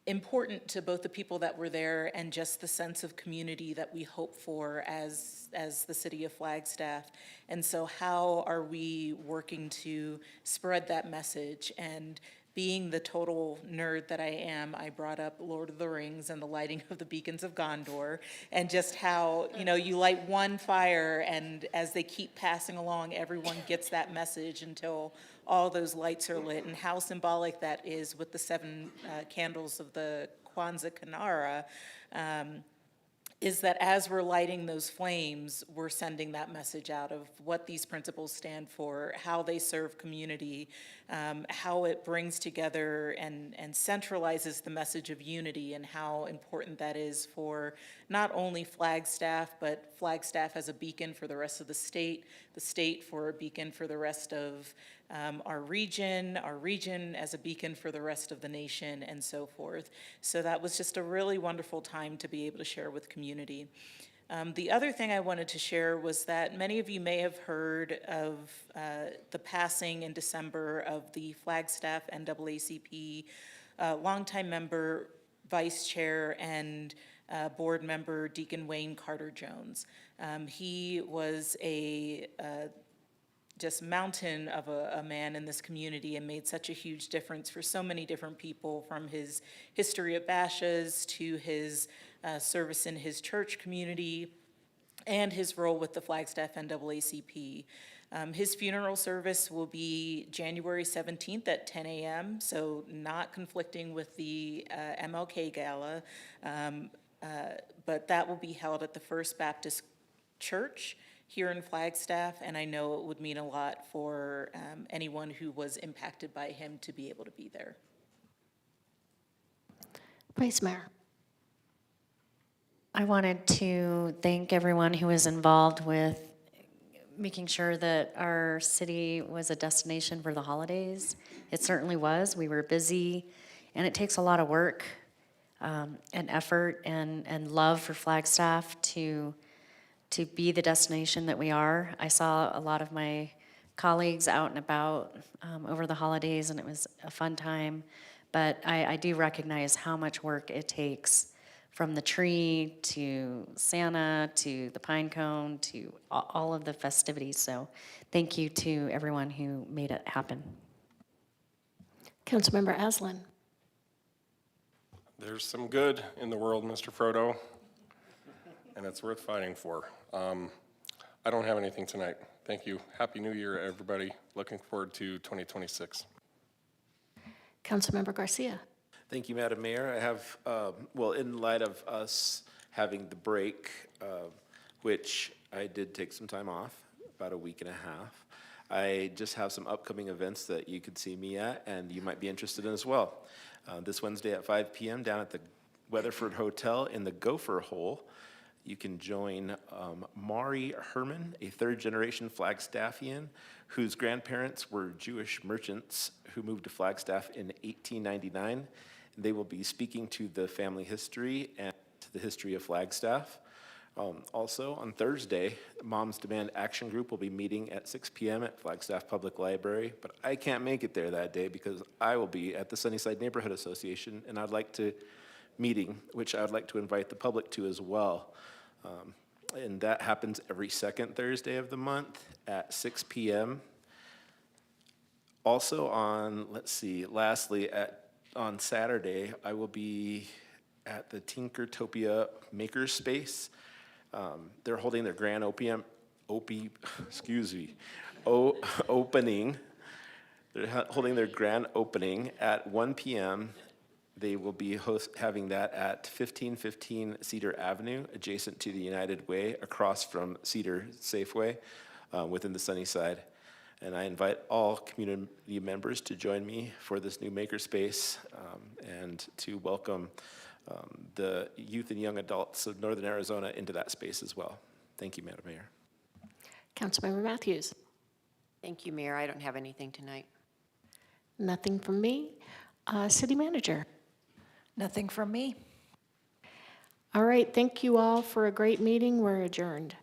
important to both the people that were there and just the sense of community that we hope for as the city of Flagstaff. And so how are we working to spread that message? And being the total nerd that I am, I brought up Lord of the Rings and the lighting of the beacons of Gondor, and just how, you light one fire, and as they keep passing along, everyone gets that message until all those lights are lit, and how symbolic that is with the 7 candles of the Kwanzaa Kinara. Is that as we're lighting those flames, we're sending that message out of what these principles stand for, how they serve community, how it brings together and centralizes the message of unity, and how important that is for not only Flagstaff, but Flagstaff as a beacon for the rest of the state for a beacon for the rest of our region as a beacon for the rest of the nation, and so forth. So that was just a really wonderful time to be able to share with community. The other thing I wanted to share was that many of you may have heard of the passing in December of the Flagstaff NAACP longtime member, vice chair, and board member Deacon Wayne Carter Jones. He was a just mountain of a man in this community and made such a huge difference for so many different people, from his history of Bashas to his service in his church community and his role with the Flagstaff NAACP. His funeral service will be January 17th at 10 a.m., so not conflicting with the MLK Gala, but that will be held at the First Baptist Church here in Flagstaff, and I know it would mean a lot for anyone who was impacted by him to be able to be there. Vice Mayor. I wanted to thank everyone who was involved with making sure that our city was a destination for the holidays. It certainly was. We were busy, and it takes a lot of work and effort and love for Flagstaff to be the destination that we are. I saw a lot of my colleagues out and about over the holidays, and it was a fun time. But I do recognize how much work it takes, from the tree to Santa to the pine cone to all of the festivities. So thank you to everyone who made it happen. Councilmember Aslan. There's some good in the world, Mr. Frodo, and it's worth fighting for. I don't have anything tonight. Thank you. Happy New Year, everybody. Looking forward to 2026. Councilmember Garcia. Thank you, Madam Mayor. I have, well, in light of us having the break, which I did take some time off, about a week and a half, I just have some upcoming events that you could see me at and you might be interested in as well. This Wednesday at 5 p.m. down at the Weatherford Hotel in the Gopher Hole, you can join Mari Herman, a third-generation Flagstaffian whose grandparents were Jewish merchants who moved to Flagstaff in 1899. They will be speaking to the family history and the history of Flagstaff. Also, on Thursday, Moms Demand Action Group will be meeting at 6 p.m. at Flagstaff Public Library, but I can't make it there that day because I will be at the Sunnyside Neighborhood Association, and I'd like to meeting, which I'd like to invite the public to as well. And that happens every second Thursday of the month at 6 p.m. Also on, lastly, on Saturday, I will be at the Tinkertopia Makerspace. They're holding their grand opening. They're holding their grand opening at 1 p.m. They will be having that at 1515 Cedar Avenue, adjacent to the United Way, across from Cedar Safeway, within the Sunnyside. And I invite all community members to join me for this new makerspace and to welcome the youth and young adults of Northern Arizona into that space as well. Thank you, Madam Mayor. Councilmember Matthews. Thank you, Mayor. I don't have anything tonight. Nothing from me. City Manager. Nothing from me. All right, thank you all for a great meeting. We're adjourned.